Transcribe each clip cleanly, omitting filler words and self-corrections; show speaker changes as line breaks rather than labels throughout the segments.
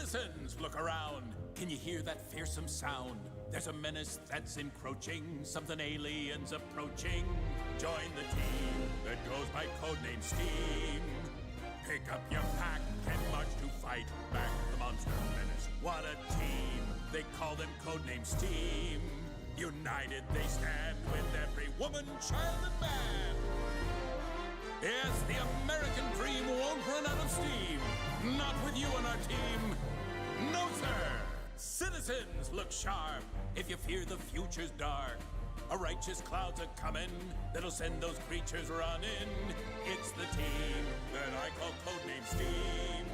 Citizens, look around. Can you hear that fearsome sound? There's a menace that's encroaching, something aliens approaching. Join the team that goes by codename S.T.E.A.M. Pick up your pack and march to fight back the monster menace. What a team! They call them codename S.T.E.A.M. United they stand with every woman, child, and man. Yes, the American dream won't run out of steam. Not with you on our team. No, sir. Citizens, look sharp. If you fear the future's dark, a righteous cloud's a-comin' that'll send those creatures running. It's the team that I call codename S.T.E.A.M.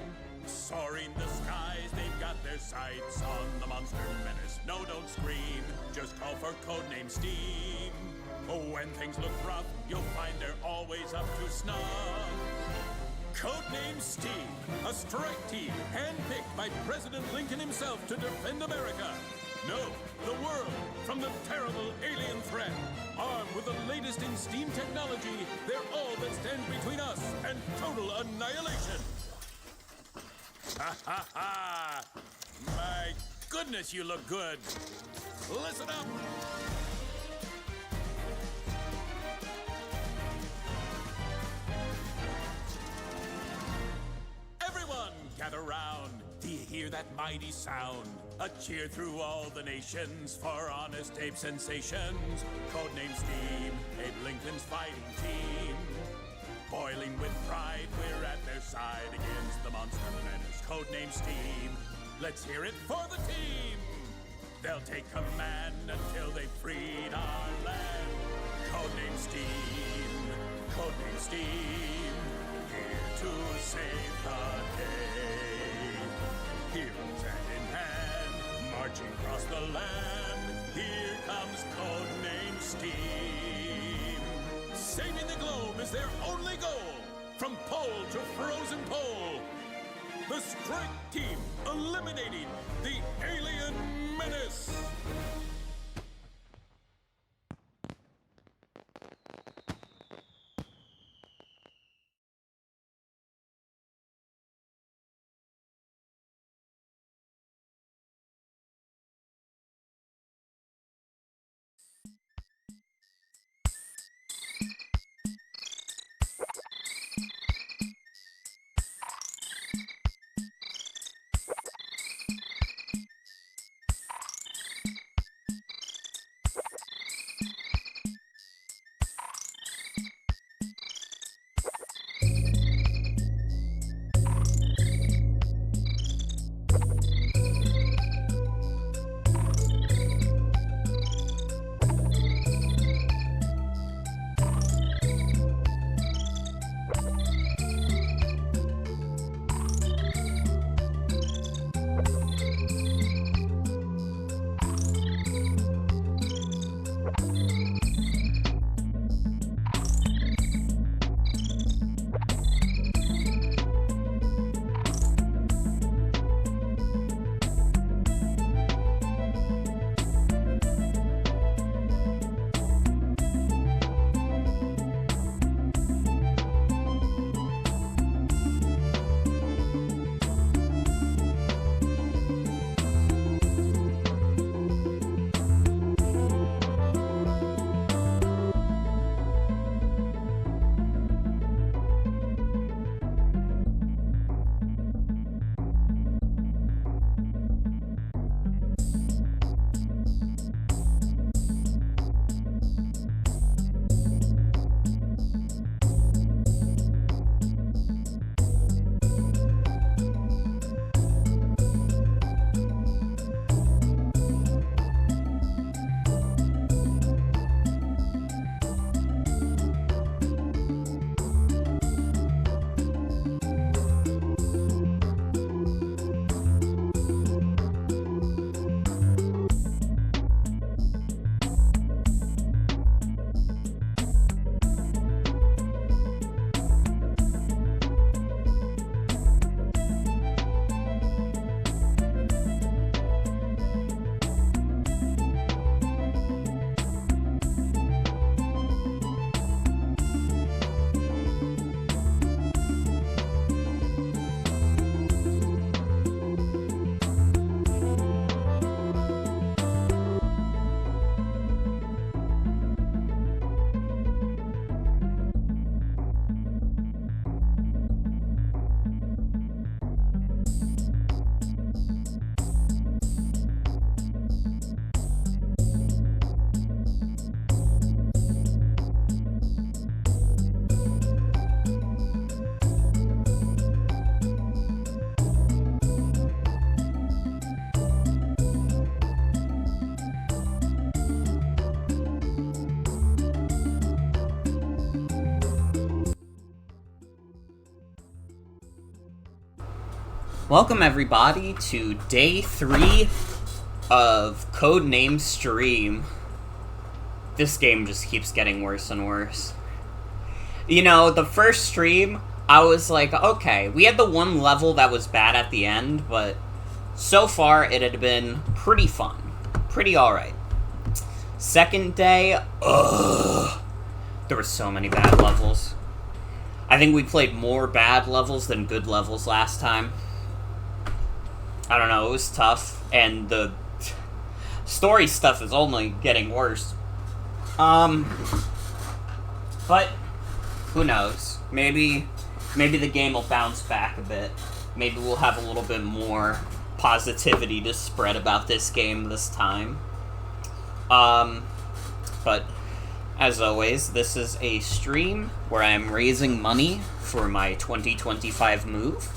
Soaring the skies, they've got their sights on the monster menace. No, don't scream, just call for codename S.T.E.A.M. Oh, when things look rough, you'll find they're always up to snuff. Codename S.T.E.A.M, a strike team handpicked by President Lincoln himself to defend America. No, the world from the terrible alien threat. Armed with the latest in STEAM technology, they're all that stands between us and total annihilation. Ha ha ha! My goodness, you look good. Listen up! Everyone, gather round. Do you hear that mighty sound? A cheer through all the nations for Honest Abe sensations. Codename S.T.E.A.M, Abe Lincoln's fighting team. Boiling with pride, we're at their side against the monster menace. Codename S.T.E.A.M, let's hear it for the team. They'll take command until they've freed our land. Codename S.T.E.A.M, Codename S.T.E.A.M, here to save the day. Heroes hand in hand, marching across the land. Here comes codename S.T.E.A.M. Saving the globe is their only goal. From pole to frozen pole. The strike team eliminating the alien menace.
Welcome everybody to day 3 of Codename Stream. This game just keeps getting worse and worse. You know, the first stream, I was like, okay, we had the one level that was bad at the end, but so far it had been pretty fun. Pretty alright. Second day, there were so many bad levels. I think we played more bad levels than good levels last time. I don't know, it was tough, and the story stuff is only getting worse. But who knows? Maybe the game will bounce back a bit. Maybe we'll have a little bit more positivity to spread about this game this time. But as always, this is a stream where I am raising money for my 2025 move.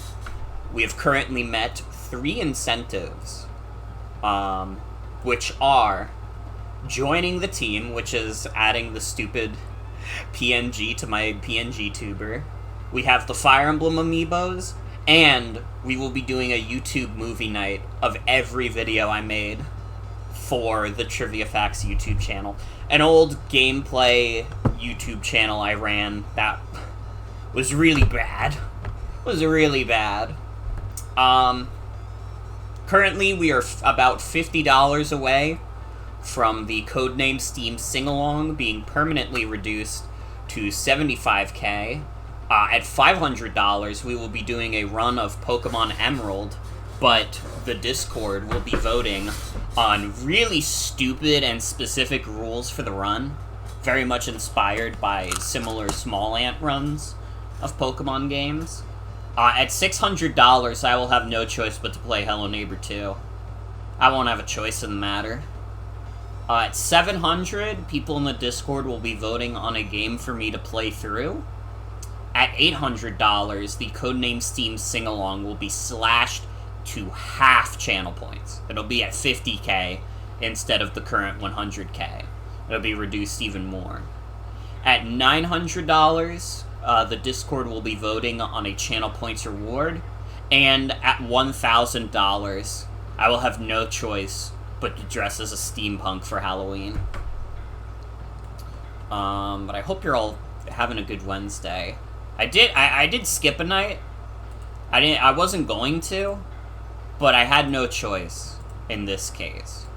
We have currently met 3 incentives, which are joining the team, which is adding the stupid PNG to my PNG tuber. We have the Fire Emblem amiibos, and we will be doing a YouTube movie night of every video I made for the Trivia Facts YouTube channel. An old gameplay YouTube channel I ran that was really bad. Currently, we are about $50 away from the Codename S.T.E.A.M sing-along being permanently reduced to $75k. At $500, we will be doing a run of Pokemon Emerald, but the Discord will be voting on really stupid and specific rules for the run, very much inspired by similar small ant runs of Pokemon games. At $600, I will have no choice but to play Hello Neighbor 2. I won't have a choice in the matter. At $700, people in the Discord will be voting on a game for me to play through. At $800, the Codename S.T.E.A.M sing-along will be slashed to half channel points. It'll be at 50k instead of the current 100k. It'll be reduced even more. At $900, the Discord will be voting on a channel points reward, and at $1,000, I will have no choice but to dress as a steampunk for Halloween. But I hope you're all having a good Wednesday. I did skip a night. I wasn't going to, but I had no choice in this case.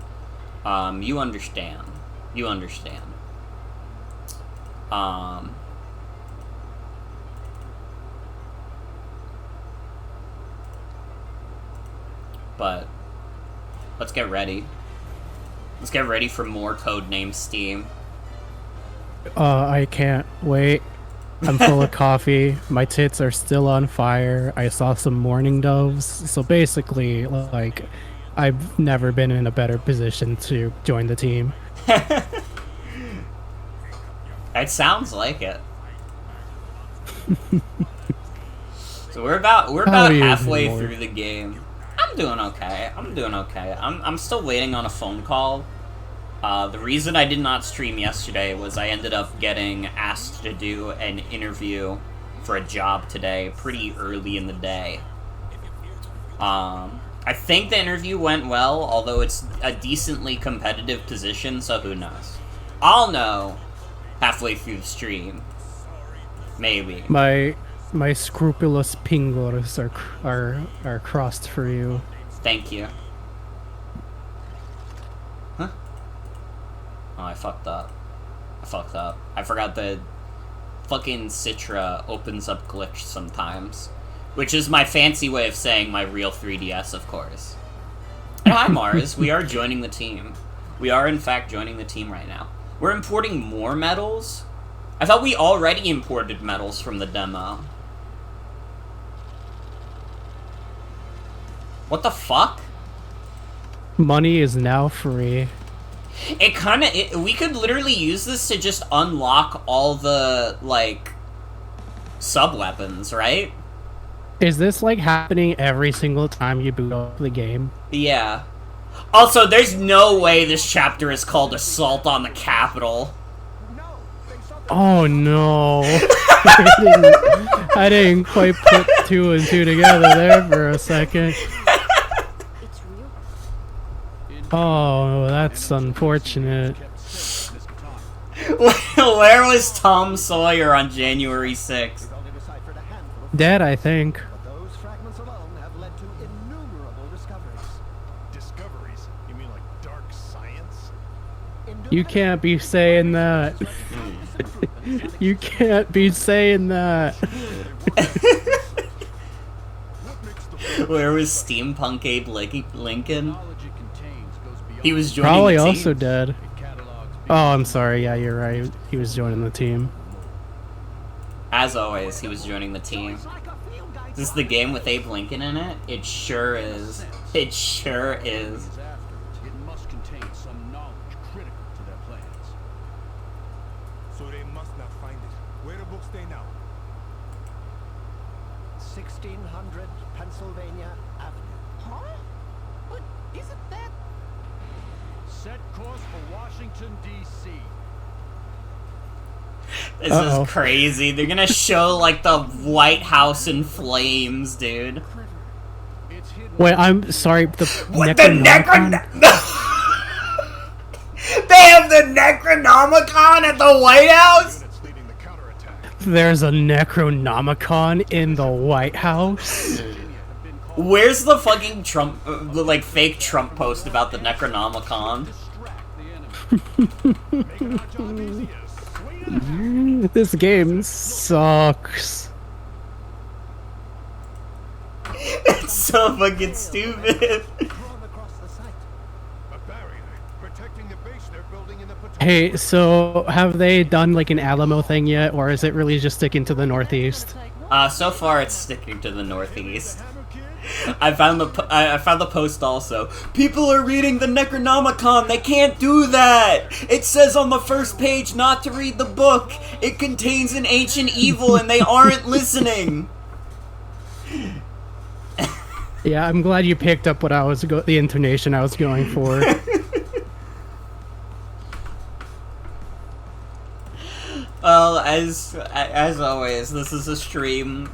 You understand. But let's get ready. Let's get ready for more Codename S.T.E.A.M.
I can't wait. I'm full of coffee. My tits are still on fire. I saw some mourning doves. So basically, like, I've never been in a better position to join the team.
It sounds like it. So we're about halfway through the game. I'm doing okay. I'm still waiting on a phone call. The reason I did not stream yesterday was I ended up getting asked to do an interview for a job today, pretty early in the day. I think the interview went well, although it's a decently competitive position, so who knows. I'll know halfway through the stream. Maybe.
My scrupulous fingers are crossed for you.
Thank you. Huh? Oh, I fucked up. I forgot that fucking Citra opens up glitch sometimes. Which is my fancy way of saying my real 3DS, of course. And hi, Mars. We are joining the team. We are, in fact, joining the team right now. We're importing more medals? I thought we already imported medals from the demo. What the fuck?
Money is now free.
We could literally use this to just unlock all the, like, sub-weapons, right?
Is this, like, happening every single time you boot up the game?
Yeah. Also, there's no way this chapter is called Assault on the Capitol.
Oh no. I didn't quite put 2 and 2 together there for a second. Oh, that's unfortunate.
Where was Tom Sawyer on January 6th?
Dead, I think.
Those fragments alone have led to innumerable discoveries.
Discoveries? You mean like dark science?
You can't be saying that. You can't be saying that.
Where was Steampunk Abe Lincoln? He was joining
Probably
the team.
also dead. Oh, I'm sorry. Yeah, you're right. He was joining the team.
As always, he was joining the team. Is this the game with Abe Lincoln in it? It sure is. It sure is.
It must contain some knowledge critical to their plans.
So they must not find it. Where the book stay now?
1600 Pennsylvania Avenue.
Huh? But isn't that...
Set course for Washington, D.C.
This is crazy. They're gonna show, like, the White House in flames, dude.
It's hidden.
Wait, I'm sorry. The
What the
Necronomicon?
They have the Necronomicon at the White House?
Units leading the counterattack.
There's a Necronomicon in the White House?
Where's the fucking Trump, like, fake Trump post about the Necronomicon?
Distract the enemy. Making our job easier. Swing it ahead.
This game sucks.
It's so fucking stupid.
Drawn across the site.
A barrier protecting the base they're building in the Potomac.
Hey, so have they done like an Alamo thing yet, or is it really just sticking to the Northeast?
So far it's sticking to the Northeast.
Hammer Kid?
I found the post also. People are reading the Necronomicon. They can't do that. It says on the first page not to read the book. It contains an ancient evil, and they aren't listening.
Yeah, I'm glad you picked up what I was the intonation I was going for.
Well, as always, this is a stream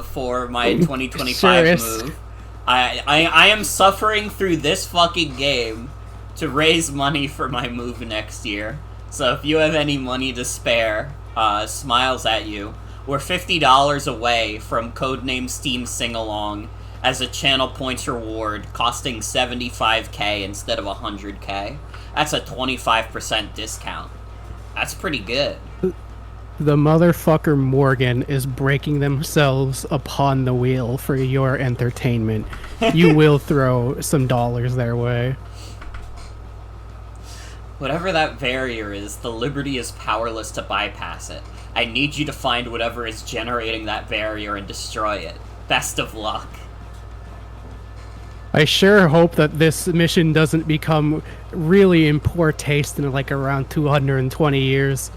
for my 2025
Sure is.
move. I am suffering through this fucking game to raise money for my move next year. So if you have any money to spare, smiles at you. We're $50 away from Codename S.T.E.A.M Sing-Along as a channel points reward costing 75k instead of 100k. That's a 25% discount. That's pretty good.
The motherfucker Morgan is breaking themselves upon the wheel for your entertainment. You will throw some dollars their way.
Whatever that barrier is, the Liberty is powerless to bypass it. I need you to find whatever is generating that barrier and destroy it. Best of luck.
I sure hope that this mission doesn't become really in poor taste in like around 220 years.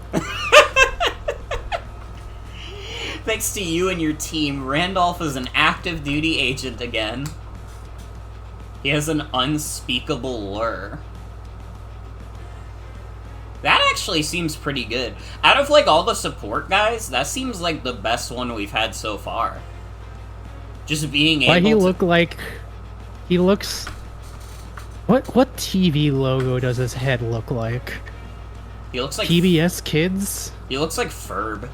Thanks to you and your team, Randolph is an active duty agent again. He has an unspeakable lure. That actually seems pretty good. Out of, like, all the support guys, that seems like the best one we've had so far. Just being able
Why he
to...
look like... He looks... What TV logo does his head look like?
He looks like...
PBS Kids?
He looks like Ferb.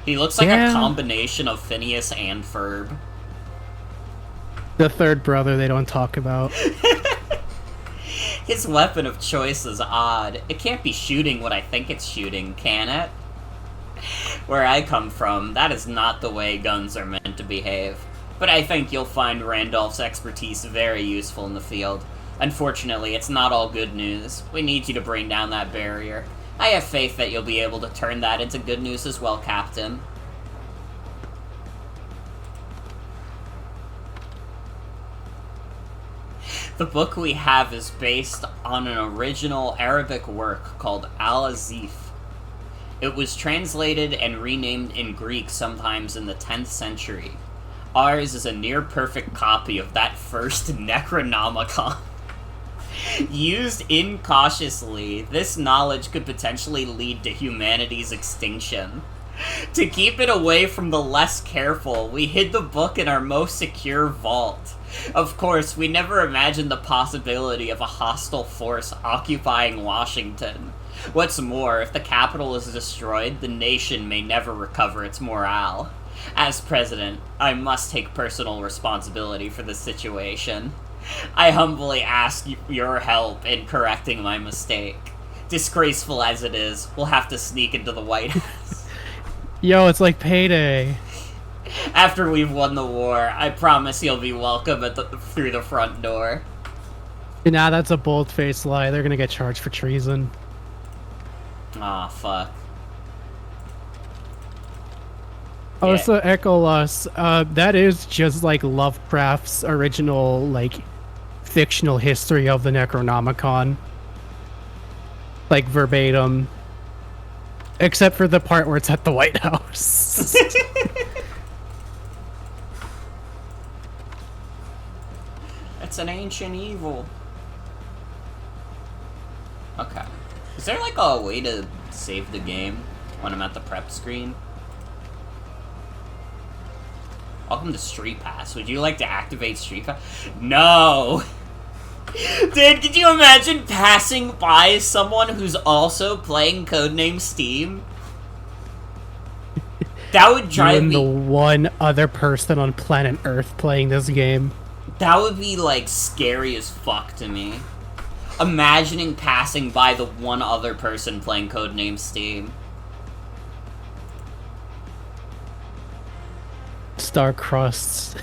He looks like
Yeah.
a combination of Phineas and Ferb.
The third brother they don't talk about.
His weapon of choice is odd. It can't be shooting what I think it's shooting, can it? Where I come from, that is not the way guns are meant to behave. But I think you'll find Randolph's expertise very useful in the field. Unfortunately, it's not all good news. We need you to bring down that barrier. I have faith that you'll be able to turn that into good news as well, Captain. The book we have is based on an original Arabic work called Al-Azif. It was translated and renamed in Greek sometimes in the 10th century. Ours is a near-perfect copy of that first Necronomicon. Used incautiously, this knowledge could potentially lead to humanity's extinction. To keep it away from the less careful, we hid the book in our most secure vault. Of course, we never imagined the possibility of a hostile force occupying Washington. What's more, if the Capitol is destroyed, the nation may never recover its morale. As president, I must take personal responsibility for the situation. I humbly ask your help in correcting my mistake. Disgraceful as it is, we'll have to sneak into the White House.
Yo, it's like payday.
After we've won the war, I promise you'll be welcome through the front door.
Nah, that's a bold-faced lie. They're gonna get charged for treason.
Aw, fuck.
Oh,
Yeah.
so Echolas, that is just like Lovecraft's original, like, fictional history of the Necronomicon. Like, verbatim. Except for the part where it's at the White House.
It's an ancient evil. Okay. Is there like a way to save the game when I'm at the prep screen? Welcome to Street Pass. Would you like to activate Street Pass? No! Dude, could you imagine passing by someone who's also playing Codename S.T.E.A.M? That would drive me...
the one other person on planet Earth playing this game.
That would be, like, scary as fuck to me. Imagining passing by the one other person playing Codename S.T.E.A.M.
Star-Crusts.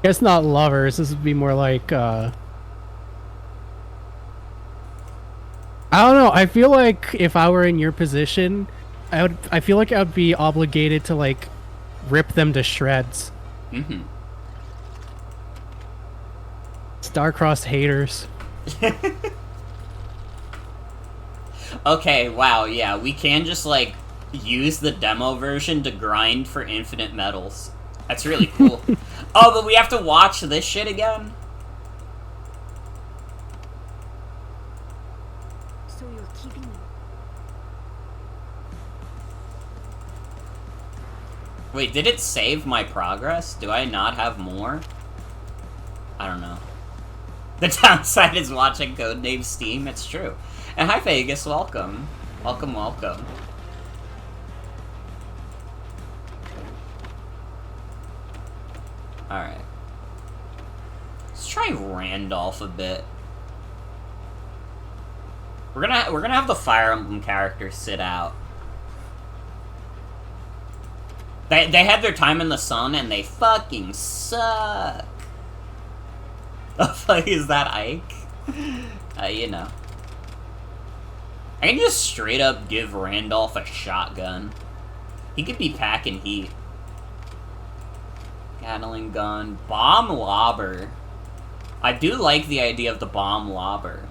Guess not lovers, this would be more like, I don't know, I feel like if I were in your position, I feel like I would be obligated to, like, rip them to shreds.
Mm-hmm.
Star-Crossed haters.
Okay, wow, yeah, we can just, like, use the demo version to grind for infinite medals. That's really cool. Oh, but we have to watch this shit again?
So you're keeping them.
Wait, did it save my progress? Do I not have more? I don't know. The downside is watching Codename S.T.E.A.M, it's true. And hi Vegas, welcome. Welcome, welcome. Alright. Let's try Randolph a bit. We're gonna have the Fire Emblem characters sit out. They had their time in the sun and they fucking suck. The fuck is that, Ike? You know. I can just straight up give Randolph a shotgun. He could be packing heat. Gatling gun. Bomb lobber. I do like the idea of the bomb lobber.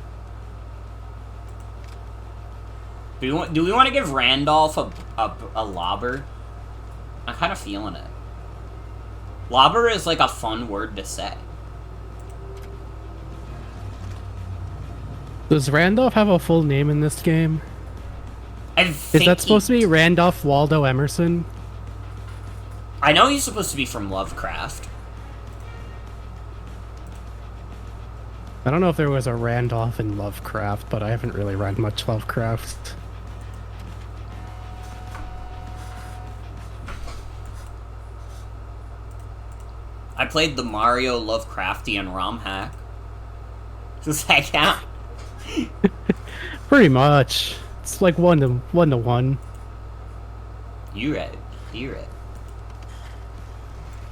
Do we want to give Randolph a lobber? I'm kind of feeling it. Lobber is like a fun word to say.
Does Randolph have a full name in this game? Is that supposed to be Randolph Waldo Emerson?
I know he's supposed to be from Lovecraft.
I don't know if there was a Randolph in Lovecraft, but I haven't really read much Lovecraft.
I played the Mario Lovecraftian ROM hack. Does that count?
Pretty much. It's like one to one.
You read. You read.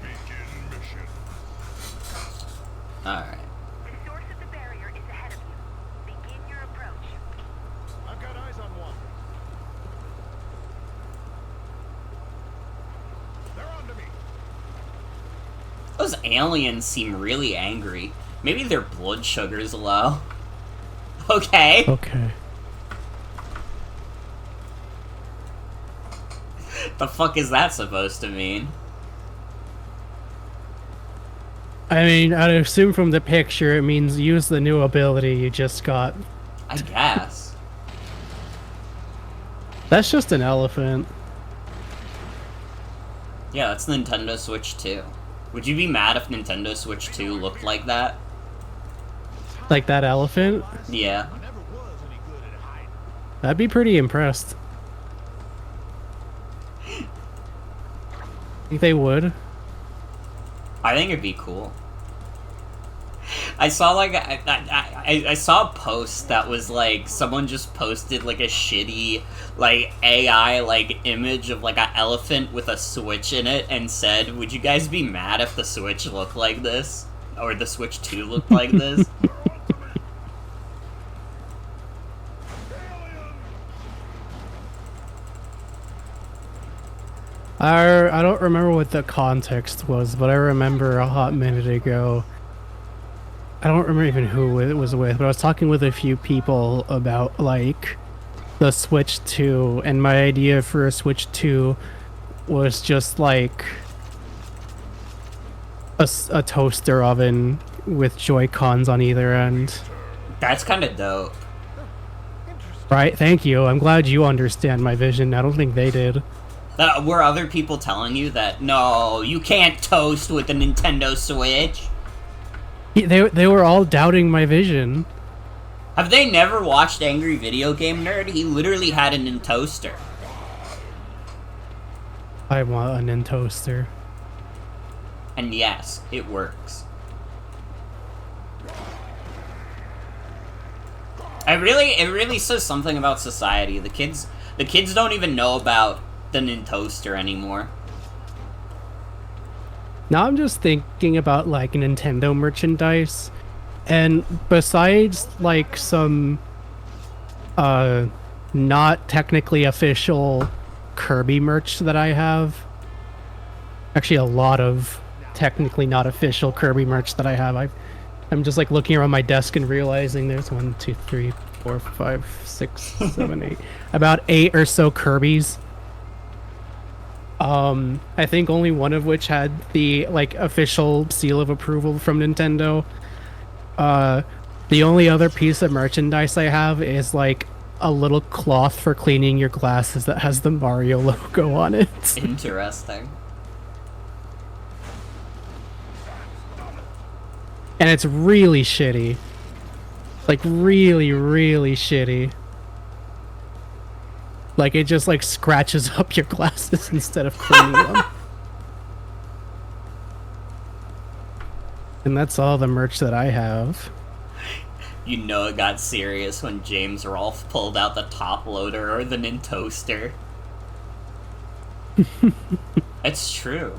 Begin mission.
Alright.
The source of the barrier is ahead of you. Begin your approach.
I've got eyes on one. They're on to me.
Those aliens seem really angry. Maybe their blood sugar's low. Okay.
Okay.
The fuck is that supposed to mean?
I mean, I'd assume from the picture it means use the new ability you just got.
I guess.
That's just an elephant.
Yeah, that's Nintendo Switch 2. Would you be mad if Nintendo Switch 2 looked like that?
Like that elephant?
Yeah.
I'd be pretty impressed. Think they would?
I think it'd be cool. I saw like I saw a post that was like someone just posted like a shitty like AI like image of like an elephant with a Switch in it and said, "Would you guys be mad if the Switch looked like this or the Switch 2 looked like this?"
I don't remember what the context was, but I remember a hot minute ago. I don't remember even who it was with, but I was talking with a few people about like the Switch 2, and my idea for a Switch 2 was just like a toaster oven with Joy-Cons on either end.
That's kind of dope.
Right, thank you. I'm glad you understand my vision. I don't think they did.
Were other people telling you that, no, you can't toast with a Nintendo Switch?
They were all doubting my vision.
Have they never watched Angry Video Game Nerd? He literally had a Nintoaster.
I want a Nintoaster.
And yes, it works. It really says something about society. The kids don't even know about the Nintoaster anymore.
Now I'm just thinking about like Nintendo merchandise, and besides like some not technically official Kirby merch that I have, actually a lot of technically not official Kirby merch that I have. I'm just like looking around my desk and realizing there's 1, 2, 3, 4, 5, 6, 7, 8, about 8 or so Kirby's. I think only one of which had the like official seal of approval from Nintendo. The only other piece of merchandise I have is like a little cloth for cleaning your glasses that has the Mario logo on it.
Interesting.
And it's really shitty. Like really, really shitty. Like it just like scratches up your glasses instead of cleaning them. And that's all the merch that I have.
You know it got serious when James Rolfe pulled out the top loader or the Nintoaster. It's true.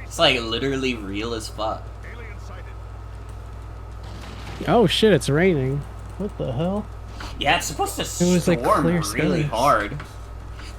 It's like literally real as fuck.
Oh shit, it's raining. What the hell?
Yeah, it's supposed to
It was, like,
storm
clear
really
skies.
hard.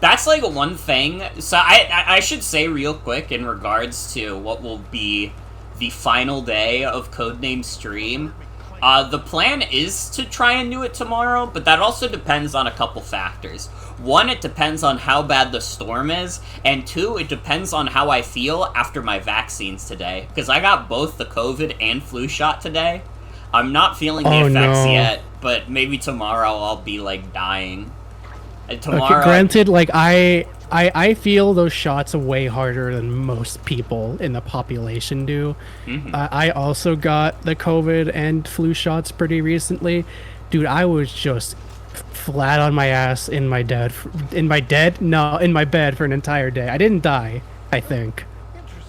That's like one thing. So I should say real quick in regards to what will be the final day of Codename Stream. The plan is to try and do it tomorrow, but that also depends on a couple factors. One, it depends on how bad the storm is, and two, it depends on how I feel after my vaccines today. Because I got both the COVID and flu shot today. I'm not feeling the effects yet, but maybe tomorrow I'll be like dying. And tomorrow,
Okay, granted, like I feel those shots way harder than most people in the population do.
Mm-hmm.
I also got the COVID and flu shots pretty recently. Dude, I was just flat on my ass in my bed for an entire day. I didn't die, I think.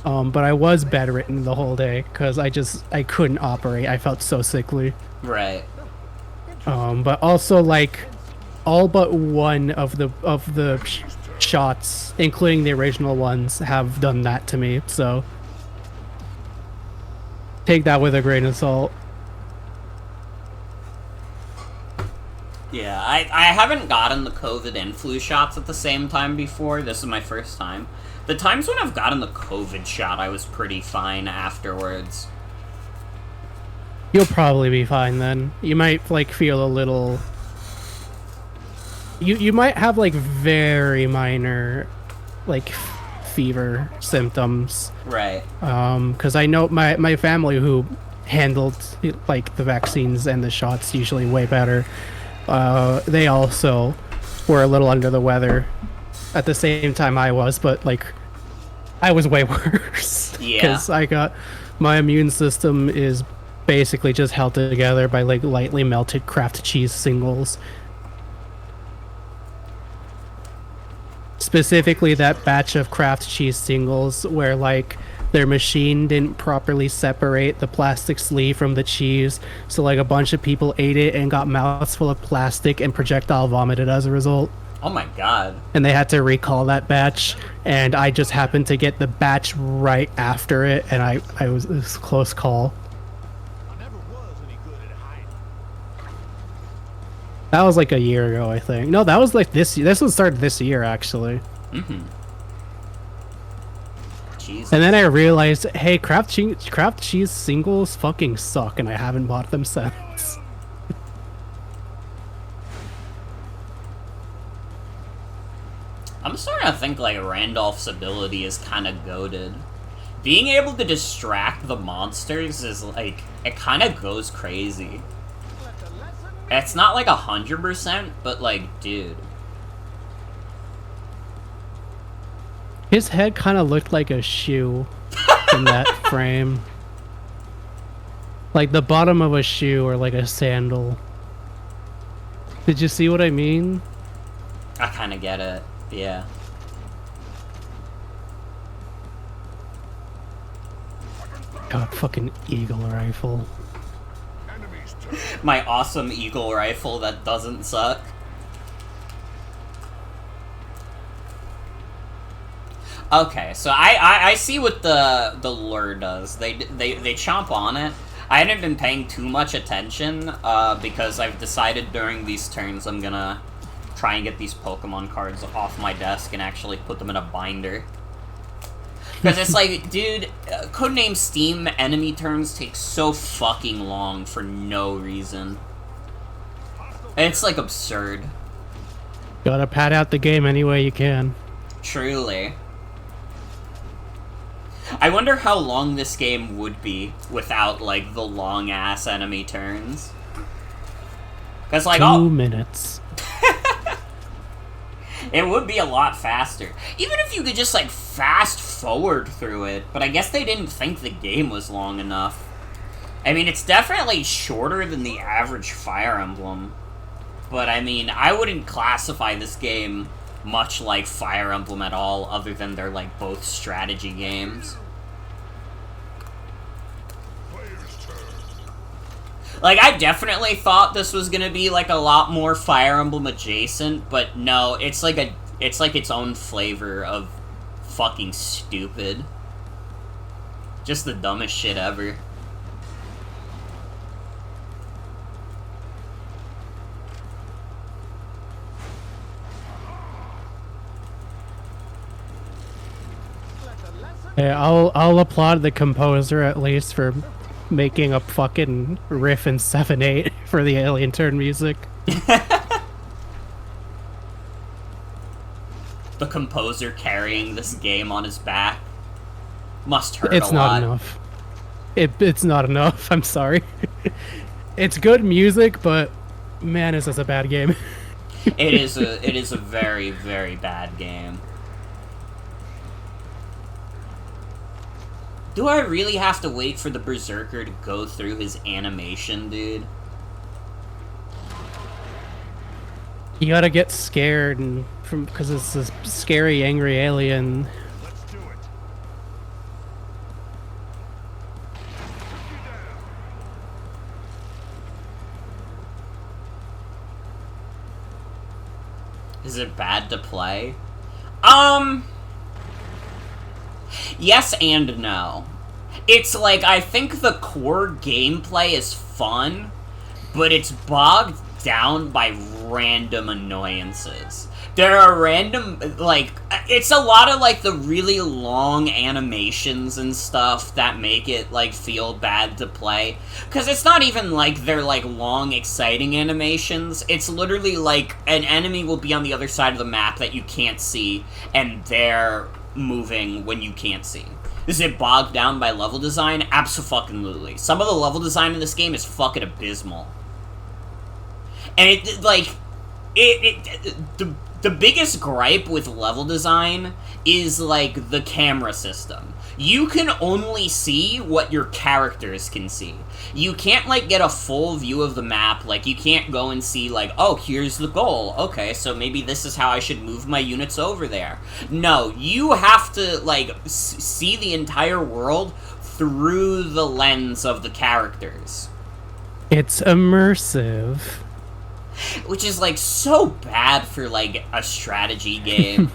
But I was bedridden the whole day because I couldn't operate. I felt so sickly.
right.
But also like all but one of the shots, including the original ones, have done that to me. So take that with a grain of salt.
Yeah, I haven't gotten the COVID and flu shots at the same time before. This is my first time. The times when I've gotten the COVID shot, I was pretty fine afterwards.
You'll probably be fine then. You might like feel a little. You might have like very minor, like fever symptoms.
Right.
Because I know my family who handled like the vaccines and the shots usually way better. They also were a little under the weather at the same time I was, but like I was way worse.
Yeah.
Because my immune system is basically just held together by like lightly melted Kraft cheese singles. Specifically that batch of Kraft cheese singles where like their machine didn't properly separate the plastic sleeve from the cheese, so like a bunch of people ate it and got mouths full of plastic and projectile vomited as a result.
Oh my god.
And they had to recall that batch, and I just happened to get the batch right after it, and it was a close call.
I never was any good at hiding.
That was like a year ago, I think. No, that was like this year. This one started this year, actually.
Mm-hmm. Jesus.
And then I realized, hey, Kraft cheese singles fucking suck, and I haven't bought them since.
I'm starting to think like Randolph's ability is kind of goated. Being able to distract the monsters is like, it kind of goes crazy. It's not like 100%, but like, dude.
His head kind of looked like a shoe in that frame. Like the bottom of a shoe or like a sandal. Did you see what I mean?
I kind of get it. Yeah.
God, fucking eagle rifle.
Enemies turn.
My awesome eagle rifle that doesn't suck. Okay, so I see what the lure does. They chomp on it. I haven't been paying too much attention because I've decided during these turns I'm gonna try and get these Pokemon cards off my desk and actually put them in a binder. Because it's like, dude, Codename S.T.E.A.M enemy turns take so fucking long for no reason. It's like absurd.
Gotta pad out the game any way you can.
Truly. I wonder how long this game would be without, like, the long-ass enemy turns. Because, like,
2 minutes.
It would be a lot faster. Even if you could just, like, fast forward through it. But I guess they didn't think the game was long enough. I mean, it's definitely shorter than the average Fire Emblem. But, I mean, I wouldn't classify this game much like Fire Emblem at all, other than they're, like, both strategy games. Like, I definitely thought this was gonna be, like, a lot more Fire Emblem adjacent, but no, it's like its own flavor of fucking stupid. Just the dumbest shit ever.
Yeah, I'll applaud the composer at least for making a fucking riff in 7/8 for the Alien Turn music.
The composer carrying this game on his back must hurt
It's
a
not
lot.
enough. It's not enough. I'm sorry. It's good music, but man, is this a bad game.
It is a very, very bad game. Do I really have to wait for the Berserker to go through his animation, dude?
You gotta get scared and because it's this scary, angry alien.
Let's do it.
Is it bad to play? Yes and no. It's like, I think the core gameplay is fun, but it's bogged down by random annoyances. There are random, like, it's a lot of, like, the really long animations and stuff that make it, like, feel bad to play. Because it's not even, like, they're, like, long, exciting animations. It's literally, like, an enemy will be on the other side of the map that you can't see, and their moving when you can't see. Is it bogged down by level design? Abso-fucking-lutely. Some of the level design in this game is fucking abysmal. And the biggest gripe with level design is, like, the camera system. You can only see what your characters can see. You can't, like, get a full view of the map. Like, you can't go and see, like, oh, here's the goal. Okay, so maybe this is how I should move my units over there. No, you have to, like, see the entire world through the lens of the characters.
It's immersive.
Which is, like, so bad for, like, a strategy game.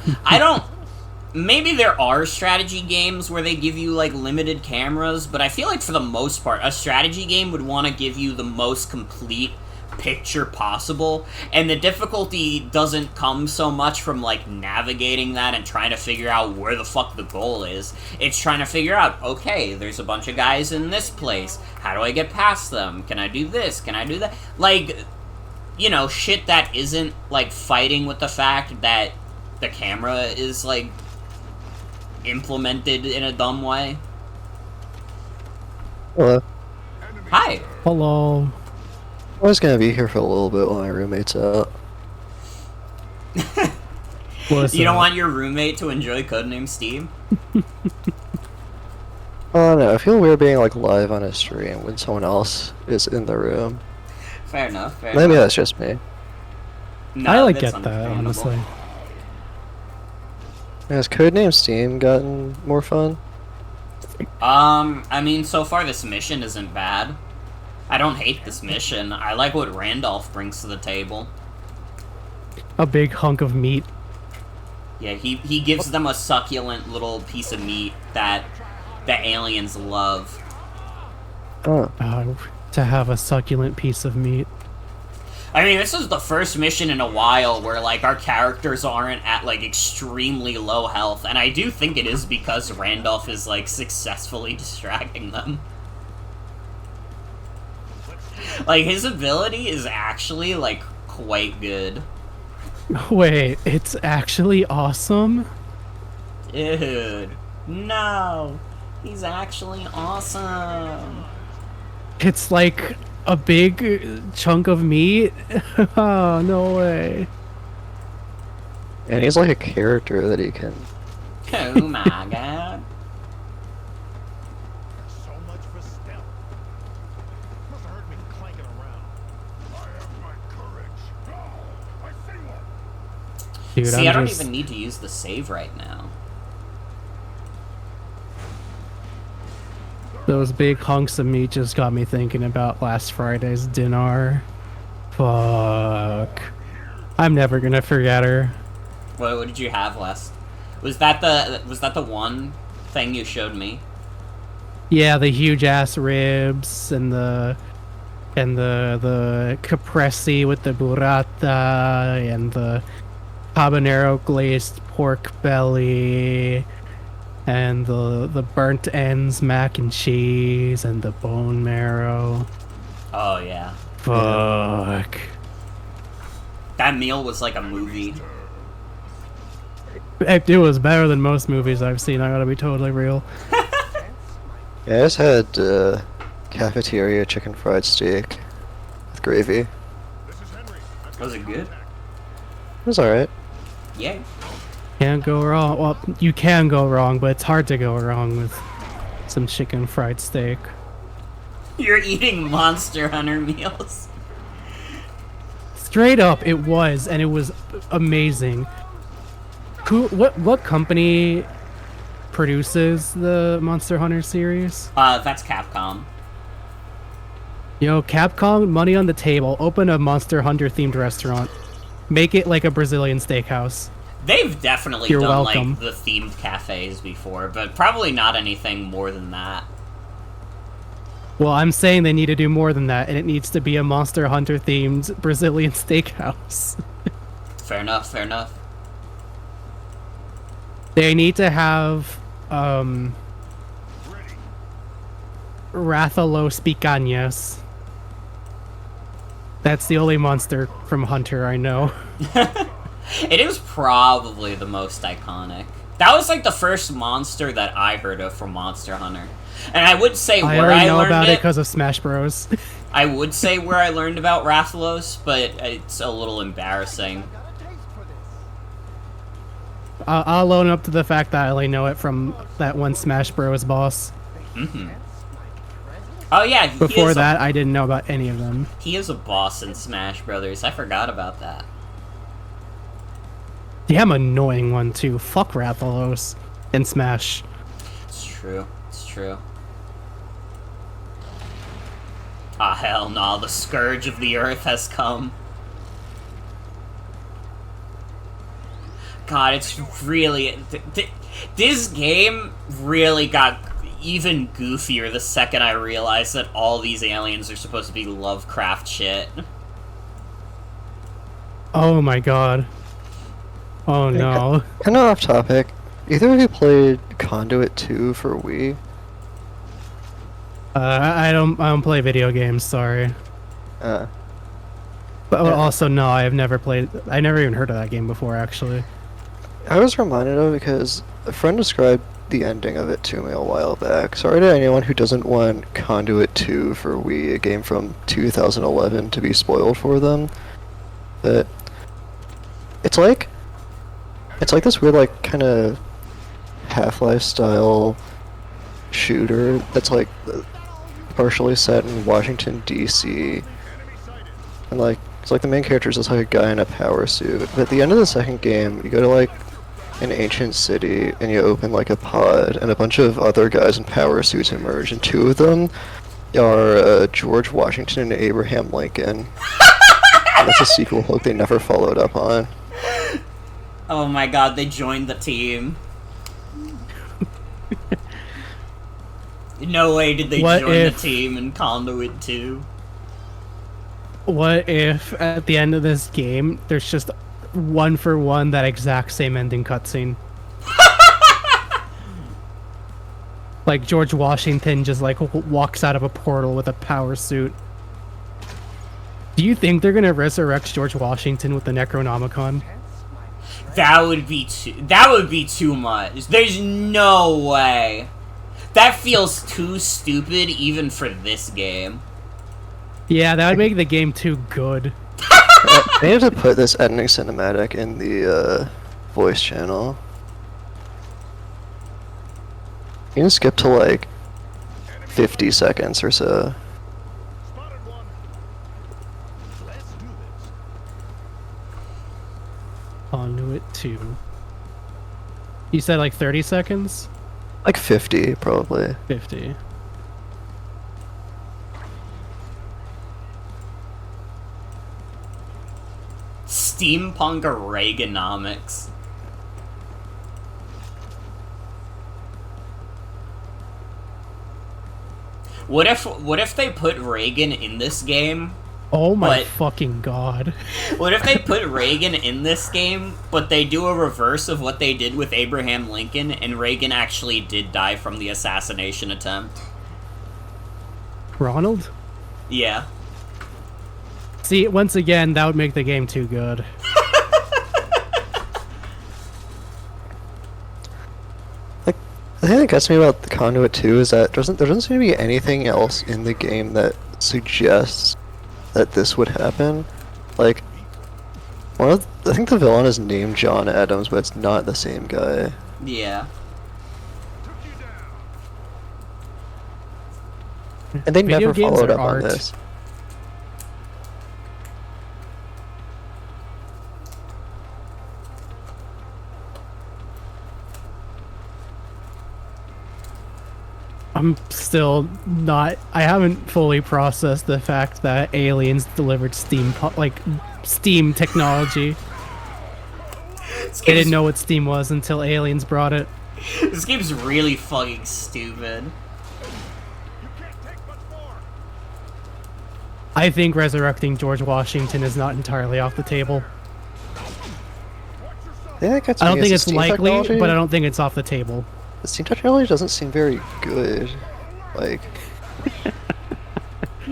Maybe there are strategy games where they give you, like, limited cameras, but I feel like for the most part, a strategy game would want to give you the most complete picture possible, and the difficulty doesn't come so much from, like, navigating that and trying to figure out where the fuck the goal is. It's trying to figure out, okay, there's a bunch of guys in this place. How do I get past them? Can I do this? Can I do that? Like, you know, shit that isn't, like, fighting with the fact that the camera is, like, implemented in a dumb way.
Hello.
Hi.
Hello.
I was gonna be here for a little bit while my roommate's out.
You don't want your roommate to enjoy Codename S.T.E.A.M?
Oh no, I feel weird being like live on a stream when someone else is in the room.
Fair enough, fair
Maybe
enough.
that's just me.
No,
I like
that's
get that,
understandable.
honestly.
Has Codename S.T.E.A.M gotten more fun?
I mean, so far this mission isn't bad. I don't hate this mission. I like what Randolph brings to the table.
A big hunk of meat.
Yeah, he gives them a succulent little piece of meat that the aliens love.
Oh.
To have a succulent piece of meat.
I mean, this is the first mission in a while where, like, our characters aren't at, like, extremely low health, and I do think it is because Randolph is, like, successfully distracting them. Like, his ability is actually, like, quite good.
Wait, it's actually awesome?
Dude, no! He's actually awesome!
It's like a big chunk of meat? Oh, no way.
And he's like a character that he can...
Oh my god.
So much for stealth. Must have heard me clanking around. I have my courage. Oh, I see one.
Dude,
See, I don't
just...
even need to use the save right now.
Those big hunks of meat just got me thinking about last Friday's dinner. Fuck. I'm never gonna forget her.
What did you have last? Was that the one thing you showed me?
Yeah, the huge ass ribs and the caprese with the burrata and the habanero glazed pork belly and the burnt ends mac and cheese and the bone marrow.
Oh yeah.
Fuck.
That meal was like a movie.
It was better than most movies I've seen, I gotta be totally real.
Yeah, I just had cafeteria chicken fried steak with gravy.
Was it good?
It was alright.
Yeah.
Can't go wrong. Well, you can go wrong, but it's hard to go wrong with some chicken fried steak.
You're eating Monster Hunter meals.
Straight up, it was, and it was amazing. What company produces the Monster Hunter series?
That's Capcom.
Yo, Capcom, money on the table. Open a Monster Hunter themed restaurant. Make it like a Brazilian steakhouse.
They've definitely
You're
done
welcome.
like the themed cafes before, but probably not anything more than that.
Well, I'm saying they need to do more than that, and it needs to be a Monster Hunter themed Brazilian steakhouse.
Fair enough, fair enough.
They need to have Rathalos picanhas. That's the only monster from Hunter I know.
It is probably the most iconic. That was like the first monster that I heard of from Monster Hunter. And I would say
I
where
already
I
know
learned
about it
it,
because of Smash Bros.
I would say where I learned about Rathalos, but it's a little embarrassing.
Got a taste for this.
I'll own up to the fact that I only know it from that one Smash Bros. Boss.
Oh yeah, he
Before
is
that, I didn't know about any of them.
he is a boss in Smash Brothers. I forgot about that.
Damn annoying one too. Fuck Rathalos in Smash.
It's true. It's true. Ah, hell no, the scourge of the earth has come. God, it's really... this game really got even goofier the second I realized that all these aliens are supposed to be Lovecraft shit.
Oh my god. Oh no.
Kind of off topic. Either of you played Conduit 2 for Wii?
I don't play video games, sorry.
Uh,
But
Yeah.
also no, I never even heard of that game before actually.
I was reminded of it because a friend described the ending of it to me a while back. Sorry to anyone who doesn't want Conduit 2 for Wii, a game from 2011, to be spoiled for them. But it's like this weird, like, kind of Half-Life style shooter that's like partially set in Washington D.C. and like it's like the main character is just like a guy in a power suit. But at the end of the second game, you go to like an ancient city and you open like a pod, and a bunch of other guys in power suits emerge, and two of them are George Washington and Abraham Lincoln. And that's a sequel hook they never followed up on.
Oh my god, they joined the team. No way did they
What
join
if-
the team in Conduit 2.
What if at the end of this game there's just one for one that exact same ending cutscene? Like George Washington just like walks out of a portal with a power suit. Do you think they're gonna resurrect George Washington with the Necronomicon?
That would be too much. There's no way. That feels too stupid even for this game.
Yeah, that would make the game too good.
They have to put this ending cinematic in the voice channel. You can skip to like 50 seconds or so.
Spotted one. Let's do this.
Conduit 2. You said like 30 seconds?
Like 50, probably.
50.
Steampunk Reaganomics. What if they put Reagan in this game?
Oh my
But-
fucking god.
What if they put Reagan in this game, but they do a reverse of what they did with Abraham Lincoln, and Reagan actually did die from the assassination attempt?
Ronald?
Yeah.
See, once again, that would make the game too good.
The thing that gets me about the Conduit 2 is that there doesn't seem to be anything else in the game that suggests that this would happen. Like, I think the villain is named John Adams, but it's not the same guy.
Yeah.
And they
Video
never
games
followed
are
up
art.
on this.
I'm still not. I haven't fully processed the fact that aliens delivered Steam technology. They didn't know what Steam was until aliens brought it.
This game's really fucking stupid.
You can't take much more.
I think resurrecting George Washington is not entirely off the table.
The thing that gets
I
me
don't
is
think
the
it's
Steam
likely,
technology.
but I don't think it's off the table.
The Steam technology doesn't seem very good. Like, I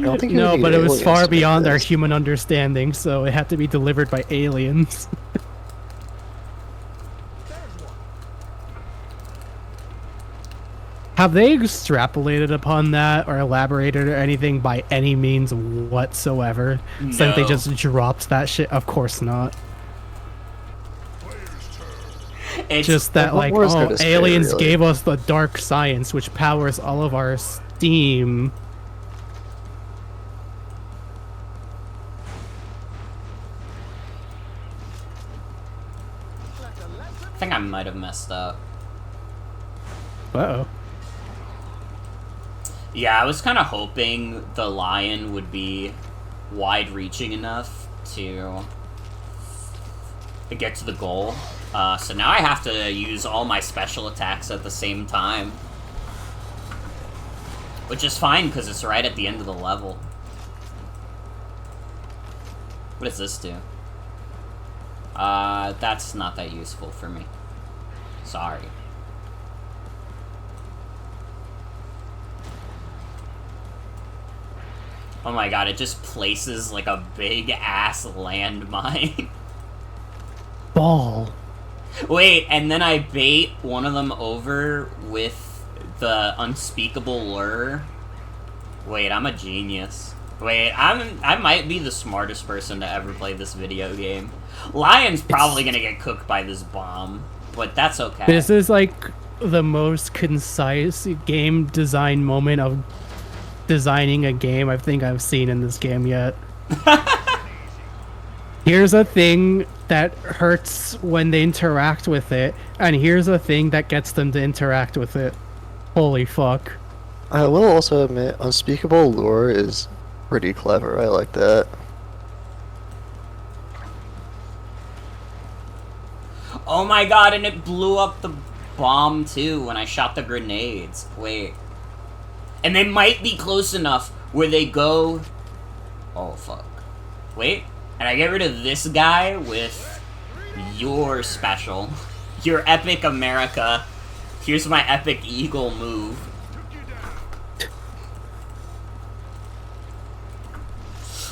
don't think you
No,
need
but it was
aliens
far
to make
beyond our
this.
human understanding, so it had to be delivered by aliens. Have they extrapolated upon that or elaborated or anything by any means whatsoever? Since they
No.
just dropped that shit? Of course not.
It's
Just that,
what
like,
more is there
oh,
to say,
aliens
really?
gave us the dark science, which powers all of our steam.
I think I might have messed up.
Uh-oh.
Yeah, I was kind of hoping the lion would be wide-reaching enough to get to the goal. So now I have to use all my special attacks at the same time. Which is fine, because it's right at the end of the level. What does this do? That's not that useful for me. Sorry. Oh my god, it just places like a big-ass landmine.
Ball.
Wait, and then I bait one of them over with the unspeakable lure. Wait, I'm a genius. Wait, I might be the smartest person to ever play this video game. Lion's probably gonna get cooked by this bomb, but that's okay.
This is like the most concise game design moment of designing a game I think I've seen in this game yet. Here's a thing that hurts when they interact with it, and here's a thing that gets them to interact with it. Holy fuck.
I will also admit, unspeakable lure is pretty clever. I like that.
Oh my god, and it blew up the bomb too when I shot the grenades. Wait. And they might be close enough where they go... Oh, fuck. Wait. And I get rid of this guy with your special. Your epic America. Here's my epic eagle move.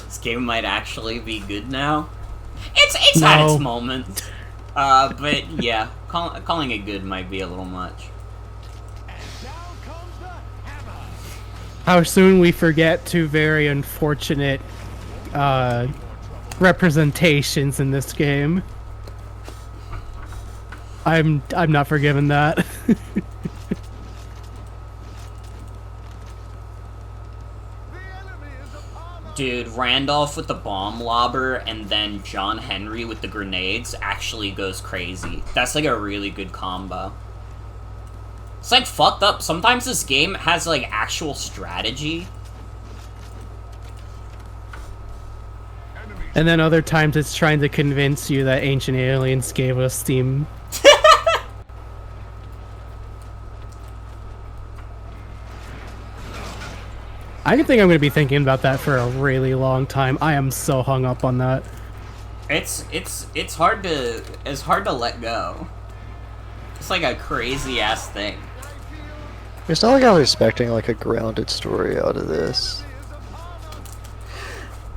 This game might actually be good now. It's had its moment. But yeah, calling it good might be a little much.
How soon we forget two very unfortunate representations in this game. I'm not forgiving that.
Dude, Randolph with the bomb lobber and then John Henry with the grenades actually goes crazy. That's like a really good combo. It's like fucked up. Sometimes this game has like actual strategy.
And then other times it's trying to convince you that ancient aliens gave us steam. I think I'm going to be thinking about that for a really long time. I am so hung up on that.
It's hard to let go. It's like a crazy ass thing.
It's not like I was expecting like a grounded story out of this.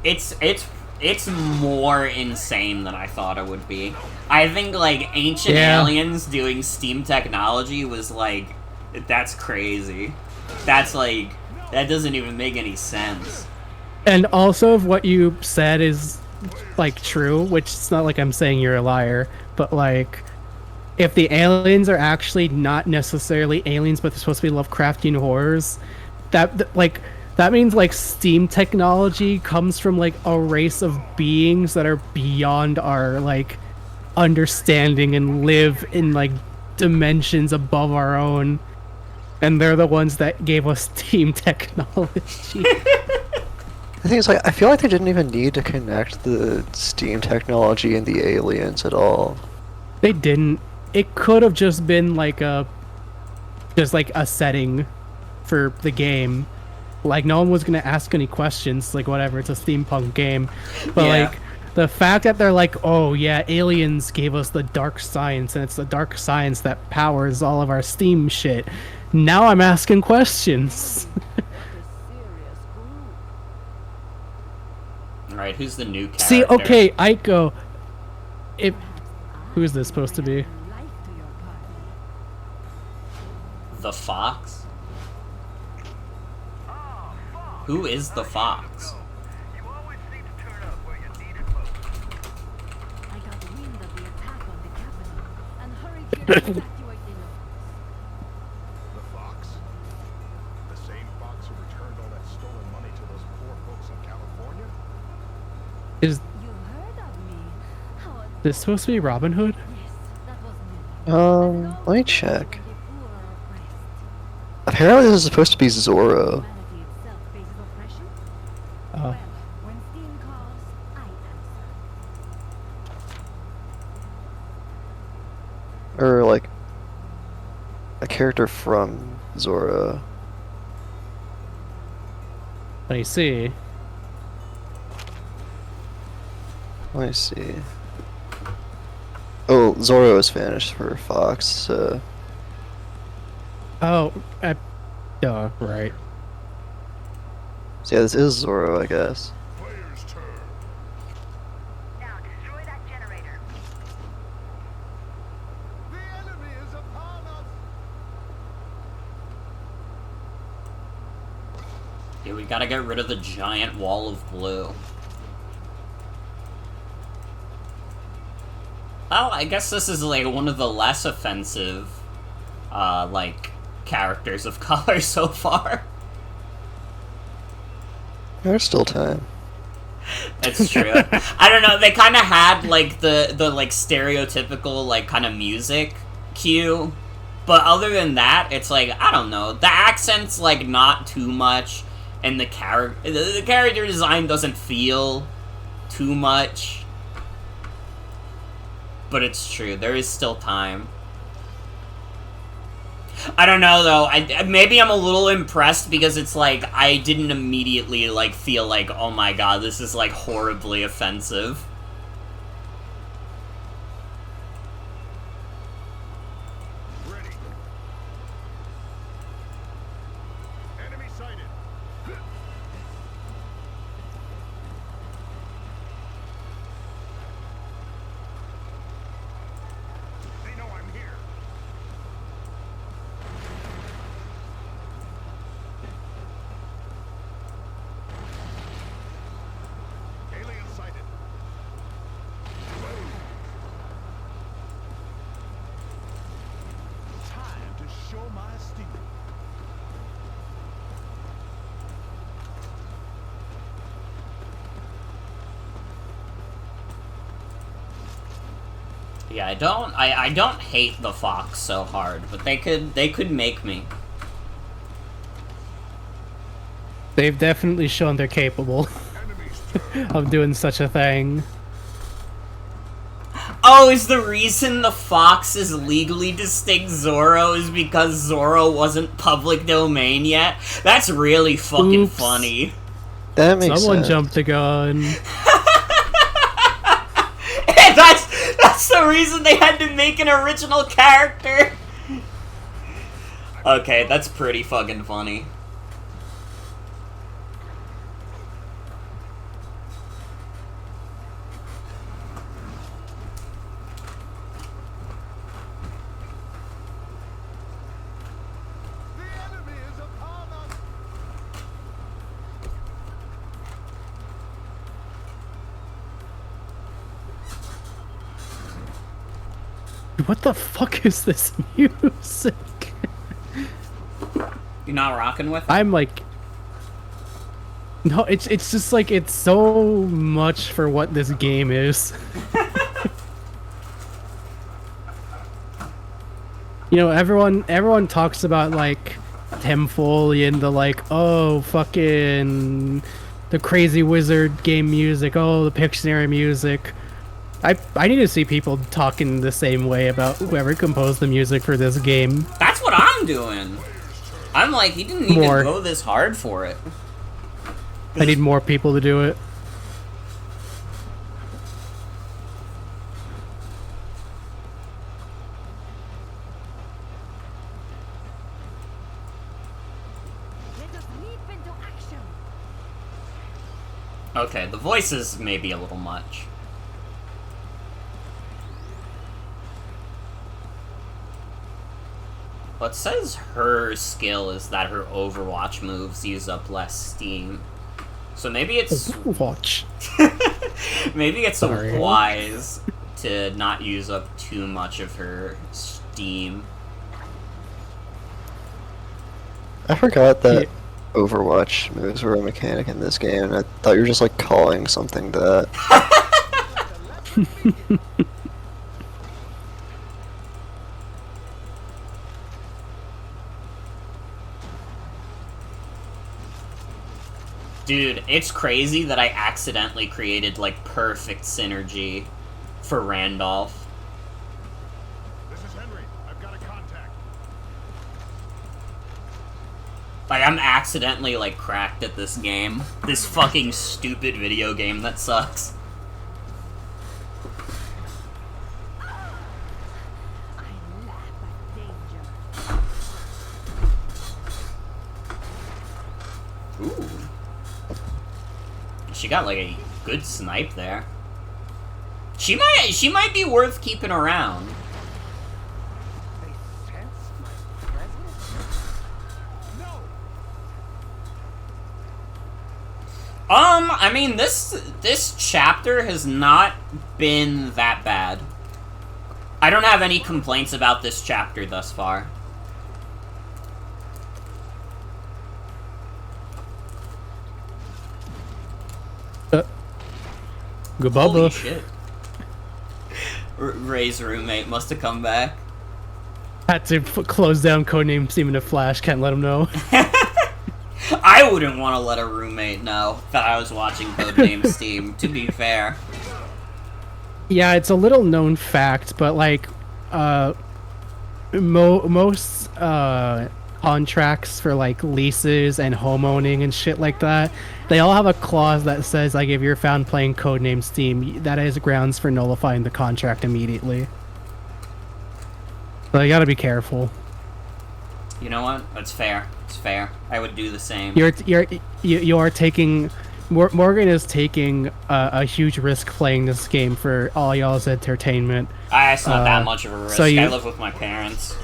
It's more insane than I thought it would be. I think like ancient aliens doing steam technology was like, that's crazy. That's like, that doesn't even make any sense.
And also, if what you said is like true, which it's not like I'm saying you're a liar, but like, if the aliens are actually not necessarily aliens, but they're supposed to be Lovecraftian horrors, that means like steam technology comes from like a race of beings that are beyond our like understanding and live in like dimensions above our own, and they're the ones that gave us steam technology.
The thing is, like, I feel like they didn't even need to connect the steam technology and the aliens at all.
They didn't. It could have just been like a setting for the game. Like, no one was gonna ask any questions, like, whatever, it's a steampunk game. But like, the fact that they're like, oh yeah, aliens gave us the dark science, and it's the dark science that powers all of our steam shit. Now I'm asking questions.
Alright, who's the new character?
See, okay, Aiko. Who is this supposed to be?
The Fox? Who is the fox?
You always seem to turn up where you need it most.
I got wind of the attack on the capital and hurried here to evacuate the notes.
The fox? The same fox who returned all that stolen money to those poor folks in California?
Is
You heard of me? How
this supposed to be Robin Hood?
yes, that was me.
Let me check.
When the poor are oppressed.
Apparently this is supposed to be Zorro.
Humanity itself faces oppression.
Oh.
Well, when S.T.E.A.M calls, I answer.
Or, like, a character from Zorro.
I see.
Let me see. Oh, Zorro is Spanish for fox, so...
Oh, right.
So yeah, this is Zorro, I guess.
Player's turn.
Now destroy that generator.
The enemy is upon us.
Yeah, we gotta get rid of the giant wall of blue. Well, I guess this is, like, one of the less offensive, like, characters of color so far.
There's still time.
That's true. I don't know, they kind of had, like, the like, stereotypical, like, kind of music cue. But other than that, it's like, I don't know, the accent's, like, not too much, and the character design doesn't feel too much. But it's true, there is still time. I don't know, though, maybe I'm a little impressed because it's like, I didn't immediately, like, feel like, oh my god, this is, like, horribly offensive.
Ready. Enemy sighted. They know I'm here. Alien sighted.
Time to show my steel.
Yeah, I don't hate the fox so hard, but they could make me.
They've definitely shown they're capable of doing such a thing.
Oh, is the reason the fox is legally distinct Zorro is because Zorro wasn't public domain yet? That's really fucking
Oops.
funny.
That makes
Someone
sense.
jumped the gun.
That's the reason they had to make an original character. Okay, that's pretty fucking funny.
The enemy is upon us.
What the fuck is this music?
You're not rocking with it?
I'm like... No, it's just like, it's so much for what this game is. You know, everyone talks about, like, Tim Foley and the, like, oh, fucking... the Crazy Wizard game music, oh, the Pictionary music. I need to see people talking the same way about whoever composed the music for this game.
That's what I'm doing. I'm like, he didn't even
More.
go this hard for it.
I need more people to do it.
Let us leap into action.
Okay, the voices may be a little much. Well, it says her skill is that her Overwatch moves use up less steam. So maybe it's
Watch.
maybe it's
Sorry.
wise to not use up too much of her steam.
I forgot that Overwatch moves were a mechanic in this game. I thought you were just like calling something that.
Dude, it's crazy that I accidentally created, like, perfect synergy for Randolph.
This is Henry. I've got a contact.
Like, I'm accidentally, like, cracked at this game. This fucking stupid video game that sucks.
I laugh at danger.
Ooh. She got, like, a good snipe there. She might be worth keeping around.
They sense my presence?
No!
I mean, this chapter has not been that bad. I don't have any complaints about this chapter thus far.
Good
Holy
bubba.
shit. Ray's roommate must have come back.
Had to close down Codename Steam in a flash. Can't let him know.
I wouldn't want to let a roommate know that I was watching Codename Steam, to be fair.
Yeah, it's a little known fact, but like, most contracts for like leases and homeowning and shit like that, they all have a clause that says like if you're found playing Codename Steam, that is grounds for nullifying the contract immediately. So you gotta be careful.
You know what? That's fair. It's fair. I would do the same.
You're taking. Morgan is taking a huge risk playing this game for all y'all's entertainment.
It's not that much of a risk.
so
I live with my parents.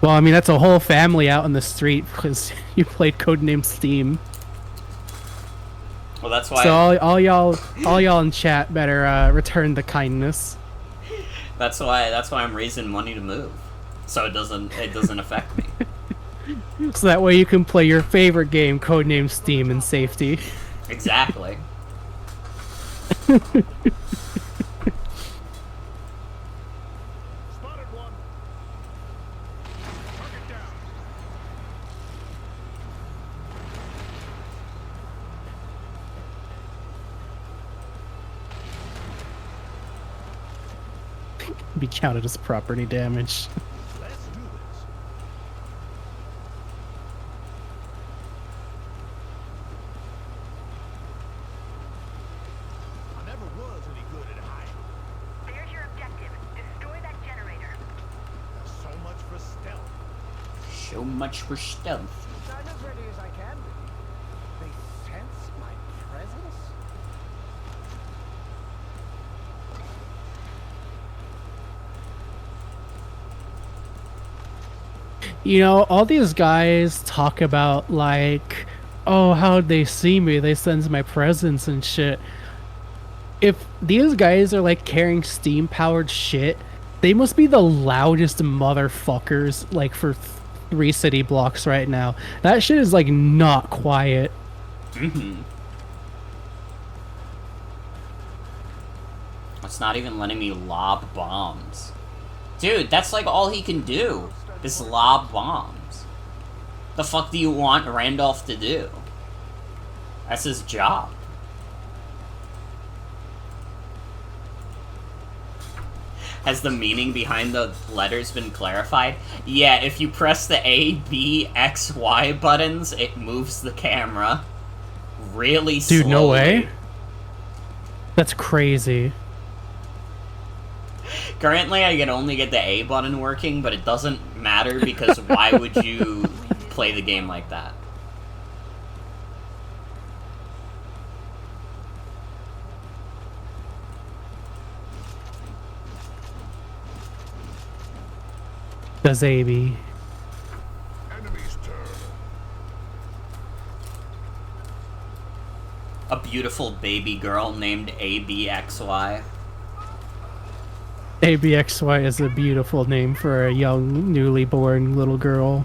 Well, I mean, that's a whole family out in the street because you played Codename Steam.
Well, that's why.
So all y'all in chat better return the kindness.
That's why I'm raising money to move, so it doesn't affect me.
So that way you can play your favorite game, Codename Steam, in safety.
Exactly.
Spotted one. Target down.
Be counted as property damage.
Let's do this. I never was any good at hiding.
There's your objective. Destroy that generator.
So much for stealth.
So much for stealth.
I'm as ready as I can be. They sense my presence?
You know, all these guys talk about like, oh, how'd they see me? They sense my presence and shit. If these guys are like carrying steam powered shit, they must be the loudest motherfuckers like for 3 city blocks right now. That shit is like not quiet.
Mm-hmm. It's not even letting me lob bombs. Dude, that's like all he can do. Is lob bombs. The fuck do you want Randolph to do? That's his job. Has the meaning behind the letters been clarified? Yeah, if you press the A, B, X, Y buttons, it moves the camera really slowly.
Dude, no way. That's crazy.
Currently, I can only get the A button working, but it doesn't matter because why would you play the game like that?
Does AB.
Enemy's turn.
A beautiful baby girl named ABXY.
ABXY is a beautiful name for a young, newly born little girl.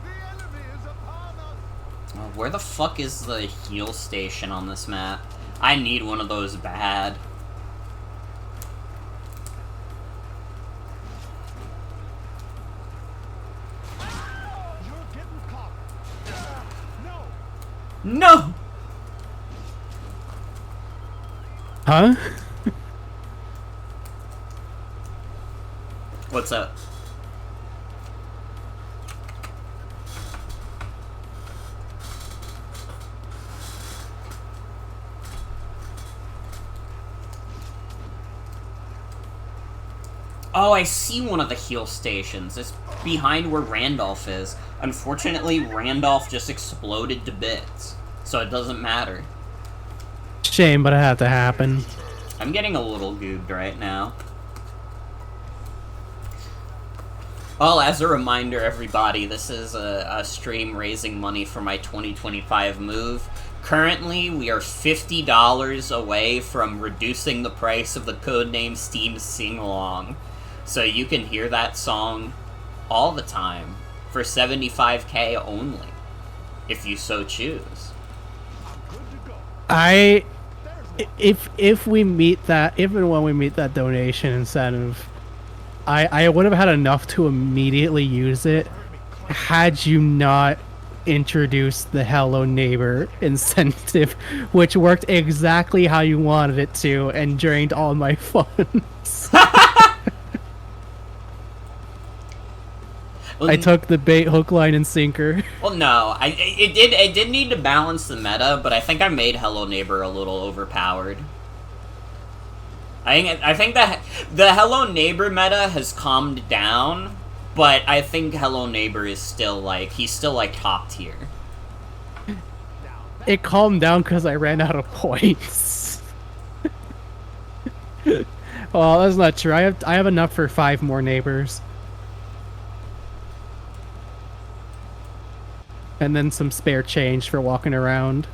The enemy is upon us.
Oh, where the fuck is the heal station on this map? I need one of those bad.
You're getting caught. No.
No!
Huh?
What's up? Oh, I see one of the heal stations. It's behind where Randolph is. Unfortunately, Randolph just exploded to bits, so it doesn't matter.
Shame, but it had to happen.
I'm getting a little goobed right now. Well, as a reminder, everybody, this is a stream raising money for my 2025 move. Currently, we are $50 away from reducing the price of the Codename S.T.E.A.M sing-along. So you can hear that song all the time for $75K only, if you so choose.
If we meet that, if and when we meet that donation incentive, I would have had enough to immediately use it had you not introduced the Hello Neighbor incentive, which worked exactly how you wanted it to and drained all my funds. I took the bait, hook, line, and sinker.
Well, no, it did need to balance the meta, but I think I made Hello Neighbor a little overpowered. I think that the Hello Neighbor meta has calmed down, but I think Hello Neighbor is still he's still top tier.
It calmed down because I ran out of points. Well, that's not true. I have enough for 5 more neighbors. And then some spare change for walking around.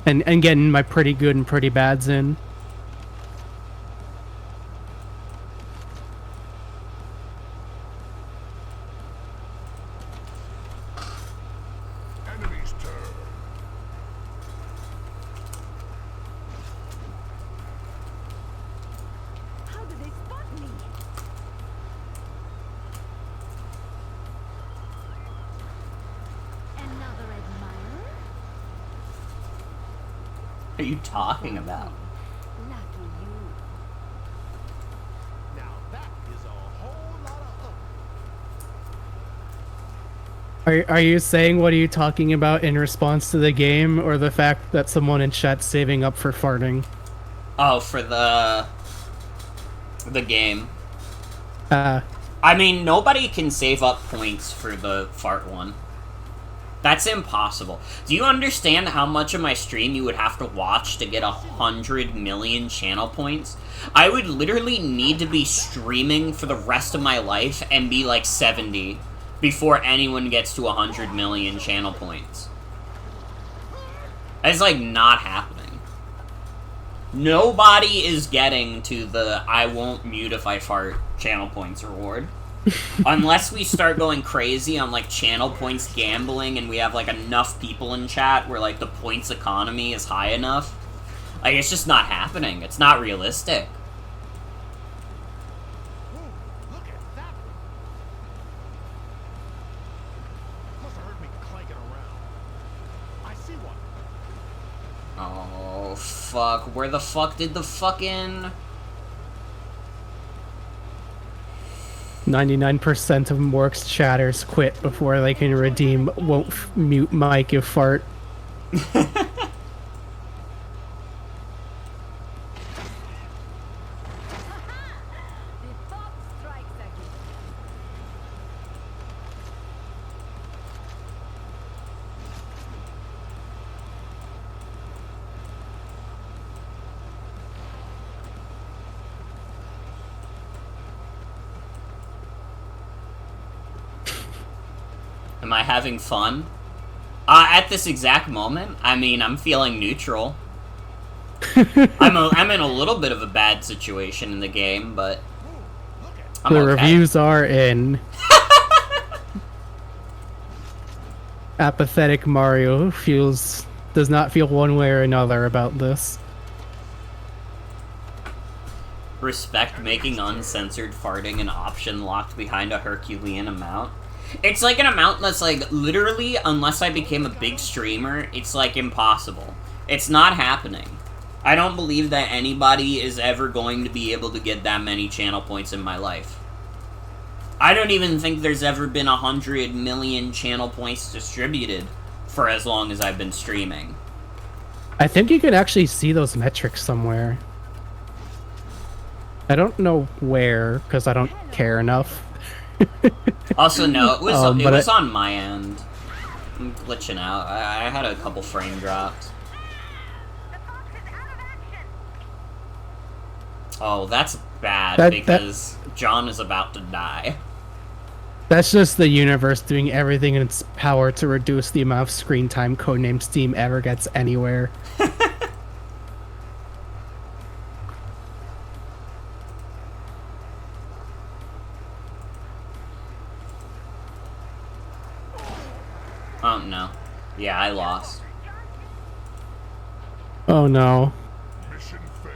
and getting my pretty good and pretty bads in.
Enemy's turn.
How did they spot me? Another admirer?
What are you talking about?
Lucky you.
Now that is a whole lot of hope.
Are you saying what are you talking about in response to the game, or the fact that someone in chat's saving up for farting?
Oh, for the game.
I
mean, nobody can save up points for the fart one. That's impossible. Do you understand how much of my stream you would have to watch to get 100 million channel points? I would literally need to be streaming for the rest of my life and be 70 before anyone gets to 100 million channel points. That's not happening. Nobody is getting to the I won't mute if I fart channel points reward. Unless we start going crazy on channel points gambling and we have enough people in chat where the points economy is high enough. It's just not happening. It's not realistic.
Ooh, look at that. Must have heard me clanking around. I see one.
Oh, fuck. Where the fuck did the fucking...
99% of Mork's chatters quit before they can redeem won't mute mic if fart.
The Fox strikes again.
Am I having fun? At this exact moment, I mean, I'm feeling neutral. I'm in a little bit of a bad situation in the game, but I'm
The
okay.
reviews are in. Apathetic Mario does not feel one way or another about this.
Respect making uncensored farting an option locked behind a Herculean amount. It's like an amount that's like, literally, unless I became a big streamer, it's like impossible. It's not happening. I don't believe that anybody is ever going to be able to get that many channel points in my life. I don't even think there's ever been 100 million channel points distributed for as long as I've been streaming.
I think you could actually see those metrics somewhere. I don't know where, because I don't care enough.
Also, no, it was,
but
on my end. I'm glitching out. I had a couple frame drops. Oh, that's bad, because John is about to die.
That's just the universe doing everything in its power to reduce the amount of screen time Codename S.T.E.A.M ever gets anywhere.
Oh, no. Yeah, I lost.
Oh no.
Mission failed.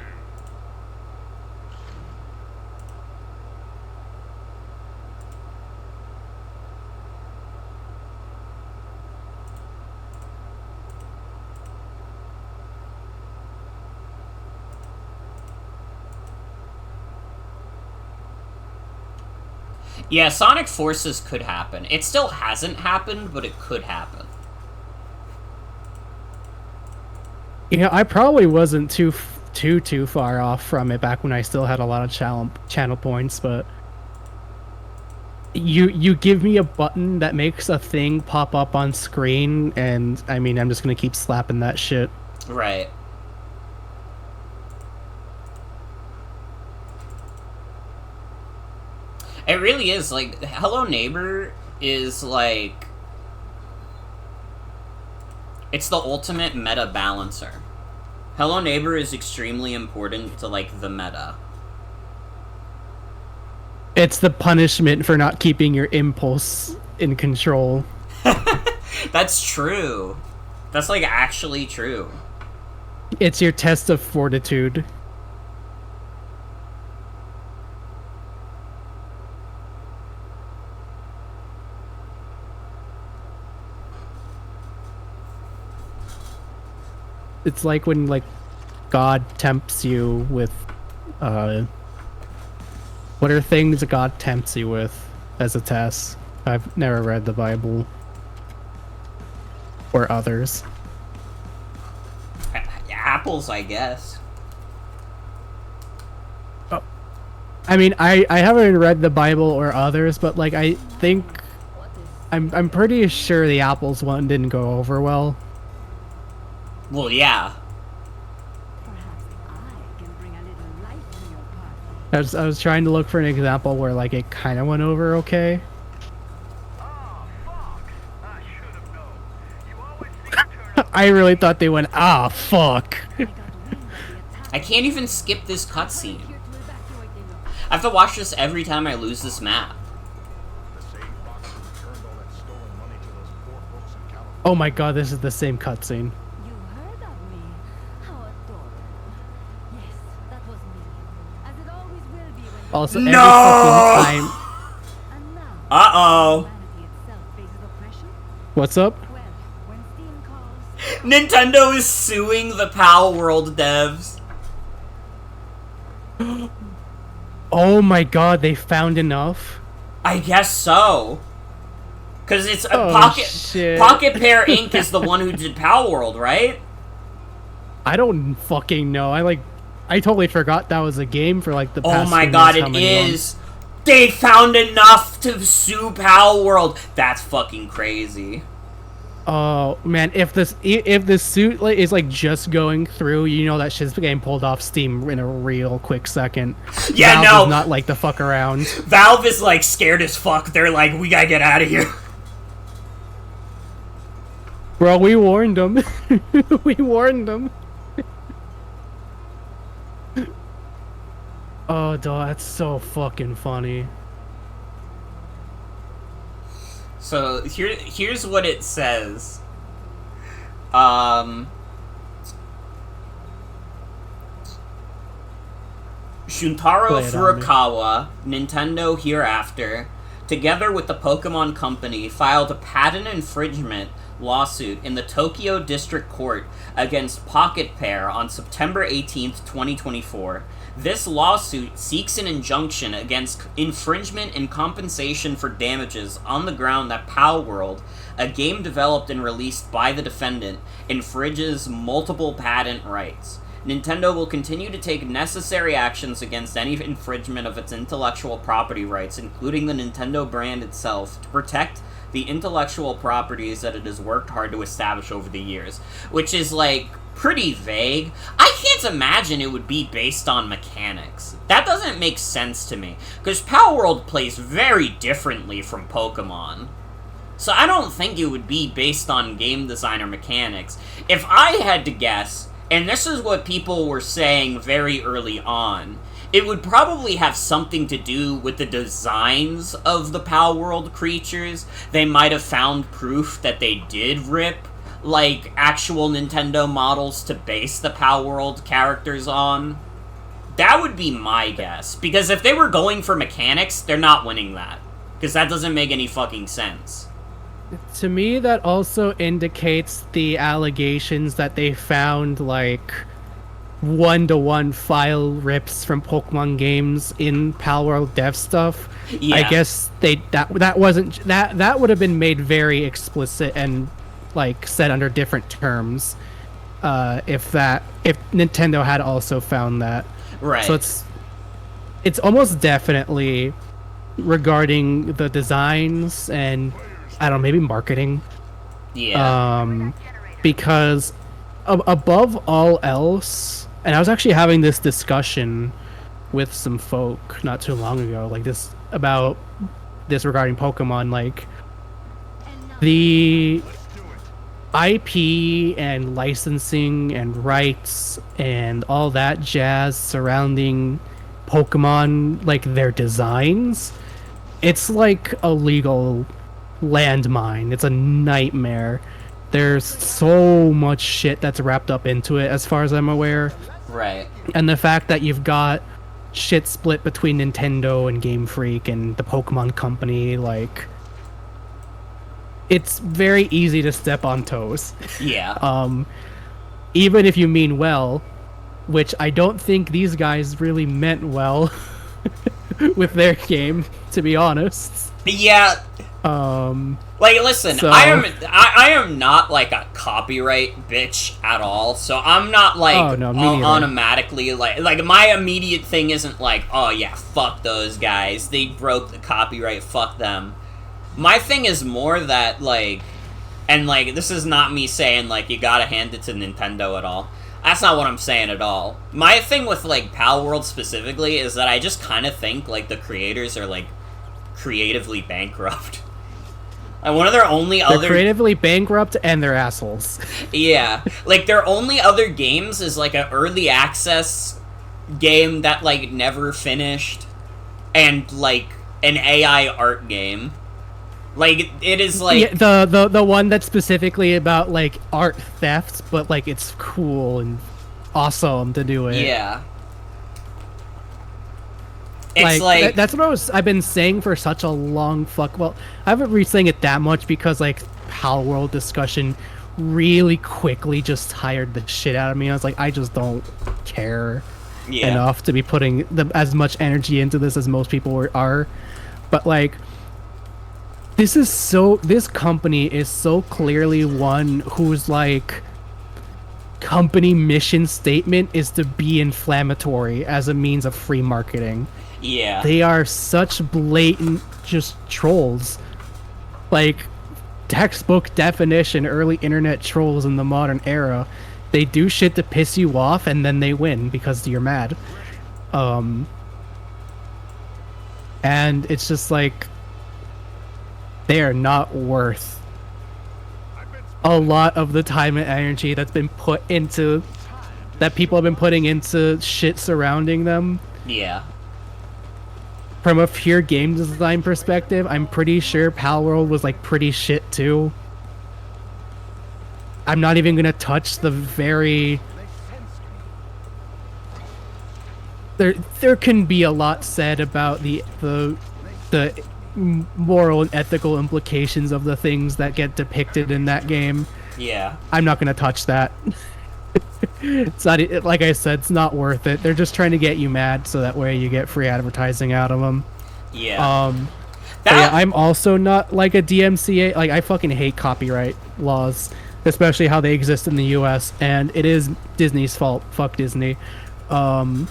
Yeah, Sonic Forces could happen. It still hasn't happened, but it could happen.
Yeah, I probably wasn't too far off from it back when I still had a lot of channel points, but you give me a button that makes a thing pop up on screen, and I mean, I'm just gonna keep slapping that shit.
Right. It really is, like, Hello Neighbor is, like... It's the ultimate meta balancer. Hello Neighbor is extremely important to, like, the meta.
It's the punishment for not keeping your impulse in control.
That's true. That's, like, actually true.
It's your test of fortitude. It's like when, like, God tempts you with, what are things that God tempts you with as a test? I've never read the Bible. Or others.
Apples, I guess.
Oh. I mean, I haven't read the Bible or others, but, like, I think... I'm pretty sure the apples one didn't go over well.
Well, yeah.
I was trying to look for an example where, like, it kind of went over okay. I really thought they went, ah, fuck.
I can't even skip this cutscene. I have to watch this every time I lose this map.
Oh my god, this is the same cutscene. Also, every fucking time.
Uh-oh.
What's up?
Nintendo is suing the Pal World devs.
Oh my god, they found enough?
I guess so. Because it's
shit.
Pocket Pair Inc. is the one who did Pal World, right?
I don't fucking know. I totally forgot that was a game for, like, the past
Oh my god, it is! They found enough to sue Pal World! That's fucking crazy.
Oh man, if this suit, like, is, like, just going through, you know that shit's getting pulled off Steam in a real quick second.
Yeah,
Valve
no.
does not like to fuck around.
Valve is, like, scared as fuck. They're like, we gotta get out of here.
Bro, we warned them. We warned them. Oh, dog, that's so fucking funny.
So here's what it says. Shuntaro
Play it on me.
Furukawa, Nintendo Hereafter, together with the Pokemon Company, filed a patent infringement lawsuit in the Tokyo District Court against Pocket Pair on September 18th, 2024. This lawsuit seeks an injunction against infringement and compensation for damages on the ground that Palworld, a game developed and released by the defendant, infringes multiple patent rights. Nintendo will continue to take necessary actions against any infringement of its intellectual property rights, including the Nintendo brand itself, to protect the intellectual properties that it has worked hard to establish over the years. Which is, like, pretty vague. I can't imagine it would be based on mechanics. That doesn't make sense to me, because Palworld plays very differently from Pokemon. So I don't think it would be based on game design or mechanics. If I had to guess, and this is what people were saying very early on, it would probably have something to do with the designs of the Palworld creatures. They might have found proof that they did rip, like, actual Nintendo models to base the Palworld characters on. That would be my guess. Because if they were going for mechanics, they're not winning that. Because that doesn't make any fucking sense.
To me, that also indicates the allegations that they found, like, one-to-one file rips from Pokemon games in Palworld dev stuff.
Yeah.
I guess that wasn't that would have been made very explicit and, like, said under different terms if Nintendo had also found that.
Right.
So it's almost definitely regarding the designs and, I don't know, maybe marketing.
Yeah.
Because above all else, and I was actually having this discussion with some folk not too long ago, like this about this regarding Pokemon, like the IP and licensing and rights and all that jazz surrounding Pokemon, like their designs, it's like a legal landmine. It's a nightmare. There's so much shit that's wrapped up into it, as far as I'm aware.
Right.
And the fact that you've got shit split between Nintendo and Game Freak and the Pokemon Company, like, it's very easy to step on toes.
Yeah.
Even if you mean well, which I don't think these guys really meant well with their game, to be honest.
Yeah. Like, listen,
So-
I am not, like, a copyright bitch at all, so I'm not, like,
Oh, no, me neither.
automatically, like, my immediate thing isn't, like, oh, yeah, fuck those guys, they broke the copyright, fuck them. My thing is more that, like, and, like, this is not me saying, like, you gotta hand it to Nintendo at all. That's not what I'm saying at all. My thing with, like, Palworld specifically is that I just kind of think, like, the creators are, like, creatively bankrupt. And one of their only
They're
other...
creatively bankrupt and they're assholes.
Yeah. Like, their only other games is, like, an early access game that, like, never finished. And, like, an AI art game. Like, it is, like...
Yeah, the one that's specifically about, like, art theft, but, like, it's cool and awesome to do it.
Yeah. It's like...
that's what I've been saying for such a long Well, I haven't been saying it that much because, like, Palworld discussion really quickly just tired the shit out of me. I was like, I just don't care enough to be putting as much energy into this as most people are. But, like, this company is so clearly one whose, like, company mission statement is to be inflammatory as a means of free marketing.
Yeah.
They are such blatant just trolls. Like, textbook definition early internet trolls in the modern era. They do shit to piss you off and then they win because you're mad. And it's just like, they are not worth a lot of the time and energy that's been put into that people have been putting into shit surrounding them.
Yeah.
From a pure game design perspective, I'm pretty sure Palworld was like pretty shit too. I'm not even gonna touch the very. There can be a lot said about the moral and ethical implications of the things that get depicted in that game.
Yeah.
I'm not gonna touch that. It's not, like I said, it's not worth it. They're just trying to get you mad so that way you get free advertising out of them.
Yeah.
But yeah, I'm also not like a DMCA. Like, I fucking hate copyright laws, especially how they exist in the US, and it is Disney's fault. Fuck Disney. And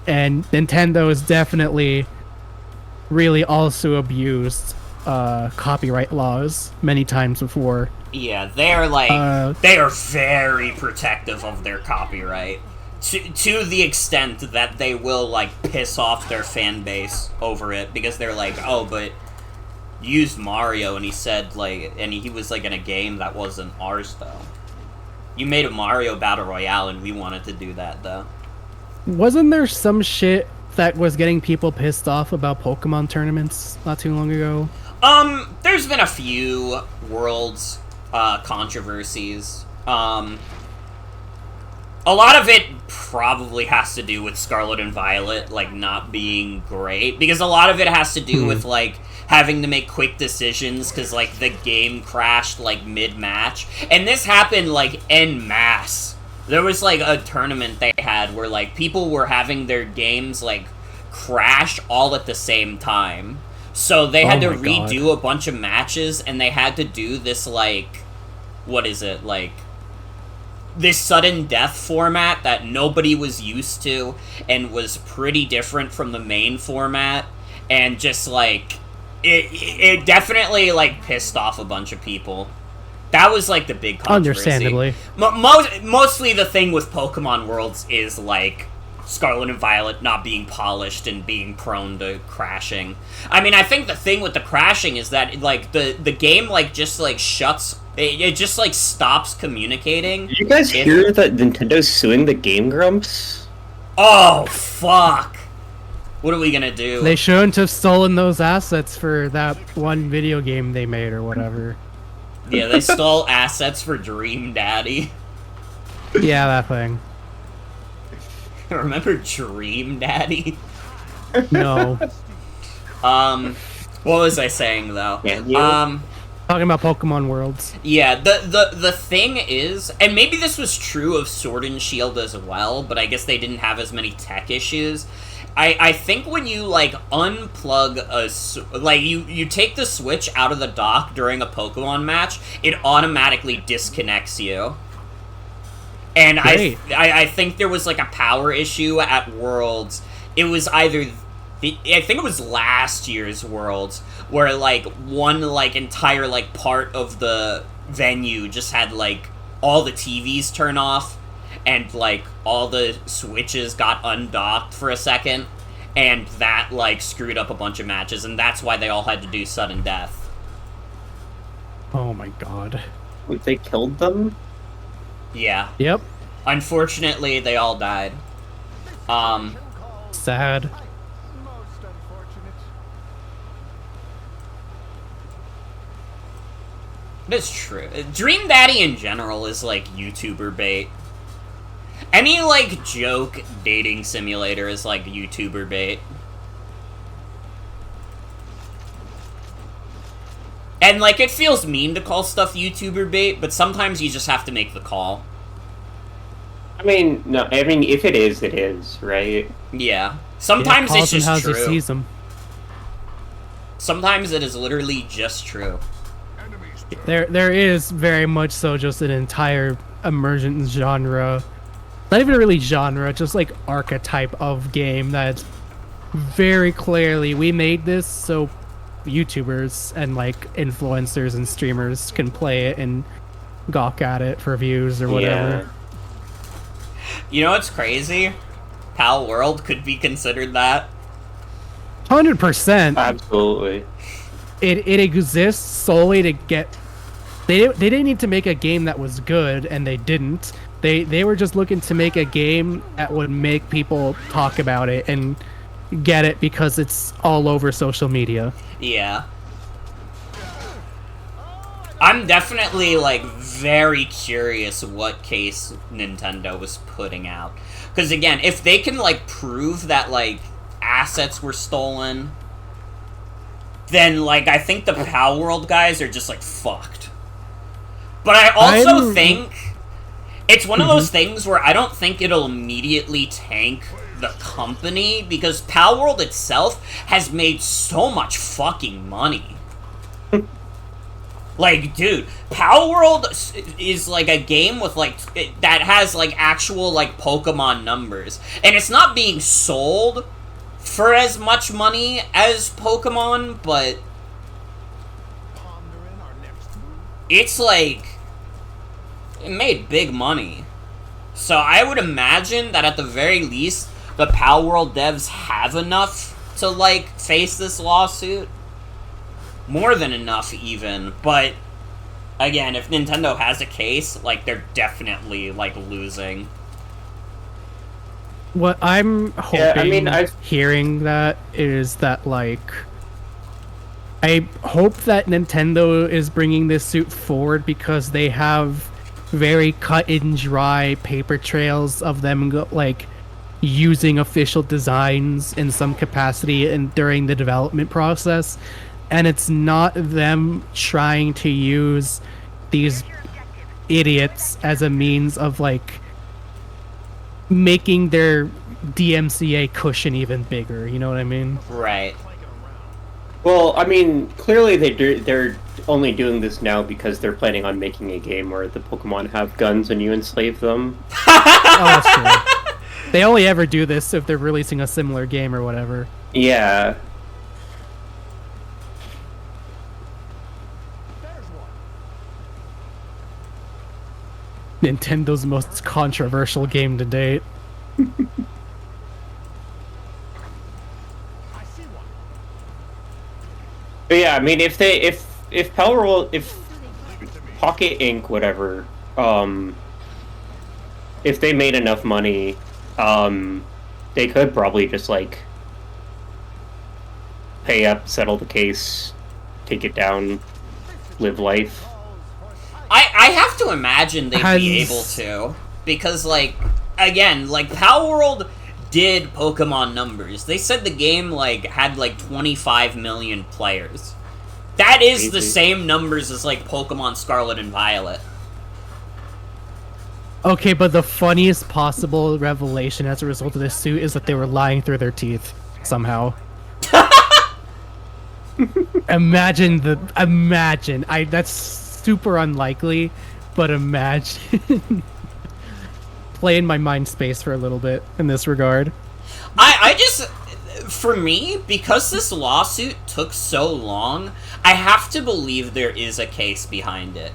Nintendo has definitely really also abused copyright laws many times before.
Yeah, they're like they are very protective of their copyright to the extent that they will like piss off their fan base over it because they're like, oh, but you used Mario and he said like, and he was like in a game that wasn't ours though. You made a Mario Battle Royale and we wanted to do that though.
Wasn't there some shit that was getting people pissed off about Pokemon tournaments not too long ago?
There's been a few Worlds controversies. A lot of it probably has to do with Scarlet and Violet, like, not being great, because a lot of it has to do with, like, having to make quick decisions, because, like, the game crashed, like, mid-match, and this happened, like, en masse. There was, like, a tournament they had where, like, people were having their games, like, crash all at the same time. So they had to redo a bunch of matches, and they had to do this, like, what is it, like, this sudden death format that nobody was used to, and was pretty different from the main format, and just, like, it definitely, like, pissed off a bunch of people. That was, like, the big controversy.
Understandably.
Mostly the thing with Pokemon Worlds is, like, Scarlet and Violet not being polished and being prone to crashing. I mean, I think the thing with the crashing is that, like, the game, like, just, like, shuts... It just, like, stops communicating.
Did you guys hear that Nintendo's suing the Game Grumps?
Oh, fuck! What are we gonna do?
They shouldn't have stolen those assets for that one video game they made or whatever.
Yeah, they stole assets for Dream Daddy.
Yeah, that thing.
Remember Dream Daddy?
No.
What was I saying, though?
Talking about Pokemon Worlds.
Yeah, the thing is, and maybe this was true of Sword and Shield as well, but I guess they didn't have as many tech issues. I think when you, like, unplug like, you take the Switch out of the dock during a Pokemon match, it automatically disconnects you. And I think there was, like, a power issue at Worlds. It was either... I think it was last year's Worlds, where, like, one, like, entire, like, part of the venue just had, like, all the TVs turn off, and, like, all the switches got undocked for a second, and that, like, screwed up a bunch of matches, and that's why they all had to do sudden death.
Oh my god.
Wait, they killed them?
Yeah.
Yep.
Unfortunately, they all died.
Sad.
It's true. Dream Daddy in general is, like, YouTuber bait. Any, like, joke dating simulator is, like, YouTuber bait. And, like, it feels mean to call stuff YouTuber bait, but sometimes you just have to make the call.
I mean, no, I mean, if it is, right?
Yeah. Sometimes it's just true.
He sees them.
Sometimes it is literally just true.
There is very much so just an entire emergent genre. Not even really genre, just like archetype of game that's very clearly, we made this so YouTubers and like influencers and streamers can play it and gawk at it for views or whatever.
Yeah. You know what's crazy? Pal World could be considered that.
100%.
Absolutely.
It exists solely to get they didn't need to make a game that was good, and they didn't. They were just looking to make a game that would make people talk about it and get it because it's all over social media.
Yeah. I'm definitely, like, very curious what case Nintendo was putting out. Because, again, if they can, like, prove that, like, assets were stolen, then, like, I think the Palworld guys are just, like, fucked. But I also think it's one of those things where I don't think it'll immediately tank the company, because Palworld itself has made so much fucking money. Like, dude, Palworld is, like, a game with, like, that has, like, actual, like, Pokemon numbers. And it's not being sold for as much money as Pokemon, but it's, like, it made big money. So I would imagine that at the very least, the Palworld devs have enough to, like, face this lawsuit. More than enough, even. But, again, if Nintendo has a case, like, they're definitely, like, losing.
What I'm hoping, hearing that, is that, like, I hope that Nintendo is bringing this suit forward because they have very cut and dry paper trails of them, like, using official designs in some capacity and during the development process. And it's not them trying to use these idiots as a means of, like, making their DMCA cushion even bigger, you know what I mean?
Right.
Well, I mean, clearly they're only doing this now because they're planning on making a game where the Pokemon have guns and you enslave them.
Oh, that's true. They only ever do this if they're releasing a similar game or whatever.
Yeah.
Nintendo's most controversial game to date.
But yeah, I mean, if Palworld, if Pocket Inc., whatever, if they made enough money, they could probably just, like, pay up, settle the case, take it down, live life.
I have to imagine they'd be able to, because, like, again, like, Palworld did Pokemon numbers. They said the game, like, had, like, 25 million players. That is the same numbers as, like, Pokemon Scarlet and Violet.
Okay, but the funniest possible revelation as a result of this suit is that they were lying through their teeth, somehow. Imagine, that's super unlikely, but imagine. Play in my mind space for a little bit in this regard.
I just, for me, because this lawsuit took so long, I have to believe there is a case behind it.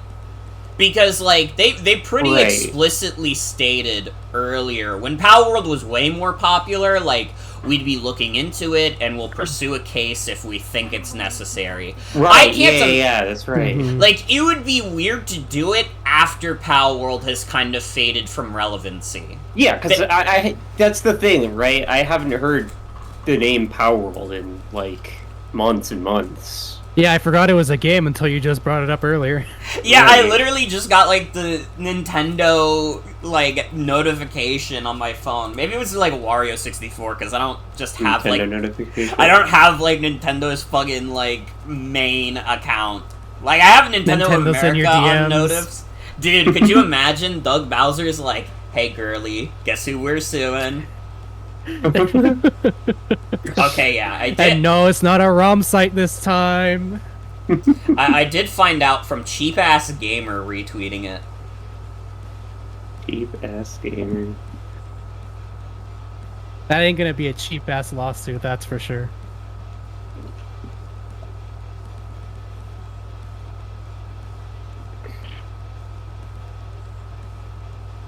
Because, like, they pretty explicitly stated earlier, when Palworld was way more popular, like, we'd be looking into it, and we'll pursue a case if we think it's necessary.
Right, yeah, that's right.
Mm-hmm.
Like, it would be weird to do it after Palworld has kind of faded from relevancy.
Yeah, because I that's the thing, right? I haven't heard the name Palworld in, like, months and months.
Yeah, I forgot it was a game until you just brought it up earlier.
Yeah, right. I literally just got, like, the Nintendo, like, notification on my phone. Maybe it was, like, Wario 64, because I don't just have,
Nintendo
like...
notification.
I don't have, like, Nintendo's fucking, like, main account. Like, I have Nintendo of America on notifs. Dude, could you imagine Doug Bowser's like, hey, girly, guess who we're suing? Okay, yeah, I did.
And no, it's not a ROM site this time.
I did find out from Cheap Ass Gamer retweeting it.
Cheap Ass Gamer.
That ain't gonna be a cheap ass lawsuit, that's for sure.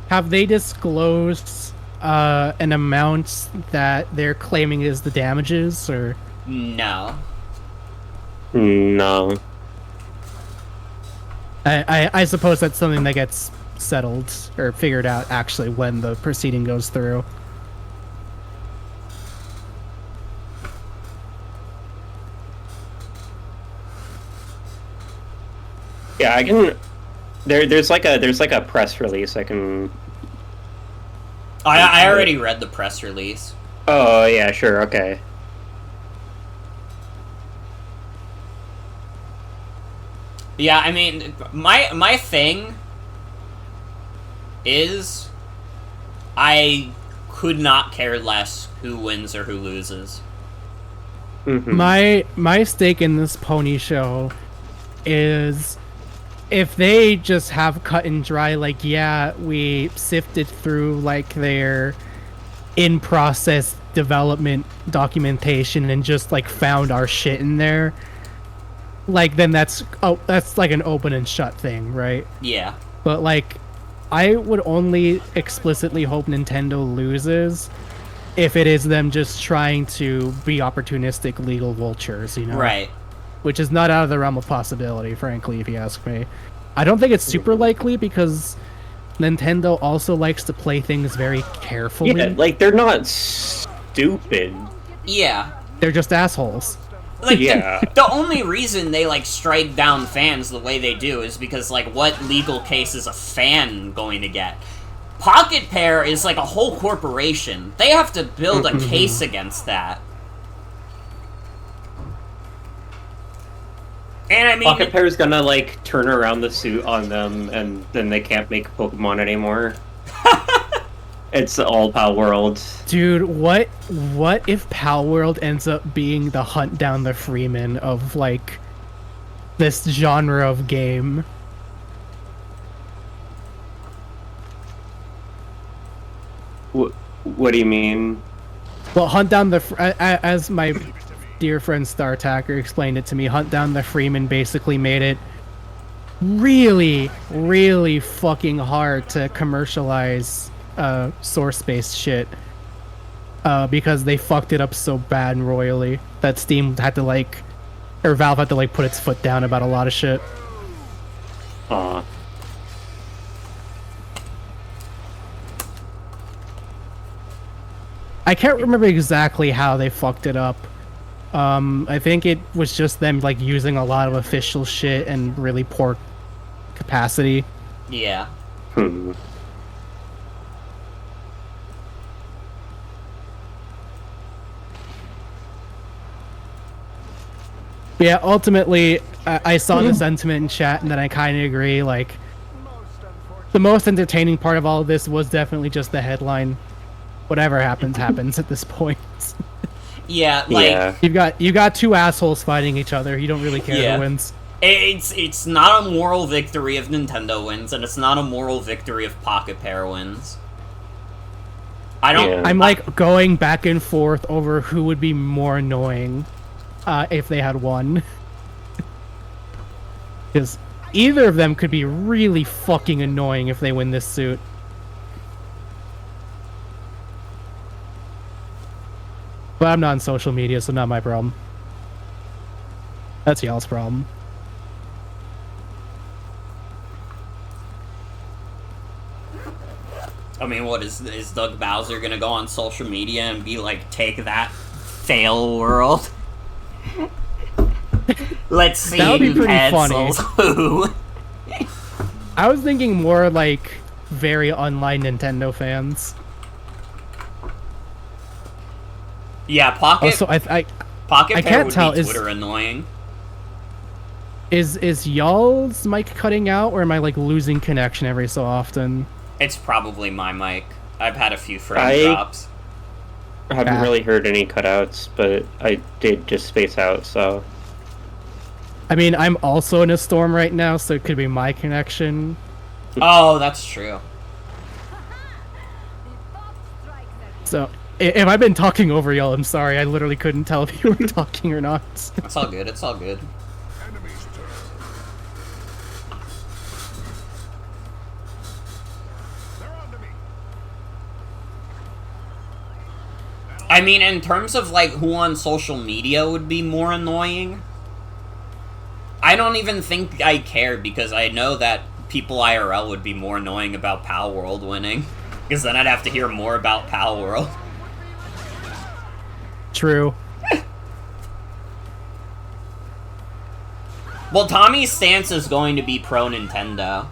Have they disclosed an amount that they're claiming is the damages, or?
No.
No.
I suppose that's something that gets settled or figured out actually when the proceeding goes through.
Yeah, I can. There's like a press release I can.
I already read the press release.
Oh yeah, sure, okay.
Yeah, I mean, my thing is I could not care less who wins or who loses.
Mm-hmm.
My stake in this pony show is if they just have cut and dry, like, yeah, we sifted through like their in process development documentation and just like found our shit in there, like, then that's like an open and shut thing, right?
Yeah.
But like, I would only explicitly hope Nintendo loses if it is them just trying to be opportunistic legal vultures, you know?
Right.
Which is not out of the realm of possibility, frankly, if you ask me. I don't think it's super likely because Nintendo also likes to play things very carefully.
Yeah, like they're not stupid.
Yeah.
They're just assholes.
Like,
Yeah.
the only reason they, like, strike down fans the way they do is because, like, what legal case is a fan going to get? Pocket Pair is, like, a whole corporation. They have to build a case against that. And I mean...
Pocket Pair's gonna, like, turn around the suit on them, and then they can't make Pokemon anymore. It's all Pal World.
Dude, what if Pal World ends up being the hunt down the Freeman of, like, this genre of game?
What do you mean?
Well, hunt down the... as my dear friend StarTacker explained it to me, hunt down the Freeman basically made it really, really fucking hard to commercialize source-based shit because they fucked it up so bad and royally that Steam had to, like, or Valve had to, like, put its foot down about a lot of shit. I can't remember exactly how they fucked it up. I think it was just them, like, using a lot of official shit and really poor capacity.
Yeah.
Yeah, ultimately, I saw the sentiment in chat, and then I kind of agree. Like, the most entertaining part of all of this was definitely just the headline. Whatever happens, happens at this point.
Yeah, like...
Yeah.
You got two assholes fighting each other. You don't really care
Yeah.
who wins.
It's not a moral victory if Nintendo wins, and it's not a moral victory if Pocket Pair wins. I don't...
Yeah.
I'm, like, going back and forth over who would be more annoying if they had won. Because either of them could be really fucking annoying if they win this suit. But I'm not on social media, so not my problem. That's y'all's problem.
I mean, what, is Doug Bowser gonna go on social media and be like, take that, fail world? Let's see
That would be
who
pretty
cancels who.
I was thinking more like very online Nintendo fans.
Yeah, Pocket
Also, I
Pair
can't
would
tell,
be Twitter annoying.
is y'all's mic cutting out, or am I like losing connection every so often?
It's probably my mic. I've had a few frame
I-
drops.
I haven't really heard any cutouts, but I did just space out, so...
I mean, I'm also in a storm right now, so it could be my connection.
Oh, that's true.
So, if I've been talking over y'all, I'm sorry. I literally couldn't tell if you were talking or not.
It's all good, it's all good.
Enemy's turn. They're on to me.
I mean, in terms of, like, who on social media would be more annoying, I don't even think I care, because I know that people IRL would be more annoying about Pal World winning. Because then I'd have to hear more about Pal World.
True.
Well, Tommy's stance is going to be pro Nintendo.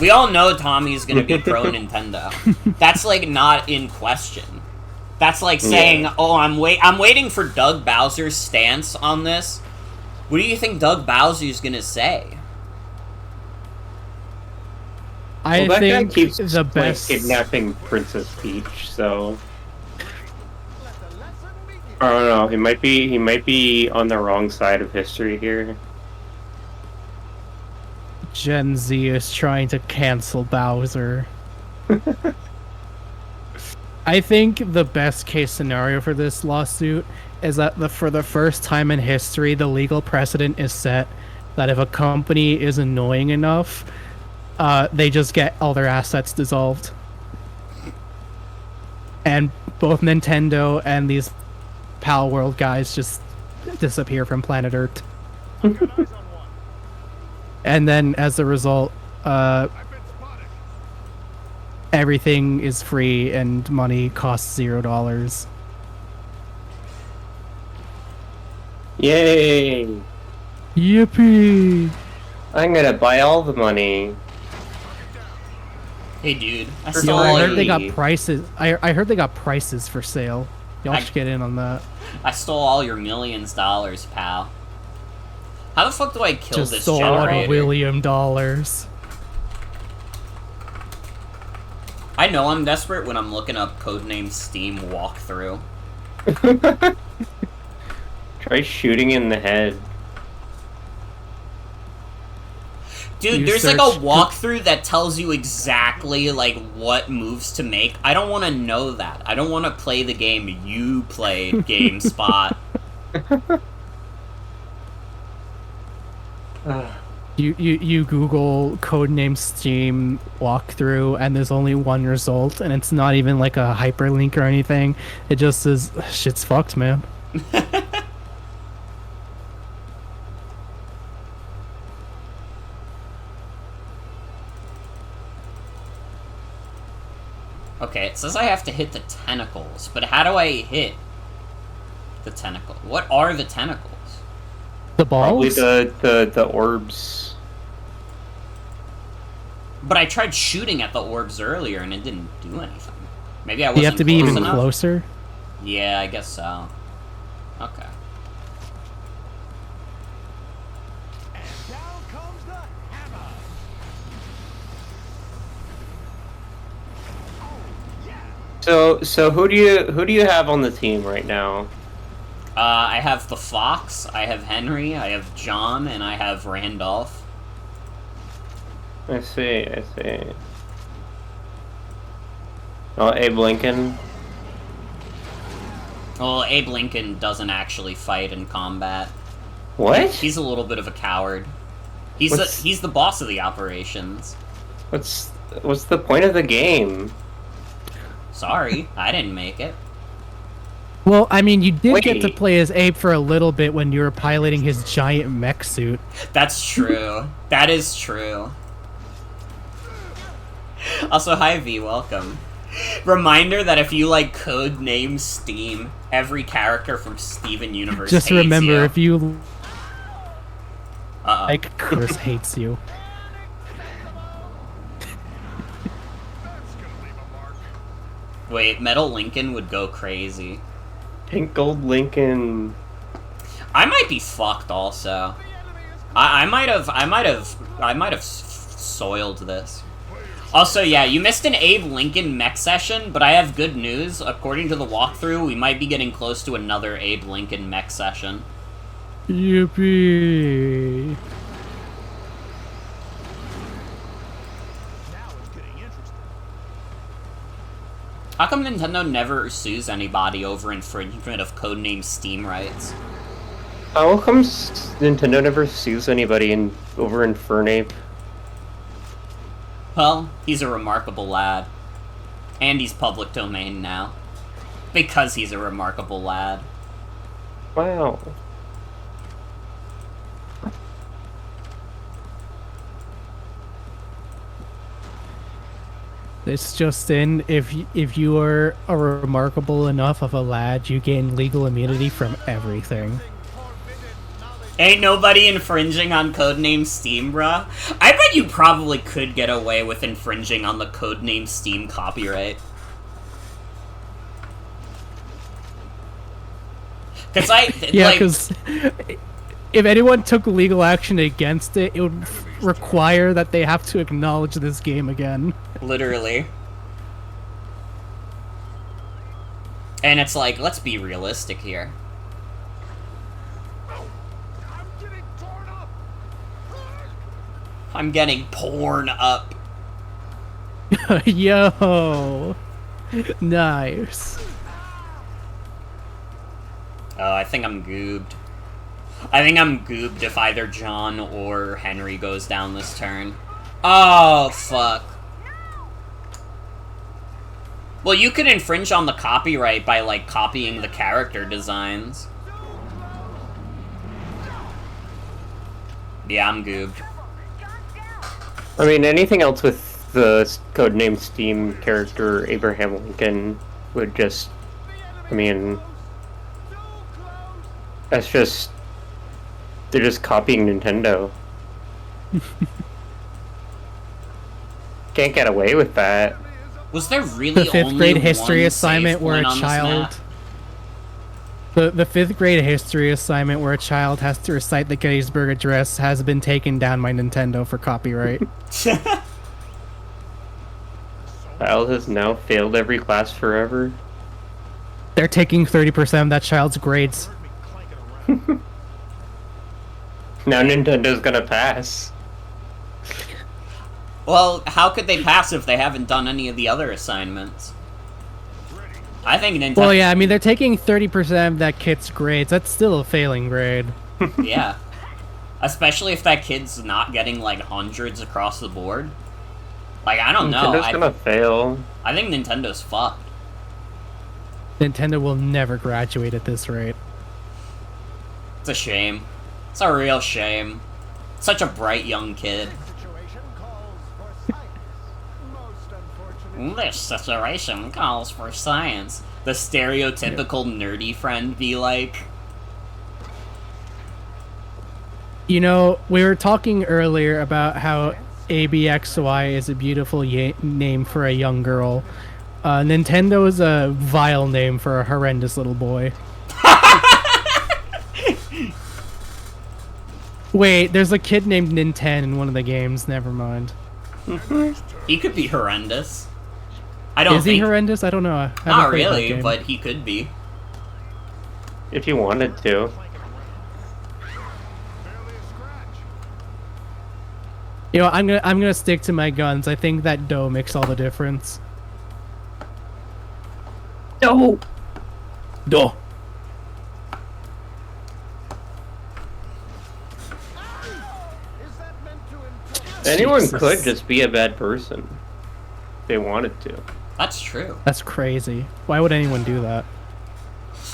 We all know Tommy's going to be pro Nintendo. That's, like, not in question. That's like saying, oh, I'm waiting for Doug Bowser's stance on this. What do you think Doug Bowser's going to say?
Well, that guy keeps
the best
kidnapping Princess Peach, so I don't know. He might be on the wrong side of history here.
Gen Z is trying to cancel Bowser. I think the best case scenario for this lawsuit is that for the first time in history, the legal precedent is set that if a company is annoying enough, they just get all their assets dissolved. And both Nintendo and these Pal World guys just disappear from planet Earth. And then, as a result, everything is free and money costs $0.
Yay!
Yippee!
I'm gonna buy all the money.
Hey, dude. I
Yo,
stole
I
all
heard
your,
they got prices. I heard they got prices for sale. Y'all should get in on that.
I stole all your millions dollars, pal. How the fuck do I kill
Just
this
stole
generator?
$1 William dollars.
I know I'm desperate when I'm looking up Codename S.T.E.A.M walkthrough.
Try shooting in the head.
Dude, there's like a walkthrough that tells you exactly, like, what moves to make. I don't want to know that. I don't want to play the game you played, GameSpot.
You Google Codename S.T.E.A.M walkthrough, and there's only one result, and it's not even like a hyperlink or anything. It just says, shit's fucked, man.
Okay, it says I have to hit the tentacles, but how do I hit the tentacle? What are the tentacles?
The balls?
Probably the orbs.
But I tried shooting at the orbs earlier and it didn't do anything. Maybe I wasn't
You have to be
close
even
enough?
closer?
Yeah, I guess so. Okay.
So who do you have on the team right now?
I have the Fox, I have Henry, I have John, and I have Randolph.
I see. Oh, Abe Lincoln.
Well, Abe Lincoln doesn't actually fight in combat.
What?
He's a little bit of a coward. He's the boss of the operations.
What's the point of the game?
Sorry, I didn't make it.
Well, I mean, you did
Wait.
get to play as Abe for a little bit when you were piloting his giant mech suit.
That's true. That is true. Also, hi V, welcome. Reminder that if you like Codename S.T.E.A.M, every character from Steven Universe
Just
hates
remember,
you.
if you
Uh-oh.
like, Chris hates you.
Wait, Metal Lincoln would go crazy.
Pink Gold Lincoln.
I might be fucked also. I might have soiled this. Also, yeah, you missed an Abe Lincoln mech session, but I have good news. According to the walkthrough, we might be getting close to another Abe Lincoln mech session.
Yippee.
How come Nintendo never sues anybody over infringement of Codename S.T.E.A.M rights?
How come Nintendo never sues anybody over Infernape?
Well, he's a remarkable lad. And he's public domain now. Because he's a remarkable lad.
Wow.
It's just in if you are a remarkable enough of a lad, you gain legal immunity from everything.
Ain't nobody infringing on Codename Steam, bruh. I bet you probably could get away with infringing on the Codename Steam copyright. Cause
because if anyone took legal action against it, it would require that they have to acknowledge this game again.
Literally. And it's like, let's be realistic here. I'm getting porn up.
Yo. Nice.
Oh, I think I'm goobed. I think I'm goobed if either John or Henry goes down this turn. Oh, fuck. Well, you could infringe on the copyright by, like, copying the character designs. Yeah, I'm goobed.
I mean, anything else with the Codename Steam character Abraham Lincoln would just... I mean... That's just... They're just copying Nintendo. Can't get away with that.
Was there really
the fifth
only
grade history
one
assignment
save
where a
point on this
child
map?
the fifth grade history assignment where a child has to recite the Gettysburg Address has been taken down by Nintendo for copyright.
Child has now failed every class forever.
They're taking 30% of that child's grades.
Now Nintendo's gonna pass.
Well, how could they pass if they haven't done any of the other assignments? I think Nintendo...
Well, yeah, I mean, they're taking 30% of that kid's grades. That's still a failing grade.
Yeah. Especially if that kid's not getting, like, hundreds across the board. Like, I don't know.
Nintendo's gonna fail.
I think Nintendo's fucked.
Nintendo will never graduate at this rate.
It's a shame. It's a real shame. Such a bright young kid. This situation calls for science. The stereotypical nerdy friend be like...
You know, we were talking earlier about how ABXY is a beautiful name for a young girl. Nintendo is a vile name for a horrendous little boy. Wait, there's a kid named Ninten in one of the games. Never mind.
He could be horrendous. I don't
Is
think...
he horrendous? I don't know. I haven't
Not
played that
really,
game.
but he could be.
If you wanted to.
You know, I'm gonna stick to my guns. I think that dough makes all the difference.
No.
Dough.
Anyone
Jesus.
could just be a bad person. If they wanted to.
That's true.
That's crazy. Why would anyone do that?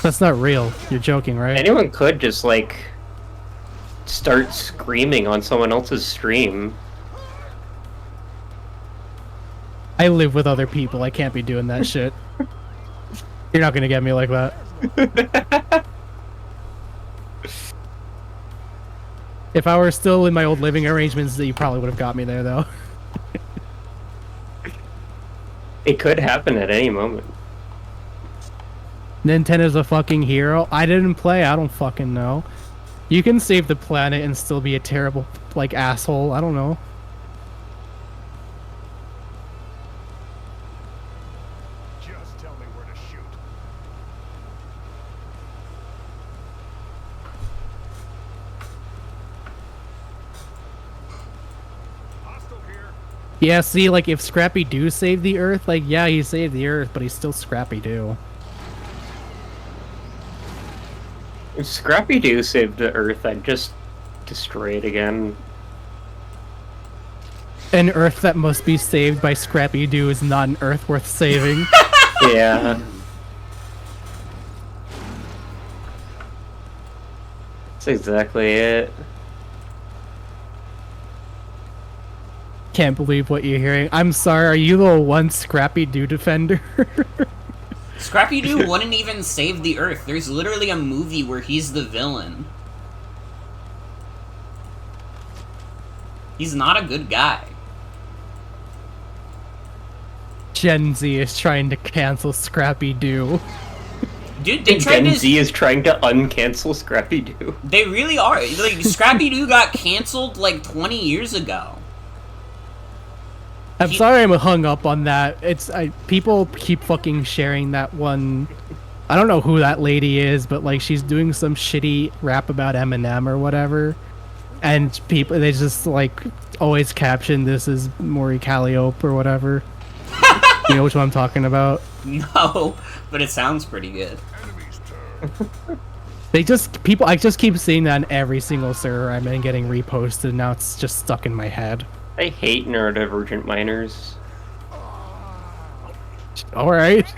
That's not real. You're joking, right?
Anyone could just, like, start screaming on someone else's stream.
I live with other people. I can't be doing that shit. You're not gonna get me like that. If I were still in my old living arrangements, you probably would have got me there, though.
It could happen at any moment.
Nintendo's a fucking hero. I didn't play. I don't fucking know. You can save the planet and still be a terrible, like, asshole. I don't know.
Just tell me where to shoot. Hostile here.
Yeah, see, like, if Scrappy Doo saved the Earth, like, yeah, he saved the Earth, but he's still Scrappy Doo.
If Scrappy Doo saved the Earth, I'd just destroy it again.
An Earth that must be saved by Scrappy Doo is not an Earth worth saving.
Yeah. That's exactly it.
can't believe what you're hearing. I'm sorry, are you the one Scrappy Doo defender?
Scrappy Doo wouldn't even save the Earth. There's literally a movie where he's the villain. He's not a good guy.
Gen Z is trying to cancel Scrappy Doo.
Dude, they tried
Gen
to...
Z is trying to uncancel Scrappy Doo.
They really are. Like, Scrappy Doo got canceled like 20 years ago.
I'm sorry I'm hung up on that. People keep fucking sharing that one. I don't know who that lady is, but like she's doing some shitty rap about Eminem or whatever. And people, they just like always caption this as Maury Calliope or whatever. You know which one I'm talking about?
No, but it sounds pretty good.
I just keep seeing that on every single server I'm in getting reposted, and now it's just stuck in my head.
I hate neurodivergent minors.
Alright.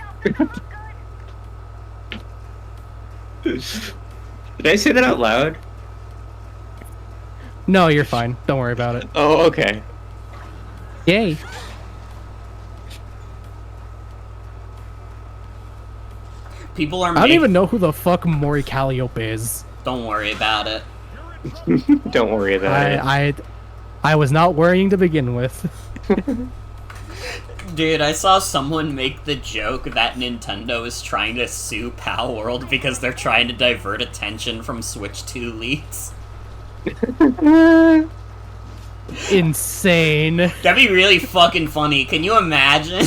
Did I say that out loud?
No, you're fine. Don't worry about it.
Oh, okay.
Yay.
People are
I don't even know who the fuck Maury Calliope is.
Don't worry about it.
Don't worry about it.
I was not worrying to begin with.
Dude, I saw someone make the joke that Nintendo is trying to sue Pal World because they're trying to divert attention from Switch 2 leaks.
Insane.
That'd be really fucking funny. Can you imagine?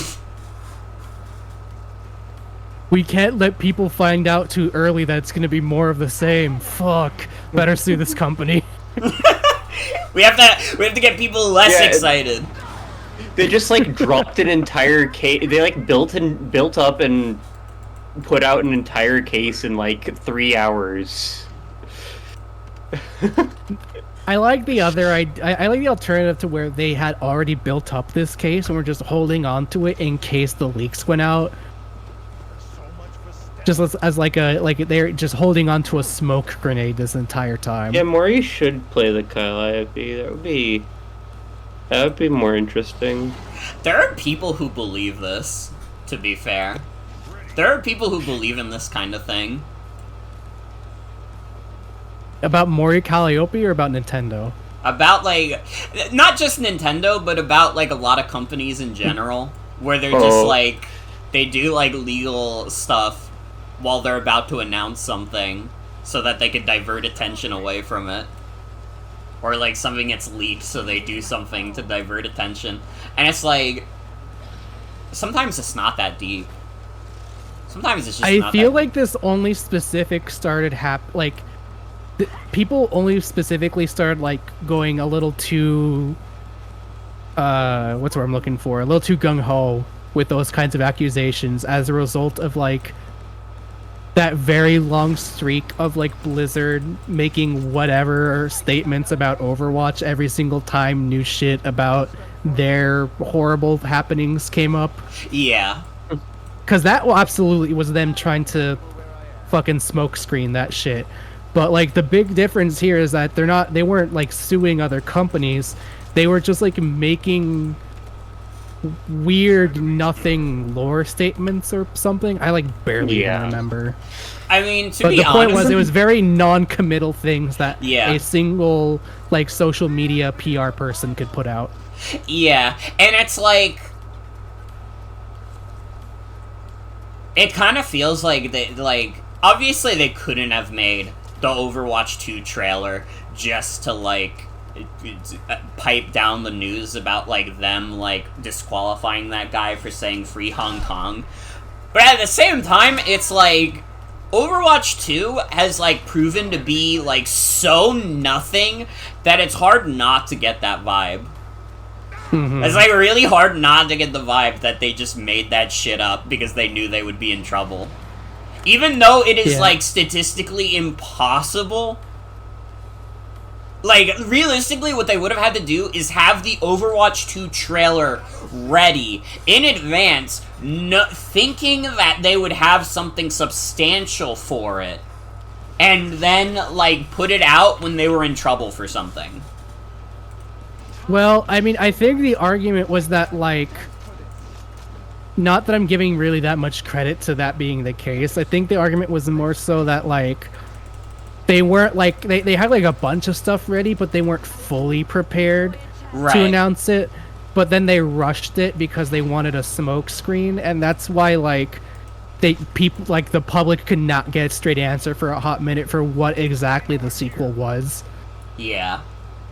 We can't let people find out too early that it's gonna be more of the same. Fuck. Better sue this company.
We have to get people less excited.
They just like dropped an entire case. They like built up and put out an entire case in like 3 hours.
I like the other. I like the alternative to where they had already built up this case and were just holding on to it in case the leaks went out. Just as like they're just holding on to a smoke grenade this entire time.
Yeah, Maury should play the Calliope. That would be more interesting.
There are people who believe this, to be fair. There are people who believe in this kind of thing.
About Maury Calliope or about Nintendo?
About, like, not just Nintendo, but about, like, a lot of companies in general, where they're just, like, they do, like, legal stuff while they're about to announce something, so that they could divert attention away from it. Or, like, something gets leaked, so they do something to divert attention. And it's like, sometimes it's not that deep. Sometimes it's just not that deep.
I feel like this only specific started people only specifically started, like, going a little too, what's what I'm looking for? A little too gung-ho with those kinds of accusations as a result of, like, that very long streak of, like, Blizzard making whatever statements about Overwatch every single time new shit about their horrible happenings came up.
Yeah.
Because that absolutely was them trying to fucking smokescreen that shit. But, like, the big difference here is that they weren't, like, suing other companies. They were just, like, making weird nothing lore statements or something. I, like, barely even remember.
I mean, to
but
be
the
honest,
point was it was very non-committal things that
Yeah.
a single, like, social media PR person could put out.
Yeah, and it's like, it kind of feels like they, like, obviously they couldn't have made the Overwatch 2 trailer just to, like, pipe down the news about, like, them, like, disqualifying that guy for saying free Hong Kong. But at the same time, it's like, Overwatch 2 has, like, proven to be, like, so nothing that it's hard not to get that vibe. It's, like, really hard not to get the vibe that they just made that shit up because they knew they would be in trouble. Even though it is, like, statistically impossible. Like, realistically, what they would have had to do is have the Overwatch 2 trailer ready in advance, thinking that they would have something substantial for it, and then, like, put it out when they were in trouble for something.
Well, I mean, I think the argument was that, like, not that I'm giving really that much credit to that being the case. I think the argument was more so that, like, they weren't, like, they had, like, a bunch of stuff ready, but they weren't fully prepared
Right.
to announce it. But then they rushed it because they wanted a smoke screen, and that's why, like, the public could not get a straight answer for a hot minute for what exactly the sequel was.
Yeah.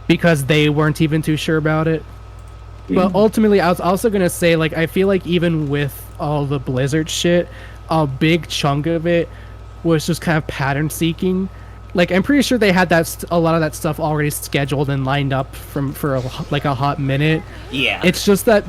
Because they weren't even too sure about it. But ultimately, I was also going to say, like, I feel like even with all the Blizzard shit, a big chunk of it was just kind of pattern seeking. Like, I'm pretty sure they had a lot of that stuff already scheduled and lined up for a hot minute.
Yeah.
It's just that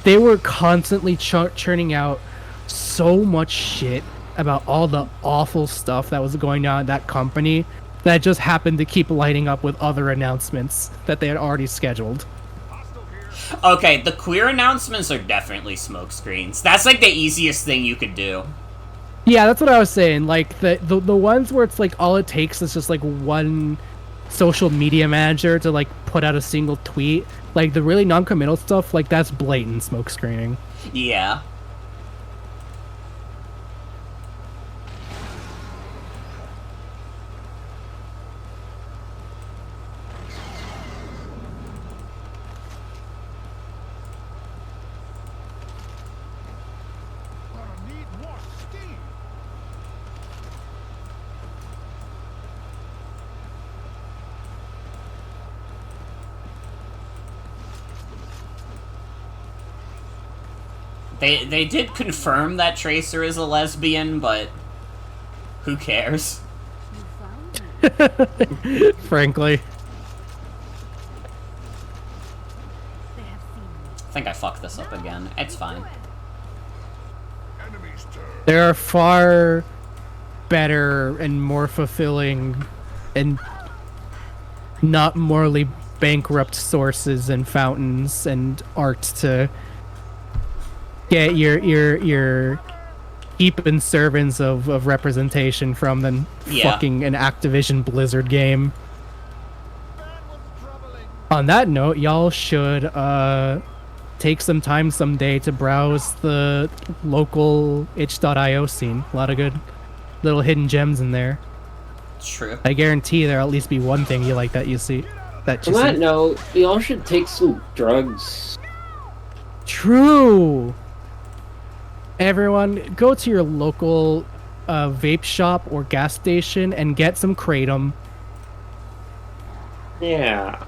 they were constantly churning out so much shit about all the awful stuff that was going on at that company that just happened to keep lighting up with other announcements that they had already scheduled.
Okay, the queer announcements are definitely smokescreens. That's like the easiest thing you could do.
Yeah, that's what I was saying. Like the ones where it's like all it takes is just like one social media manager to like put out a single tweet. Like the really non-committal stuff, like that's blatant smokescreening.
Yeah.
Gonna need more steam.
They did confirm that Tracer is a lesbian, but who cares?
You found me.
Frankly.
They have seen me.
I think I fucked this up again. It's fine.
Enemy's turn.
There are far better and more fulfilling and not morally bankrupt sources and fountains and art to get your keeping servants of representation from than
Yeah.
fucking an Activision Blizzard game.
That was troubling.
On that note, y'all should take some time someday to browse the local itch.io scene. A lot of good little hidden gems in there.
True.
I guarantee there'll at least be one thing you like that you see. That you
On that
see.
note, y'all should take some drugs.
True. Everyone, go to your local vape shop or gas station and get some kratom.
Yeah.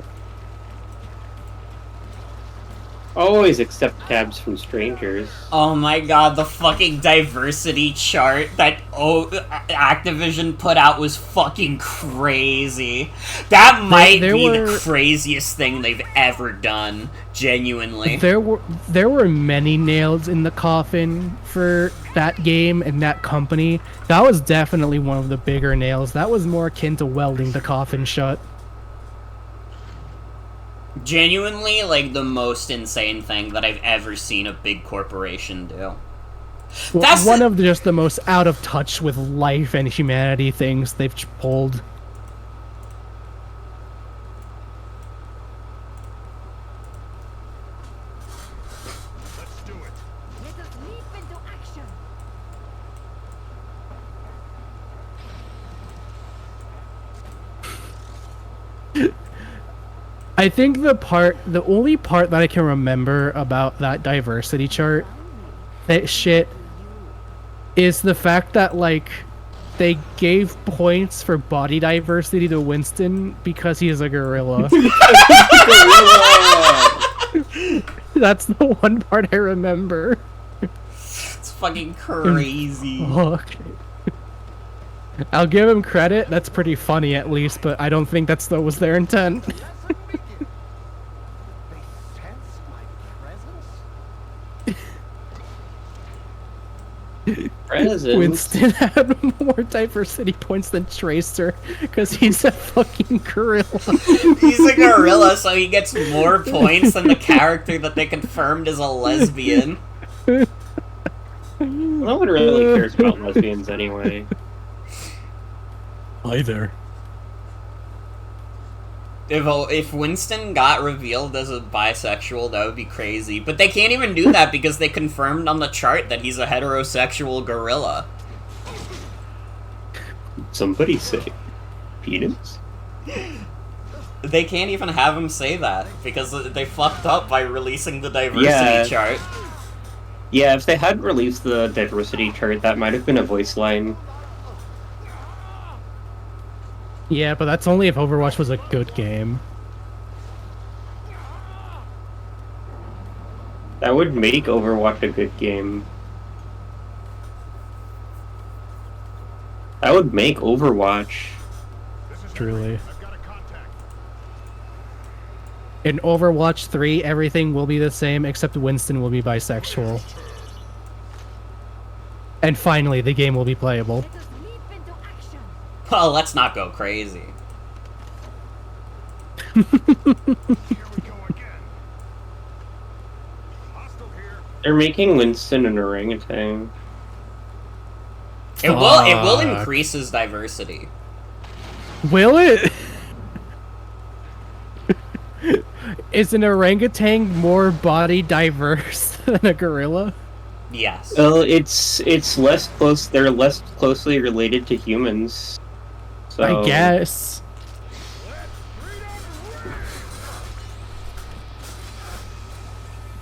Always accept tabs from strangers.
Oh my god, the fucking diversity chart that Activision put out was fucking crazy. That might
there
be
were-
the craziest thing they've ever done, genuinely.
There were many nails in the coffin for that game and that company. That was definitely one of the bigger nails. That was more akin to welding the coffin shut.
Genuinely, like, the most insane thing that I've ever seen a big corporation do. That's
One of just the most out of touch with life and humanity things they've pulled.
Let's do it.
Let us leap into action.
I think the only part that I can remember about that diversity chart, that shit, is the fact that, like, they gave points for body diversity to Winston because he is a gorilla. That's the one part I remember.
It's fucking crazy.
Fuck. I'll give him credit. That's pretty funny, at least, but I don't think that was their intent.
That's unwicked. They sense my presence?
Presents.
Winston had more diversity points than Tracer because he's a fucking gorilla.
He's a gorilla, so he gets more points than the character that they confirmed is a lesbian.
No one really cares about lesbians anyway.
Hi there.
If Winston got revealed as a bisexual, that would be crazy. But they can't even do that because they confirmed on the chart that he's a heterosexual gorilla.
Somebody say penis?
They can't even have him say that because they fucked up by releasing the diversity chart.
Yeah, if they had released the diversity chart, that might have been a voice line.
Yeah, but that's only if Overwatch was a good game.
That would make Overwatch a good game. That would make Overwatch.
Truly. In Overwatch 3, everything will be the same except Winston will be bisexual. And finally, the game will be playable.
Let us leap into action.
Well, let's not go crazy.
Here we go again. Hostile here.
They're making Winston an orangutan.
It will increase his diversity.
Will it? Is an orangutan more body diverse than a gorilla?
Yes.
Well, it's less close. They're less closely related to humans. So
I guess.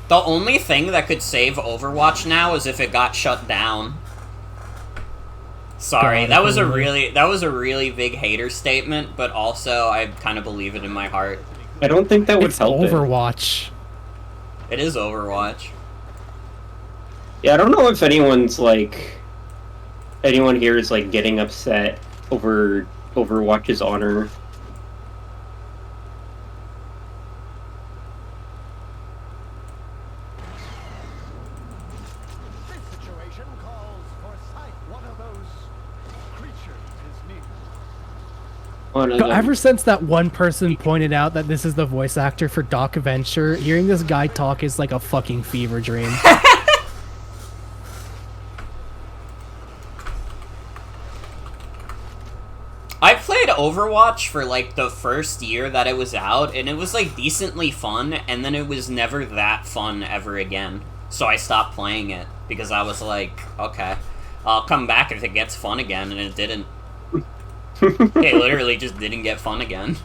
The only thing that could save Overwatch now is if it got shut down. Sorry,
God,
that was a really big hater statement, but also I kind of believe it in my heart.
I don't think that would
It's
help.
Overwatch.
It is Overwatch.
Yeah, I don't know if anyone here is like getting upset over Overwatch's honor.
This situation calls for sight. One of those creatures is near.
One of them.
Ever since that one person pointed out that this is the voice actor for Doc Venture, hearing this guy talk is like a fucking fever dream.
I played Overwatch for like the first year that it was out, and it was like decently fun, and then it was never that fun ever again. So I stopped playing it because I was like, okay, I'll come back if it gets fun again, and it didn't. It literally just didn't get fun again.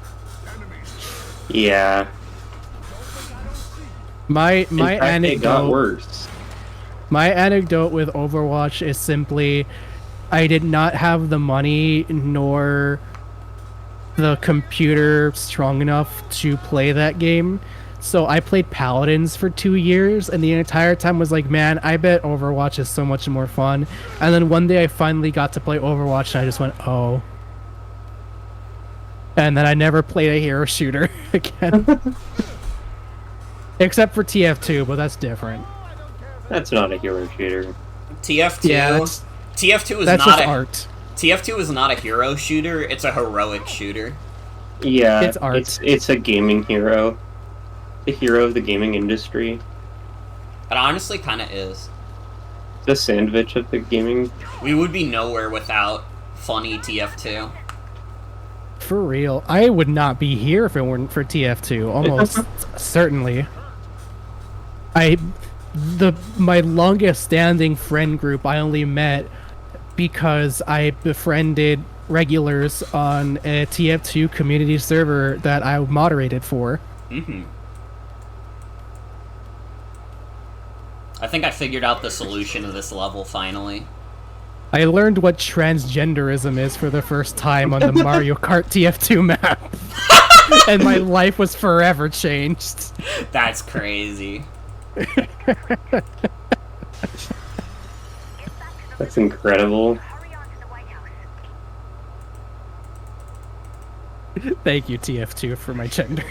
Yeah.
My
In fact, it got
anecdote.
worse.
My anecdote with Overwatch is simply, I did not have the money nor the computer strong enough to play that game. So I played Paladins for 2 years, and the entire time was like, man, I bet Overwatch is so much more fun. And then one day I finally got to play Overwatch, and I just went, oh. And then I never played a hero shooter again. Except for TF2, but that's different.
That's not a hero shooter.
TF2.
Yeah,
TF2 is
that's
not
just
a
art.
TF2 is not a hero shooter. It's a heroic shooter.
Yeah,
It's art.
It's a gaming hero. The hero of the gaming industry.
It honestly kind of is.
The sandwich of the gaming.
We would be nowhere without funny TF2.
For real. I would not be here if it weren't for TF2. Almost certainly. My longest standing friend group I only met because I befriended regulars on a TF2 community server that I moderated for.
Mm-hmm. I think I figured out the solution to this level finally.
I learned what transgenderism is for the first time on the Mario Kart TF2 map. And my life was forever changed.
That's crazy.
That's incredible.
Hurry on to the White House.
Thank you, TF2, for my gender.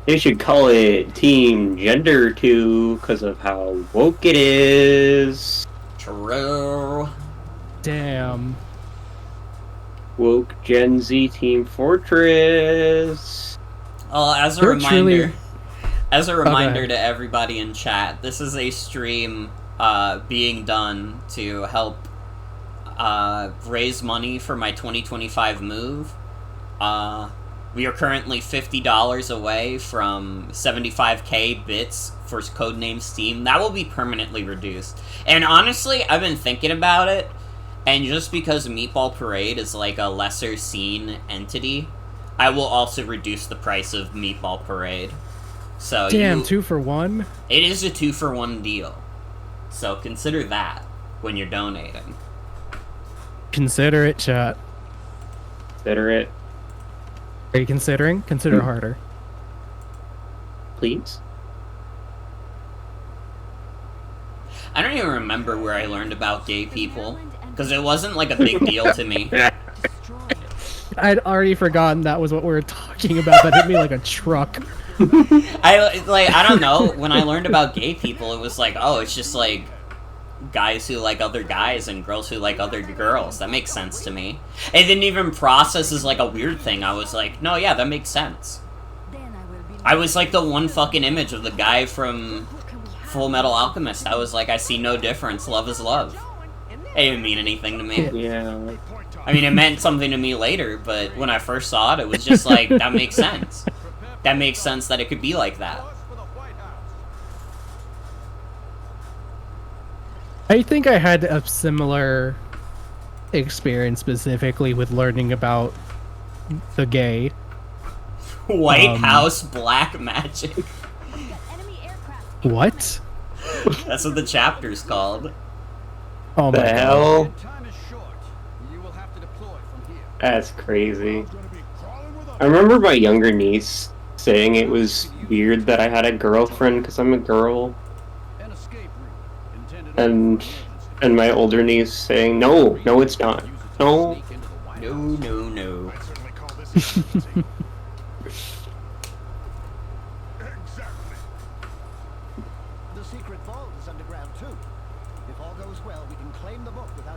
They should call it Team Gender 2 because of how woke it is.
True.
Damn.
Woke Gen Z Team Fortress.
As a
They're
reminder,
truly-
to everybody in chat, this is a stream being done to help raise money for my 2025 move. We are currently $50 away from 75k bits for Codename S.T.E.A.M. That will be permanently reduced. And honestly, I've been thinking about it, and just because Meatball Parade is like a lesser seen entity, I will also reduce the price of Meatball Parade. So
Damn, 2 for 1?
It is a 2-for-1 deal. So consider that when you're donating.
Consider it, chat.
Consider it.
Are you considering? Consider harder.
Please.
I don't even remember where I learned about gay people, because it wasn't like a big deal to me.
I'd already forgotten that was what we were talking about. That hit me like a truck.
I don't know, when I learned about gay people, it was like, oh, it's just like guys who like other guys and girls who like other girls. That makes sense to me. It didn't even process as like a weird thing. I was like, no, yeah, that makes sense. I was like the one fucking image of the guy from Full Metal Alchemist. I was like, I see no difference. Love is love. It didn't mean anything to me.
Yeah.
I mean, it meant something to me later, but when I first saw it, it was just like, that makes sense. That makes sense that it could be like that.
I think I had a similar experience specifically with learning about the gay.
White House black magic.
What?
That's what the chapter's called.
Oh
The
my
hell?
god.
That's crazy. I remember my younger niece saying it was weird that I had a girlfriend because I'm a girl. And my older niece saying, no, it's not. No.
No.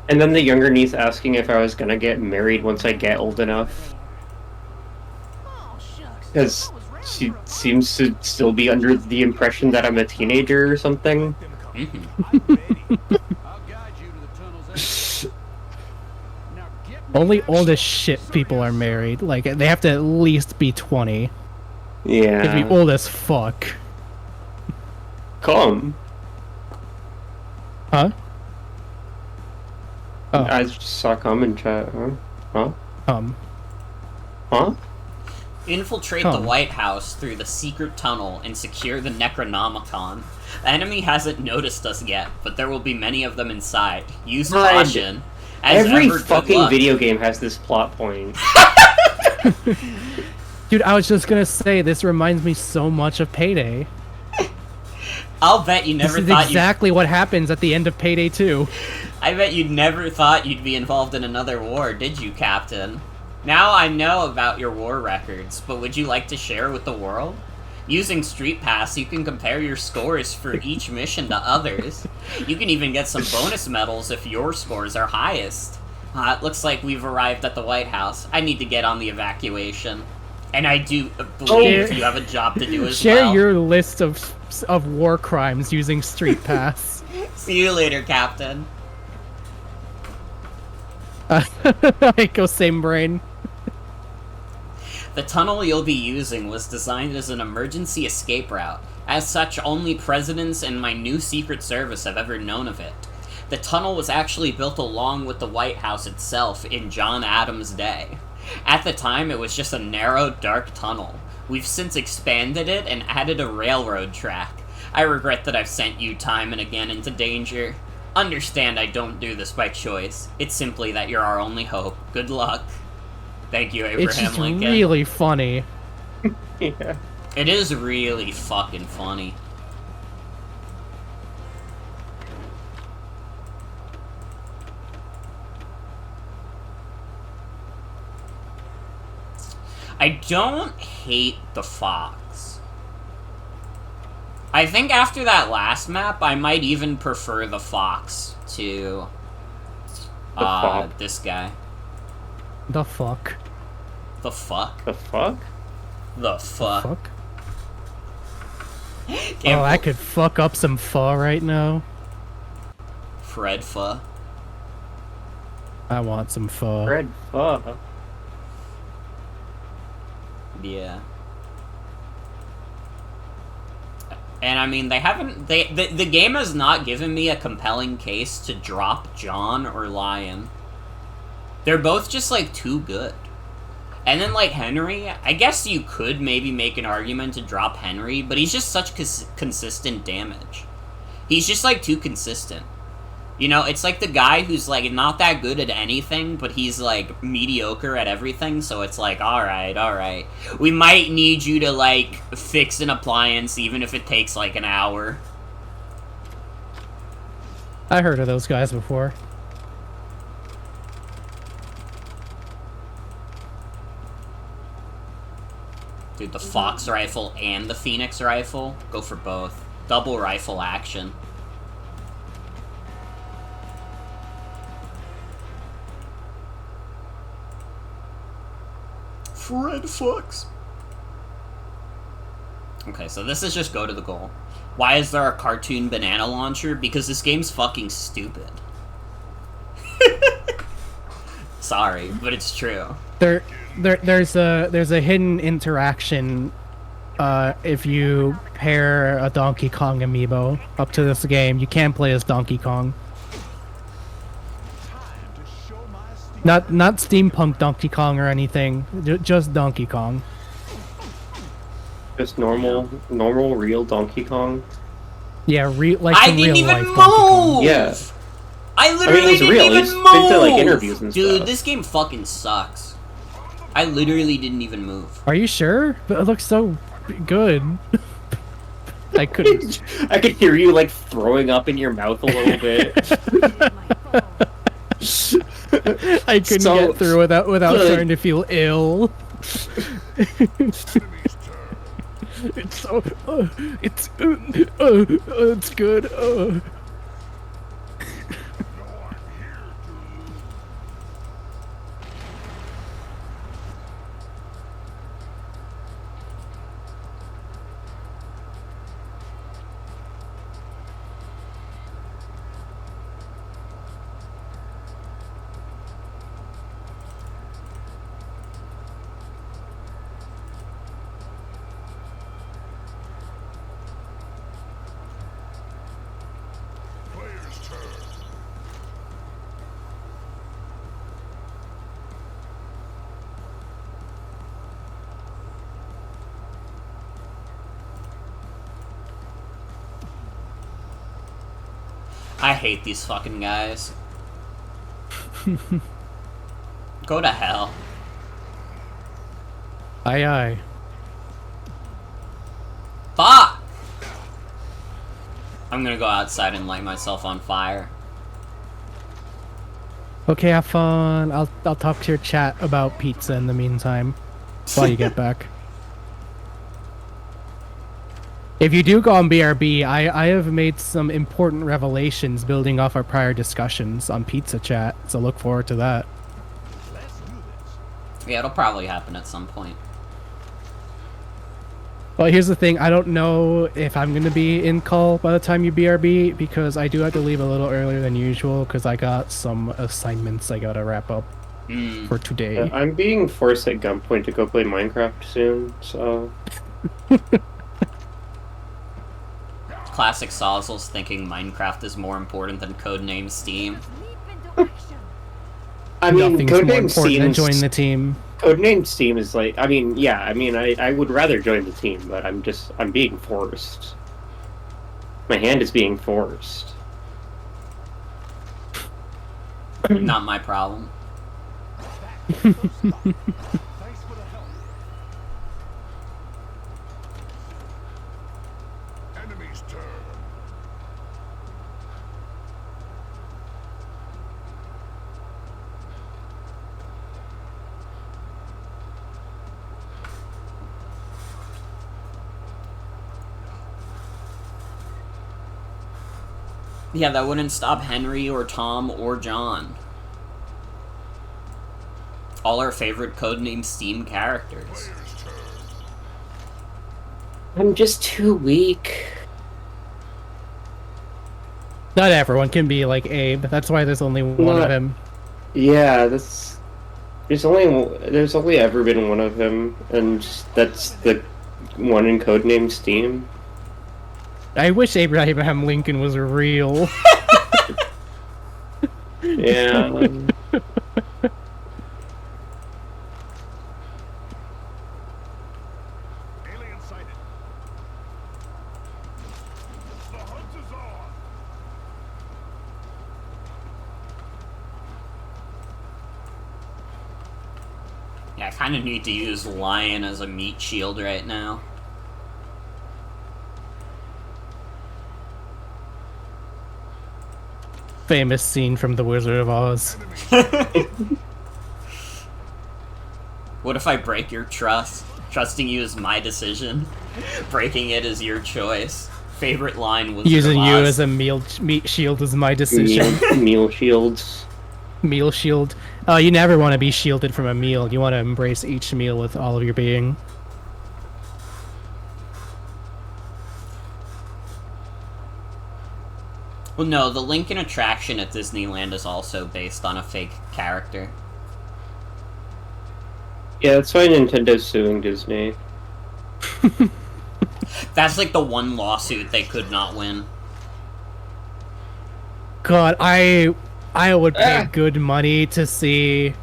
And
then the younger niece asking if I was gonna get married once I get old enough. Because she seems to still be under the impression that I'm a teenager or something.
Only old as shit people are married. Like, they have to at least be 20.
Yeah.
They have to be old as fuck.
Come.
Huh? Oh.
I just saw come in chat. Huh? Huh?
Infiltrate the White House through the secret tunnel and secure the Necronomicon. The enemy hasn't noticed us yet, but there will be many of them inside. Use caution.
Every fucking video game has this plot point.
Dude, I was just gonna say, this reminds me so much of Payday.
I'll bet you never
this
thought
is exactly what happens at the end of Payday 2.
I bet you never thought you'd be involved in another war, did you, Captain? Now I know about your war records, but would you like to share with the world? Using Street Pass, you can compare your scores for each mission to others. You can even get some bonus medals if your scores are highest. It looks like we've arrived at the White House. I need to get on the evacuation. And I do believe you have a job to do as well.
Share your list of war crimes using Street Pass.
See you later, Captain.
I go same brain.
The tunnel you'll be using was designed as an emergency escape route. As such, only presidents and my new Secret Service have ever known of it. The tunnel was actually built along with the White House itself in John Adams' day. At the time, it was just a narrow, dark tunnel. We've since expanded it and added a railroad track. I regret that I've sent you time and again into danger. Understand I don't do this by choice. It's simply that you're our only hope. Good luck. Thank you, Abraham
It's just
Lincoln.
really funny.
Yeah.
It is really fucking funny. I don't hate the fox. I think after that last map, I might even prefer the fox to this guy.
The fuck?
The fuck?
The fuck?
The fuck?
Oh, I could fuck up some pho right now.
Fred pho.
I want some pho.
Red pho.
Yeah. And I mean, they haven't. The game has not given me a compelling case to drop John or Lion. They're both just like too good. And then like Henry, I guess you could maybe make an argument to drop Henry, but he's just such consistent damage. He's just like too consistent. You know, it's like the guy who's like not that good at anything, but he's like mediocre at everything, so it's like, alright. We might need you to like fix an appliance even if it takes like an hour.
I heard of those guys before.
Dude, the Fox rifle and the Phoenix rifle, go for both. Double rifle action. Fred Fox. Okay, so this is just go to the goal. Why is there a cartoon banana launcher? Because this game's fucking stupid. Sorry, but it's true.
There's a hidden interaction if you pair a Donkey Kong amiibo up to this game. You can play as Donkey Kong. Not steampunk Donkey Kong or anything. Just Donkey Kong.
Just normal, real Donkey Kong.
Yeah, like
I
some
didn't
real
even
life
move.
Donkey Kong.
Yeah.
I literally
he's
didn't
real.
even
He's
move.
been to like interviews and
Dude,
stuff.
this game fucking sucks. I literally didn't even move.
Are you sure? But it looks so good. I couldn't.
I could hear you like throwing up in your mouth a little bit.
I couldn't
So
get through without
good.
starting to feel ill. It's so. It's good.
Player's turn.
I hate these fucking guys. Go to hell.
Aye.
Fuck! I'm gonna go outside and light myself on fire.
Okay, have fun. I'll talk to your chat about pizza in the meantime while you get back. If you do go on BRB, I have made some important revelations building off our prior discussions on pizza chat, so look forward to that.
Let's do this.
Yeah, it'll probably happen at some point.
Well, here's the thing. I don't know if I'm going to be in call by the time you BRB, because I do have to leave a little earlier than usual, because I got some assignments I got to wrap up for today.
Yeah, I'm being forced at gunpoint to go play Minecraft soon, so...
Classic Sozzles thinking Minecraft is more important than Codename S.T.E.A.M.
I mean,
Nothing's more
Codename
important than
Steam's...
joining the team.
Codename Steam is like, I would rather join the team, but I'm being forced. My hand is being forced.
Not my problem.
Thanks for the help.
Enemy's turn.
Yeah, that wouldn't stop Henry or Tom or John. All our favorite Codename S.T.E.A.M. characters.
I'm just too weak.
Not everyone can be like Abe. That's why there's only one of him.
Yeah, there's only ever been one of him, and that's the one in codename S.T.E.A.M.
I wish Abraham Lincoln was real.
Yeah.
Alien sighted. The hunt is on.
Yeah, I kind of need to use Lion as a meat shield right now.
Famous scene from The Wizard of Oz.
What if I break your trust? Trusting you is my decision. Breaking it is your choice. Favorite line was
Using you as a meat shield is my decision.
Meal shields.
Meal shield. You never want to be shielded from a meal. You want to embrace each meal with all of your being.
Well, no, the Lincoln attraction at Disneyland is also based on a fake character.
Yeah, that's why Nintendo's suing Disney.
That's like the one lawsuit they could not win.
God, I would pay good money to see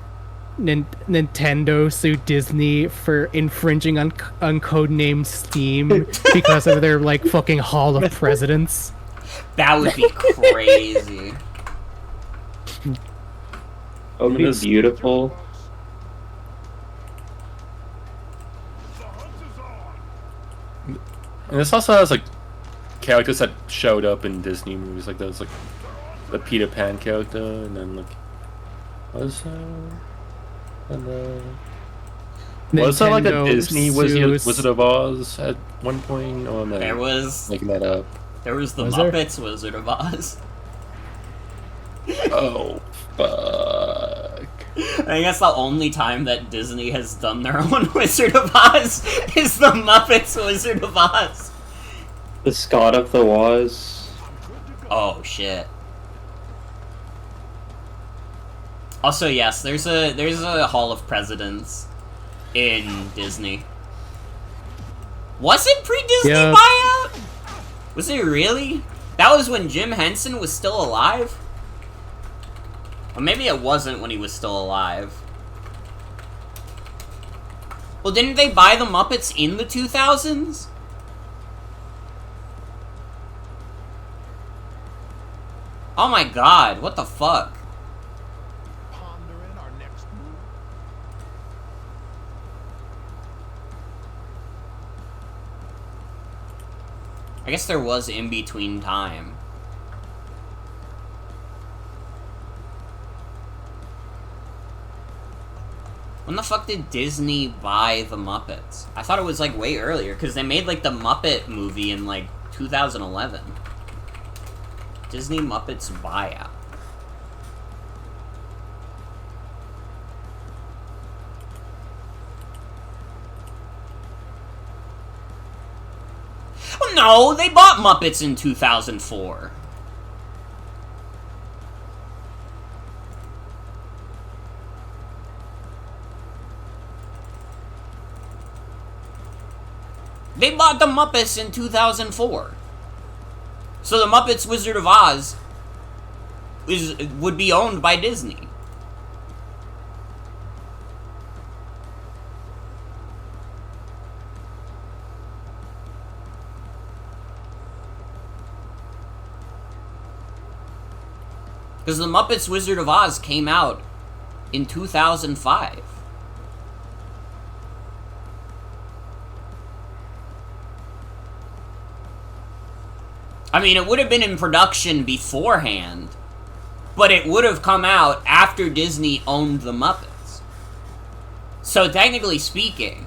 Nintendo sue Disney for infringing on codename S.T.E.A.M. because of their like fucking Hall of Presidents.
That would be crazy.
That would be beautiful.
The hunt is on.
And this also has like characters that showed up in Disney movies, like those like the Peter Pan character, and then like was that like a Disney Wizard of Oz at one point? Or am I
There was
making that up?
There was the
Was
Muppets Wizard of Oz.
Oh fuck!
I think that's the only time that Disney has done their own Wizard of Oz is the Muppets Wizard of Oz.
The Scott of the Woz.
Oh shit. Also, yes, there's a Hall of Presidents in Disney. Was it pre-Disney buyout? Was it really? That was when Jim Henson was still alive? Or maybe it wasn't when he was still alive. Well, didn't they buy the Muppets in the 2000s? Oh my god, what the fuck?
Pondering our next move.
I guess there was in-between time. When the fuck did Disney buy the Muppets? I thought it was like way earlier, because they made like the Muppet movie in like 2011. Disney Muppets buyout. Oh no, they bought Muppets in 2004. They bought the Muppets in 2004. So the Muppets Wizard of Oz would be owned by Disney. Because the Muppets Wizard of Oz came out in 2005. I mean, it would have been in production beforehand, but it would have come out after Disney owned the Muppets. So technically speaking,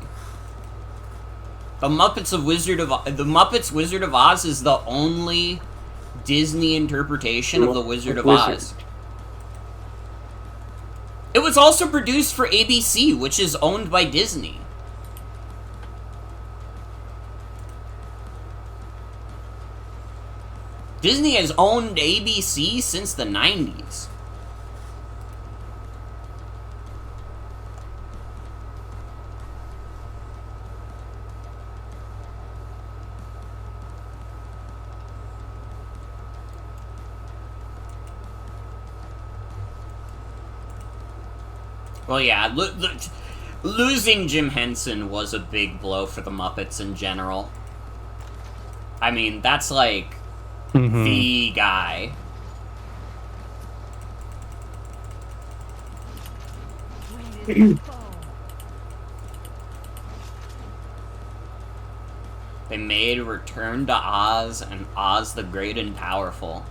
the Muppets Wizard of Oz is the only Disney interpretation of the Wizard of Oz. It was also produced for ABC, which is owned by Disney. Disney has owned ABC since the 90s. Well, yeah, losing Jim Henson was a big blow for the Muppets in general. I mean, that's like the guy. They made Return to Oz and Oz the Great and Powerful.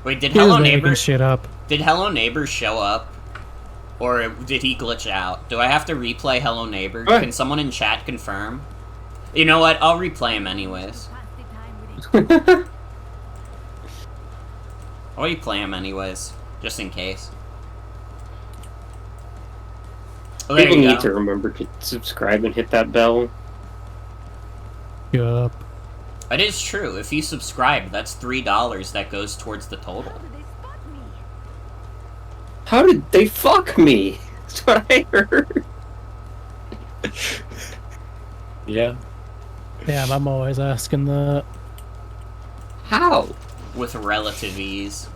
Wait, did Hello Neighbor
shit up?
Did Hello Neighbor show up? Or did he glitch out? Do I have to replay Hello Neighbor?
What?
Can someone in chat confirm? You know what? I'll replay him anyways. I'll replay him anyways, just in case. Oh, there
People
you
need
go.
to remember to subscribe and hit that bell.
Yup.
It is true. If you subscribe, that's $3 that goes towards the total.
How did they fuck me? That's what I heard.
Yeah.
Damn, I'm always asking that.
How?
With relative ease.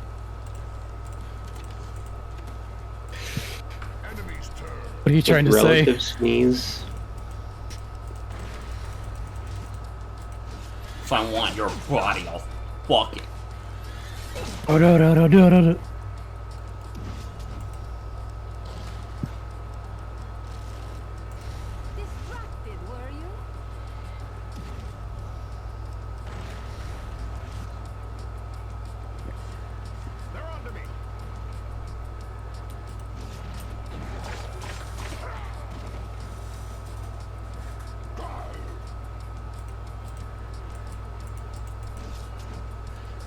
What are you trying to say?
Relative sneeze.
If I want your body, I'll fuck it.
Oh, no.
Distracted, were you?
They're on to me.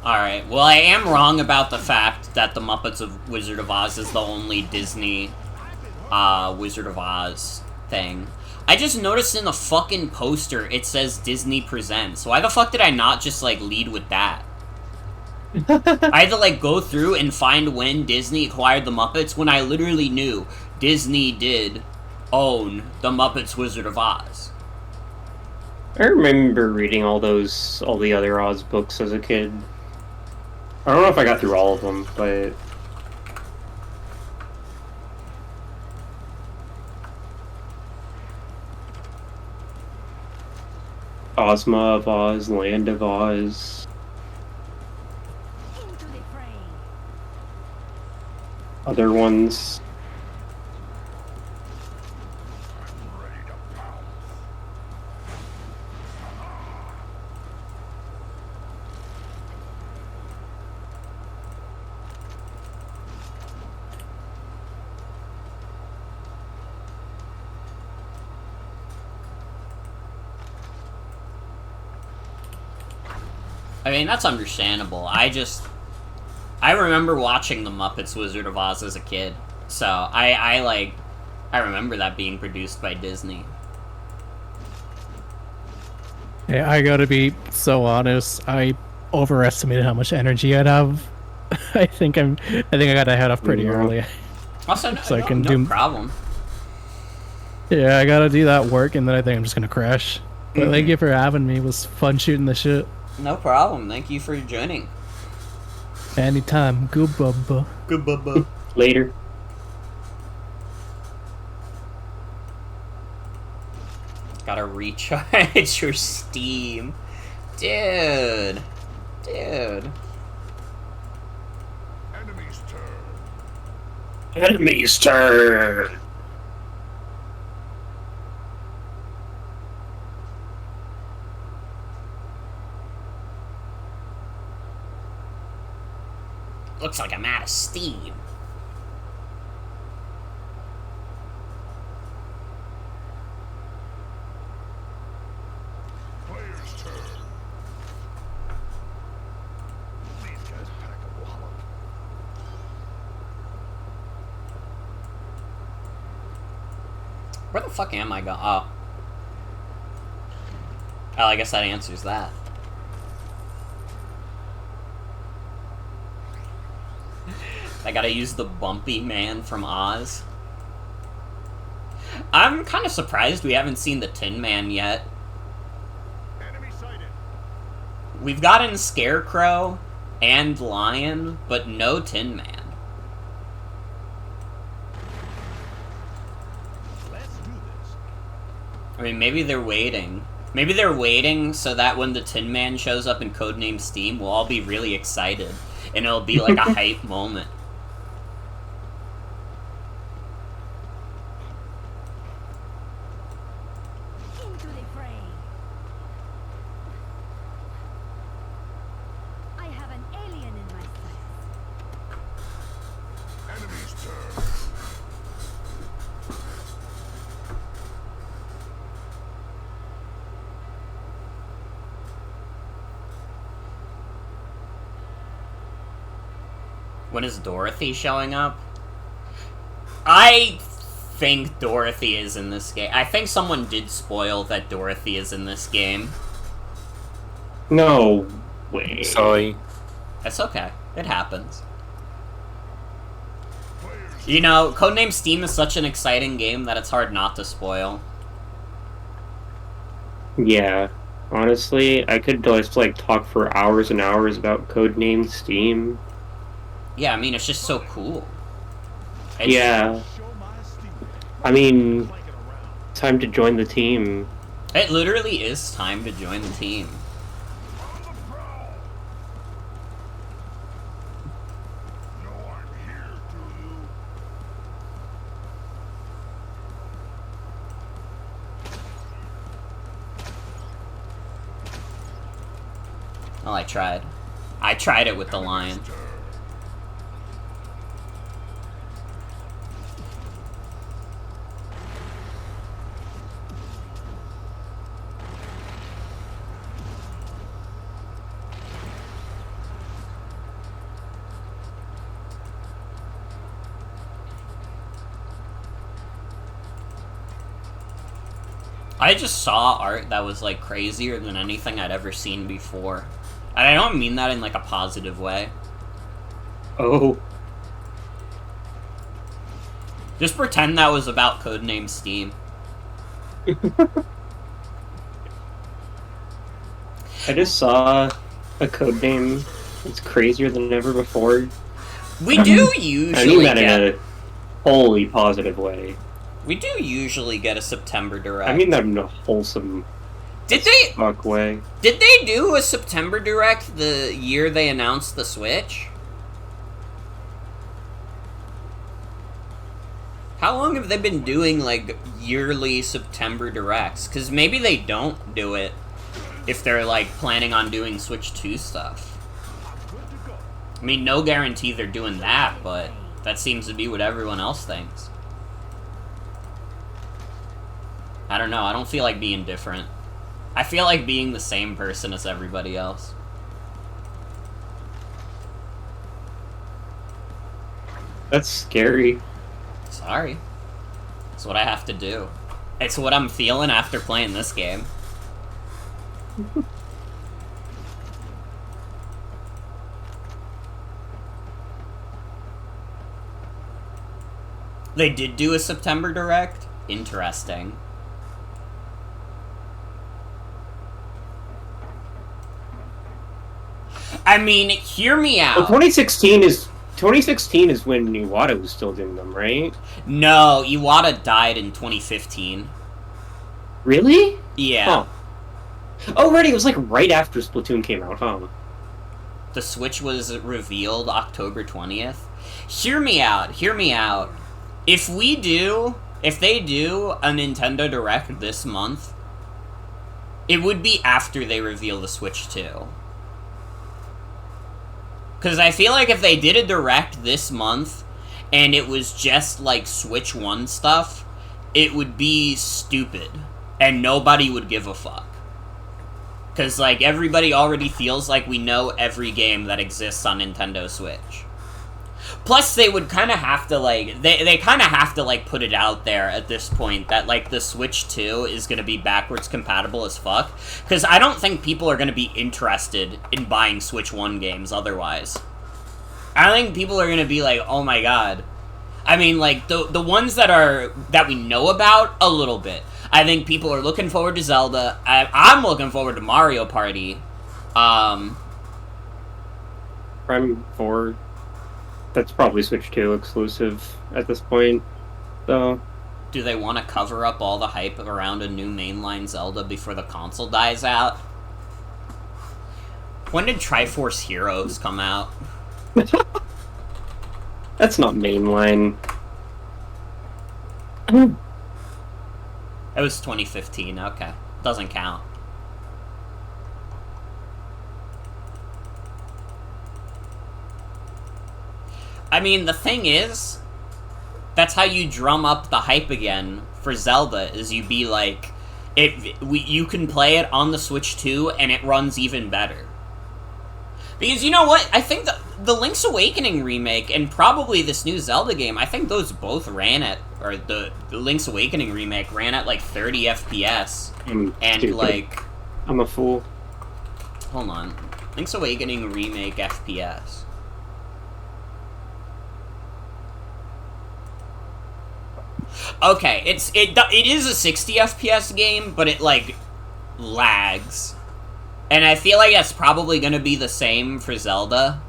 Alright, well I am wrong about the fact that the Muppets of Wizard of Oz is the only Disney Wizard of Oz thing. I just noticed in the fucking poster it says Disney Presents. Why the fuck did I not just like lead with that? I had to like go through and find when Disney acquired the Muppets when I literally knew Disney did own the Muppets Wizard of Oz.
I remember reading all the other Oz books as a kid. I don't know if I got through all of them, but Ozma of Oz, Land of Oz.
Into the fray.
Other ones.
I mean, that's understandable. I remember watching the Muppets Wizard of Oz as a kid. So, I remember that being produced by Disney.
Hey, I gotta be so honest. I overestimated how much energy I'd have. I think I gotta head off pretty early.
Also,
So I can
no
do-
problem.
Yeah, I gotta do that work, and then I think I'm just gonna crash. But thank you for having me. It was fun shooting the shit.
No problem. Thank you for joining.
Anytime. Good bubba.
Good bubba.
Later.
Gotta recharge your Steam. Dude.
Enemy's turn.
Enemy's turn.
Looks like I'm out of steam.
Player's turn.
These guys pack a wallop.
Where the fuck am I going? Oh. Oh, I guess that answers that. I gotta use the Bumpy Man from Oz. I'm kind of surprised we haven't seen the Tin Man yet.
Enemy sighted.
We've gotten Scarecrow and Lion, but no Tin Man. I mean, maybe they're waiting. Maybe they're waiting so that when the Tin Man shows up in Codename Steam, we'll all be really excited. And it'll be like a hype moment.
Into the fray. I have an alien in my sights.
Enemy's turn.
When is Dorothy showing up? I think Dorothy is in this game. I think someone did spoil that Dorothy is in this game.
No way.
Sorry.
That's okay. It happens. You know, Codename Steam is such an exciting game that it's hard not to spoil.
Yeah. Honestly, I could just like talk for hours and hours about Codename Steam.
Yeah, I mean, it's just so cool.
Yeah. I mean, time to join the team.
It literally is time to join the team. Well, I tried. I tried it with the lion. I just saw art that was, like, crazier than anything I'd ever seen before. And I don't mean that in, like, a positive way.
Oh.
Just pretend that was about Codename Steam.
I just saw a Codename that's crazier than ever before.
We do
I
usually
mean that in a wholly positive way.
We do usually get a September Direct.
I mean that in a wholesome fuck way.
Did they do a September Direct the year they announced the Switch? How long have they been doing, like, yearly September Directs? Because maybe they don't do it if they're, like, planning on doing Switch 2 stuff. I mean, no guarantee they're doing that, but that seems to be what everyone else thinks. I don't know, I don't feel like being different. I feel like being the same person as everybody else.
That's scary.
Sorry. It's what I have to do. It's what I'm feeling after playing this game. They did do a September Direct? Interesting. I mean, hear me out.
Well, 2016 is when Iwata was still doing them, right?
No, Iwata died in 2015.
Really?
Yeah.
Huh. Oh, right, it was like right after Splatoon came out, huh?
The Switch was revealed October 20th. Hear me out, hear me out. If they do a Nintendo Direct this month, it would be after they reveal the Switch 2. Because I feel like if they did a Direct this month, and it was just, like, Switch 1 stuff, it would be stupid. And nobody would give a fuck. Because, like, everybody already feels like we know every game that exists on Nintendo Switch. Plus, they would kind of have to, like, they kind of have to, like, put it out there at this point that, like, the Switch 2 is going to be backwards compatible as fuck. Because I don't think people are going to be interested in buying Switch 1 games otherwise. I don't think people are going to be like, oh my god. I mean, like, the ones that we know about, a little bit. I think people are looking forward to Zelda. I'm looking forward to Mario Party.
Prime 4... That's probably Switch 2 exclusive at this point, though.
Do they want to cover up all the hype around a new mainline Zelda before the console dies out? When did Triforce Heroes come out?
That's not mainline.
It was 2015, okay. Doesn't count. I mean, the thing is, that's how you drum up the hype again for Zelda, is you be like, you can play it on the Switch 2, and it runs even better. Because you know what? I think the Link's Awakening remake, and probably this new Zelda game, I think those both ran at, or the Link's Awakening remake ran at like 30 FPS. And
stupid.
like...
I'm a fool.
Hold on. Link's Awakening remake FPS. Okay, it is a 60 FPS game, but it, like, lags. And I feel like that's probably gonna be the same for Zelda.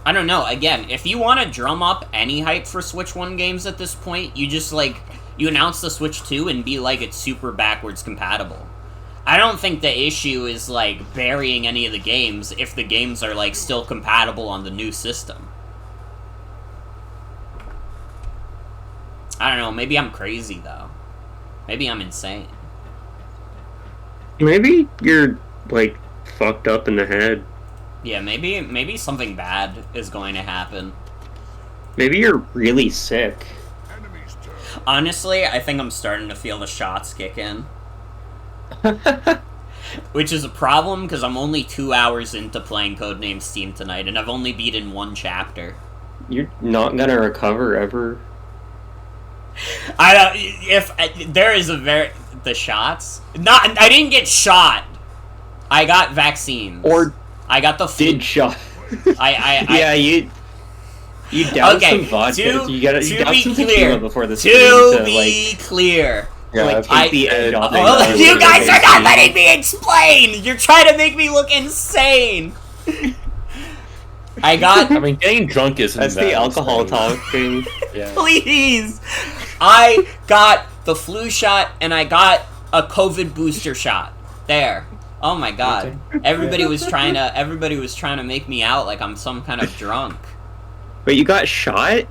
I don't know, again, if you want to drum up any hype for Switch 1 games at this point, you just, like, you announce the Switch 2 and be like, it's super backwards compatible. I don't think the issue is, like, burying any of the games if the games are, like, still compatible on the new system. I don't know, maybe I'm crazy, though. Maybe I'm insane.
Maybe you're, like, fucked up in the head.
Yeah, maybe something bad is going to happen.
Maybe you're really sick.
Honestly, I think I'm starting to feel the shots kick in. Which is a problem, because I'm only 2 hours into playing Codename S.T.E.A.M tonight, and I've only beaten 1 chapter.
You're not gonna recover ever.
I don't... there is a the shots? I didn't get shot! I got vaccines.
Or...
I got the flu.
Did shot.
Yeah,
you down
okay,
some vodka. You
to
got
be
some
clear,
tequila before the stream
to
to,
be
like,
clear.
Yeah,
like, take the edge off.
You guys are not letting me explain! You're trying to make me look insane!
I mean, getting drunk isn't
That's
that
the alcohol
insane.
talk thing.
Yeah.
Please! I got the flu shot, and I got a COVID booster shot. There. Oh my god. Everybody was trying to make me out like I'm some kind of drunk.
Wait, you got shot?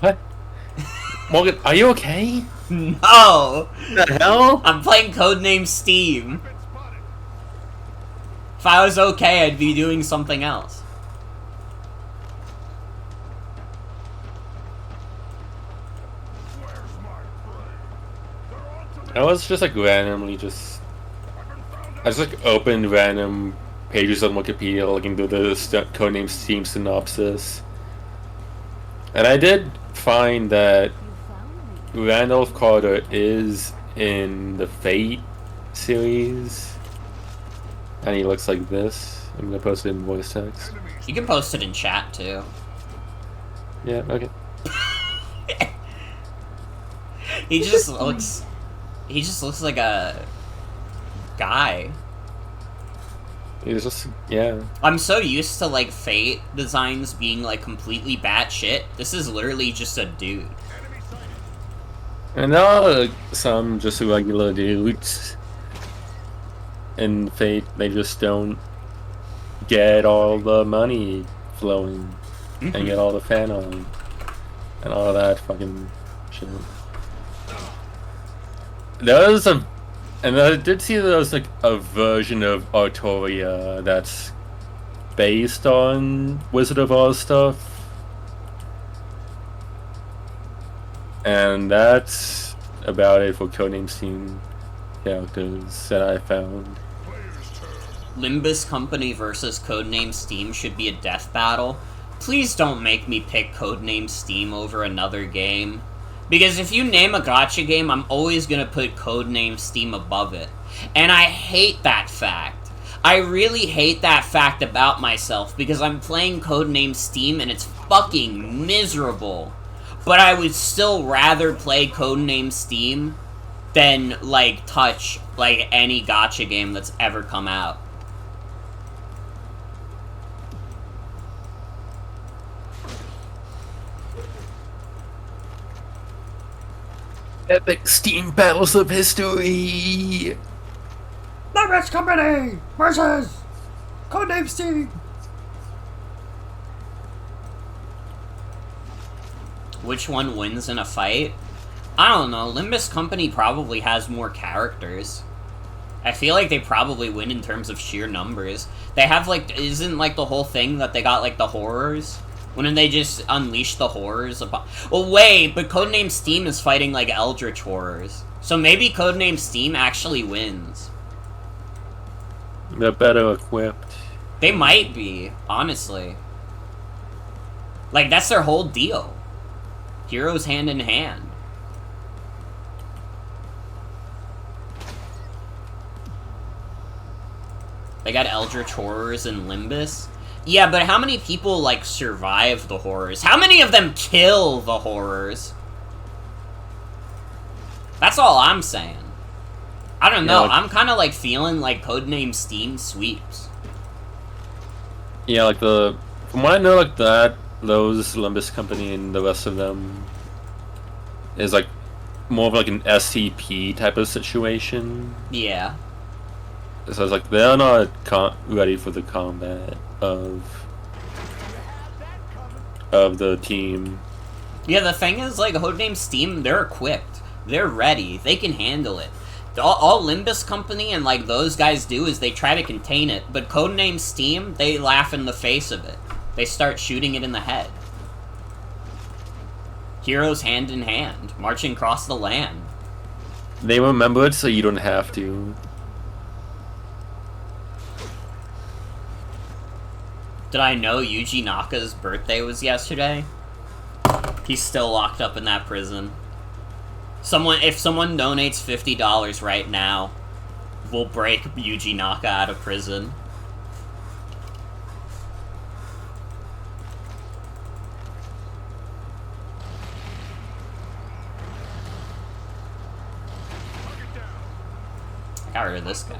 What? Morgan, are you okay?
No!
The hell?
I'm playing Codename S.T.E.A.M. If I was okay, I'd be doing something else.
I was just like randomly I just like opened random pages on Wikipedia looking through the Codename S.T.E.A.M synopsis. And I did find that Randolph Carter is in the Fate series. And he looks like this. I'm gonna post it in voice text.
You can post it in chat too.
Yeah, okay.
He just looks like a guy.
He's just, yeah.
I'm so used to like Fate designs being like completely batshit. This is literally just a dude.
And there are some just regular dudes in Fate. They just don't get all the money flowing and get all the fan on and all that fucking shit. And I did see there was like a version of Artoria that's based on Wizard of Oz stuff. And that's about it for Codename S.T.E.A.M characters that I found.
Limbus Company versus Codename S.T.E.A.M should be a death battle. Please don't make me pick Codename S.T.E.A.M over another game. Because if you name a gacha game, I'm always gonna put Codename S.T.E.A.M above it. And I hate that fact. I really hate that fact about myself, because I'm playing Codename S.T.E.A.M and it's fucking miserable. But I would still rather play Codename S.T.E.A.M than, like, touch, like, any gacha game that's ever come out.
Epic Steam battles of history.
Nimbus Company versus Codename Steam. Which one wins in a fight? I don't know. Limbus Company probably has more characters. I feel like they probably win in terms of sheer numbers. They have, like, isn't, like, the whole thing that they got, like, the horrors? Wouldn't they just unleash the horrors upon... Well, wait, but Codename Steam is fighting, like, Eldritch horrors. So maybe Codename Steam actually wins.
They're better equipped.
They might be, honestly. Like, that's their whole deal. Heroes hand in hand. They got Eldritch Horrors and Limbus. Yeah, but how many people, like, survive the horrors? How many of them kill the horrors? That's all I'm saying. I don't know,
Yeah, like,
I'm kind of, like, feeling like Codename Steam sweeps.
Yeah, like the... From what I know, like that, those Limbus Company and the rest of them is, like, more of, like, an SCP type of situation.
Yeah.
So it's like, they're not ready for the combat of the team.
Yeah, the thing is, like, Codename Steam, they're equipped. They're ready. They can handle it. All Limbus Company and, like, those guys do is they try to contain it, but Codename Steam, they laugh in the face of it. They start shooting it in the head. Heroes hand in hand, marching across the land.
They remember it so you don't have to.
Did I know Yuji Naka's birthday was yesterday? He's still locked up in that prison. If someone donates $50 right now, we'll break Yuji Naka out of prison. I got rid of this guy.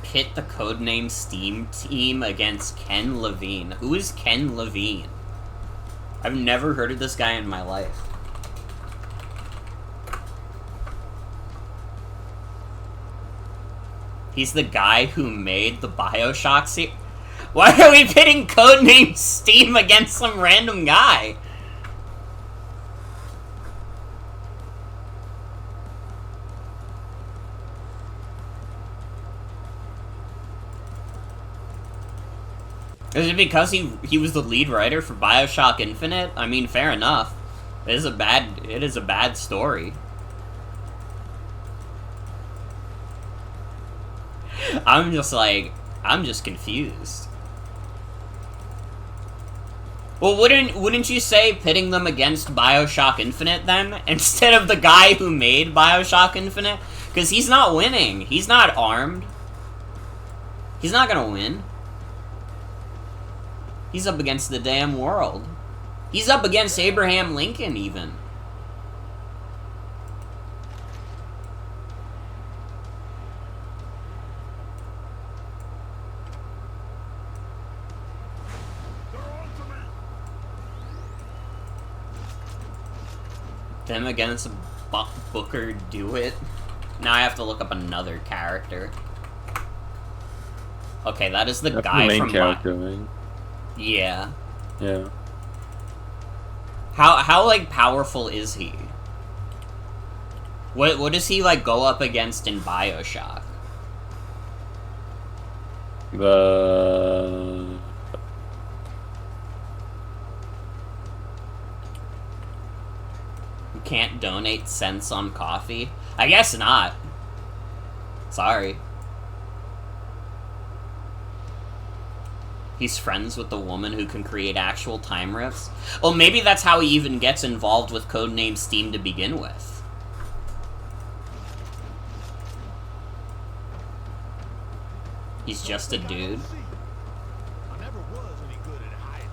Pit the Codename Steam team against Ken Levine. Who is Ken Levine? I've never heard of this guy in my life. He's the guy who made the Bioshock series. Why are we pitting Codename Steam against some random guy? Is it because he was the lead writer for Bioshock Infinite? I mean, fair enough. It is a bad story. I'm just confused. Well, wouldn't you say pitting them against Bioshock Infinite then, instead of the guy who made Bioshock Infinite? Because he's not winning. He's not armed. He's not gonna win. He's up against the damn world. He's up against Abraham Lincoln, even. Them against Booker DeWitt. Now I have to look up another character. Okay, that is the
That's
guy
the main
from
character, right?
Yeah.
Yeah.
How like powerful is he? What does he like go up against in BioShock?
The
You can't donate cents on coffee? I guess not. Sorry. He's friends with the woman who can create actual time rifts. Oh, maybe that's how he even gets involved with Codename Steam to begin with. He's just a dude.
I never was any good at hiding.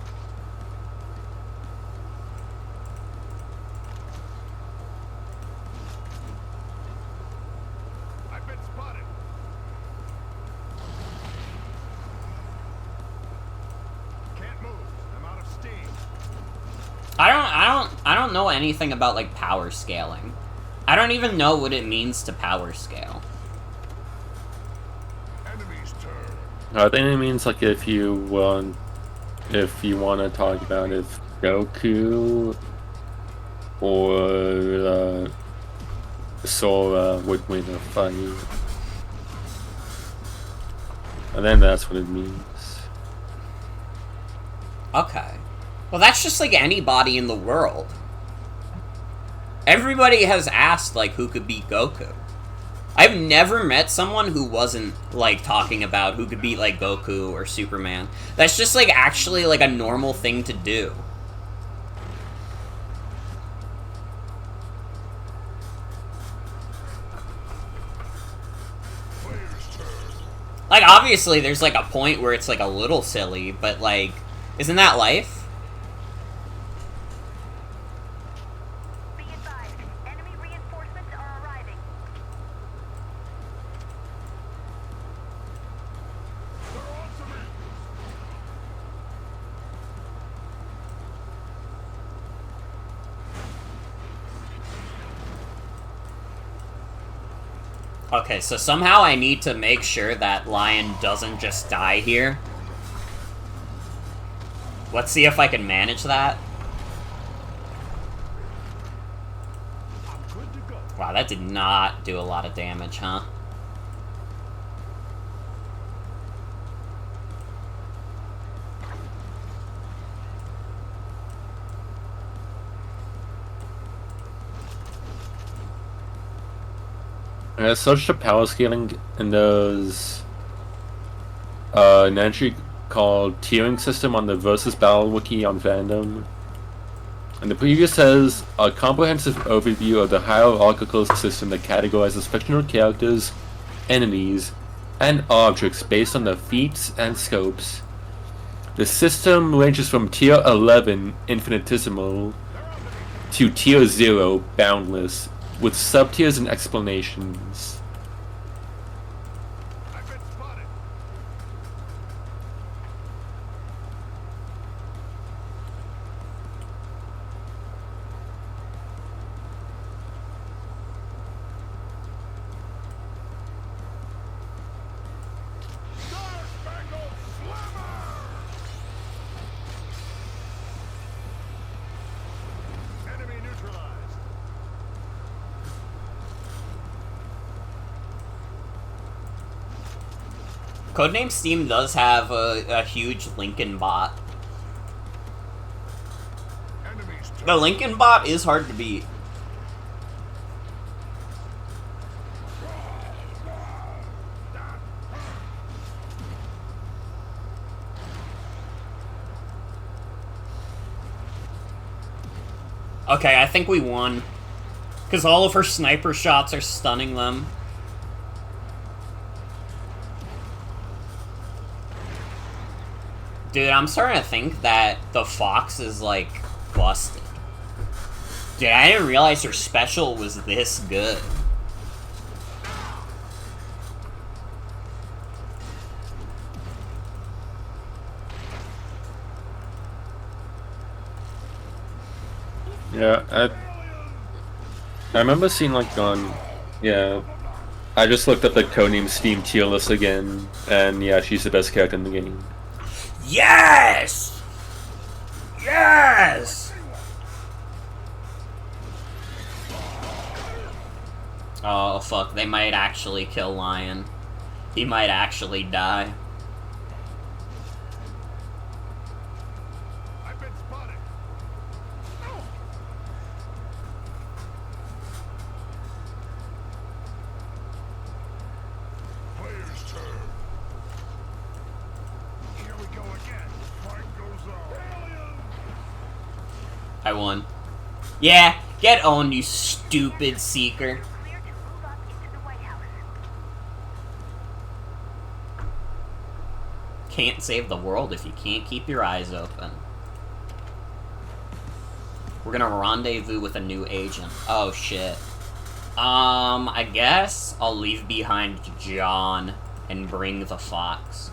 I don't know anything about, like, power scaling. I don't even know what it means to power scale.
Enemy's turn.
I think it means, like, if you want to talk about if Goku or Sora would win a fight. And then that's what it means.
Okay. Well, that's just like anybody in the world. Everybody has asked, like, who could beat Goku. I've never met someone who wasn't, like, talking about who could beat, like, Goku or Superman. That's just, like, actually, like, a normal thing to do. Like, obviously, there's, like, a point where it's, like, a little silly, but, like, isn't that life?
Be advised, enemy reinforcements are arriving.
They're on to me.
Okay, so somehow I need to make sure that Lion doesn't just die here. Let's see if I can manage that.
I'm good to go.
Wow, that did not do a lot of damage, huh?
I searched the power scaling in those an entry called tiering system on the Versus Battle Wiki on Fandom. And the preview says a comprehensive overview of the hierarchical system that categorizes fictional characters, enemies, and objects based on their feats and scopes. The system ranges from tier 11 infinitesimal to tier 0 boundless, with sub-tiers and explanations.
I've been spotted. Star-Spangled Slammer! Enemy neutralized.
Codename S.T.E.A.M does have a huge Lincoln bot.
Enemy's turn.
The Lincoln bot is hard to beat. Okay, I think we won. Because all of her sniper shots are stunning them. Dude, I'm starting to think that the Fox is, like, busted. Dude, I didn't realize her special was this good.
Yeah, I remember seeing, like, yeah, I just looked up the Codename S.T.E.A.M tier list again, and yeah, she's the best character in the game.
Yes! Yes! Oh, fuck, they might actually kill Lion. He might actually die.
I've been spotted. Player's turn. Here we go again. Fight goes on. Alien!
I won. Yeah, get owned, you stupid Seeker.
Clear to move up into the White House.
Can't save the world if you can't keep your eyes open. We're gonna rendezvous with a new agent. Oh, shit. I guess I'll leave behind John and bring the Fox.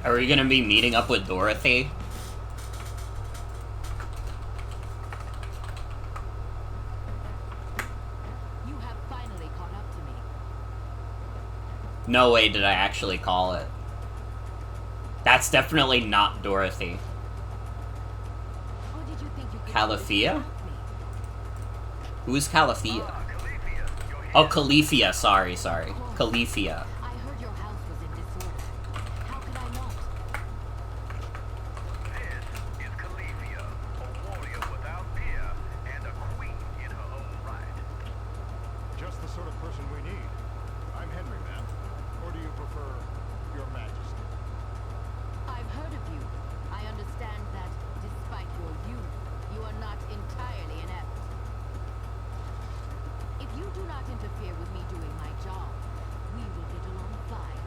Are we gonna be meeting up with Dorothy?
You have finally caught up to me.
No way did I actually call it. That's definitely not Dorothy.
Or did you think you could
Califia?
me?
Who's Califia? Oh, Califia, sorry. Califia.
I heard your house was in disorder. How could I not?
This is Califia, a warrior without peer and a queen in her own right.
Just the sort of person we need. I'm Henry, ma'am. Or do you prefer Your Majesty?
I've heard of you. I understand that, despite your youth, you are not entirely inept. If you do not interfere with me doing my job, we will get along fine.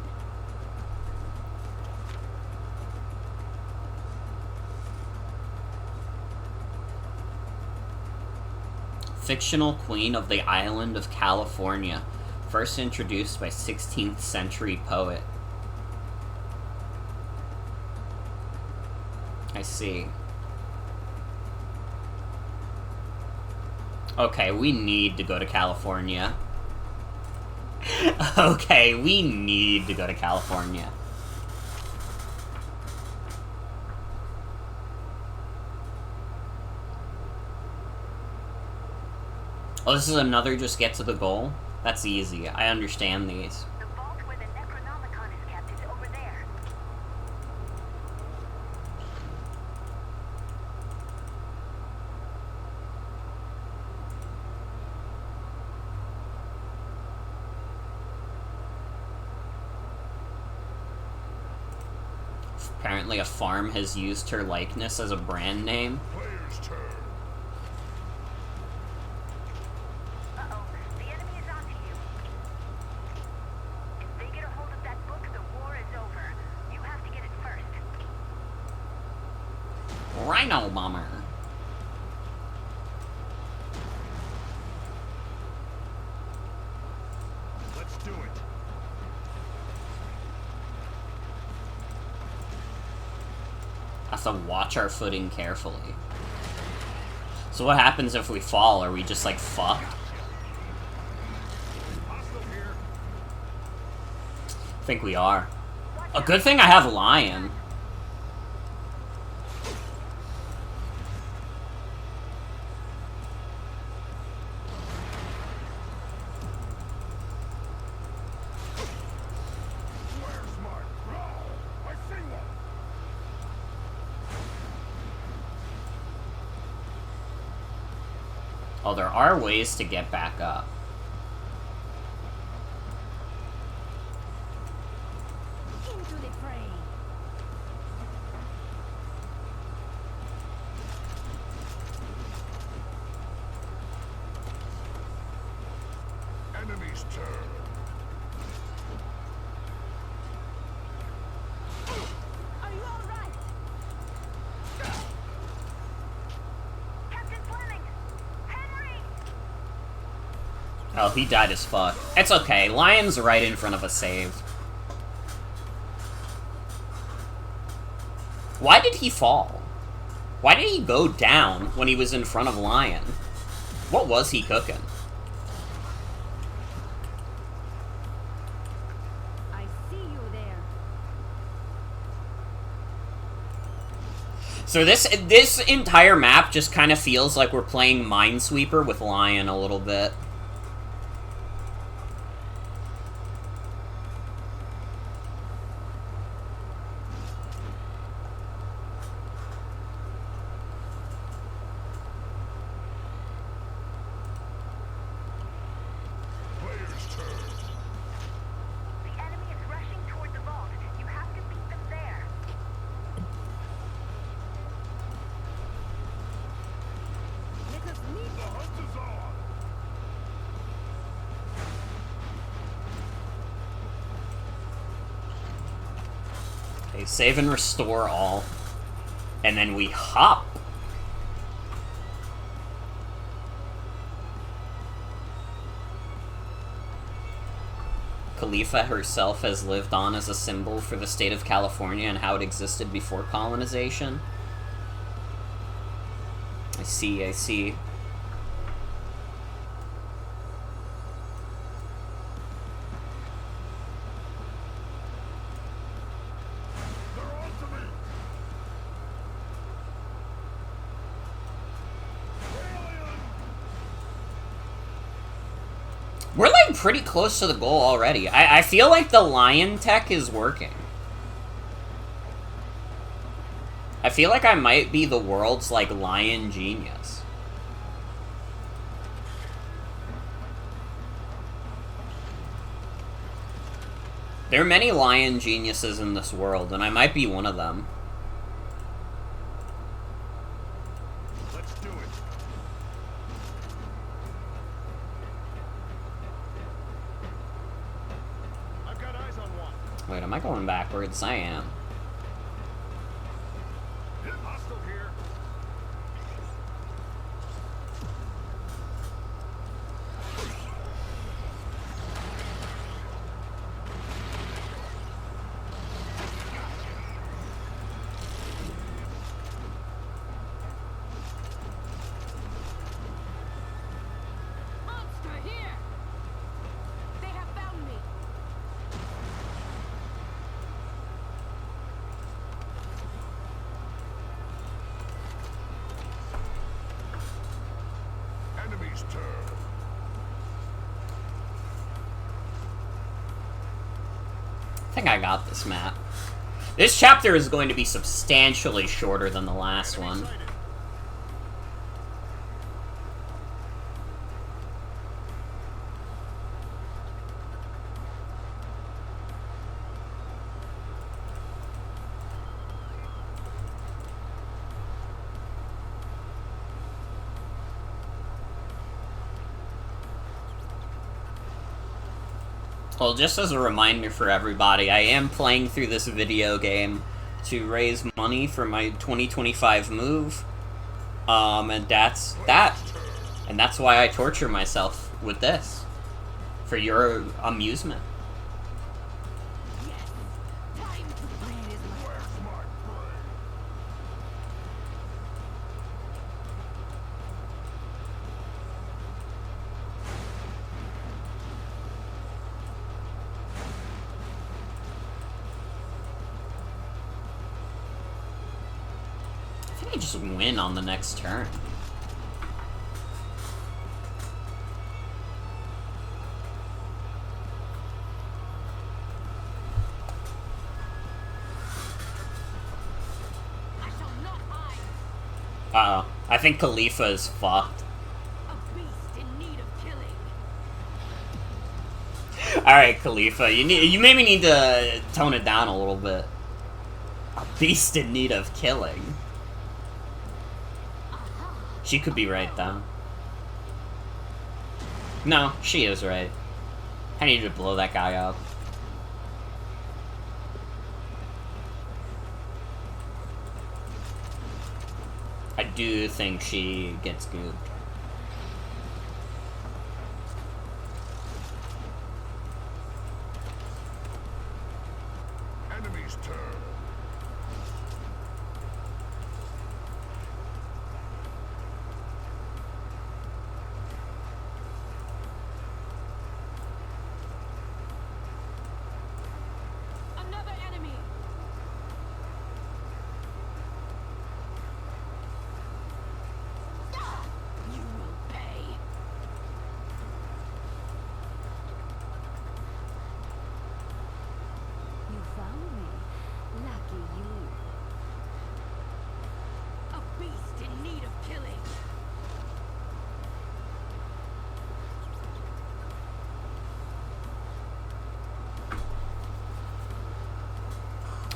Fictional queen of the island of California. First introduced by 16th century poet. I see. Okay, we need to go to California. Okay, we need to go to California. Oh, this is another just get to the goal? That's easy. I understand these.
The vault where the Necronomicon is kept is over there.
Apparently a farm has used her likeness as a brand name.
Player's turn.
Uh-oh, the enemy is onto you. If they get a hold of that book, the war is over. You have to get it first.
Rhino Bomber.
Let's do it.
Have to watch our footing carefully. So what happens if we fall? Are we just like fucked?
Hostile here.
I think we are. A good thing I have Lion.
Where's my growl? I see one.
Oh, there are ways to get back up.
Into the fray.
Enemy's turn.
Are you all right?
Captain Fleming! Henry!
Oh, he died as fuck. It's okay. Lion's right in front of a save. Why did he fall? Why did he go down when he was in front of Lion? What was he cooking?
I see you there.
So this entire map just kind of feels like we're playing Minesweeper with Lion a little bit.
Player's turn.
The enemy is rushing toward the vault. You have to beat them there.
Let us meet
The hunt is on.
Okay, save and restore all. And then we hop. Khalifa herself has lived on as a symbol for the state of California and how it existed before colonization. I see, I see. We're like pretty close to the goal already. I feel like the lion tech is working. I feel like I might be the world's like lion genius. There are many lion geniuses in this world, and I might be one of them.
Let's do it. I've got eyes on one.
Wait, am I going backwards? I am.
Hostile here.
Monster here! They have found me.
Enemy's turn.
I think I got this map. This chapter is going to be substantially shorter than the last one. Well, just as a reminder for everybody, I am playing through this video game to raise money for my 2025 move. And that's that. And that's why I torture myself with this. For your amusement. I just win on the next turn. Uh-oh. I think Khalifa is fucked. Alright, Khalifa, you maybe need to tone it down a little bit. A beast in need of killing. She could be right, though. No, she is right. I need to blow that guy up. I do think she gets gooped.
Enemy's turn.
Another enemy. You will pay. You found me. Lucky you. A beast in need of killing.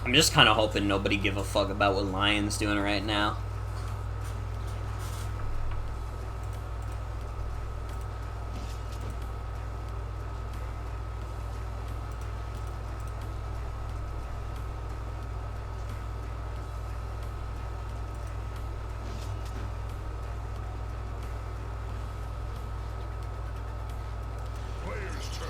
I'm just kind of hoping nobody give a fuck about what Lion's doing right now.
Player's turn.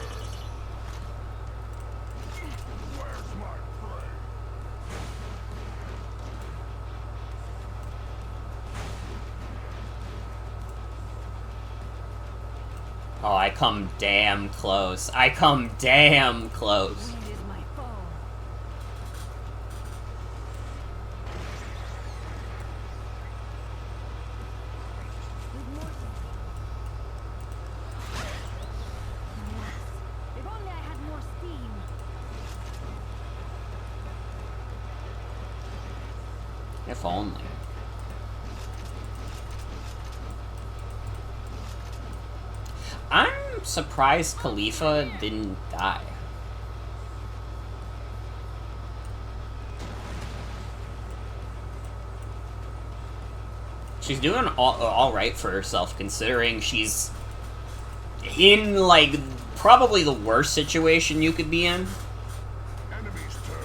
Oh, I come damn close. I come damn close.
Wind is my foe. With more Yes. If only I had more steam.
If only. I'm surprised Khalifa didn't die. She's doing all right for herself, considering she's in, like, probably the worst situation you could be in.
Enemy's turn.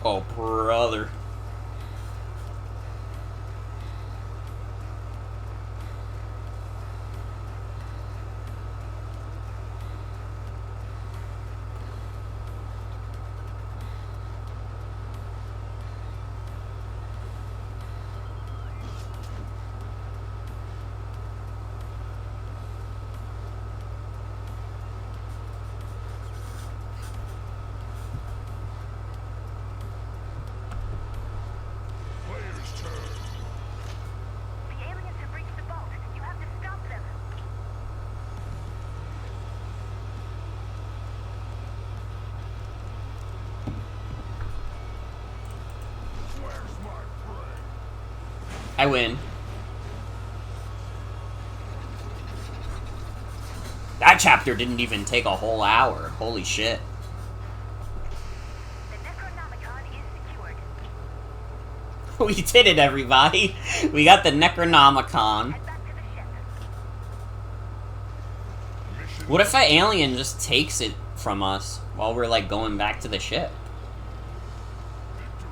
Oh, brother.
Player's turn.
The aliens have reached the vault. You have to stop them.
Where's my prey?
I win. That chapter didn't even take a whole hour. Holy shit.
The Necronomicon is secured.
We did it, everybody. We got the Necronomicon.
Head back to the ship.
Mission
What if an alien just takes it from us while we're, like, going back to the ship?
victory.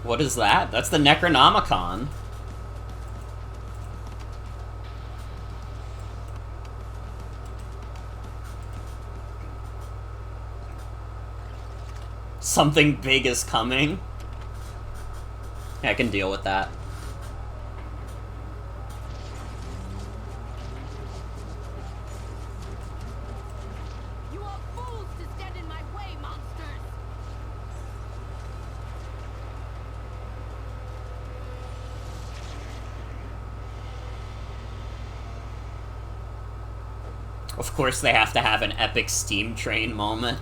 What is that? That's the Necronomicon. Something big is coming. I can deal with that.
You are fools to stand in my way, monsters!
Of course they have to have an epic steam train moment.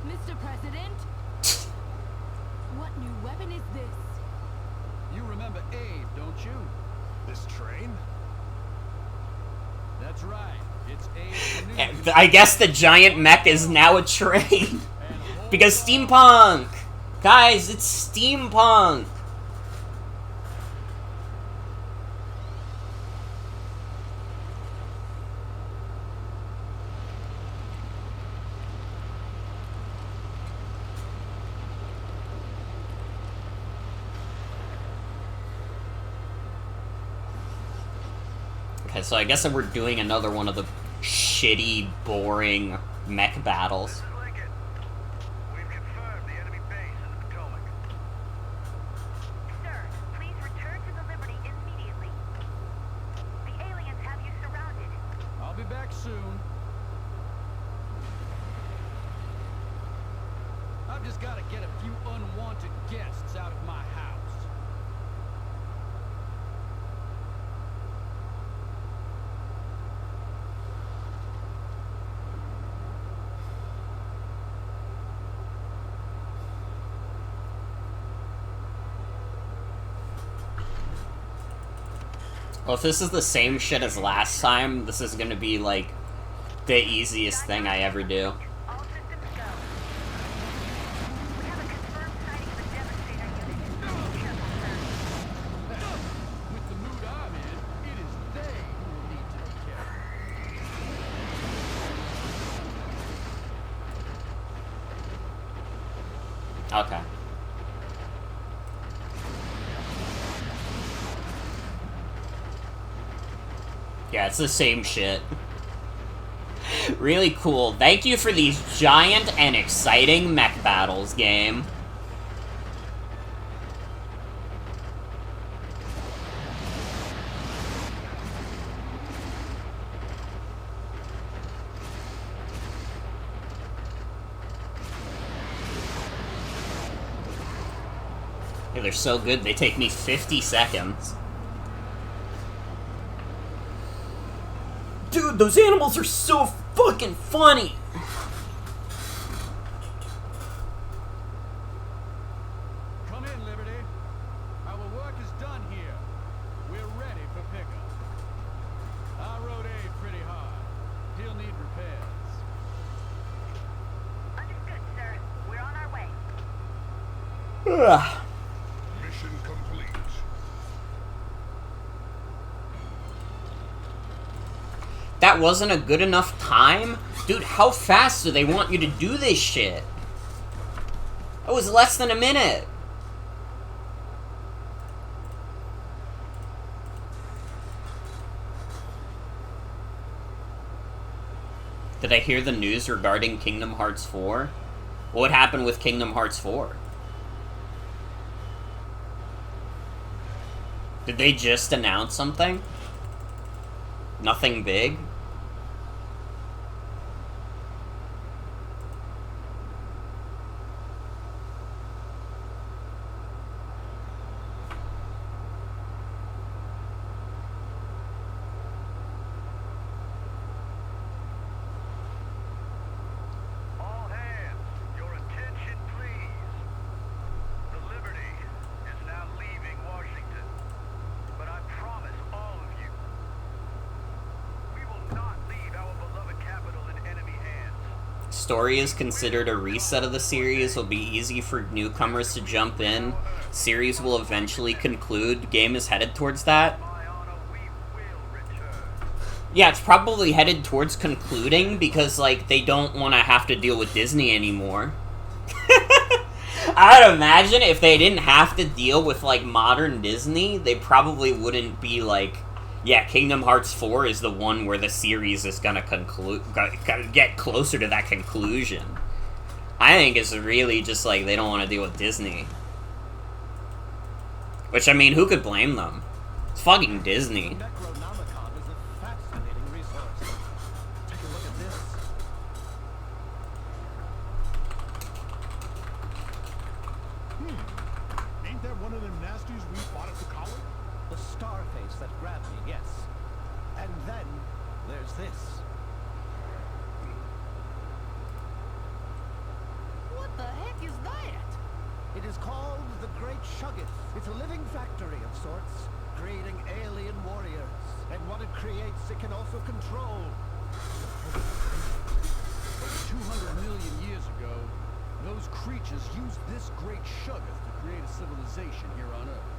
Mr. President? What new weapon is this?
You remember Abe, don't you?
This train?
That's right. It's Abe. the
I guess the giant mech is now a train. Because steampunk! Guys, it's steampunk! Okay, so I guess that we're doing another one of the shitty, boring mech battles.
Lincoln. We've confirmed the enemy base in the Potomac.
Sir, please return to the Liberty immediately. The aliens have you surrounded.
I'll be back soon. I've just got to get a few unwanted guests out of my house.
Well, if this is the same shit as last time, this is gonna be, like, the easiest thing I ever do.
All systems go. We have a confirmed sighting of a devastator unit. Be careful, sir.
With the mood I'm in,
Okay. Yeah, it's the same shit. Really cool. Thank you for these giant and exciting mech battles, game. Yeah, they're so good, they take me 50 seconds. Dude, those animals are so fucking funny!
Come in, Liberty. Our work is done here. We're ready for pickup. I rode Abe pretty hard. He'll need repairs.
Understood, sir. We're on our way.
Ugh.
Mission complete.
That wasn't a good enough time? Dude, how fast do they want you to do this shit? That was less than a minute. Did I hear the news regarding Kingdom Hearts 4? What would happen with Kingdom Hearts 4? Did they just announce something? Nothing big?
All hands, your attention, please. The Liberty is now leaving Washington. But I promise all of you, we will not leave our beloved capital in enemy hands.
Story is considered a reset of the series. Will be easy for newcomers to jump in. Series will eventually conclude. Game is headed towards that.
My honor, we will return.
Yeah, it's probably headed towards concluding because, like, they don't want to have to deal with Disney anymore. I would imagine if they didn't have to deal with, like, modern Disney, they probably wouldn't be like, yeah, Kingdom Hearts 4 is the one where the series is gonna get closer to that conclusion. I think it's really just like they don't want to deal with Disney. Which, I mean, who could blame them? It's fucking Disney.
Necronomicon is a fascinating resource. Take a look at this.
Ain't that one of them nasties we fought at the college?
The star face that grabbed me, yes. And then there's this.
What the heck is that?
It is called the Great Shuggoth. It's a living factory of sorts, creating alien warriors. And what it creates, it can also control.
Over 200 million years ago, those creatures used this Great Shuggoth to create a civilization here on Earth.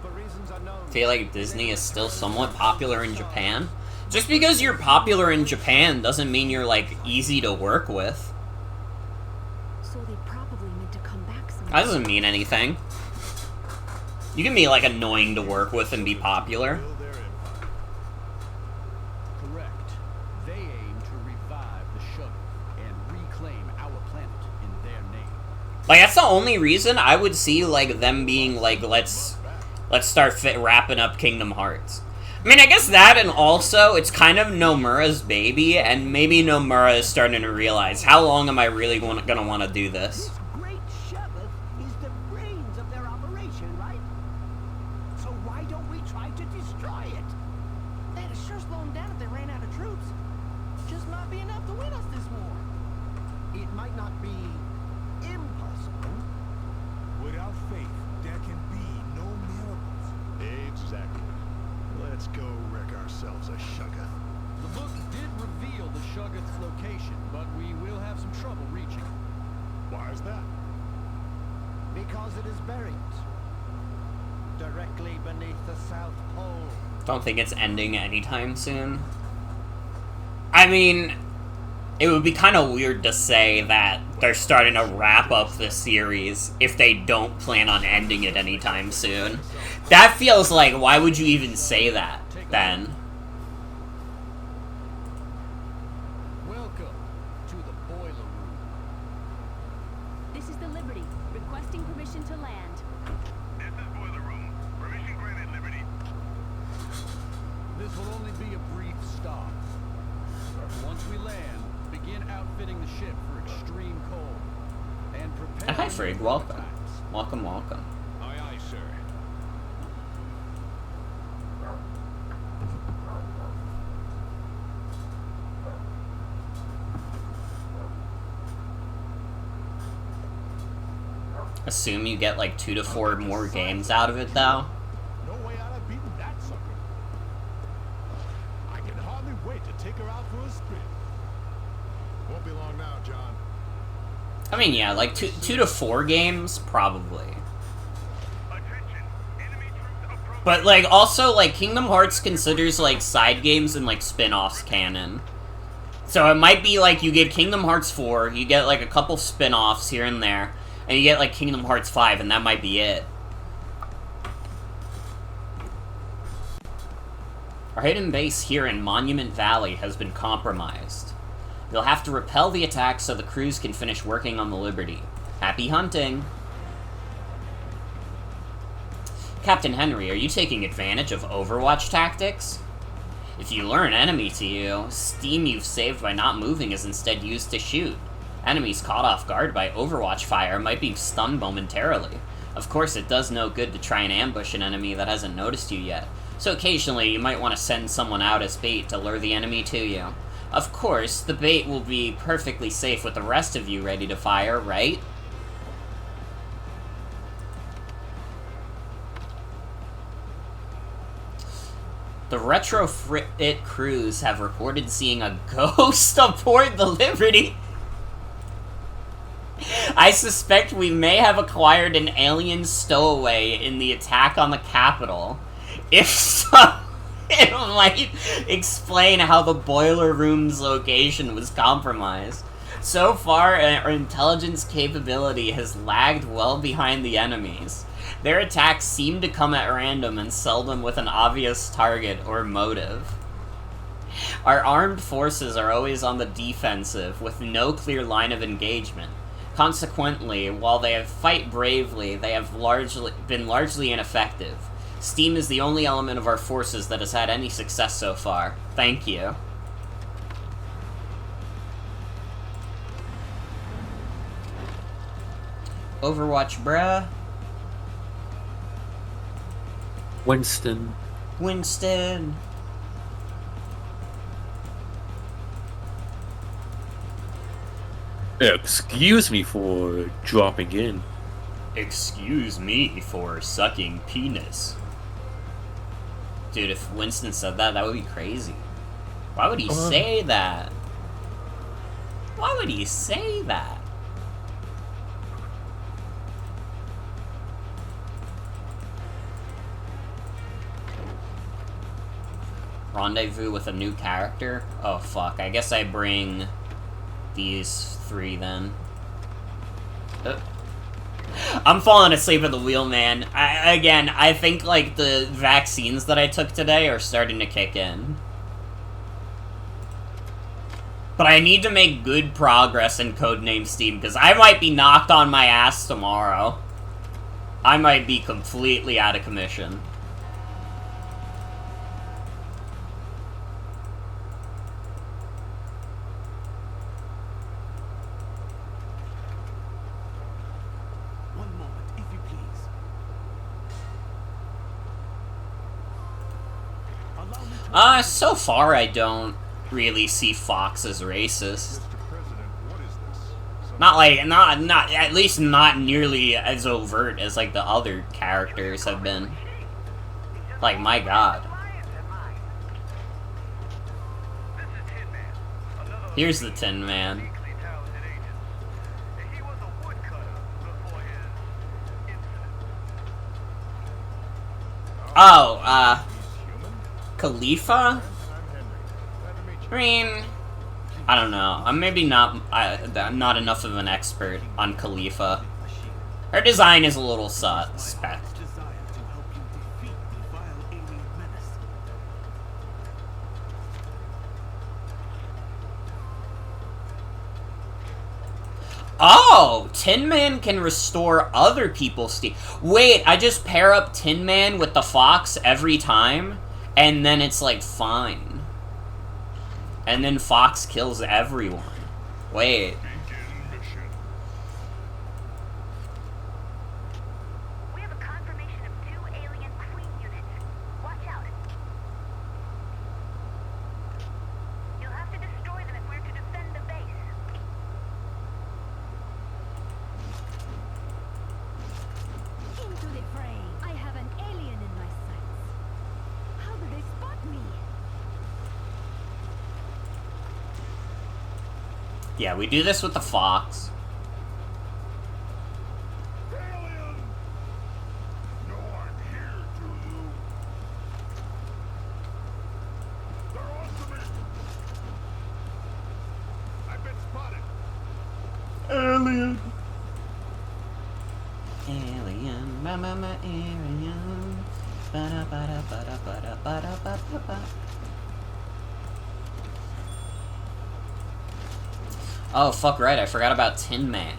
For reasons unknown.
I feel like Disney is still somewhat popular in Japan. Just because you're popular in Japan doesn't mean you're, like, easy to work with.
So they probably meant to come back sometime.
That doesn't mean anything. You can be, like, annoying to work with and be popular.
Build their empire.
Correct. They aim to revive the Shuggoth and reclaim our planet in their name.
Like, that's the only reason I would see, like, them being like, let's start wrapping up Kingdom Hearts. I mean, I guess that, and also, it's kind of Nomura's baby, and maybe Nomura is starting to realize, how long am I really gonna want to do this?
This Great Shuggoth is the brains of their operation, right? So why don't we try to destroy it?
They'd have sure slowed them down if they ran out of troops. Just might be enough to win us this war.
It might not be impossible.
Without faith, there can be no miracles.
Exactly. Let's go wreck ourselves a Shuggoth.
The book did reveal the Shuggoth's location, but we will have some trouble reaching it.
Why is that?
Because it is buried directly beneath the South Pole.
Don't think it's ending anytime soon. I mean, it would be kind of weird to say that they're starting to wrap up the series if they don't plan on ending it anytime soon. That feels like, why would you even say that, then?
Welcome to the boiler room.
This is the Liberty, requesting permission to land.
This is Boiler Room. Permission granted, Liberty.
This will only be a brief stop. Once we land, begin outfitting the ship for extreme cold. And prepare...
Hi, Frig. Welcome. Welcome, welcome.
Aye, aye, sir.
Assume you get like 2 to 4 more games out of it, though.
No way out of beating that sucker. I can hardly wait to take her out for a spin. Won't be long now, John.
I mean, yeah, like 2 to 4 games, probably. But, like, also, like, Kingdom Hearts considers, like, side games and, like, spin-offs canon. So it might be, like, you get Kingdom Hearts 4, you get, like, a couple spin-offs here and there, and you get, like, Kingdom Hearts 5, and that might be it. Our hidden base here in Monument Valley has been compromised. You'll have to repel the attack so the crews can finish working on the Liberty. Happy hunting! Captain Henry, are you taking advantage of Overwatch tactics? If you lure an enemy to you, steam you've saved by not moving is instead used to shoot. Enemies caught off guard by Overwatch fire might be stunned momentarily. Of course, it does no good to try and ambush an enemy that hasn't noticed you yet, so occasionally you might want to send someone out as bait to lure the enemy to you. Of course, the bait will be perfectly safe with the rest of you ready to fire, right? The Retrofit crews have reported seeing a ghost aboard the Liberty. I suspect we may have acquired an alien stowaway in the attack on the Capitol. If so, it might explain how the boiler room's location was compromised. So far, our intelligence capability has lagged well behind the enemies. Their attacks seem to come at random and seldom with an obvious target or motive. Our armed forces are always on the defensive, with no clear line of engagement. Consequently, while they have fight bravely, they have been largely ineffective. S.T.E.A.M is the only element of our forces that has had any success so far. Thank you. Overwatch, bruh.
Winston.
Winston.
Excuse me for dropping in.
Excuse me for sucking penis. Dude, if Winston said that, that would be crazy. Why would he say that? Why would he say that? Rendezvous with a new character? Oh, fuck. I guess I bring these 3, then. I'm falling asleep at the wheel, man. I think, like, the vaccines that I took today are starting to kick in. But I need to make good progress in Codename S.T.E.A.M, because I might be knocked on my ass tomorrow. I might be completely out of commission. So far I don't really see Fox as racist. Not at least not nearly as overt as, like, the other characters have been. Like, my god. Here's the Tin Man. Oh, Khalifa? I mean, I don't know. I'm maybe I'm not enough of an expert on Khalifa. Her design is a little suspect. Oh! Tin Man can restore other people's Steam. Wait, I just pair up Tin Man with the Fox every time, and then it's like fine. And then Fox kills everyone. Wait.
We have a confirmation of 2 alien Queen units. Watch out. You'll have to destroy them if we're to defend the base.
Into the fray. I have an alien in my sights. How do they spot me?
Yeah, we do this with the Fox.
Alien! No one here, do you? They're on to me! I've been spotted!
Alien. Alien, mama, alien. Ba ba da ba da ba da ba da ba da ba. Oh, fuck right, I forgot about Tin Man.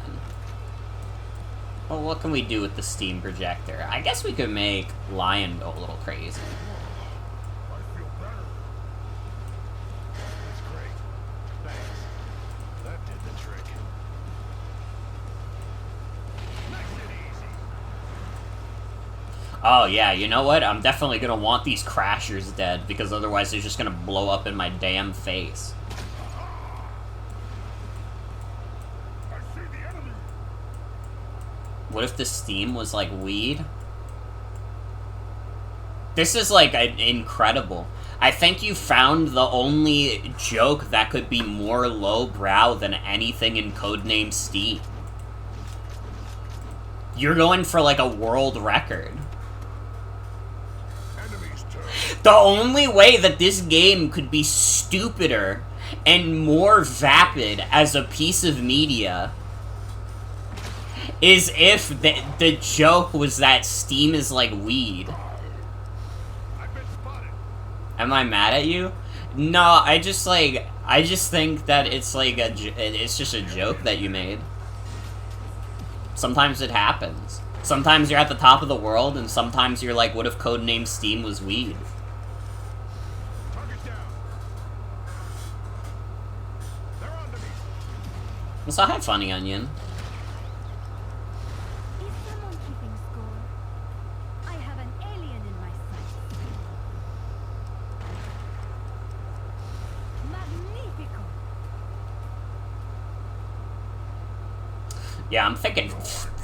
Well, what can we do with the steam projector? I guess we could make Lion go a little crazy.
I feel better. That's great. Thanks. That did the trick. Nice and easy.
Oh, yeah, you know what? I'm definitely gonna want these crashers dead, because otherwise they're just gonna blow up in my damn face. What if the steam was like weed? This is like incredible. I think you found the only joke that could be more lowbrow than anything in Codename S.T.E.A.M. You're going for like a world record. The only way that this game could be stupider and more vapid as a piece of media is if the joke was that Steam is like weed. Am I mad at you? No, I just think that it's like it's just a joke that you made. Sometimes it happens. Sometimes you're at the top of the world, and sometimes you're like, what if Codename Steam was weed? So hi, Funny Onion. Yeah, I'm thinking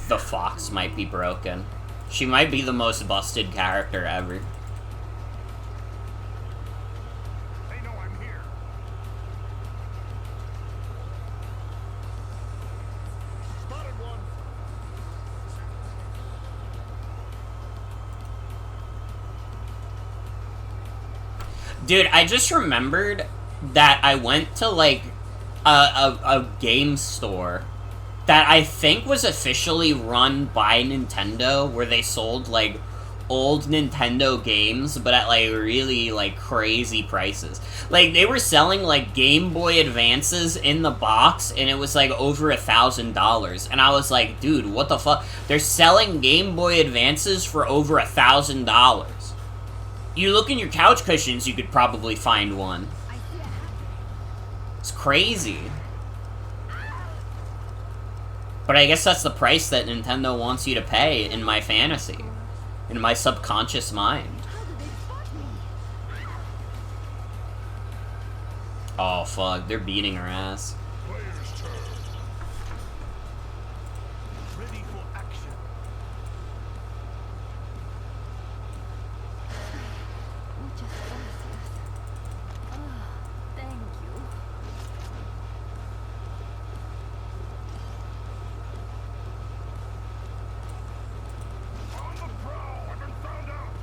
the Fox might be broken. She might be the most busted character ever.
They know I'm here. Spotted one.
Dude, I just remembered that I went to, like, a game store that I think was officially run by Nintendo, where they sold, like, old Nintendo games, but at, like, really, like, crazy prices. Like, they were selling, like, Game Boy Advances in the box, and it was, like, over $1,000. And I was like, dude, what the fuck? They're selling Game Boy Advances for over $1,000. You look in your couch cushions, you could probably find one. It's crazy. But I guess that's the price that Nintendo wants you to pay in my fantasy. In my subconscious mind. Oh, fuck. They're beating her ass.
Ready for action.
Thank you.
On the prowl. I've been found out.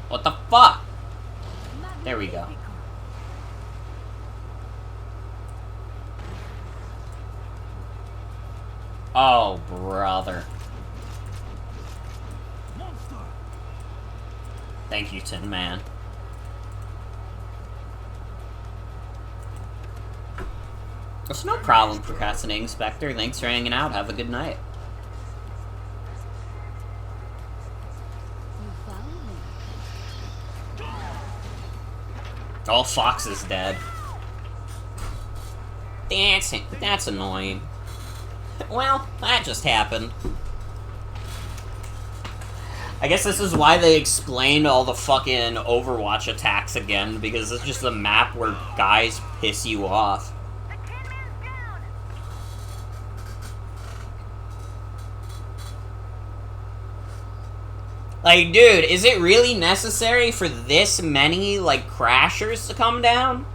What the fuck? There we go. Oh, brother. Thank you, Tin Man. It's no problem, Procrastinating Spectre. Thanks for hanging out. Have a good night. Oh, Fox is dead. That's annoying. Well, that just happened. I guess this is why they explained all the fucking Overwatch attacks again, because it's just a map where guys piss you off. Like, dude, is it really necessary for this many, like, crashers to come down?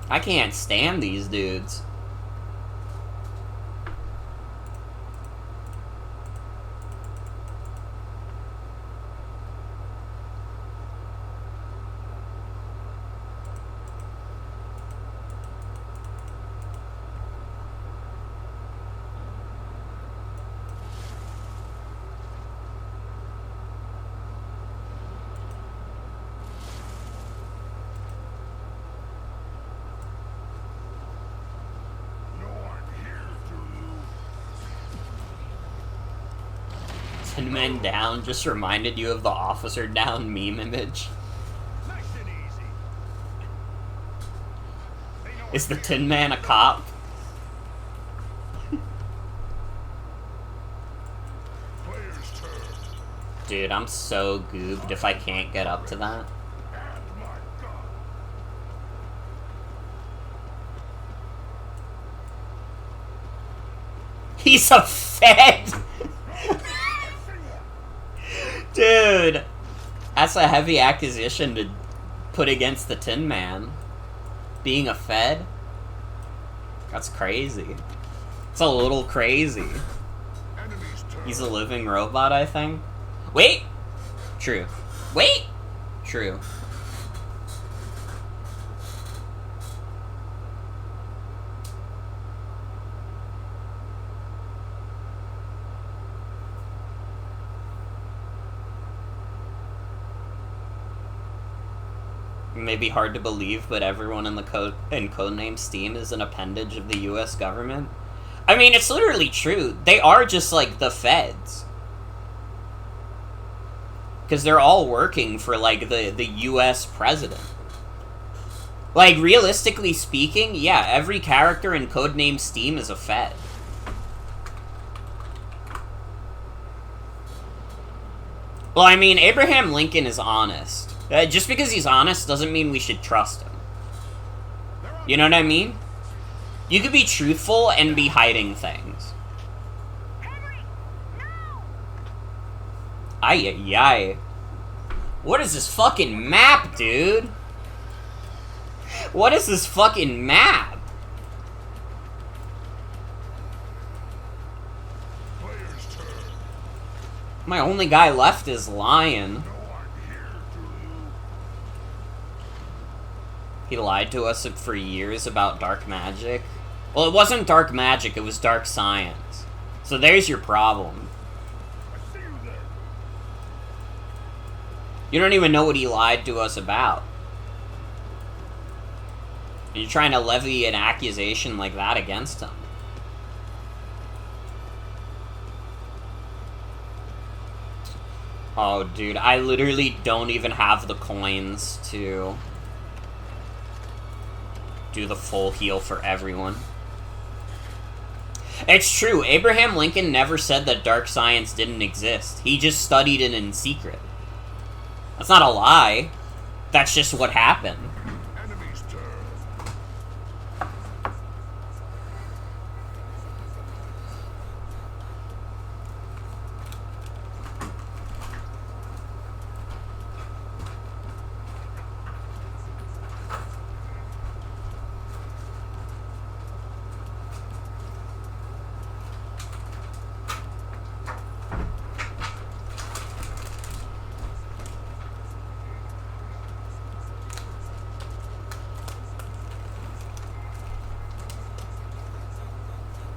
I can't stand these dudes. Tin Men Down just reminded you of the Officer Down meme image. Is the Tin Man a cop? Dude, I'm so goobed if I can't get up to that. He's a Fed! Dude! That's a heavy accusation to put against the Tin Man. Being a Fed? That's crazy. It's a little crazy. He's a living robot, I think. Wait! True. Wait! True. Maybe hard to believe, but everyone in the codename S.T.E.A.M is an appendage of the U.S. government. I mean, it's literally true. They are just like the feds. Because they're all working for, like, the U.S. president. Like, realistically speaking, yeah, every character in codename S.T.E.A.M is a fed. Well, I mean, Abraham Lincoln is honest. Just because he's honest doesn't mean we should trust him. You know what I mean? You could be truthful and be hiding things. Ay. What is this fucking map, dude? What is this fucking map? My only guy left is Lion. He lied to us for years about dark magic. Well, it wasn't dark magic, it was dark science. So there's your problem. You don't even know what he lied to us about. And you're trying to levy an accusation like that against him. Oh, dude, I literally don't even have the coins to do the full heal for everyone. It's true, Abraham Lincoln never said that dark science didn't exist. He just studied it in secret. That's not a lie. That's just what happened.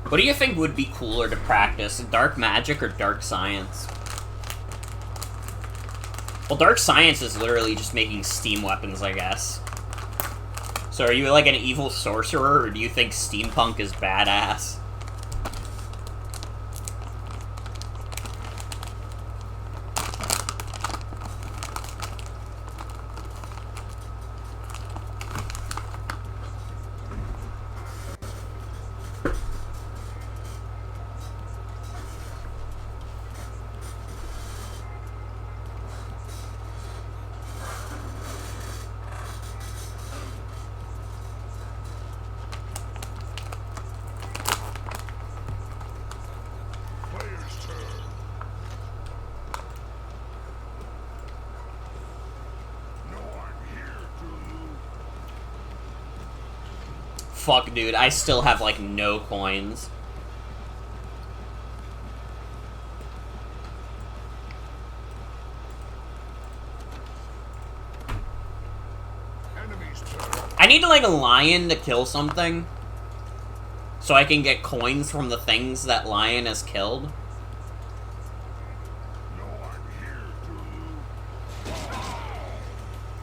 What do you think would be cooler to practice, dark magic or dark science? Well, dark science is literally just making steam weapons, I guess. So are you like an evil sorcerer, or do you think steampunk is badass? Fuck, dude, I still have, like, no coins. I need, like, a lion to kill something. So I can get coins from the things that lion has killed.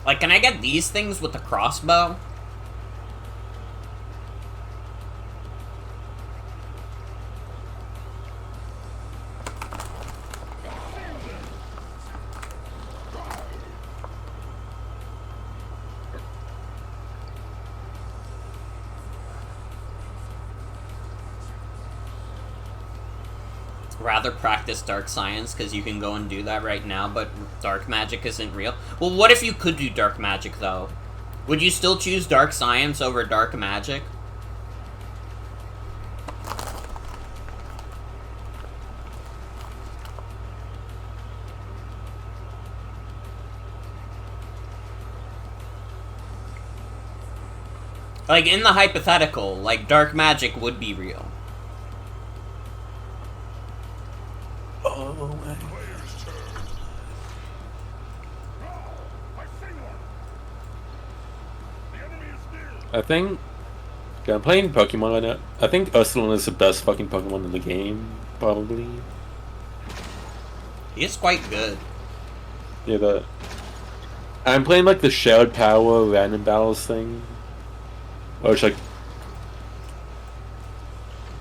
Like, can I get these things with the crossbow? Rather practice dark science, because you can go and do that right now, but dark magic isn't real. Well, what if you could do dark magic, though? Would you still choose dark science over dark magic? Like, in the hypothetical, like, dark magic would be real.
I think... Yeah, I'm playing Pokemon right now. I think Ursulon is the best fucking Pokemon in the game, probably.
He is quite good.
Yeah, I'm playing, like, the Shared Power Random Battles thing. Which, like...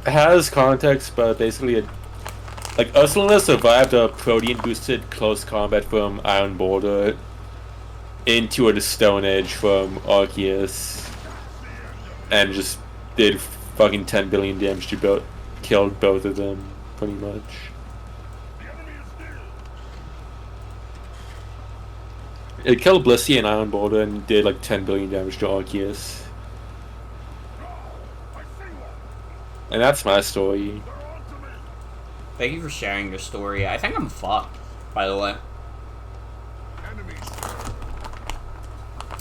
It has context, but basically it... Like, Ursulon survived a protein-boosted close combat from Iron Border into a Stone Edge from Arceus. And just did fucking 10 billion damage to both, killed both of them, pretty much. It killed Blissey and Iron Border and did like 10 billion damage to Arceus. And that's my story.
Thank you for sharing your story. I think I'm fucked, by the way. I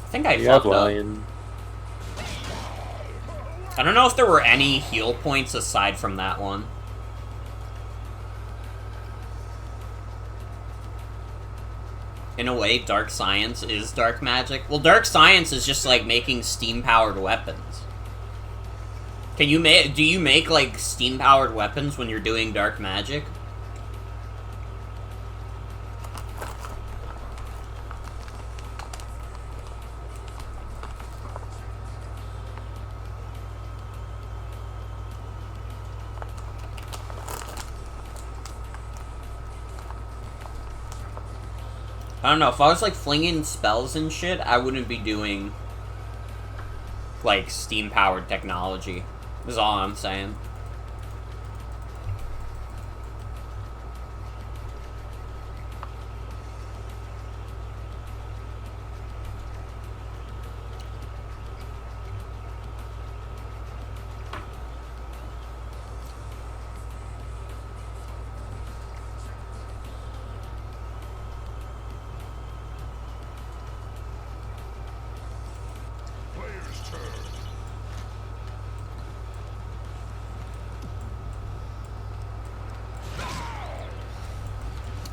think I fucked up. I don't know if there were any heal points aside from that one. In a way, dark science is dark magic. Well, dark science is just like making steam-powered weapons. Can you do you make like steam-powered weapons when you're doing dark magic? I don't know, if I was, like, flinging spells and shit, I wouldn't be doing, like, steam-powered technology, is all I'm saying.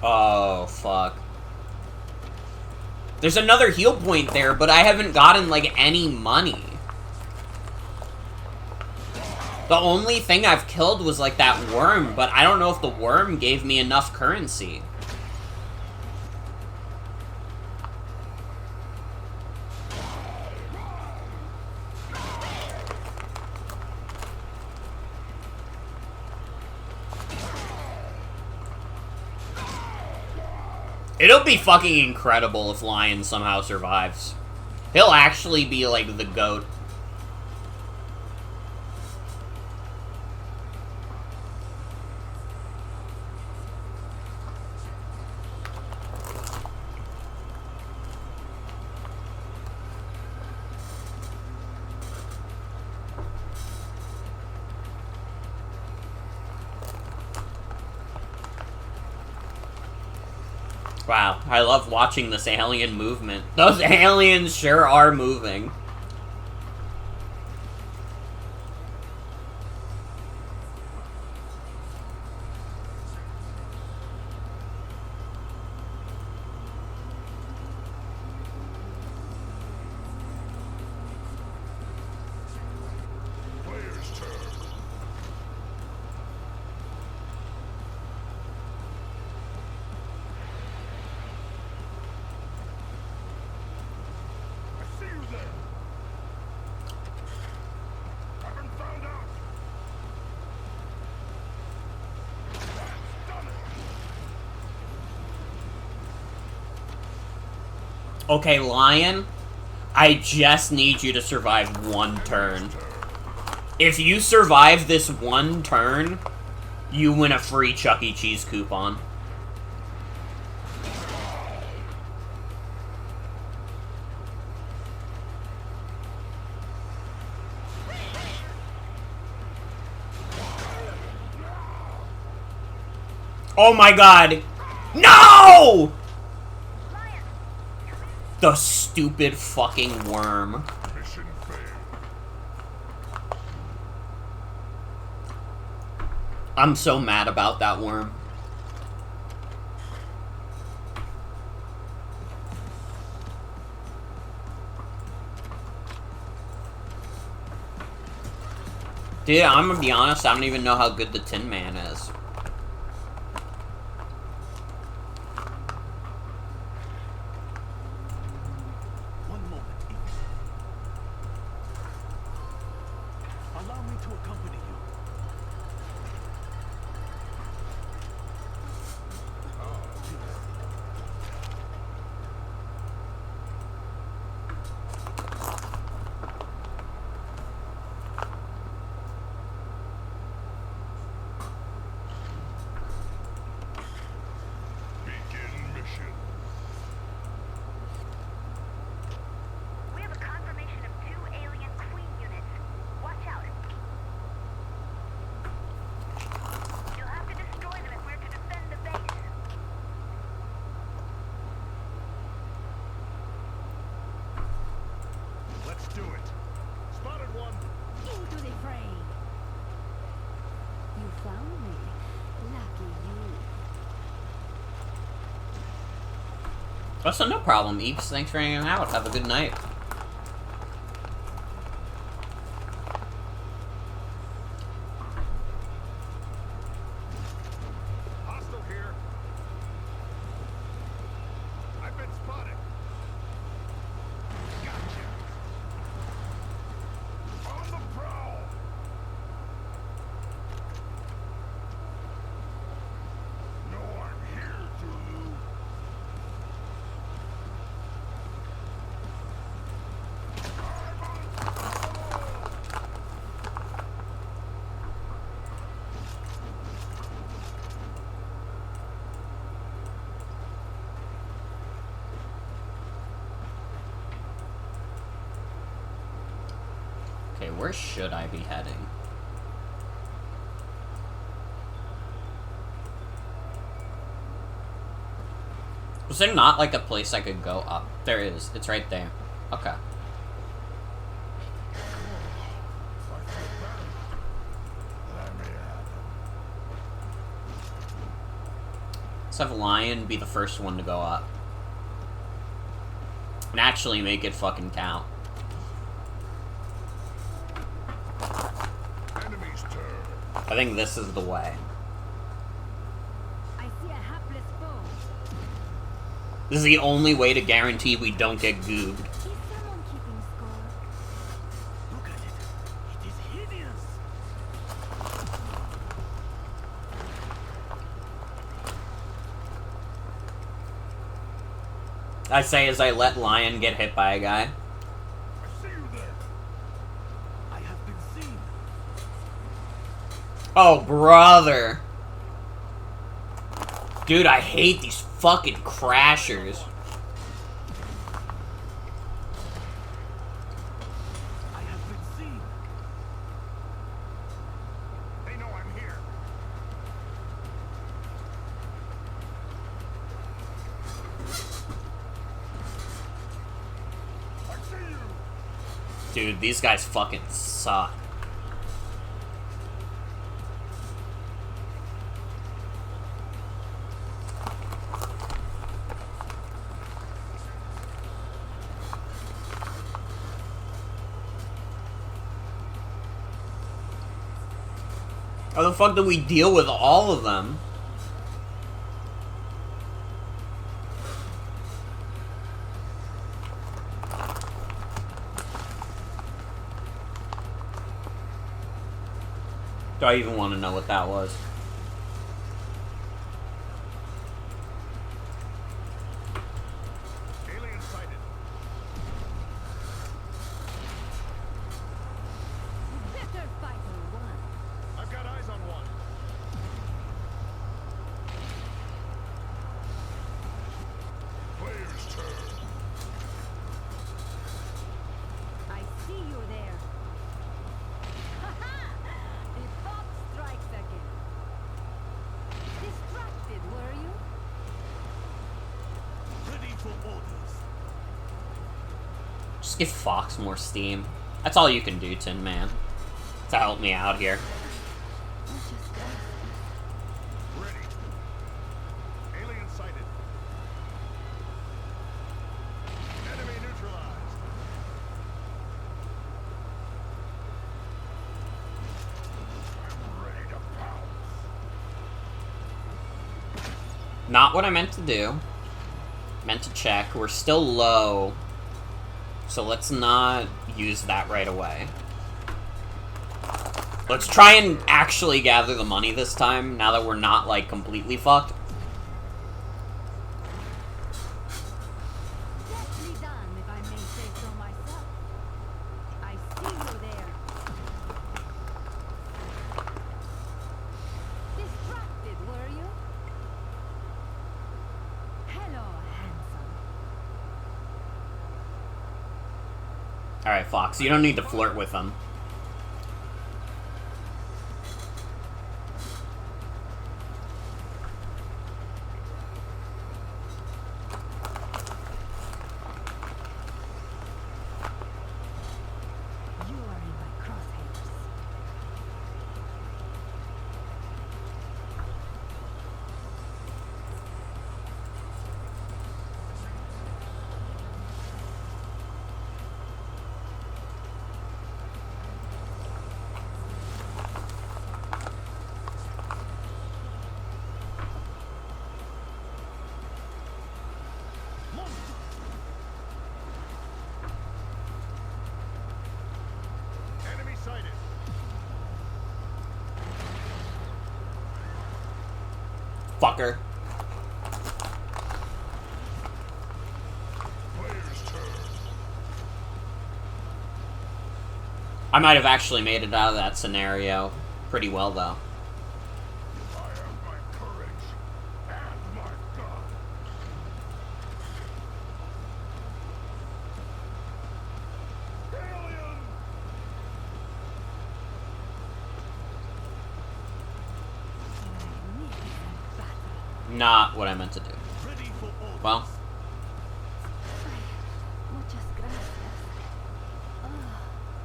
Oh, fuck. There's another heal point there, but I haven't gotten, like, any money. The only thing I've killed was like that worm, but I don't know if the worm gave me enough currency. It'll be fucking incredible if Lion somehow survives. He'll actually be like the GOAT. Wow, I love watching this alien movement. Those aliens sure are moving.
Player's turn. I see you there. I've been found out. That's done it.
Okay, Lion, I just need you to survive one turn. If you survive this one turn, you win a free Chuck E. Cheese coupon. Oh my god! No! The stupid fucking worm.
Mission failed.
I'm so mad about that worm. Dude, I'm gonna be honest, I don't even know how good the Tin Man is.
One moment, Eve. Allow me to accompany you. Begin mission.
We have a confirmation of 2 alien queen units. Watch out. You'll have to destroy them if we're to defend the base.
Let's do it. Spotted one.
Into the fray. You found me. Lucky you.
That's no problem, Eeps. Thanks for hanging out. Have a good night.
Hostile here. I've been spotted. Gotcha. On the prowl. No, I'm here, Zulu.
Okay, where should I be heading? Was there not, like, a place I could go up? There is. It's right there. Okay. Let's have Lion be the first one to go up. And actually make it fucking count.
Enemy
I think this is the way.
I see a hapless foe.
This is the only way to guarantee we don't get goobed.
Is someone keeping score?
Look at it. It is hideous.
I say as I let Lion get hit by a guy.
I see you there. I have been seen.
Oh, brother. Dude, I hate these fucking crashers.
I have been seen. They know I'm here. I see you.
Dude, these guys fucking suck. How the fuck do we deal with all of them? Do I even want to know what that was?
Alien sighted.
Better fighter one.
I've got eyes on one. Player's turn.
I see you there. Ha-ha! The thought strikes again. Distracted, were you?
Ready for orders.
Just give Fox more steam. That's all you can do, Tin Man. To help me out here.
Ready. Alien sighted. Enemy neutralized. I'm ready to pounce.
Not what I meant to do. Meant to check. We're still low. So let's not use that right away. Let's try and actually gather the money this time, now that we're not, like, completely fucked.
Deftly done, if I may say so myself. I see you there. Distracted, were you? Hello, handsome.
Alright, Fox, you don't need to flirt with them.
You are in my crosshairs.
Enemy sighted.
Fucker.
Player's turn.
I might have actually made it out of that scenario pretty well, though.
I have my courage and my gun. Alien!
Magnificent battle.
Not what I meant to do.
Ready for orders.
Well,
Muchas gracias. Oh,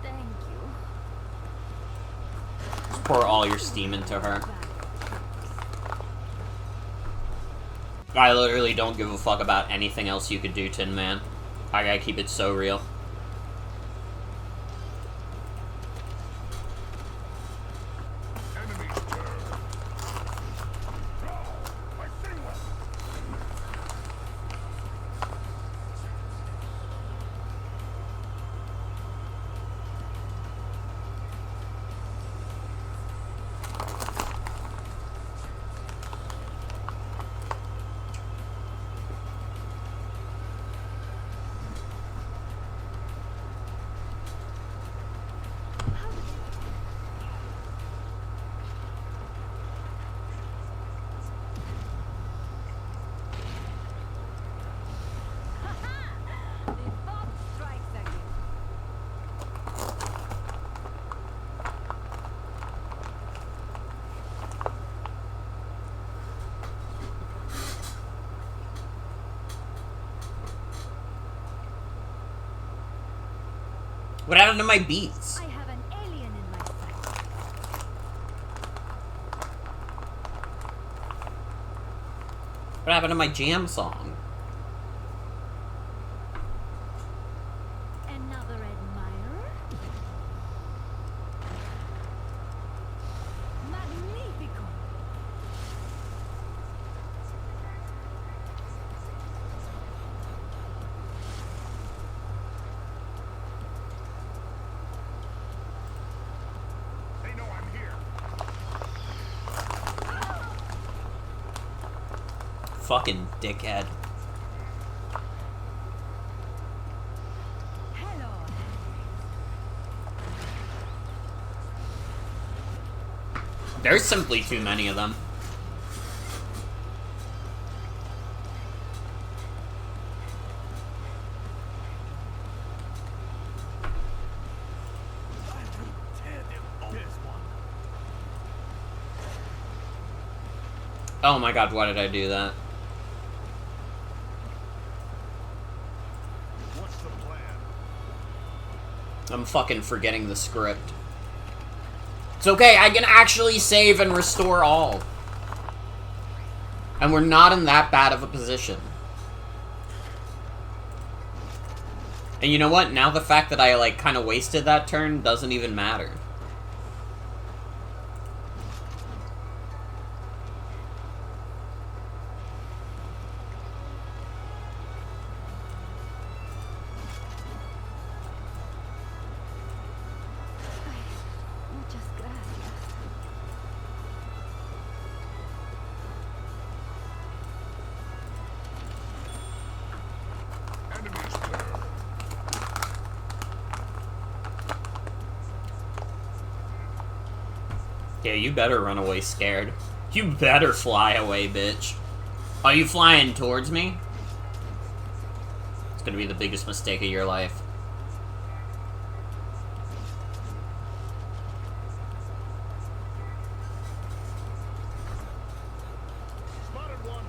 thank you.
just pour all your steam into her. I literally don't give a fuck about anything else you could do, Tin Man. I gotta keep it so real.
Enemy
What happened to my beats?
I have an alien in my sight.
What happened to my jam song?
Another admirer? Magnifico!
They know I'm here.
Fucking dickhead.
Hello.
There's simply too many of them. Oh my god, why did I do that?
What's the plan?
I'm fucking forgetting the script. It's okay, I can actually save and restore all. And we're not in that bad of a position. And you know what? Now the fact that I, like, kind of wasted that turn doesn't even matter.
Muchas gracias.
Enemies there.
Yeah, you better run away scared. You better fly away, bitch. Are you flying towards me? It's gonna be the biggest mistake of your life.
Spotted one.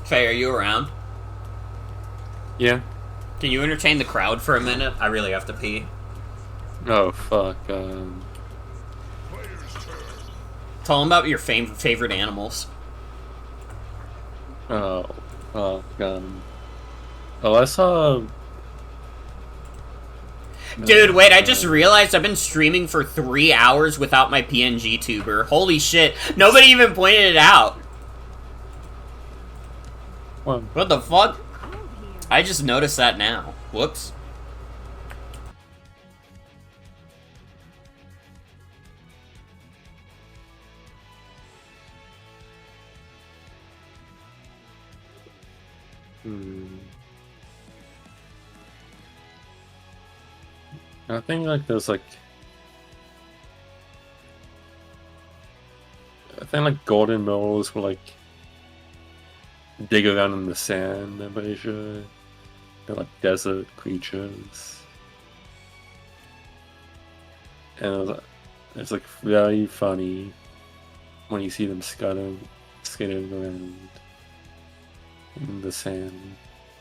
Faye, are you around?
Yeah.
Can you entertain the crowd for a minute? I really have to pee.
Oh, fuck.
Player's turn.
Tell them about your favorite animals.
Oh, fuck. Oh, I saw...
Dude, wait, I just realized I've been streaming for 3 hours without my PNG tuber. Holy shit. Nobody even pointed it out. What the fuck? I just noticed that now. Whoops.
I think, like, there's, like... I think, like, golden mills will, like... dig around in the sand, I'm pretty sure. They're, like, desert creatures. And it's, like, very funny when you see them skating around in the sand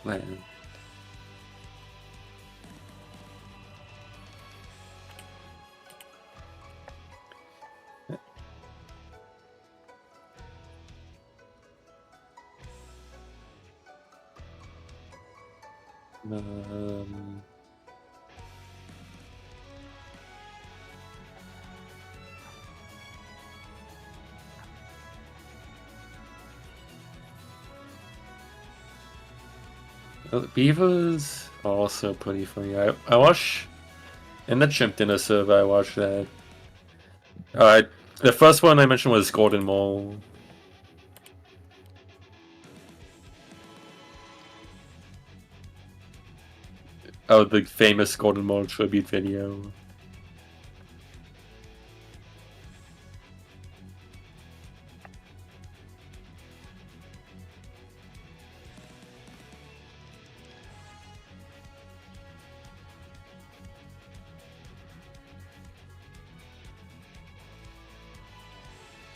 land. Beaver's also pretty funny. I watch in the Chimp Dinner server. I watched that. The first one I mentioned was Golden Mole. Oh, the famous Golden Mole tribute video.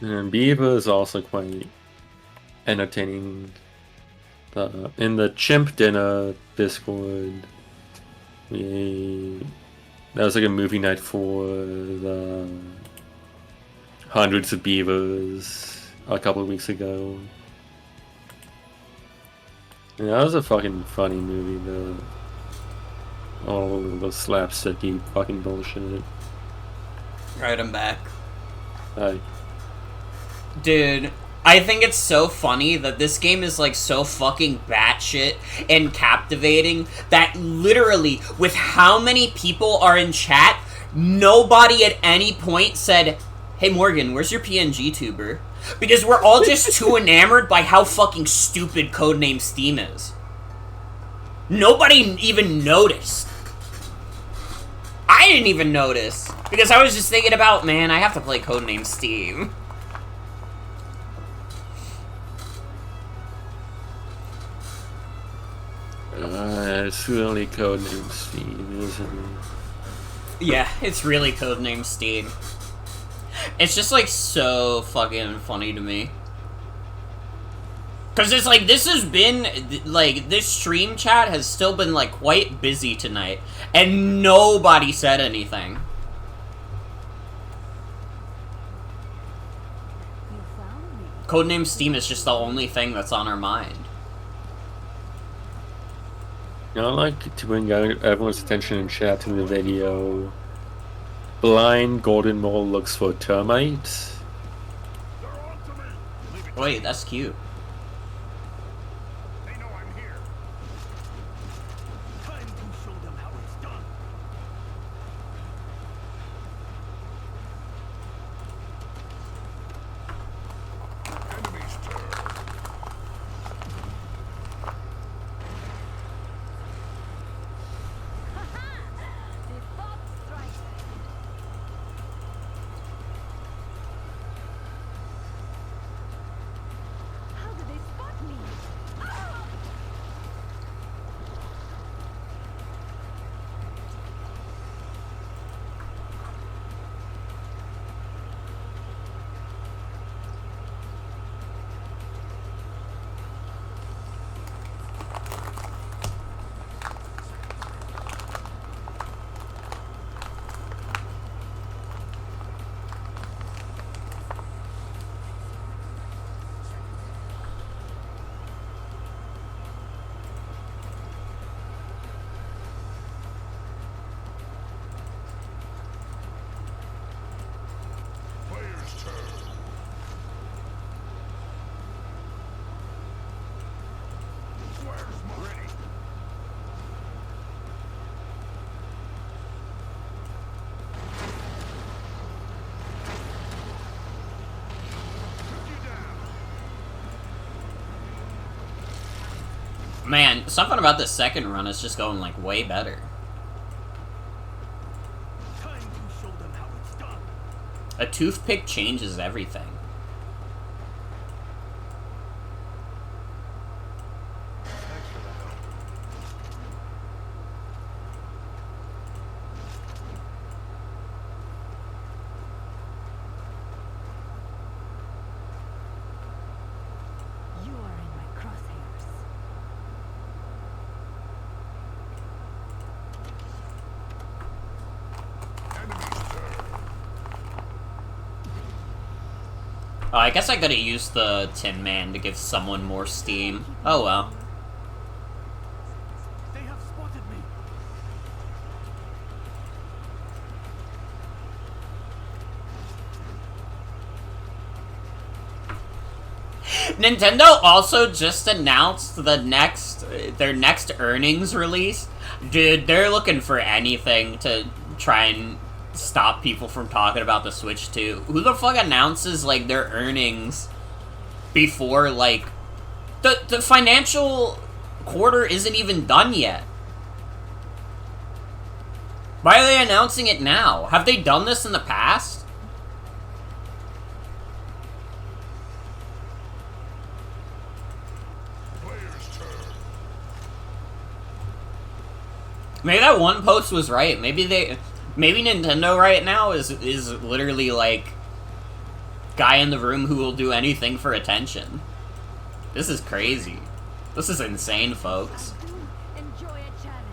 And Beaver is also quite entertaining. In the Chimp Dinner Discord, that was like a movie night for the Hundreds of Beavers a couple of weeks ago. And that was a fucking funny movie, all the slapsticky fucking bullshit.
Right, I'm back.
Hi.
Dude, I think it's so funny that this game is like so fucking batshit and captivating that literally, with how many people are in chat, nobody at any point said, "Hey Morgan, where's your PNG tuber?" Because we're all just too enamored by how fucking stupid Codename S.T.E.A.M is. Nobody even noticed. I didn't even notice. Because I was just thinking about, man, I have to play Codename S.T.E.A.M.
It's really Codename S.T.E.A.M, isn't it?
Yeah, it's really Codename S.T.E.A.M. It's just, like, so fucking funny to me. Because it's like, this has been, like, this stream chat has still been, like, quite busy tonight. And nobody said anything. Codename S.T.E.A.M is just the only thing that's on our mind.
I like to bring out everyone's attention in chat to the video. Blind Golden Mole looks for termites.
Wait, that's cute.
They know I'm here. Time to show them how it's done. Enemy's turn.
How did they spot me?
Player's turn. Where's my ready?
Man, something about the second run is just going, like, way better.
Time to show them how it's done.
A toothpick changes everything.
Thanks for the help.
You are in my crosshairs.
Enemy's turn.
Oh, I guess I could have used the Tin Man to give someone more steam. Oh well.
They have spotted me.
Nintendo also just announced the next their next earnings release, dude, they're looking for anything to try and stop people from talking about the Switch 2. Who the fuck announces, like, their earnings before, like, the financial quarter isn't even done yet? Why are they announcing it now? Have they done this in the past? Maybe that one post was right. Maybe Nintendo right now is literally like guy in the room who will do anything for attention. This is crazy. This is insane, folks.
Enjoy a challenge.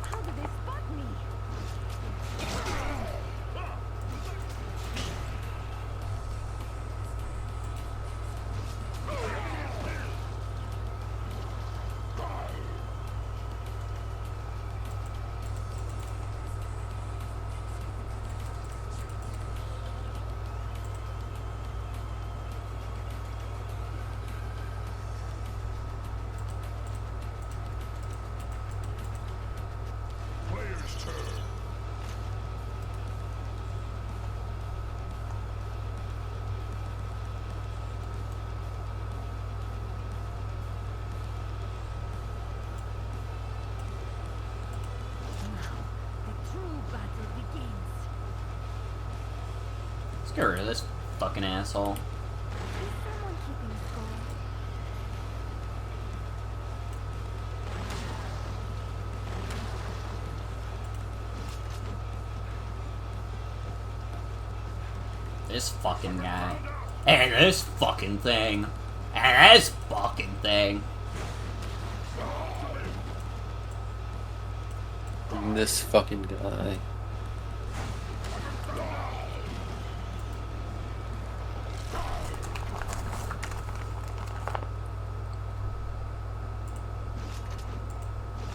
How did they spot me?
Player's turn.
The true battle begins.
Let's get rid of this fucking asshole.
Is someone keeping score?
This fucking guy. And this fucking thing. And this fucking thing.
And this fucking guy.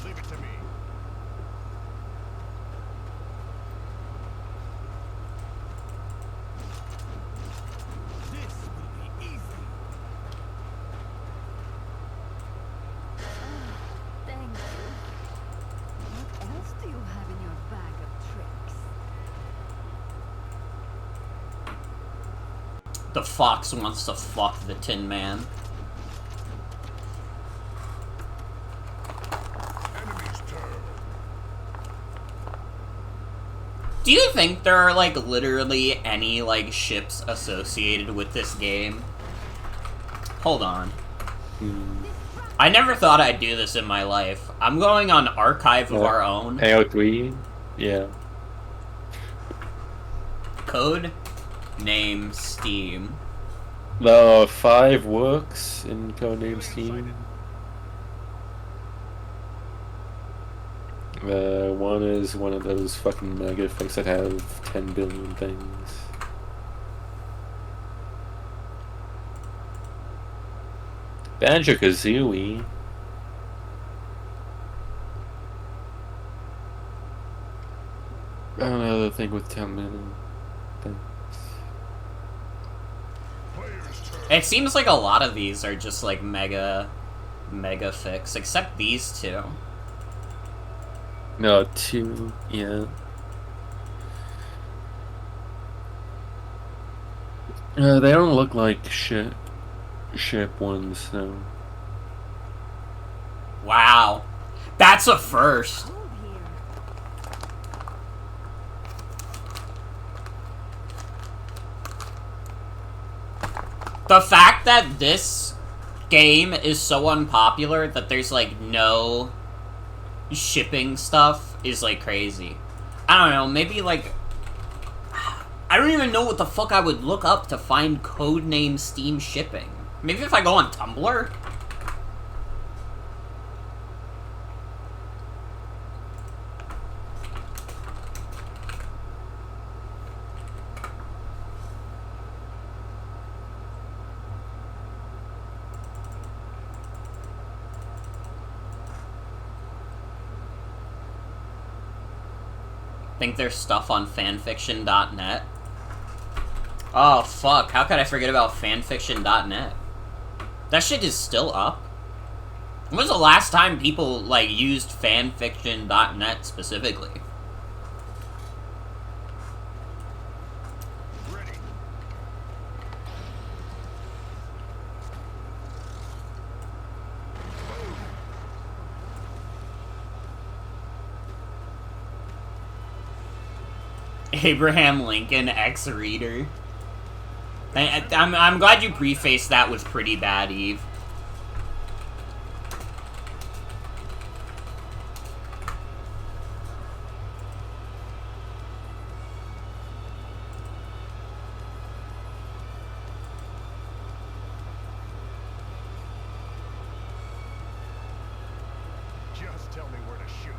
Leave it to me. This will be easy.
Thank you. What else do you have in your bag of tricks?
The fox wants to fuck the Tin Man.
Enemy's turn.
Do you think there are, like, literally any, like, ships associated with this game? Hold on. I never thought I'd do this in my life. I'm going on Archive of Our Own.
AO3? Yeah.
Code name S.T.E.A.M.
The 5 works in Codename S.T.E.A.M. One is one of those fucking mega effects that have 10 billion things. Banjo-Kazooie. Another thing with 10 million things.
Player's turn.
It seems like a lot of these are just, like, mega fix, except these two.
No, 2, yeah. They don't look like ship ones, though.
Wow. That's a first.
Hold here.
The fact that this game is so unpopular that there's, like, no shipping stuff is, like, crazy. I don't know, maybe, like, I don't even know what the fuck I would look up to find codename Steam shipping. Maybe if I go on Tumblr? Think there's stuff on fanfiction.net? Oh, fuck. How could I forget about fanfiction.net? That shit is still up? When was the last time people, like, used fanfiction.net specifically? Abraham Lincoln, ex-reader. I'm glad you prefaced that with pretty bad, Eve.
Just tell me where to shoot.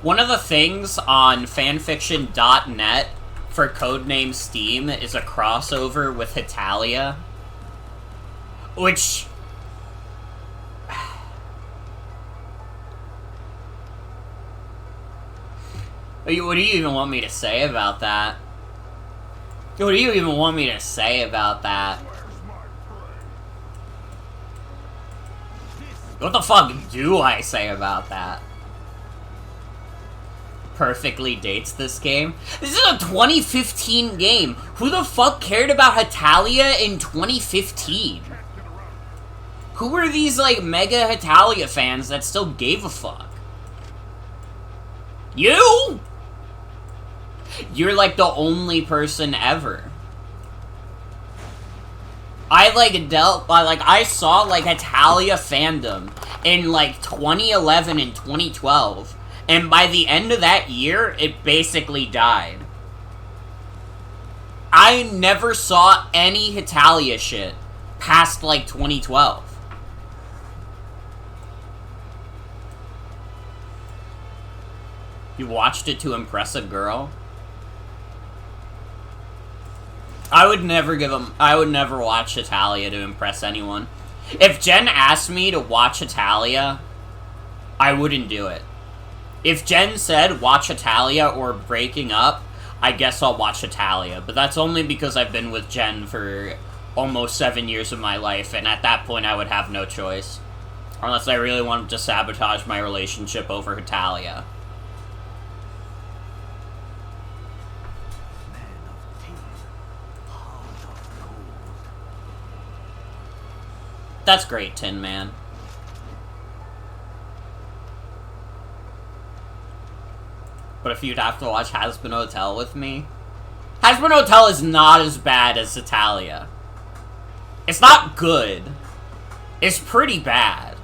One of the things on fanfiction.net for codename Steam is a crossover with Hitalia, which... What do you even want me to say about that? What do you even want me to say about that? What the fuck do I say about that? Perfectly dates this game. This is a 2015 game. Who the fuck cared about Hitalia in 2015? Who were these, like, mega Hitalia fans that still gave a fuck? You? You're, like, the only person ever. I saw, like, Hitalia fandom in, like, 2011 and 2012. And by the end of that year, it basically died. I never saw any Hitalia shit past, like, 2012. You watched it to impress a girl? I would never watch Hitalia to impress anyone. If Jen asked me to watch Hitalia, I wouldn't do it. If Jen said, watch Hitalia or Breaking Up, I guess I'll watch Hitalia. But that's only because I've been with Jen for almost 7 years of my life, and at that point I would have no choice. Unless I really wanted to sabotage my relationship over Hitalia. That's great, Tin Man. But if you'd have to watch Has-Been Hotel with me... Has-Been Hotel is not as bad as Hitalia. It's not good. It's pretty bad.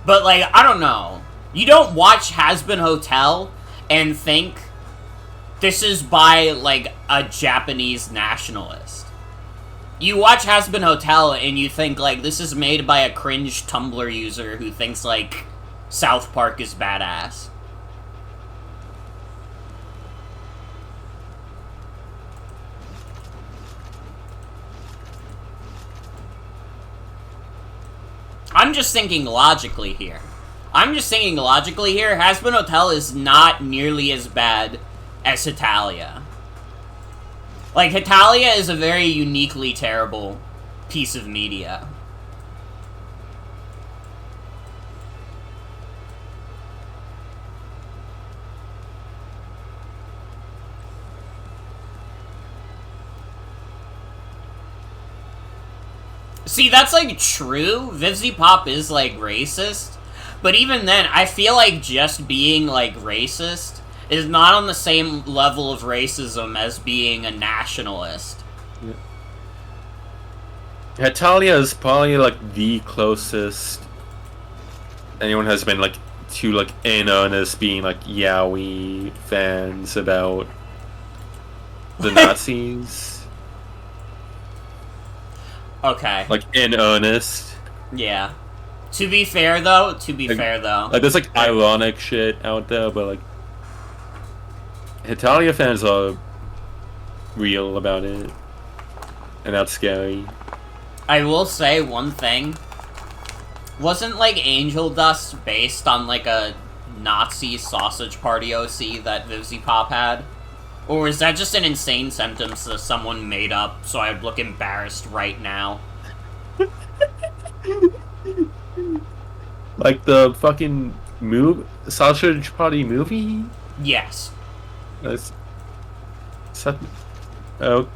But, like, I don't know. You don't watch Has-Been Hotel and think this is by, like, a Japanese nationalist. You watch Has-Been Hotel and you think, like, this is made by a cringe Tumblr user who thinks, like, South Park is badass. I'm just thinking logically here. Has-Been Hotel is not nearly as bad as Hitalia. Like, Hitalia is a very uniquely terrible piece of media. See, that's, like, true. Vivzy Pop is, like, racist. But even then, I feel like just being, like, racist is not on the same level of racism as being a nationalist.
Yeah. Hitalia is probably, like, the closest anyone has been, like, to like in earnest being like yaoi fans about the Nazis.
Okay.
Like in earnest.
Yeah. To be fair though,
like there's like ironic shit out there, but like Hetalia fans are real about it, and that's scary.
I will say one thing. Wasn't like Angel Dust based on like a Nazi sausage party OC that Vivzy Pop had? Or was that just an insane sentence that someone made up so I'd look embarrassed right now?
Like the fucking sausage party movie?
Yes.
That's... Oh.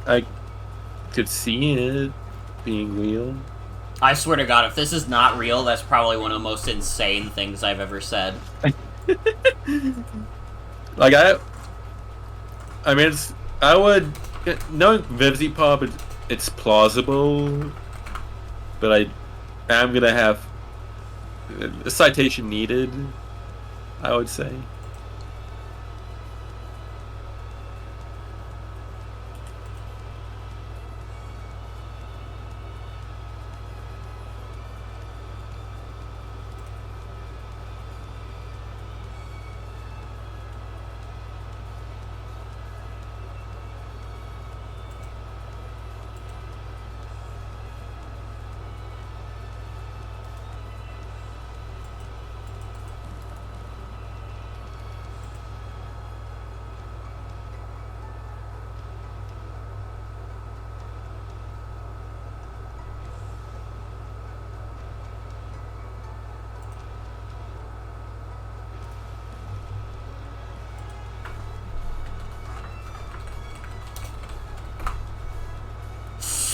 I could see it being real.
I swear to God, if this is not real, that's probably one of the most insane things I've ever said.
Like, I mean, knowing Vivzy Pop, it's plausible, but I am gonna have a citation needed, I would say.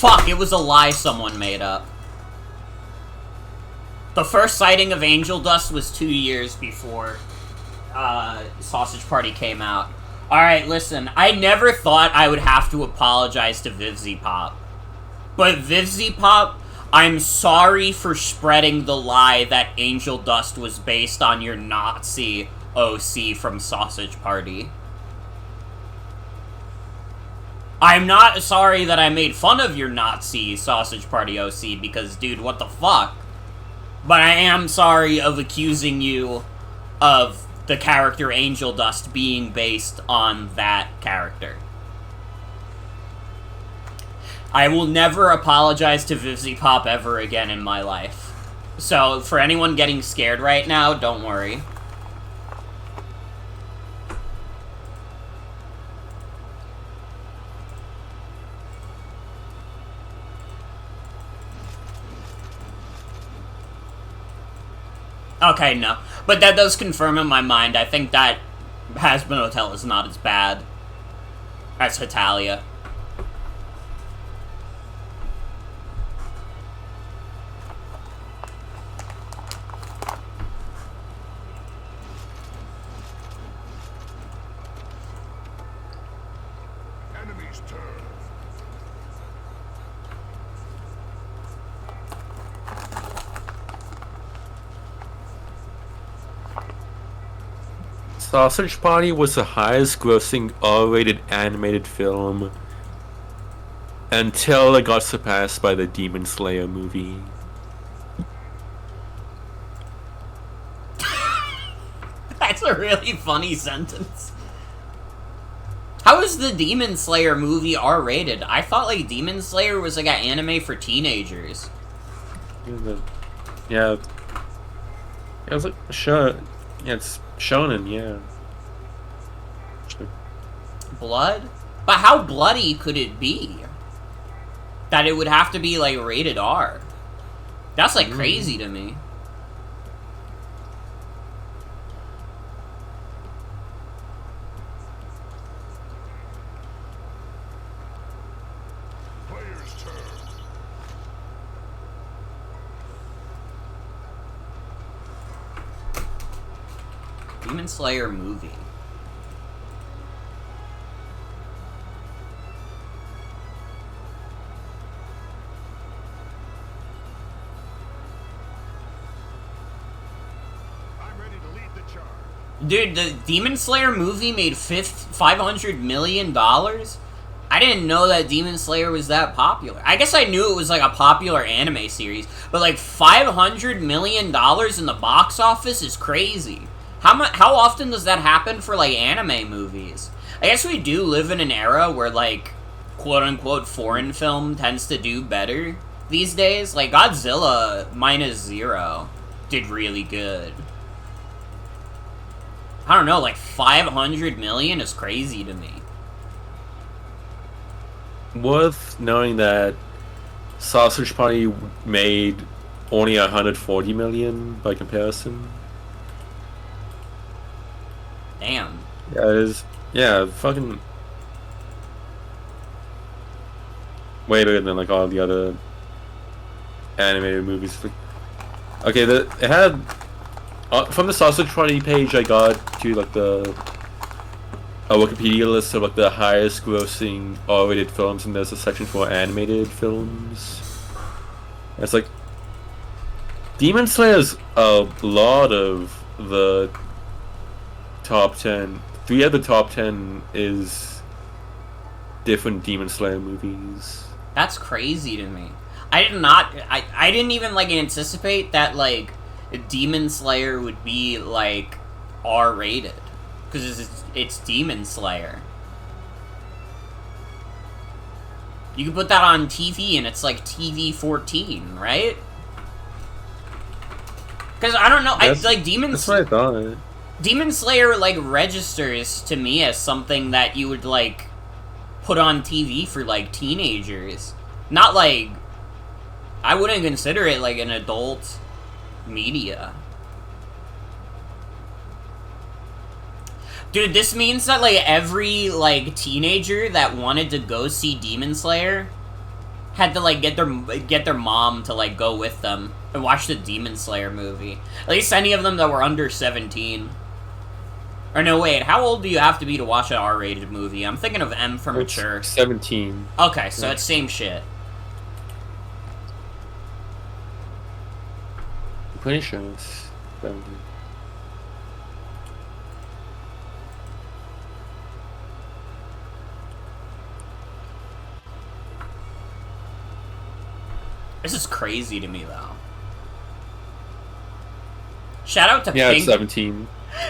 Fuck, it was a lie someone made up. The first sighting of Angel Dust was 2 years before Sausage Party came out. Alright, listen, I never thought I would have to apologize to Vivzy Pop. But Vivzy Pop, I'm sorry for spreading the lie that Angel Dust was based on your Nazi OC from Sausage Party. I'm not sorry that I made fun of your Nazi Sausage Party OC, because, dude, what the fuck? But I am sorry of accusing you of the character Angel Dust being based on that character. I will never apologize to Vivzy Pop ever again in my life. So, for anyone getting scared right now, don't worry. Okay, no. But that does confirm in my mind, I think that Has-Been Hotel is not as bad as Hetalia.
Enemy's turn.
Sausage Party was the highest grossing R-rated animated film until it got surpassed by the Demon Slayer movie.
That's a really funny sentence. How is the Demon Slayer movie R-rated? I thought, like, Demon Slayer was, like, an anime for teenagers.
Yeah. It was like, sure. Yeah, it's shonen, yeah.
Blood? But how bloody could it be? That it would have to be, like, rated R. That's, like, crazy to me.
Player's turn.
Demon Slayer movie. Dude, the Demon Slayer movie made $500 million? I didn't know that Demon Slayer was that popular. I guess I knew it was like a popular anime series, but like $500 million in the box office is crazy. How often does that happen for like anime movies? I guess we do live in an era where like quote-unquote foreign film tends to do better these days. Like Godzilla -0 did really good. I don't know, like 500 million is crazy to me.
Worth knowing that Sausage Party made only 140 million by comparison.
Damn.
Yeah, it is. Yeah, fucking way bigger than like all the other animated movies. Okay, it had from the Sausage Party page I got to like the a Wikipedia list of like the highest grossing R-rated films, and there's a section for animated films. And it's like Demon Slayer's a lot of the top 10. 3 of the top 10 is different Demon Slayer movies.
That's crazy to me. I didn't even like anticipate that like Demon Slayer would be like R-rated, because it's Demon Slayer. You can put that on TV and it's like TV 14, right? Because I don't know, that's what I thought. Demon Slayer like registers to me as something that you would like put on TV for like teenagers. Not like, I wouldn't consider it like an adult media. Dude, this means that like every like teenager that wanted to go see Demon Slayer had to like get their mom to like go with them and watch the Demon Slayer movie. At least any of them that were under 17. Or no, wait, how old do you have to be to watch an R-rated movie? I'm thinking of M for mature.
17.
Okay, so it's same shit.
I'm pretty sure it's 17.
This is crazy to me, though. Shout out to
Pink.
It's
17.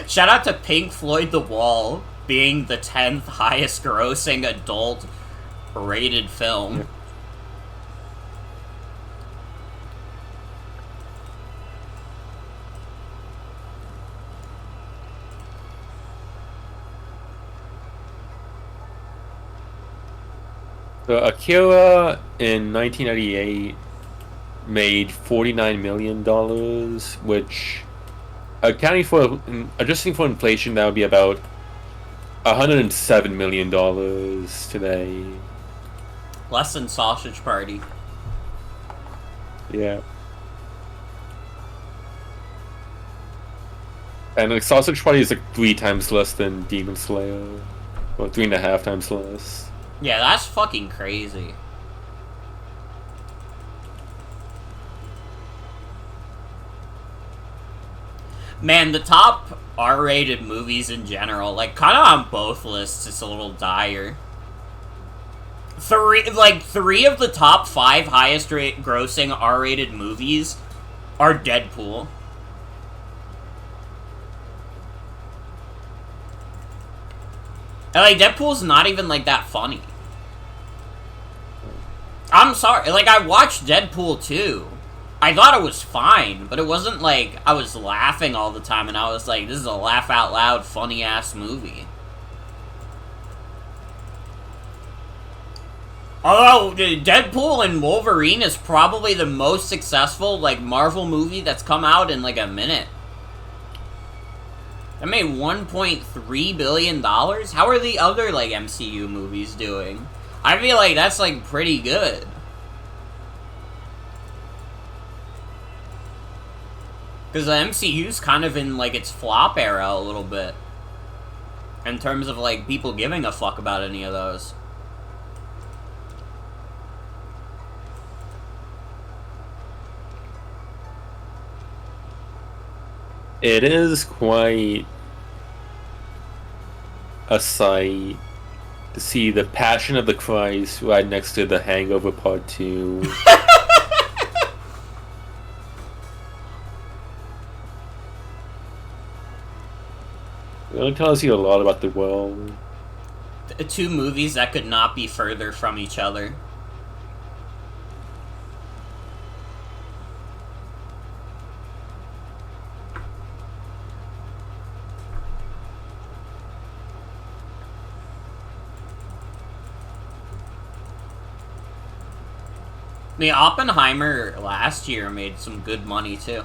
Shout out to Pink Floyd The Wall being the 10th highest grossing adult rated film. Yeah.
So Akira in 1998 made $49 million, which, accounting for, adjusting for inflation, that would be about $107 million today.
Less than Sausage Party.
Yeah. And like Sausage Party is like 3 times less than Demon Slayer, or 3.5 times less.
Yeah, that's fucking crazy. Man, the top R-rated movies in general, like, kind of on both lists, it's a little dire. Three of the top 5 highest grossing R-rated movies are Deadpool. And, like, Deadpool's not even, like, that funny. I'm sorry, like, I watched Deadpool 2. I thought it was fine, but it wasn't like I was laughing all the time and I was like, this is a laugh-out-loud, funny-ass movie. Although, Deadpool and Wolverine is probably the most successful, like, Marvel movie that's come out in, like, a minute. That made $1.3 billion? How are the other, like, MCU movies doing? I feel like that's, like, pretty good. Because the MCU's kind of in, like, its flop era a little bit. In terms of, like, people giving a fuck about any of those.
It is quite a sight to see The Passion of the Christ right next to The Hangover Part 2. It really tells you a lot about the world.
Two movies that could not be further from each other. The Oppenheimer last year made some good money too.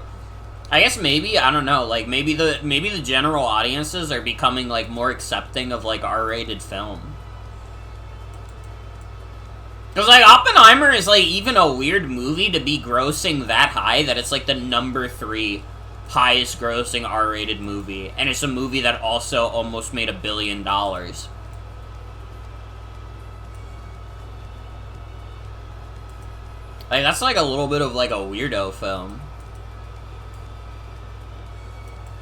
I guess maybe, I don't know, like maybe the general audiences are becoming like more accepting of like R-rated film. Cause like Oppenheimer is like even a weird movie to be grossing that high that it's like the number 3 highest grossing R-rated movie, and it's a movie that also almost made $1 billion. Like, that's like a little bit of like a weirdo film.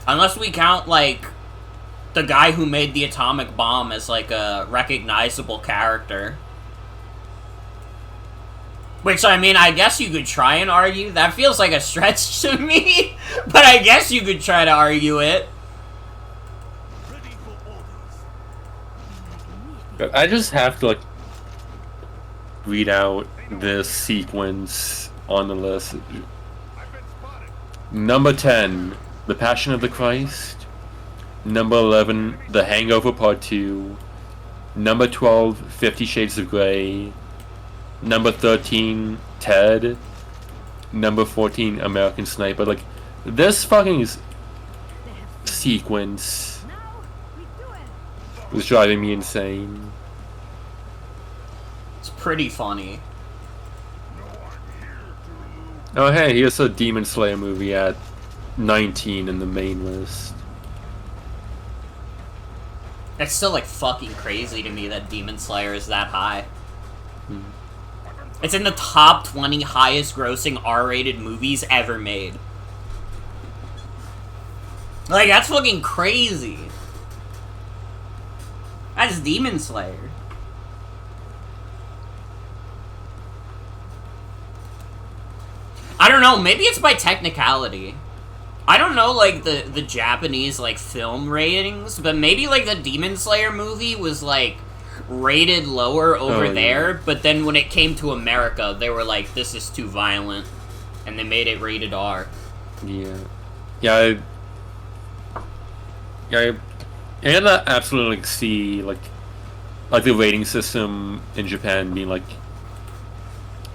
Unless we count, like, the guy who made the atomic bomb as like a recognizable character. Which, I mean, I guess you could try and argue. That feels like a stretch to me. But I guess you could try to argue it.
But I just have to, like, read out this sequence on the list. Number 10, The Passion of the Christ. Number 11, The Hangover Part 2. Number 12, 50 Shades of Grey. Number 13, Ted. Number 14, American Sniper. Like, this fucking sequence was driving me insane.
It's pretty funny.
Oh hey, here's a Demon Slayer movie at 19 in the main list.
It's still like fucking crazy to me that Demon Slayer is that high. It's in the top 20 highest grossing R-rated movies ever made. Like, that's fucking crazy. That's Demon Slayer. I don't know, maybe it's by technicality. I don't know, like, the Japanese, like, film ratings, but maybe, like, the Demon Slayer movie was, like, rated lower over there, but then when it came to America, they were like, this is too violent, and they made it rated R.
I gotta absolutely like, see like the rating system in Japan being like,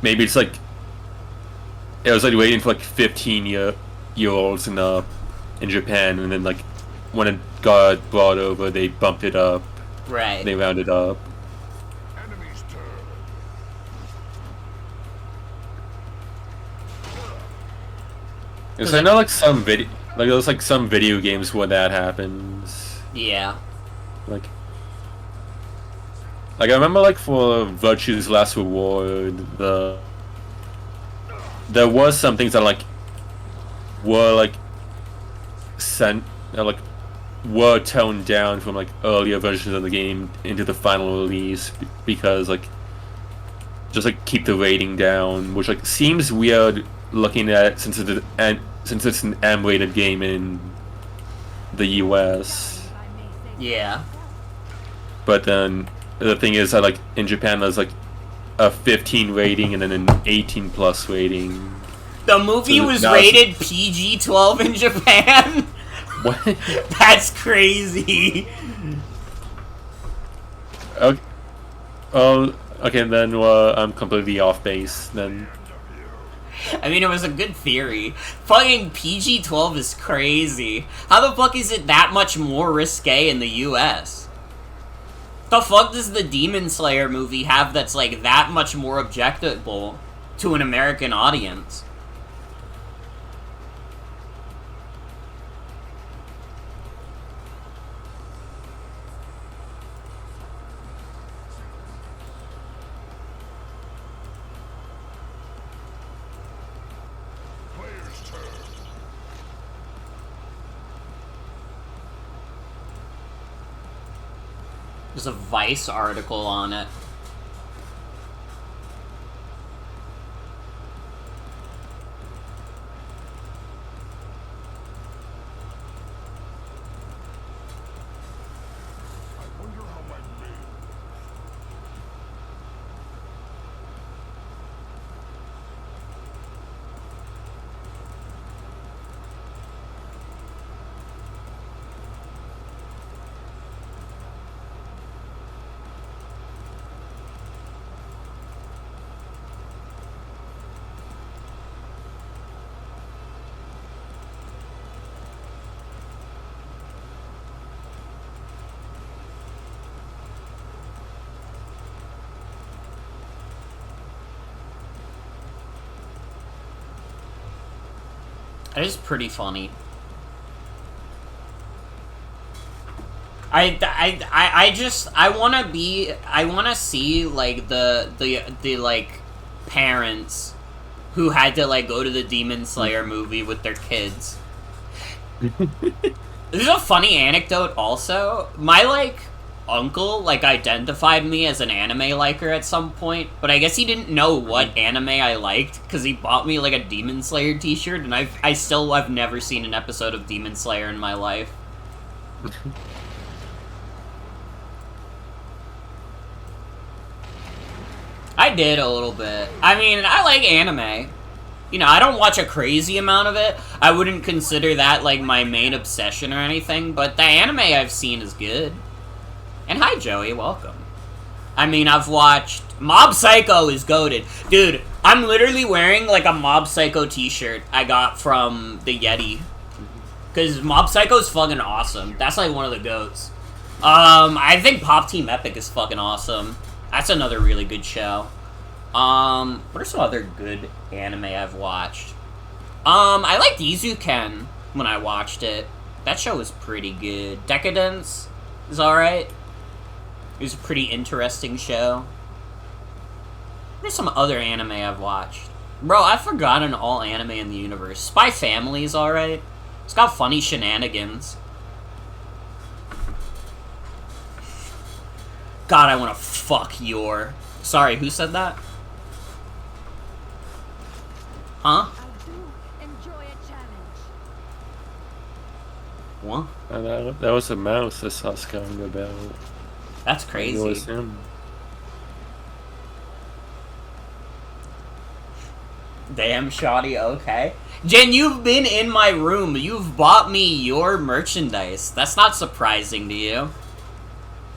maybe it's like it was like rating for like 15-year-olds and up in Japan, and then like when it got brought over, they bumped it up.
Right.
They rounded up. Because I know like some there's like some video games where that happens.
Yeah.
Like I remember like for Virtue's Last Reward, there was some things that like were like were toned down from like earlier versions of the game into the final release because like just like keep the rating down, which like seems weird looking at it since it's an M-rated game in the US.
Yeah.
But then the thing is that like in Japan there's like a 15 rating and then an 18 plus rating.
The movie was rated PG-12 in Japan.
What?
That's crazy.
Okay. Oh, okay. Then I'm completely off base. Then.
I mean, it was a good theory. Fucking PG-12 is crazy. How the fuck is it that much more risque in the US? The fuck does the Demon Slayer movie have that's like that much more objectable to an American audience? There's a Vice article on it.
I wonder how my maid.
It is pretty funny. I wanna see, like, the like, parents who had to, like, go to the Demon Slayer movie with their kids. This is a funny anecdote also. My, like, uncle, like, identified me as an anime liker at some point, but I guess he didn't know what anime I liked, because he bought me, like, a Demon Slayer t-shirt, and I've never seen an episode of Demon Slayer in my life. I did a little bit. I mean, I like anime. You know, I don't watch a crazy amount of it. I wouldn't consider that, like, my main obsession or anything, but the anime I've seen is good. And hi, Joey, welcome. I mean, I've watched... Mob Psycho is goated. Dude, I'm literally wearing, like, a Mob Psycho t-shirt I got from the Yeti. Because Mob Psycho's fucking awesome. That's, like, one of the goats. I think Pop Team Epic is fucking awesome. That's another really good show. What are some other good anime I've watched? I liked Izuken when I watched it. That show was pretty good. Decadence is alright. It was a pretty interesting show. There's some other anime I've watched. Bro, I've forgotten all anime in the universe. Spy Family is alright. It's got funny shenanigans. God, I want to fuck your... Sorry, who said that? Huh?
I do enjoy a challenge.
What?
That was a mouse that Sasuke on about.
That's
It
crazy.
was him.
Damn, shoddy, okay. Jen, you've been in my room. You've bought me your merchandise. That's not surprising to you.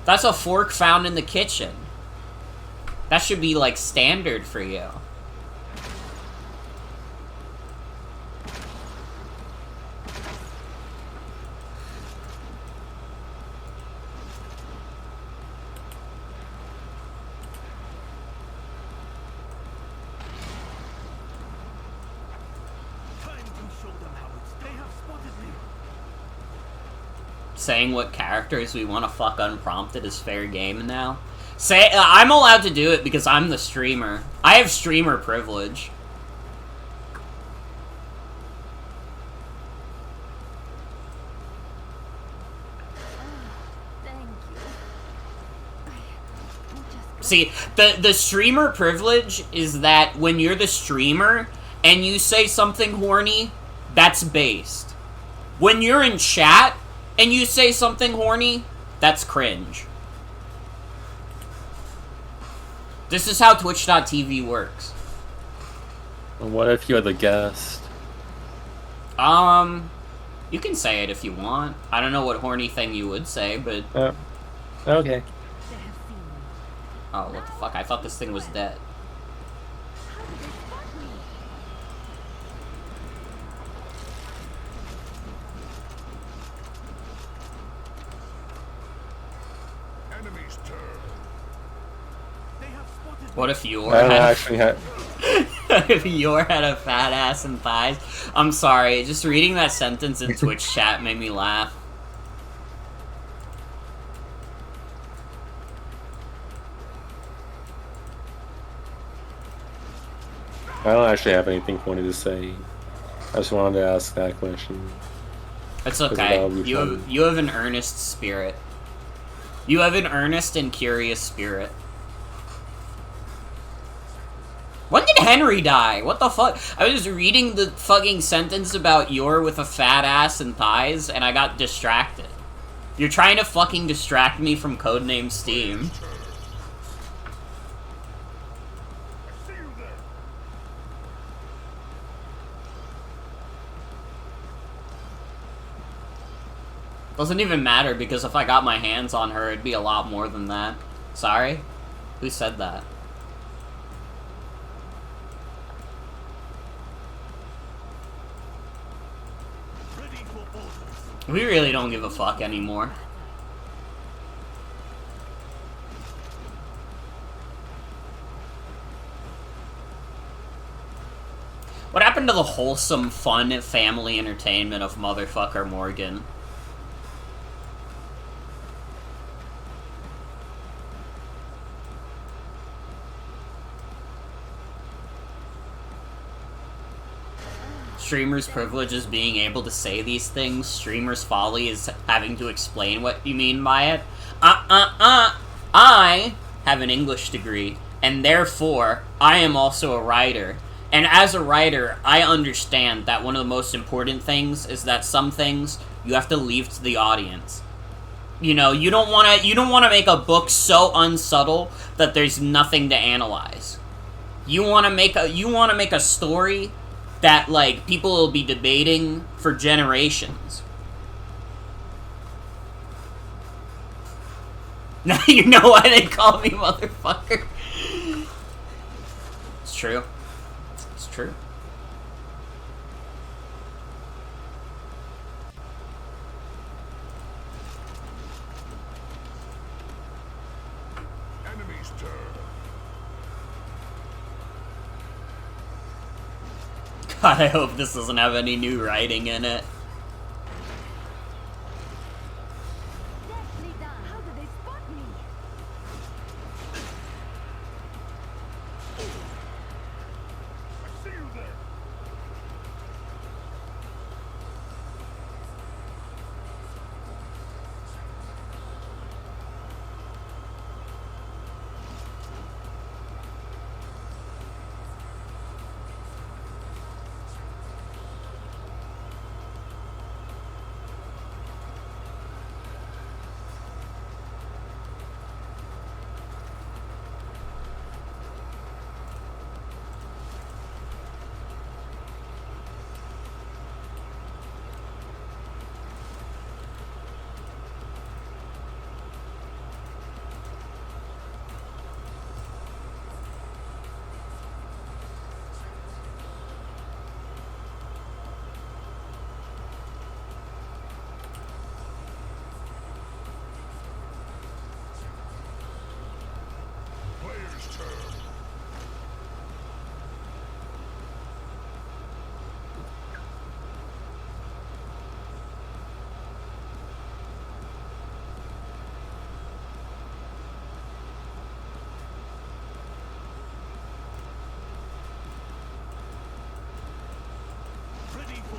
That's a fork found in the kitchen. That should be, like, standard for you. Saying what characters we want to fuck unprompted is fair game now. I'm allowed to do it because I'm the streamer. I have streamer privilege.
Thank you.
See, the streamer privilege is that when you're the streamer and you say something horny, that's based. When you're in chat and you say something horny, that's cringe. This is how Twitch.tv works.
Well, what if you're the guest?
You can say it if you want. I don't know what horny thing you would say, but...
Okay.
Oh, what the fuck? I thought this thing was dead.
Enemy's turn.
What if Yor
I don't
had...
actually have.
if Yor had a fat ass and thighs? I'm sorry, just reading that sentence in Twitch chat made me laugh.
I don't actually have anything funny to say. I just wanted to ask that question.
It's
'Cause
okay.
that'll be fun.
You have an earnest spirit. You have an earnest and curious spirit. When did Henry die? What the fuck? I was reading the fucking sentence about Yor with a fat ass and thighs, and I got distracted. You're trying to fucking distract me from Codename S.T.E.A.M. Doesn't even matter, because if I got my hands on her, it'd be a lot more than that. Sorry? Who said that? We really don't give a fuck anymore. What happened to the wholesome, fun family entertainment of motherfucker Morgan? Streamer's privilege is being able to say these things. Streamer's folly is having to explain what you mean by it. I have an English degree, and therefore, I am also a writer. And as a writer, I understand that one of the most important things is that some things you have to leave to the audience. You know, you don't want to make a book so unsubtle that there's nothing to analyze. You want to make a story that, like, people will be debating for generations. Now you know why they call me motherfucker. It's true. It's true.
Enemy's turn.
God, I hope this doesn't have any new writing in it.
Deftly done. How did they spot me?
I see you there. Player's turn. Ready for...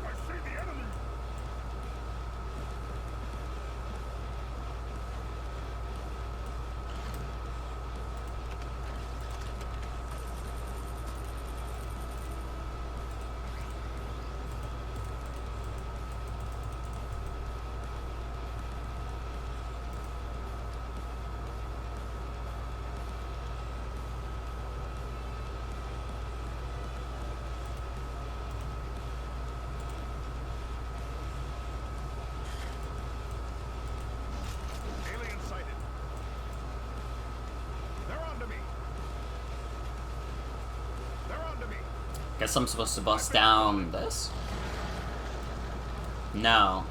I see the enemy. Alien sighted. They're onto me. They're onto me.
Guess I'm supposed to bust down this? No.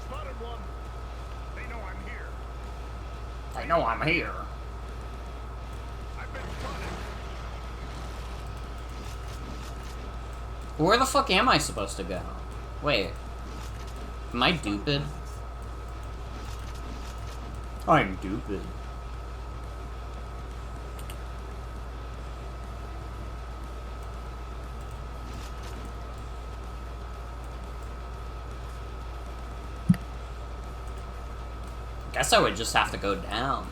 Spotted one. They know I'm here.
I know I'm here.
I've been spotted.
Where the fuck am I supposed to go? Wait. Am I stupid? I'm stupid. Guess I would just have to go down.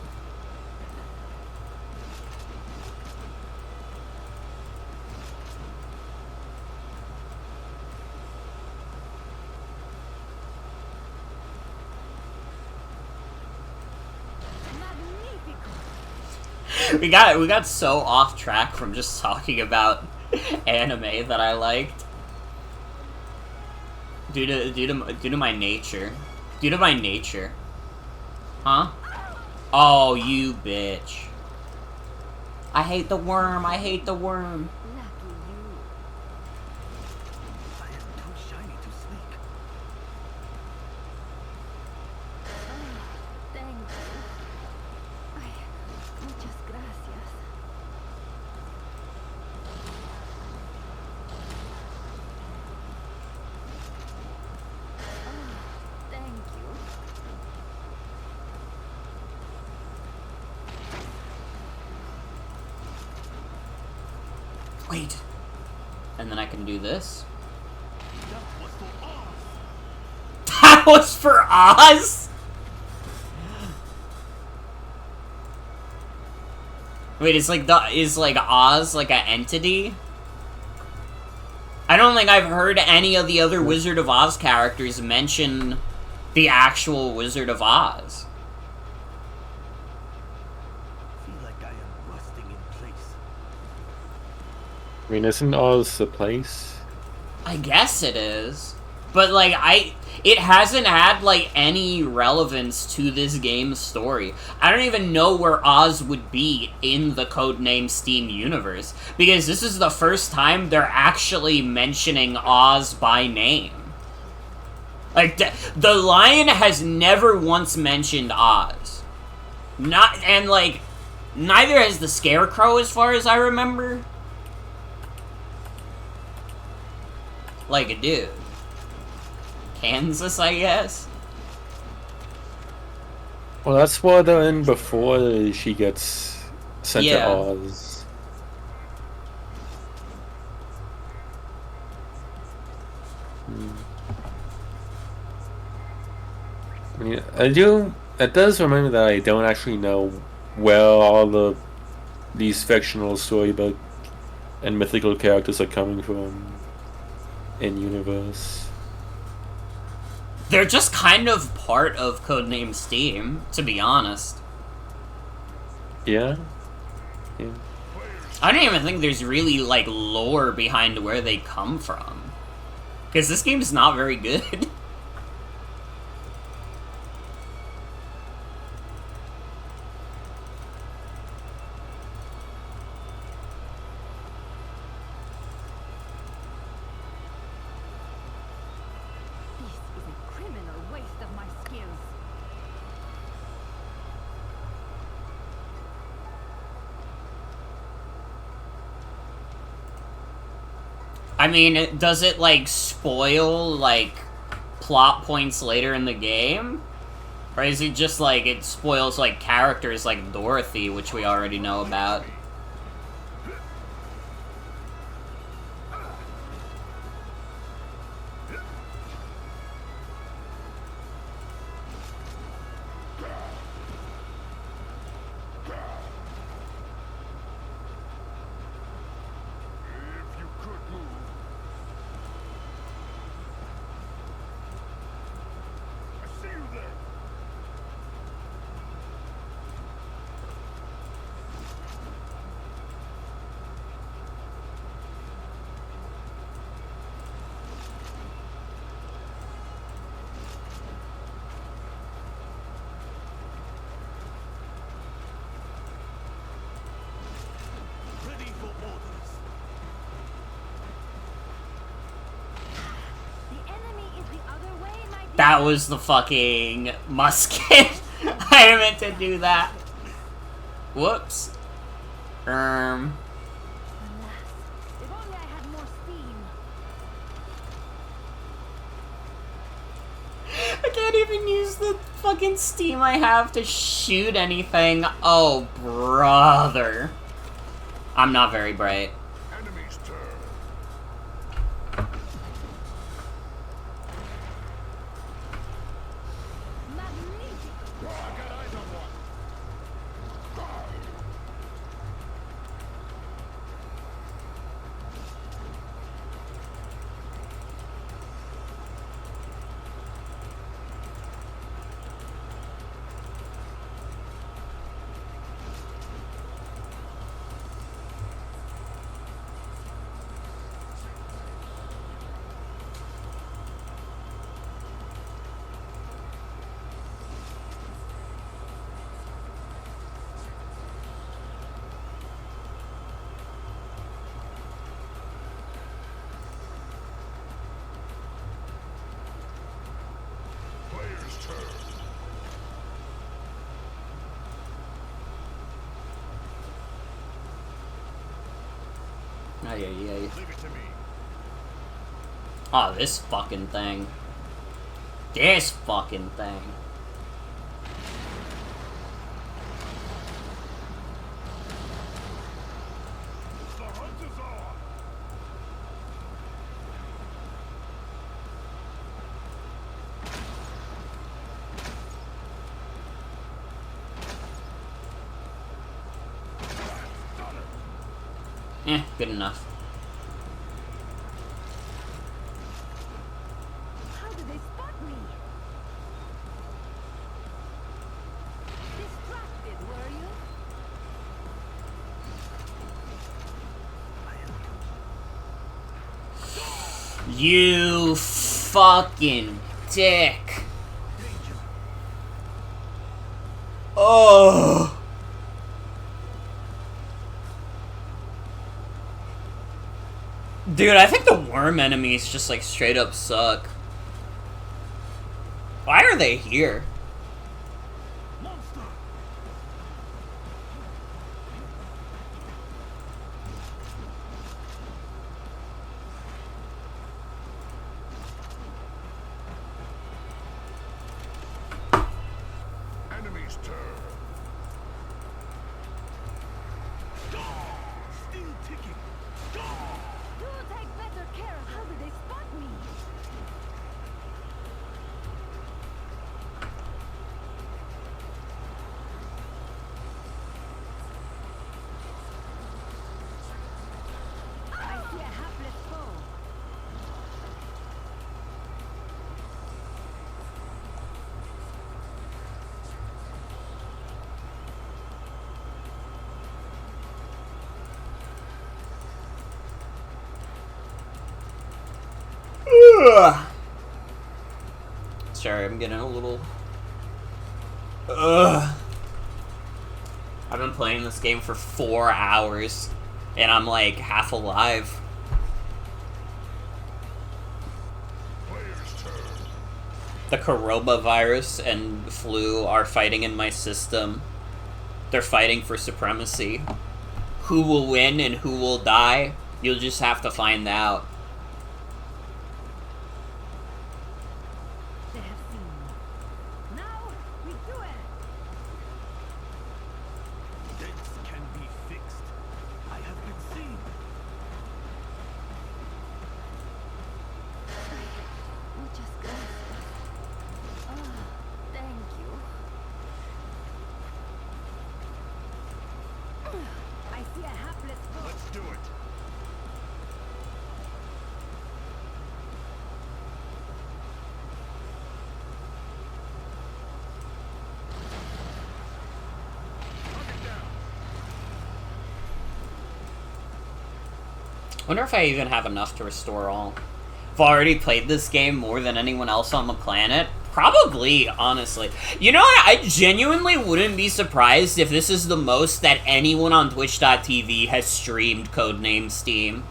We got so off track from just talking about anime that I liked. Due to my nature. Due to my nature. Huh? Oh, you bitch. I hate the worm. I hate the worm. Wait. And then I can do this. That was for Oz? Wait, is like Oz like an entity? I don't think I've heard any of the other Wizard of Oz characters mention the actual Wizard of Oz.
I mean, isn't Oz a place?
I guess it is. But, like, it hasn't had, like, any relevance to this game's story. I don't even know where Oz would be in the Codename S.T.E.A.M universe. Because this is the first time they're actually mentioning Oz by name. Like, the Lion has never once mentioned Oz. And, like, neither has the Scarecrow as far as I remember. Like a dude. Kansas, I guess?
Well, that's what they're in before she gets sent to Oz. I mean, it does remind me that I don't actually know where all these fictional storybook and mythical characters are coming from in universe.
They're just kind of part of Codename S.T.E.A.M, to be honest.
Yeah?
I don't even think there's really, like, lore behind where they come from. Because this game's not very good. I mean, does it, like, spoil, like, plot points later in the game? Or is it just, like, it spoils, like, characters like Dorothy, which we already know about? That was the fucking musket. I meant to do that. Whoops.
If only I had more steam.
I can't even use the fucking steam I have to shoot anything. Oh, brother. I'm not very bright.
Enemy's turn.
Magnifico.
Ay, ay, ay.
Leave it to me.
Oh, this fucking thing. This fucking thing.
The hunt is on.
Good enough.
How did they spot me? Distracted, were you?
You fucking dick. Oh. Dude, I think the worm enemies just like straight up suck. Why are they here?
Enemy's turn. Still ticking.
Do take better care of how did they spot me? I see a hapless foe.
Ugh. Sorry, I'm getting a little... Ugh. I've been playing this game for 4 hours, and I'm like half alive.
Player's turn.
The coronavirus and flu are fighting in my system. They're fighting for supremacy. Who will win and who will die? You'll just have to find out.
They have seen me. Now we do it.
Dents can be fixed. I have been seen.
Muchas gracias. Ah, thank you. I see a hapless foe.
Let's do it.
Wonder if I even have enough to restore all. I've already played this game more than anyone else on the planet. Probably, honestly. You know what? I genuinely wouldn't be surprised if this is the most that anyone on Twitch.tv has streamed Codename S.T.E.A.M.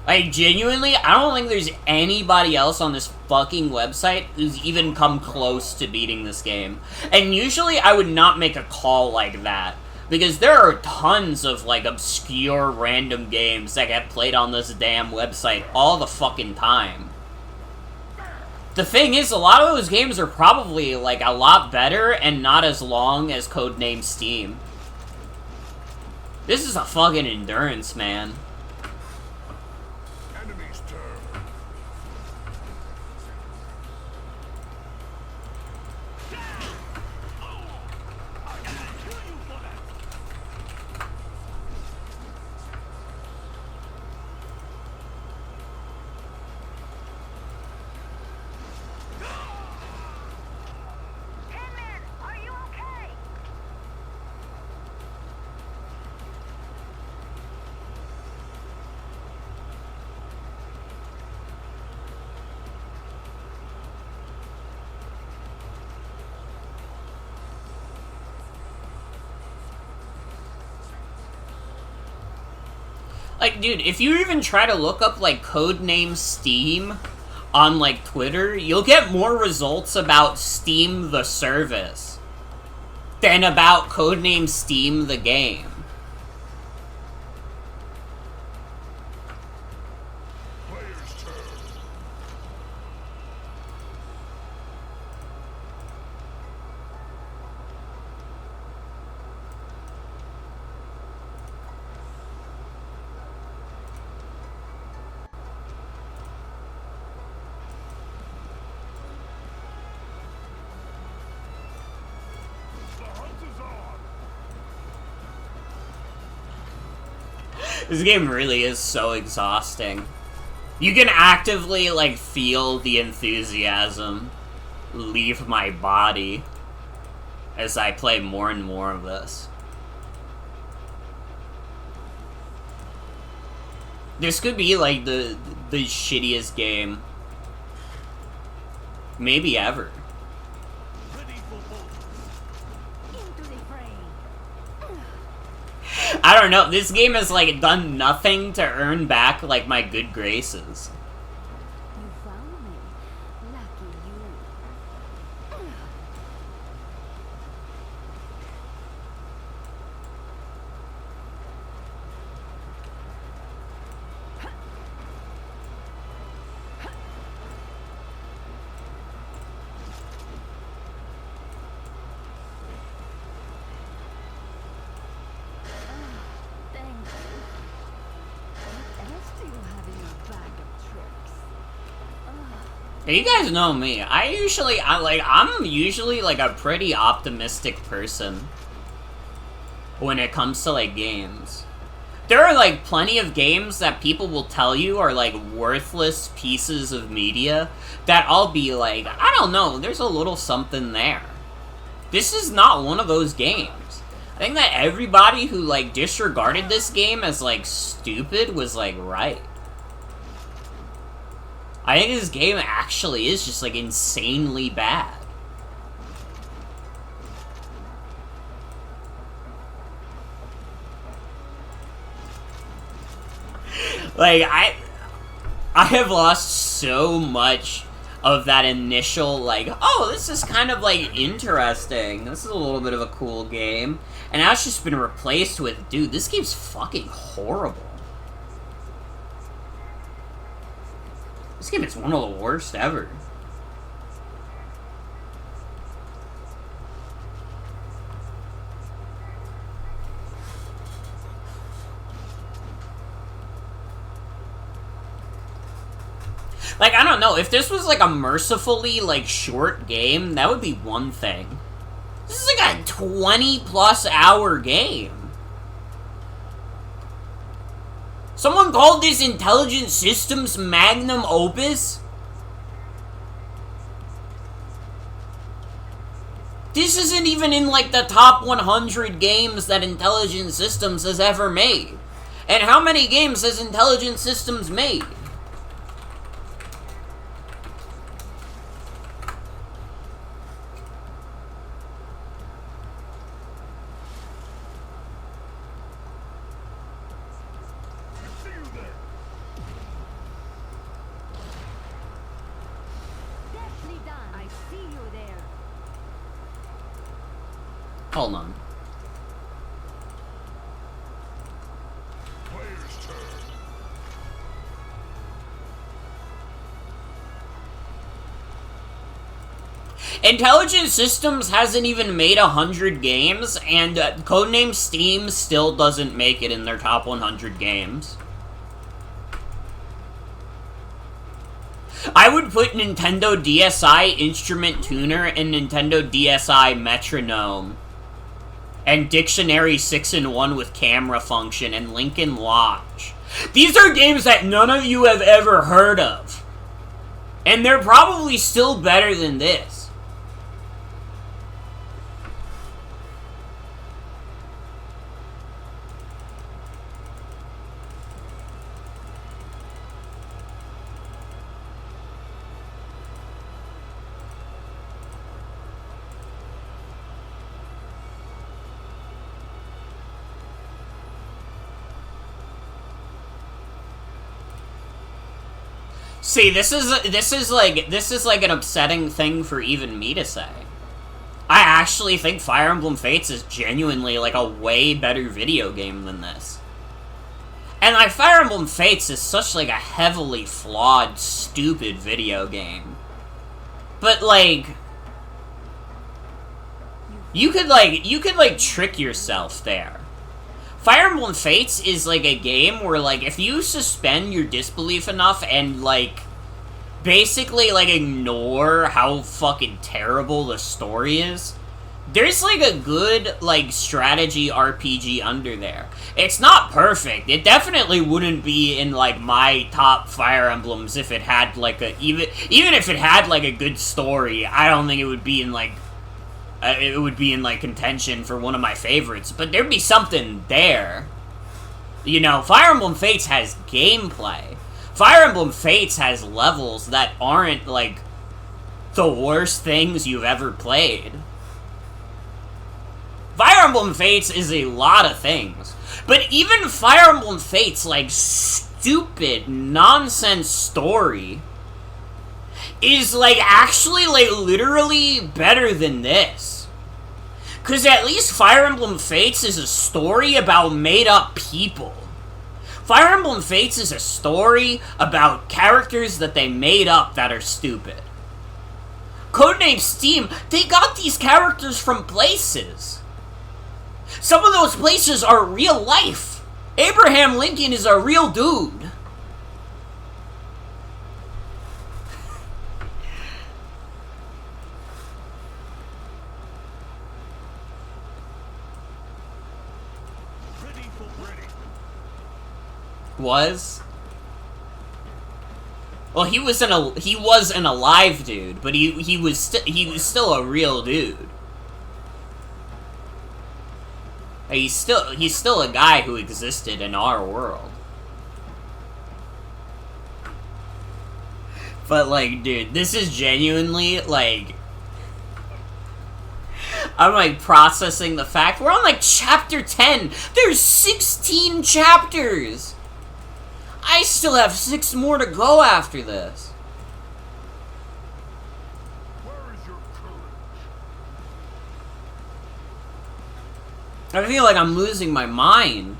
Like, genuinely, I don't think there's anybody else on this fucking website who's even come close to beating this game. And usually I would not make a call like that. Because there are tons of, like, obscure random games that get played on this damn website all the fucking time. The thing is, a lot of those games are probably, like, a lot better and not as long as Codename S.T.E.A.M. This is a fucking endurance, man.
Enemy's turn.
Tin-Man, are you okay?
Like, dude, if you even try to look up, like, Codename S.T.E.A.M. on, like, Twitter, you'll get more results about Steam the service than about Codename S.T.E.A.M. the game. This game really is so exhausting. You can actively, like, feel the enthusiasm leave my body as I play more and more of this. This could be, like, the shittiest game maybe ever. I don't know, this game has, like, done nothing to earn back, like, my good graces.
You found me. Lucky you. Thank you. What else do you have in your bag of tricks?
You guys know me. I'm usually like a pretty optimistic person when it comes to like games. There are like plenty of games that people will tell you are like worthless pieces of media that I'll be like, I don't know, there's a little something there. This is not one of those games. I think that everybody who like disregarded this game as like stupid was like right. I think this game actually is just, like, insanely bad. Like, I have lost so much of that initial, like, oh, this is kind of, like, interesting. This is a little bit of a cool game. And now it's just been replaced with, dude, this game's fucking horrible. This game is one of the worst ever. Like, I don't know, if this was like a mercifully, like, short game, that would be one thing. This is like a 20+ hour game. Someone called this Intelligent Systems magnum opus? This isn't even in, like, the top 100 games that Intelligent Systems has ever made. And how many games has Intelligent Systems made?
Deftly done. I see you there.
Hold on.
Player's turn.
Intelligent Systems hasn't even made 100 games, and Codename S.T.E.A.M still doesn't make it in their top 100 games. I would put Nintendo DSi Instrument Tuner and Nintendo DSi Metronome, and Dictionary 6-in-1 with camera function, and Lincoln Lodge. These are games that none of you have ever heard of. And they're probably still better than this. See, this is like an upsetting thing for even me to say. I actually think Fire Emblem Fates is genuinely like a way better video game than this. And like Fire Emblem Fates is such like a heavily flawed, stupid video game. But like you could trick yourself there. Fire Emblem Fates is, like, a game where, like, if you suspend your disbelief enough and, like, basically, like, ignore how fucking terrible the story is, there's like a good like strategy RPG under there. It's not perfect. It definitely wouldn't be in like my top Fire Emblems if it had like a even if it had like a good story. I don't think it would be in like contention for one of my favorites. But there'd be something there. You know, Fire Emblem Fates has gameplay. Fire Emblem Fates has levels that aren't like the worst things you've ever played. Fire Emblem Fates is a lot of things. But even Fire Emblem Fates, like, stupid, nonsense story is, like, actually, like, literally better than this. Because at least Fire Emblem Fates is a story about made-up people. Fire Emblem Fates is a story about characters that they made up that are stupid. Codename S.T.E.A.M, they got these characters from places. Some of those places are real life. Abraham Lincoln is a real dude. Was? Well, he was an alive dude, but he was still a real dude. He's still a guy who existed in our world. But like, dude, this is genuinely like, I'm like processing the fact we're on like chapter 10. There's 16 chapters. I still have 6 more to go after this. I feel like I'm losing my mind.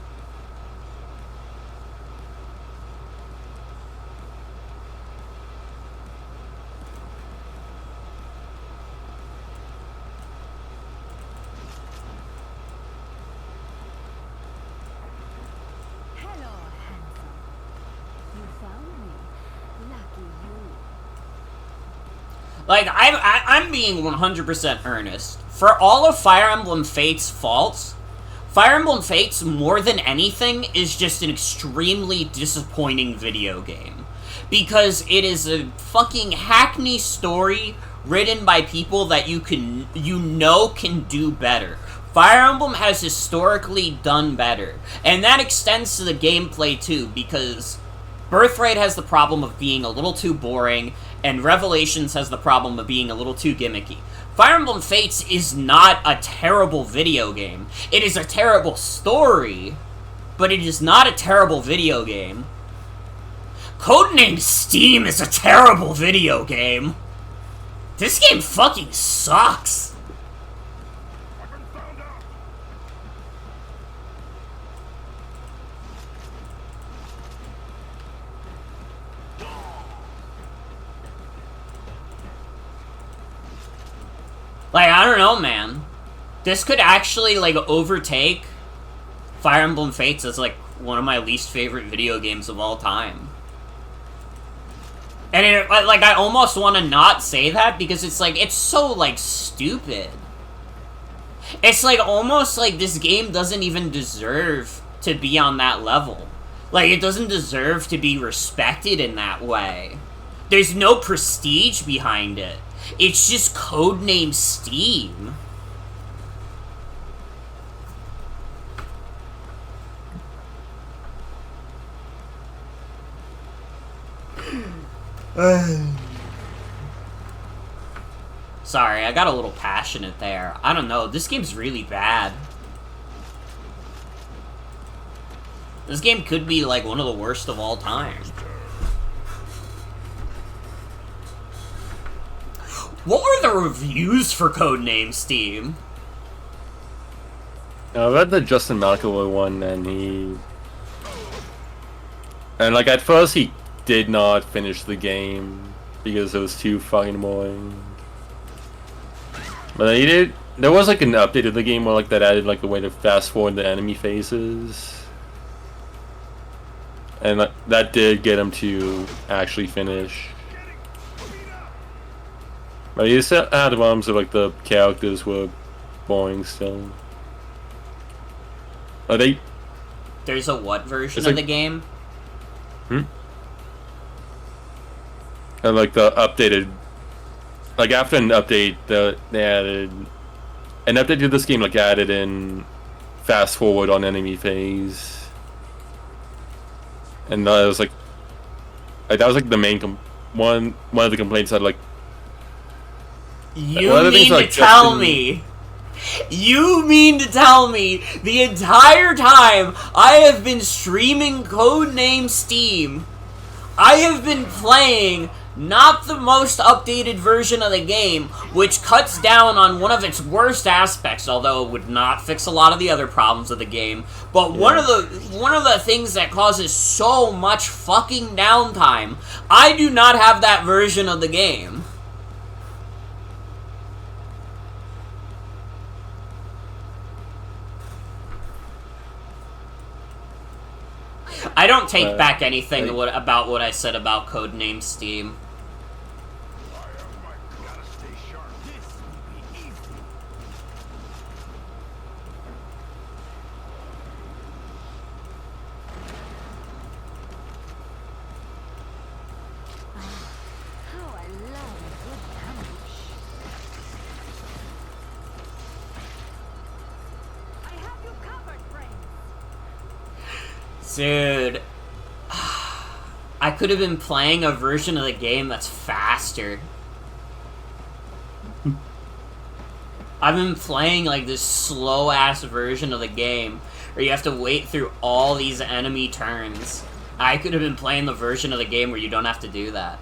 Hello, handsome. You found me. Lucky you.
Like, I'm being 100% earnest. For all of Fire Emblem Fate's faults, Fire Emblem Fates, more than anything, is just an extremely disappointing video game. Because it is a fucking hackney story written by people that you know can do better. Fire Emblem has historically done better. And that extends to the gameplay too, because Birthright has the problem of being a little too boring, and Revelations has the problem of being a little too gimmicky. Fire Emblem Fates is not a terrible video game. It is a terrible story, but it is not a terrible video game. Codename S.T.E.A.M is a terrible video game. This game fucking sucks. Like, I don't know, man. This could actually, like, overtake Fire Emblem Fates as, like, one of my least favorite video games of all time. And, like, I almost want to not say that because it's, like, it's so, like, stupid. It's, like, almost like this game doesn't even deserve to be on that level. Like, it doesn't deserve to be respected in that way. There's no prestige behind it. It's just codename S.T.E.A.M. Sorry, I got a little passionate there. I don't know, this game's really bad. This game could be like one of the worst of all time. What were the reviews for Codename S.T.E.A.M?
I read the Justin Malkovich one, and like at first he did not finish the game because it was too fucking annoying. But he did. There was like an update of the game where like that added like a way to fast forward the enemy phases, and like, that did get him to actually finish. But he still had problems with like the characters were boring still. Are they?
There's a what version
It's
of
like-
the game?
And like the updated, like after an update, they added an update to this game. Like added in fast forward on enemy phase, and that was like that was like the main one of the complaints I like.
You
one of the things,
mean to
like,
tell
Justin-
me? You mean to tell me the entire time I have been streaming Codename Steam, I have been playing not the most updated version of the game, which cuts down on one of its worst aspects, although it would not fix a lot of the other problems of the game, but one of the things that causes so much fucking downtime. I do not have that version of the game. I don't take back anything about what I said about Codename Steam.
Gotta stay sharp. This will be easy.
How I love a good ambush.
I have you covered, friends.
Dude, I could have been playing a version of the game that's faster. I've been playing like this slow-ass version of the game where you have to wait through all these enemy turns. I could have been playing the version of the game where you don't have to do that.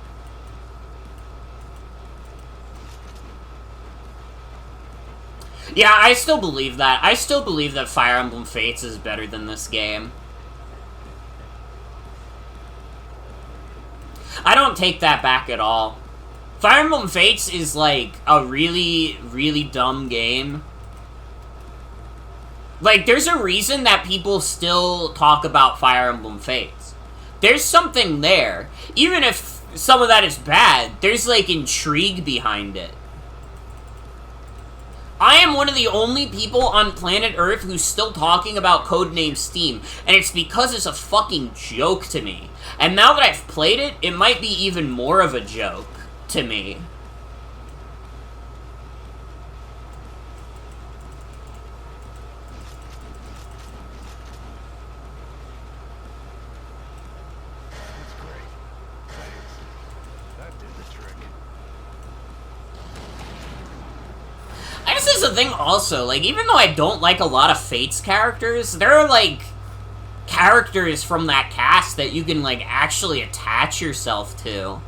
Yeah, I still believe that. I still believe that Fire Emblem Fates is better than this game. I don't take that back at all. Fire Emblem Fates is like a really, really dumb game. Like, there's a reason that people still talk about Fire Emblem Fates. There's something there. Even if some of that is bad, there's like intrigue behind it. I am one of the only people on planet Earth who's still talking about Codename Steam, and it's because it's a fucking joke to me. And now that I've played it, it might be even more of a joke to me.
That's great. Thanks. That did the trick.
I guess there's a thing also, like, even though I don't like a lot of Fates characters, there are, like, characters from that cast that you can, like, actually attach yourself to.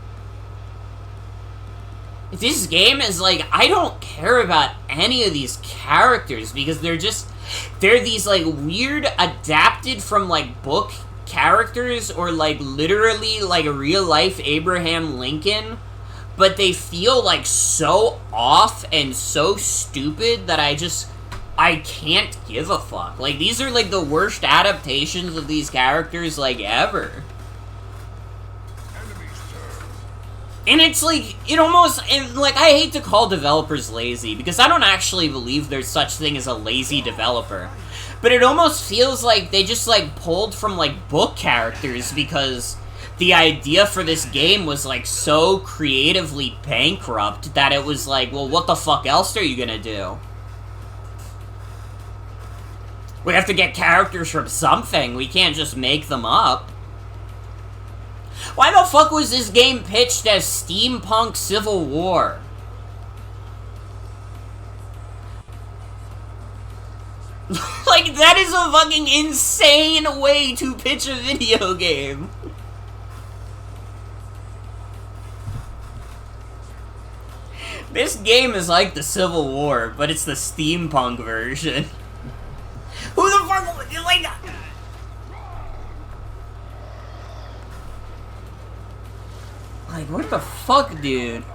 This game is, like, I don't care about any of these characters because they're these, like, weird adapted from, like, book characters or, like, literally, like, a real-life Abraham Lincoln. But they feel, like, so off and so stupid that I can't give a fuck. Like, these are, like, the worst adaptations of these characters, like, ever. And it's, like, it almost, and, like, I hate to call developers lazy, because I don't actually believe there's such thing as a lazy developer. But it almost feels like they just, like, pulled from, like, book characters, because the idea for this game was, like, so creatively bankrupt that it was like, well, what the fuck else are you gonna do? We have to get characters from something. We can't just make them up. Why the fuck was this game pitched as Steampunk Civil War? Like, that is a fucking insane way to pitch a video game. This game is like the Civil War, but it's the steampunk version. Who the fuck, like... Like, what the fuck, dude?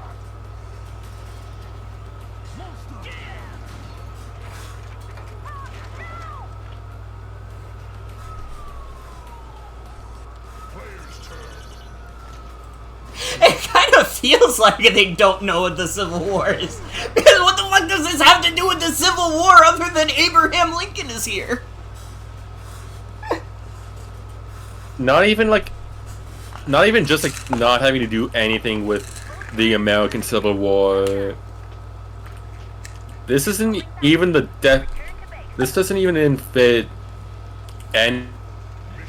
It kind of feels like they don't know what the Civil War is. Because what the fuck does this this have to do with the Civil War other than Abraham Lincoln is here?
Not even just like not having to do anything with the American Civil War. This isn't even the this doesn't even fit any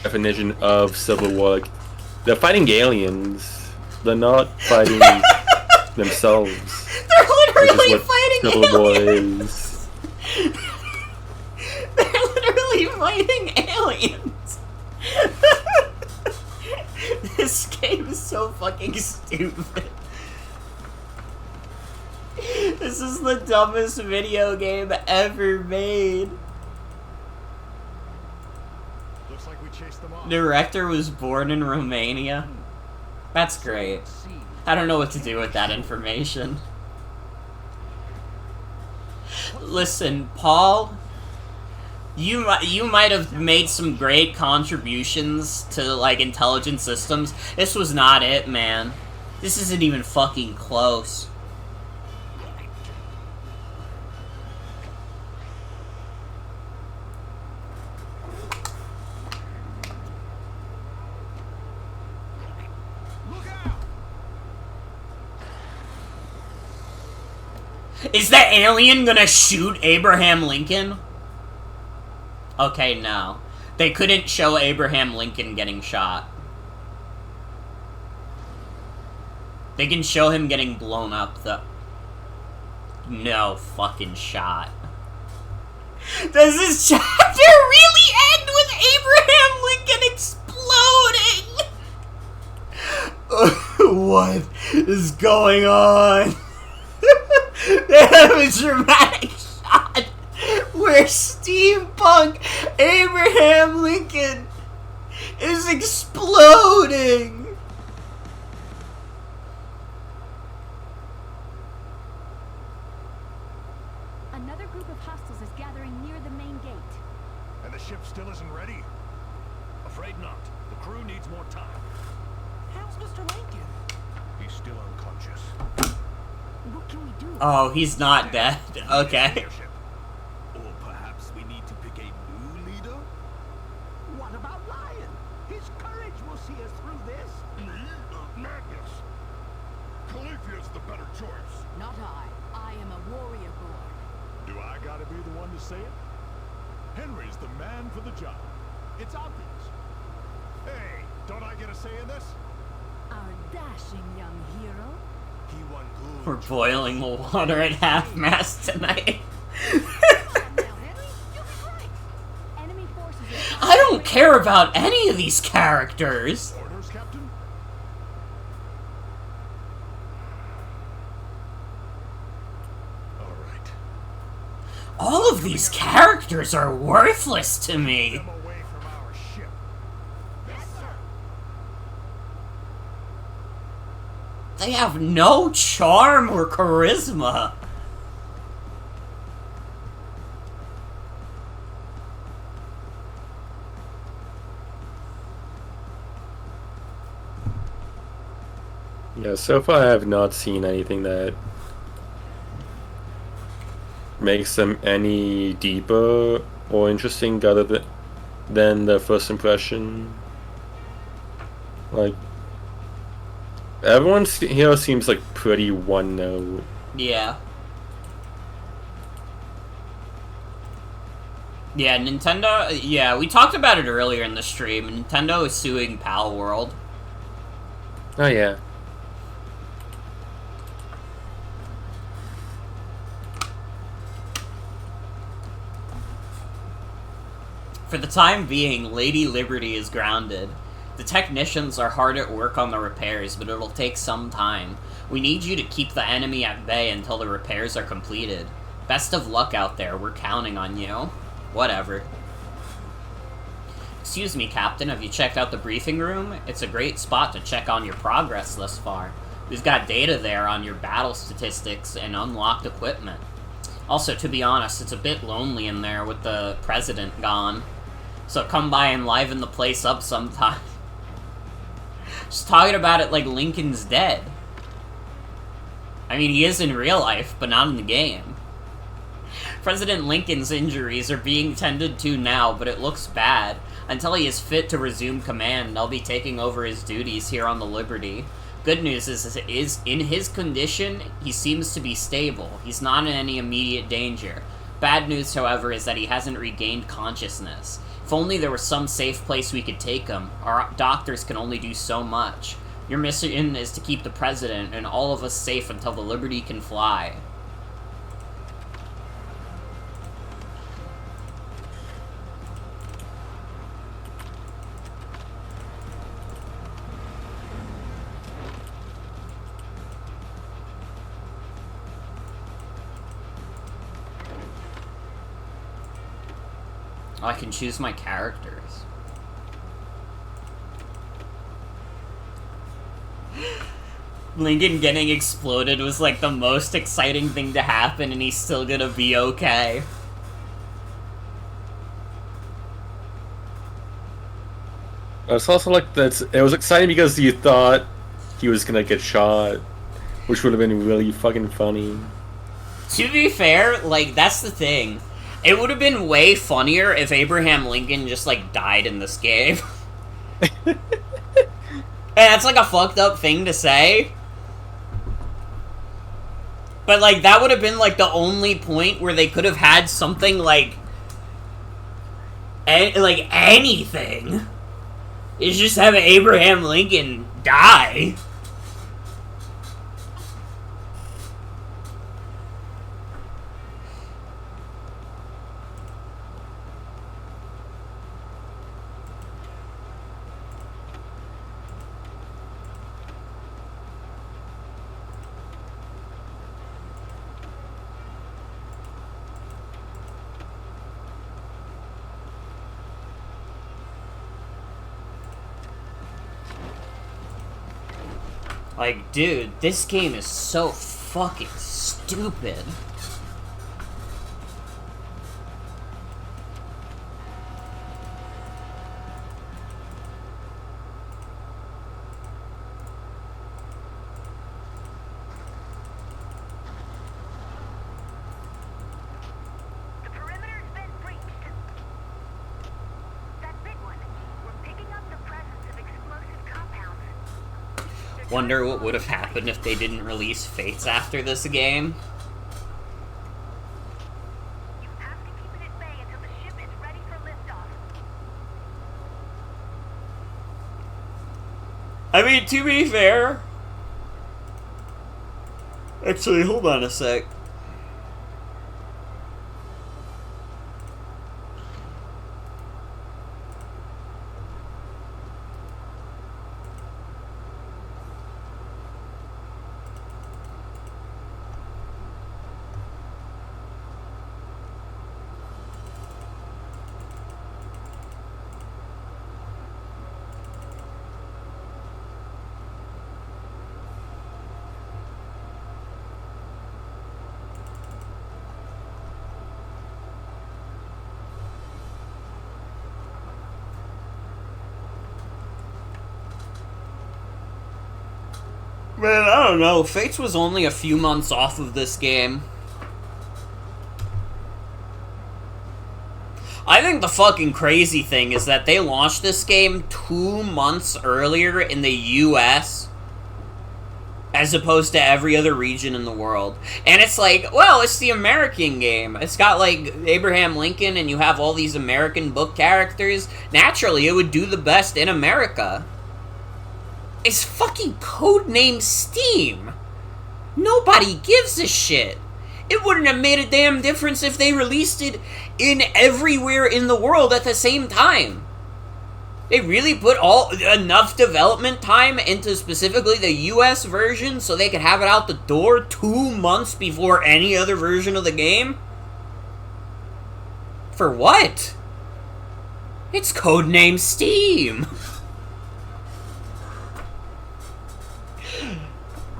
definition of Civil War. Like, they're fighting aliens. They're not fighting themselves.
They're literally fighting
Civil War
aliens. They're literally fighting aliens. This game is so fucking stupid. This is the dumbest video game ever made.
Looks like we chased them off.
Director was born in Romania. That's great. I don't know what to do with that information. Listen, Paul, you might have made some great contributions to, like, intelligent systems. This was not it, man. This isn't even fucking close. Is the alien gonna shoot Abraham Lincoln? Okay, no. They couldn't show Abraham Lincoln getting shot. They can show him getting blown up, though. No fucking shot. Does this chapter really end with Abraham Lincoln exploding? What is going on? They have a dramatic shot where steampunk Abraham Lincoln is exploding.
Another group of hostiles is gathering near the main gate.
And the ship still isn't ready?
Afraid not. The crew needs more time.
How's Mr. Lincoln?
He's still unconscious.
What can we do?
Oh, he's not dead. Okay.
Or perhaps we need to pick a new leader?
What about Lion? His courage will see us through this.
Madness. Califia's the better choice.
Not I. I am a warrior born.
Do I gotta be the one to say it? Henry's the man for the job. It's obvious. Hey, don't I get a say in this?
Our dashing young hero.
He won good.
We're boiling the water at half-mast tonight.
Enemy forces
I don't care about any of these characters.
Orders, Captain? All right.
All of these characters are worthless to me.
Them away from our ship. Yes, sir.
They have no charm or charisma.
Yeah, so far I have not seen anything that makes them any deeper or interesting other than the first impression. Like, everyone here seems like pretty one note.
Yeah. Yeah, Nintendo, yeah, we talked about it earlier in the stream. Nintendo is suing Pal World.
Oh yeah.
For the time being, Lady Liberty is grounded. The technicians are hard at work on the repairs, but it'll take some time. We need you to keep the enemy at bay until the repairs are completed. Best of luck out there, we're counting on you. Whatever. Excuse me, Captain, have you checked out the briefing room? It's a great spot to check on your progress thus far. We've got data there on your battle statistics and unlocked equipment. Also, to be honest, it's a bit lonely in there with the president gone. So come by and liven the place up sometime. Just talking about it like Lincoln's dead. I mean, he is in real life, but not in the game. President Lincoln's injuries are being tended to now, but it looks bad. Until he is fit to resume command, I'll be taking over his duties here on the Liberty. Good news is in his condition, he seems to be stable. He's not in any immediate danger. Bad news, however, is that he hasn't regained consciousness. If only there was some safe place we could take him. Our doctors can only do so much. Your mission is to keep the president and all of us safe until the Liberty can fly. I can choose my characters. Lincoln getting exploded was like the most exciting thing to happen, and he's still gonna be okay.
It's also like that. It was exciting because you thought he was gonna get shot, which would have been really fucking funny.
To be fair, like, that's the thing. It would have been way funnier if Abraham Lincoln just, like, died in this game. And that's, like, a fucked up thing to say. But, like, that would have been, like, the only point where they could have had something, like... anything. Is just have Abraham Lincoln die. Like, dude, this game is so fucking stupid.
The perimeter's been breached. That big one. We're picking up the presence of explosive compounds.
Wonder what would have happened if they didn't release Fates after this game.
You have to keep it at bay until the ship is ready for liftoff.
I mean, to be fair... Actually, hold on a sec. Man, I don't know. Fates was only a few months off of this game. I think the fucking crazy thing is that they launched this game 2 months earlier in the US as opposed to every other region in the world. And it's like, well, it's the American game. It's got, like, Abraham Lincoln and you have all these American book characters. Naturally, it would do the best in America. It's fucking codename S.T.E.A.M. Nobody gives a shit. It wouldn't have made a damn difference if they released it in everywhere in the world at the same time. They really put enough development time into specifically the US version so they could have it out the door 2 months before any other version of the game? For what? It's codename S.T.E.A.M.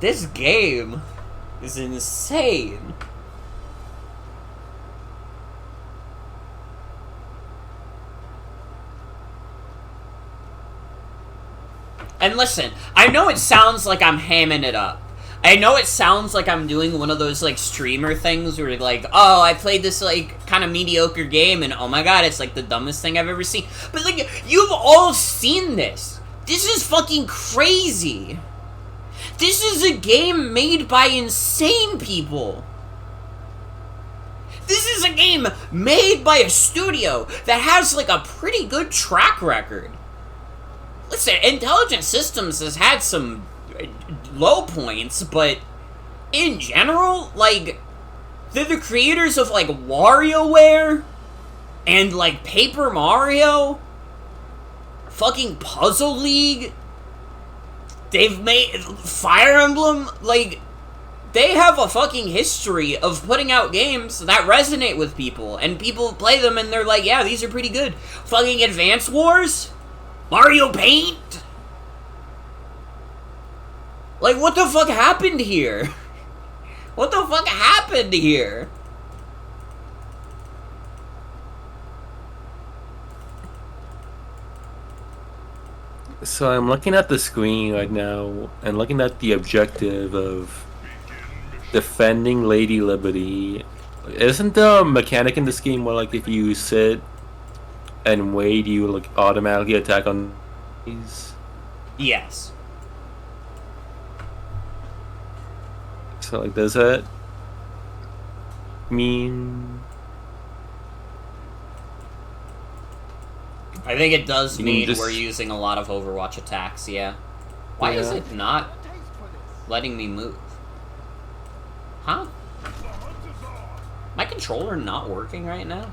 This game is insane. And listen, I know it sounds like I'm hamming it up, I know it sounds like I'm doing one of those, like, streamer things where, like, oh, I played this, like, kind of mediocre game, and oh my god, it's, like, the dumbest thing I've ever seen. But, like, you've all seen this. This is fucking crazy. This is a game made by insane people. This is a game made by a studio that has, like, a pretty good track record. Listen, Intelligent Systems has had some low points, but in general, like, they're the creators of, like, WarioWare and, like, Paper Mario, fucking Puzzle League. They've made Fire Emblem, like, they have a fucking history of putting out games that resonate with people, and people play them and they're like, yeah, these are pretty good. Fucking Advance Wars? Mario Paint? Like, what the fuck happened here? What the fuck happened here?
So I'm looking at the screen right now and looking at the objective of defending Lady Liberty. Isn't the mechanic in this game more like if you sit and wait, you like automatically attack on these?
Yes.
So like, does that mean?
I think it does
You
mean
just-
we're using a lot of Overwatch attacks, yeah. Why is
Yeah.
it not letting me move? Huh? My controller not working right now?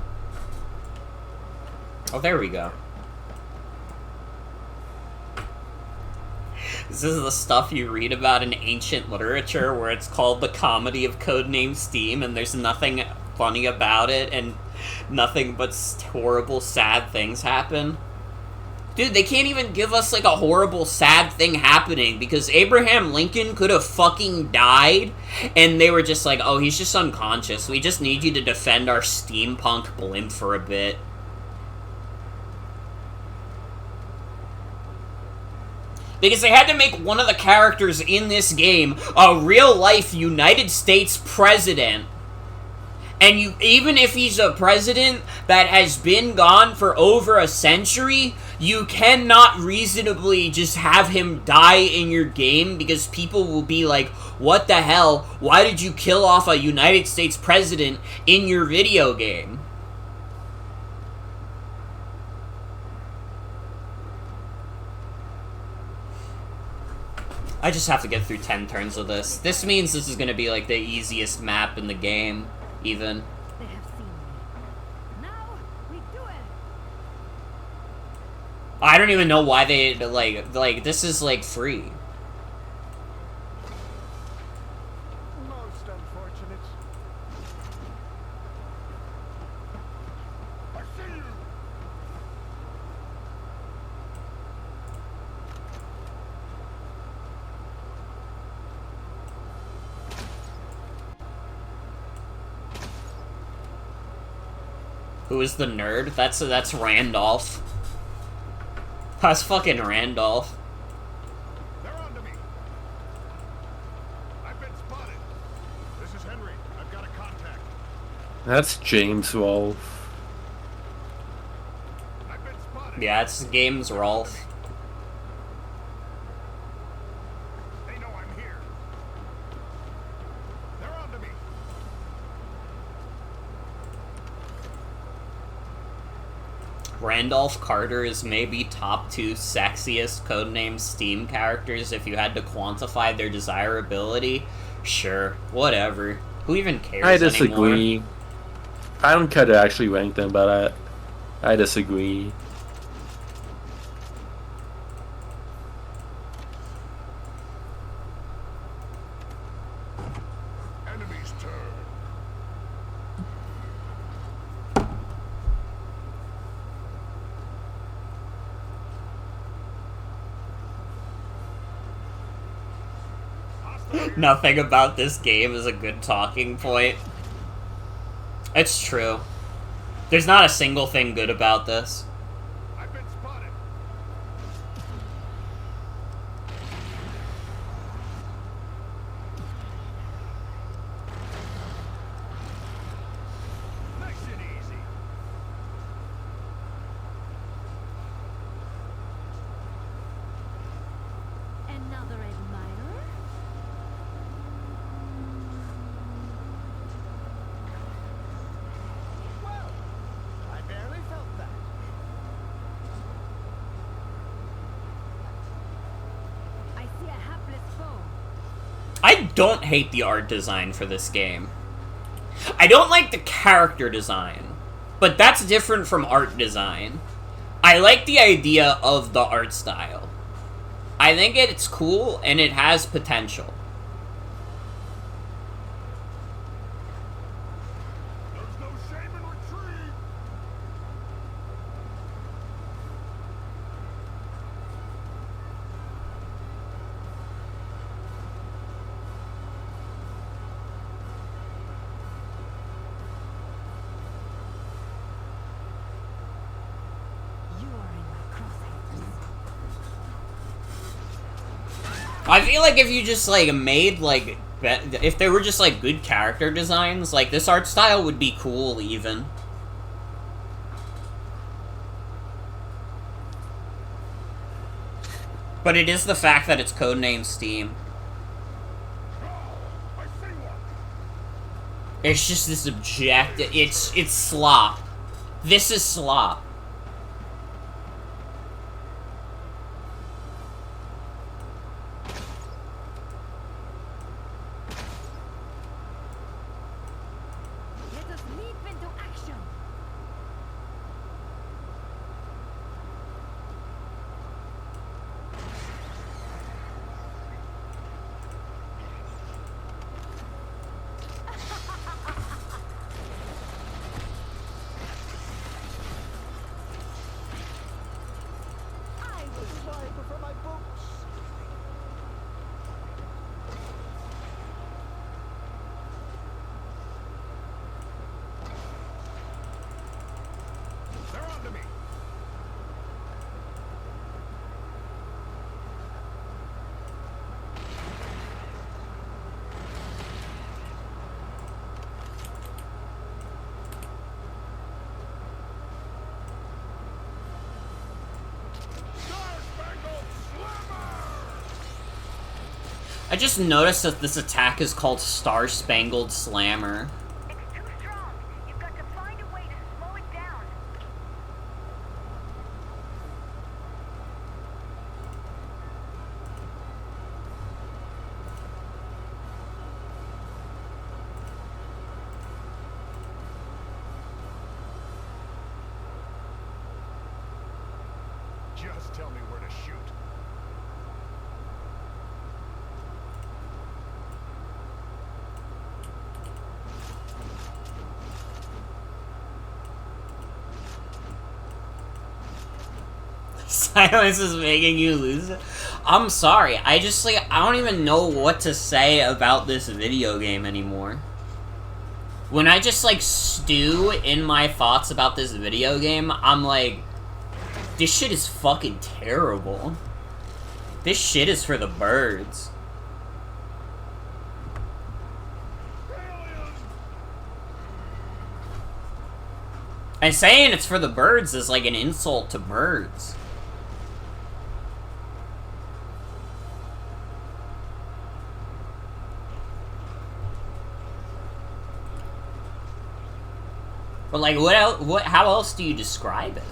Oh, there we go. This is the stuff you read about in ancient literature where it's called the comedy of Codename S.T.E.A.M, and there's nothing funny about it, and nothing but horrible, sad things happen. Dude, they can't even give us, like, a horrible, sad thing happening, because Abraham Lincoln could have fucking died, and they were just like, oh, he's just unconscious. We just need you to defend our steampunk blimp for a bit. Because they had to make one of the characters in this game a real-life United States president. And even if he's a president that has been gone for over a century, you cannot reasonably just have him die in your game because people will be like, what the hell? Why did you kill off a United States president in your video game? I just have to get through 10 turns of this. This means this is going to be like the easiest map in the game, even.
They have seen me. Now we do it.
I don't even know why they, like, this is, like, free.
Most unfortunate. I see you.
Who is the nerd? That's Randolph. That's fucking Randolph.
They're on to me. I've been spotted. This is Henry. I've got a contact.
That's James Wolf.
I've been spotted.
Yeah, it's Games Rolf.
They know I'm here. They're on to me.
Randolph Carter is maybe top 2 sexiest codename S.T.E.A.M characters if you had to quantify their desirability. Sure, whatever. Who even cares
I disagree.
anymore?
I don't care to actually rank them, but I disagree.
Enemy's turn.
Nothing about this game is a good talking point. It's true. There's not a single thing good about this.
I've been spotted.
I don't hate the art design for this game. I don't like the character design, but that's different from art design. I like the idea of the art style. I think it's cool, and it has potential.
There's no shame in retreat.
You are in my crosshairs.
I feel like if you just, like, made, like, if they were just, like, good character designs, like, this art style would be cool, even. But it is the fact that it's codenamed S.T.E.A.M.
I see one.
It's just this objective. It's slop. This is slop.
Let us leap into action.
I was trying for my boots.
They're on to me. Star-Spangled Slammer!
I just noticed that this attack is called Star-Spangled Slammer.
It's too strong. You've got to find a way to slow it down.
Just tell me where to shoot.
Silence is making you lose it. I'm sorry. I just, like, I don't even know what to say about this video game anymore. When I just, like, stew in my thoughts about this video game, I'm like, this shit is fucking terrible. This shit is for the birds. And saying it's for the birds is like an insult to birds. But like, what else? How else do you describe it?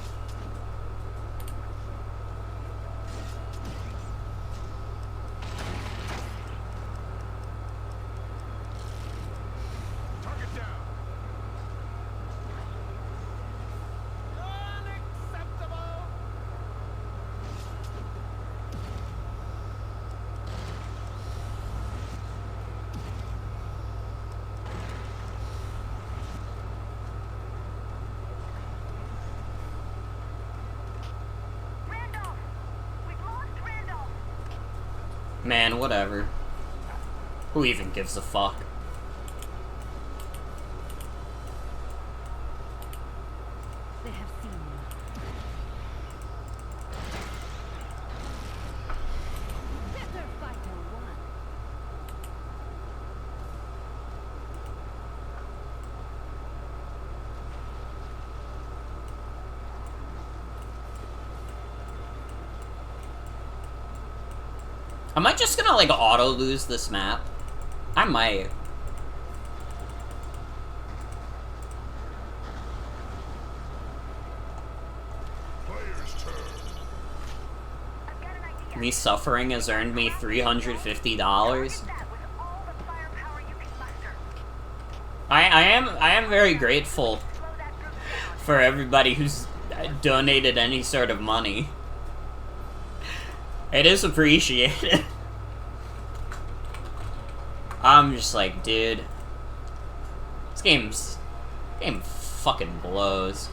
Target down. Unacceptable.
Randolph! We've lost Randolph!
Man, whatever. Who even gives a fuck?
They have seen you. Better fighter one.
Am I just gonna, like, auto-lose this map? I might.
Player's turn.
I've got an idea.
Me suffering has earned me $350.
That was
I am very grateful for everybody who's donated any sort of money. It is appreciated. I'm just like, dude, this game fucking blows.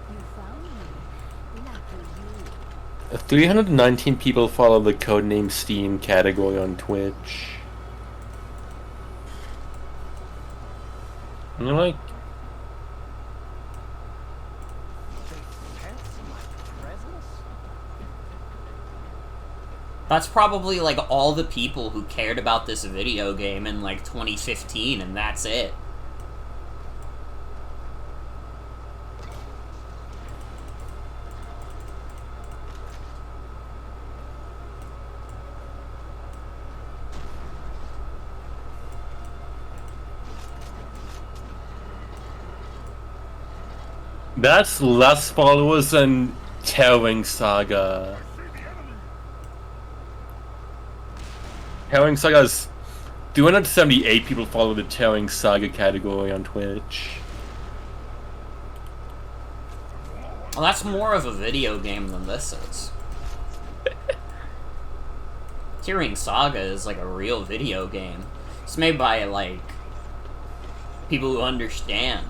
You found me. Lucky you.
319 people follow the codename S.T.E.A.M category on Twitch. And you're like,
that's probably like all the people who cared about this video game in like 2015, and that's it.
that's less followers than Telling Saga. Telling Saga's 278 people follow the Telling Saga category on Twitch.
Well, that's more of a video game than this is. Telling Saga is like a real video game. It's made by like people who understand.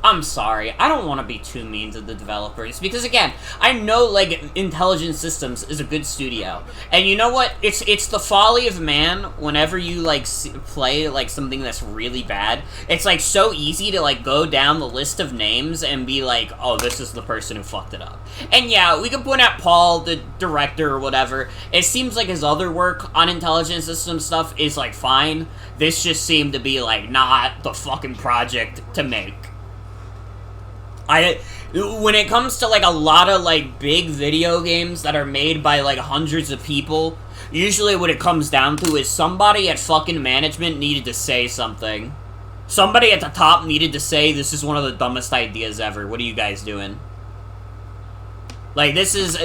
I'm sorry, I don't want to be too mean to the developers, because again, I know, like, Intelligent Systems is a good studio, and you know what, it's the folly of man whenever you, like, play, like, something that's really bad. It's, like, so easy to, like, go down the list of names and be like, oh, this is the person who fucked it up. And yeah, we can point out Paul, the director or whatever. It seems like his other work on Intelligent Systems stuff is, like, fine. This just seemed to be, like, not the fucking project to make. When it comes to, like, a lot of, like, big video games that are made by, like, hundreds of people, usually what it comes down to is somebody at fucking management needed to say something. Somebody at the top needed to say, this is one of the dumbest ideas ever. What are you guys doing? Like, this is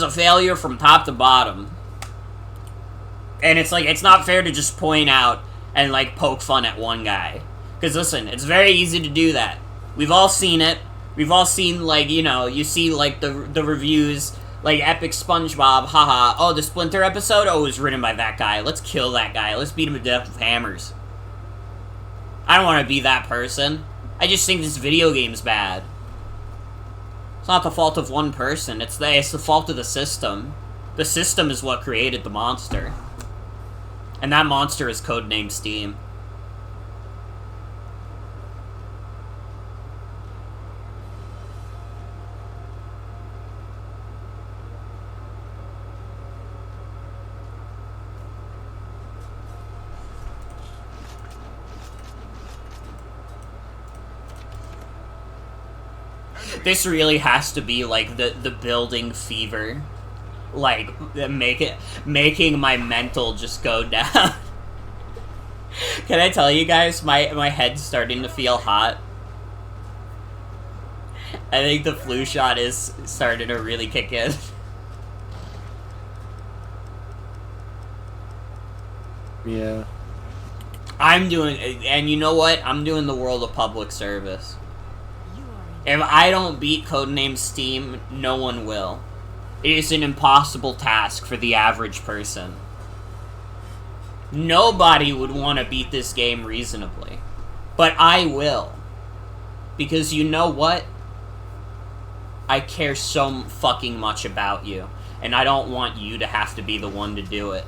a failure from top to bottom. And it's like, it's not fair to just point out and, like, poke fun at one guy. Because, listen, it's very easy to do that. We've all seen it. We've all seen, like, you know, you see, like, the reviews, like, Epic SpongeBob, haha, oh, the Splinter episode? Oh, it was written by that guy. Let's kill that guy. Let's beat him to death with hammers. I don't want to be that person. I just think this video game's bad. It's not the fault of one person. It's the fault of the system. The system is what created the monster. And that monster is codenamed S.T.E.A.M. This really has to be, like, the building fever. Like, making my mental just go down. Can I tell you guys, my head's starting to feel hot. I think the flu shot is starting to really kick in.
Yeah.
I'm doing, and you know what? I'm doing the world a public service. If I don't beat codename S.T.E.A.M, no one will. It is an impossible task for the average person. Nobody would want to beat this game reasonably. But I will. Because you know what? I care so fucking much about you. And I don't want you to have to be the one to do it.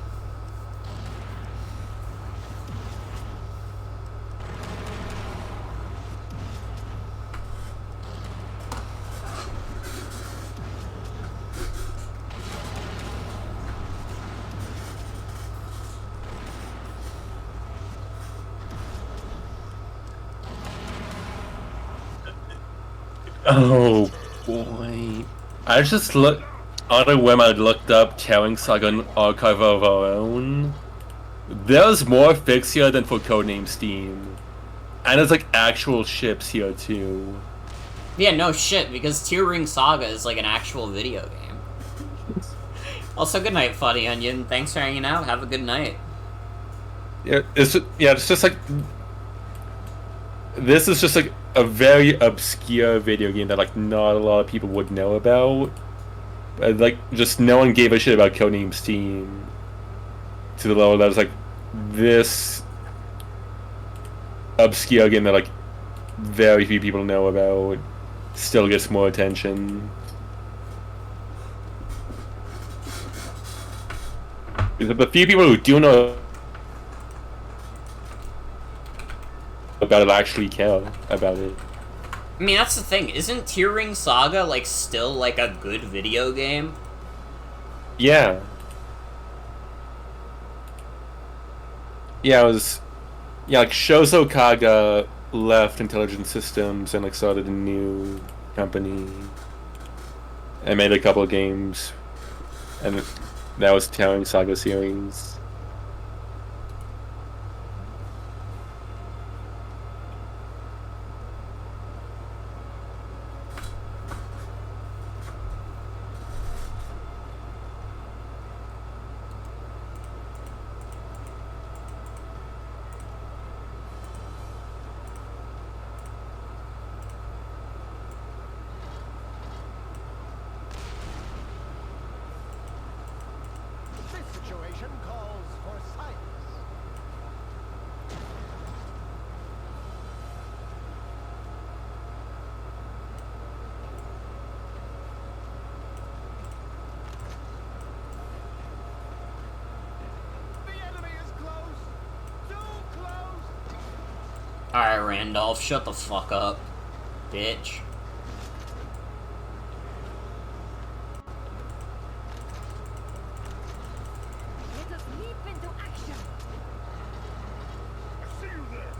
Oh boy. I just looked on a whim. I looked up Telling Saga on Archive of Our Own. There's more fics here than for Codename Steam. And there's like actual ships here too.
Yeah, no shit, because Tear Ring Saga is like an actual video game. Also, good night, Funny Onion. Thanks for hanging out. Have a good night.
Yeah, it's just like this is just like a very obscure video game that like not a lot of people would know about. But, like, just no one gave a shit about Codename Steam to the level that was like this obscure game that like very few people know about still gets more attention. Because the few people who do know about it actually care about it.
I mean, that's the thing. Isn't Tear Ring Saga, like, still, like, a good video game?
Yeah. Yeah, it was... Yeah, like, Shozo Kaga left Intelligent Systems and, like, started a new company. And made a couple of games. And that was Tear Ring Saga series.
This situation calls for silence. The enemy is close. Too close.
Alright, Randolph, shut the fuck up, bitch.
Let us leap into action.
I see you there.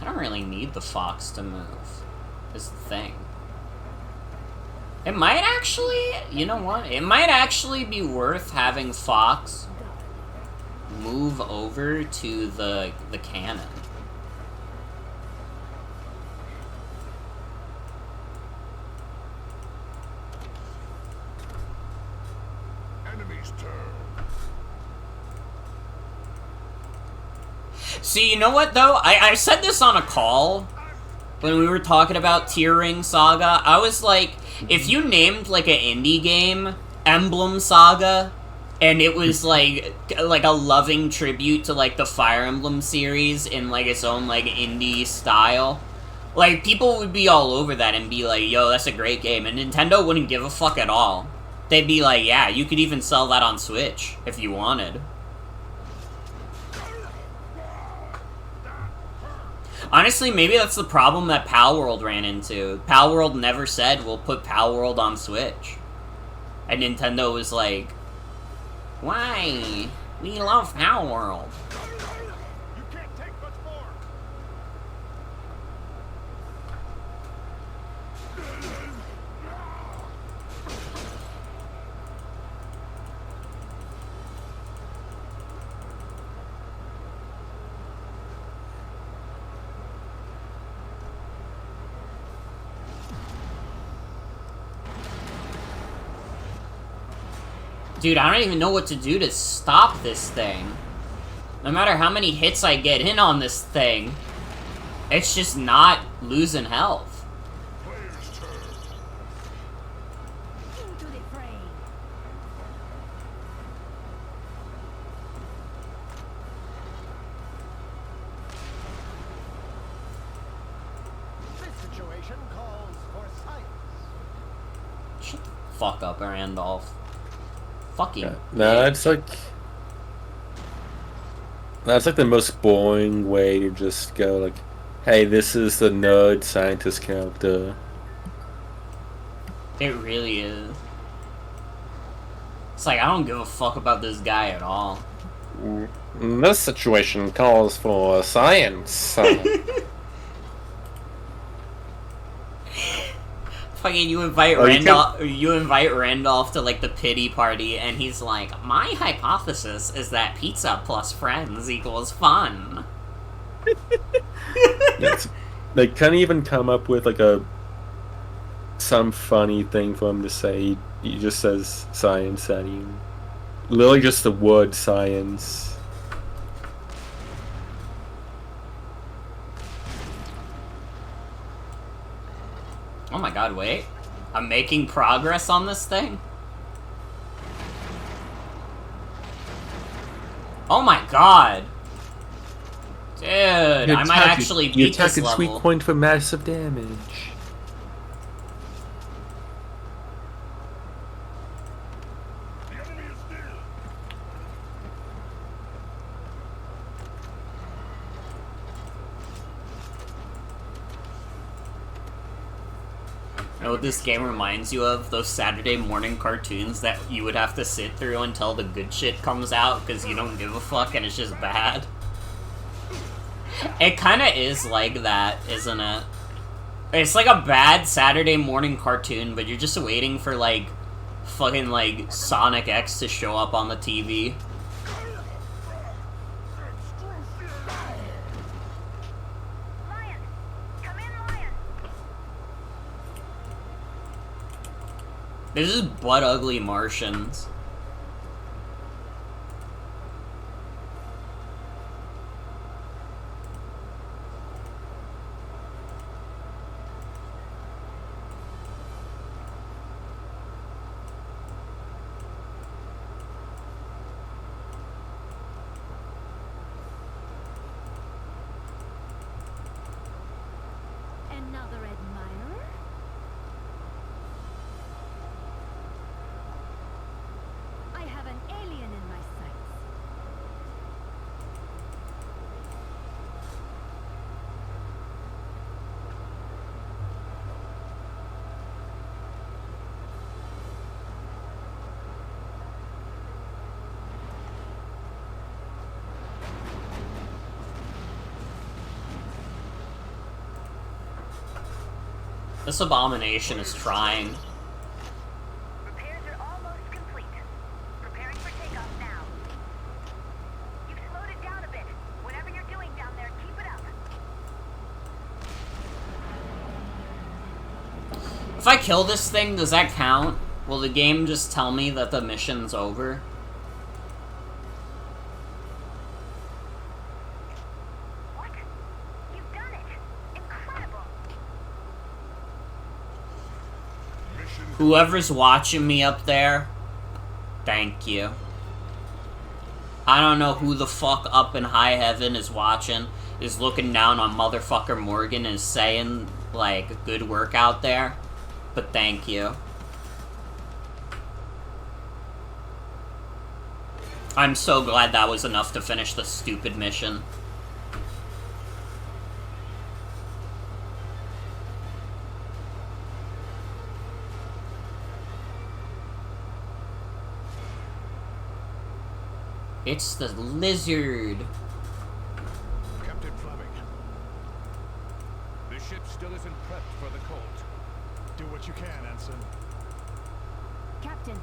I don't really need the fox to move, is the thing. It might actually, you know what? It might actually be worth having Fox move over to the cannon.
Enemy's turn.
See, you know what, though? I said this on a call when we were talking about Tear Ring Saga. I was like, if you named, like, an indie game Emblem Saga, and it was, like a loving tribute to, like, the Fire Emblem series in, like, its own, like, indie style, like, people would be all over that and be like, yo, that's a great game, and Nintendo wouldn't give a fuck at all. They'd be like, yeah, you could even sell that on Switch if you wanted. Honestly, maybe that's the problem that Palworld ran into. Palworld never said, we'll put Palworld on Switch. And Nintendo was like, why? We love Palworld.
You can't take much more.
Dude, I don't even know what to do to stop this thing. No matter how many hits I get in on this thing, it's just not losing health.
Player's turn.
Into the fray.
This situation calls for silence.
Shut the fuck up, Randolph. Fucking.
Yeah. No, that's like the most boring way to just go like, hey, this is the nerd scientist character.
It really is. It's like, I don't give a fuck about this guy at all.
This situation calls for science.
Fucking you invite
Oh, you
Randolph. You invite Randolph to like the pity party, and he's like, "My hypothesis is that pizza plus friends equals fun."
Yes. They couldn't even come up with like some funny thing for him to say. He just says science at you. Literally just the word science.
Oh my god, wait. I'm making progress on this thing? Oh my god! Dude, I might actually beat this
You attack a
level.
sweet point for massive damage.
You know what this game reminds you of? Those Saturday morning cartoons that you would have to sit through until the good shit comes out because you don't give a fuck and it's just bad. It kinda is like that, isn't it? It's like a bad Saturday morning cartoon, but you're just waiting for, like, fucking, like, Sonic X to show up on the TV.
Lion! Come in, Lion!
This is butt ugly Martians.
Another admirer? I have an alien in my sights.
This abomination is trying.
Repairs are almost complete. Preparing for takeoff now. You've slowed it down a bit. Whatever you're doing down there, keep it up.
If I kill this thing, does that count? Will the game just tell me that the mission's over?
What? You've done it! Incredible!
Whoever's watching me up there, thank you. I don't know who the fuck up in high heaven is watching, is looking down on motherfucker Morgan and is saying, like, good work out there, but thank you. I'm so glad that was enough to finish the stupid mission. It's the lizard.
Captain Fleming. The ship still isn't prepped for the cold. Do what you can, Ensign.
Captain,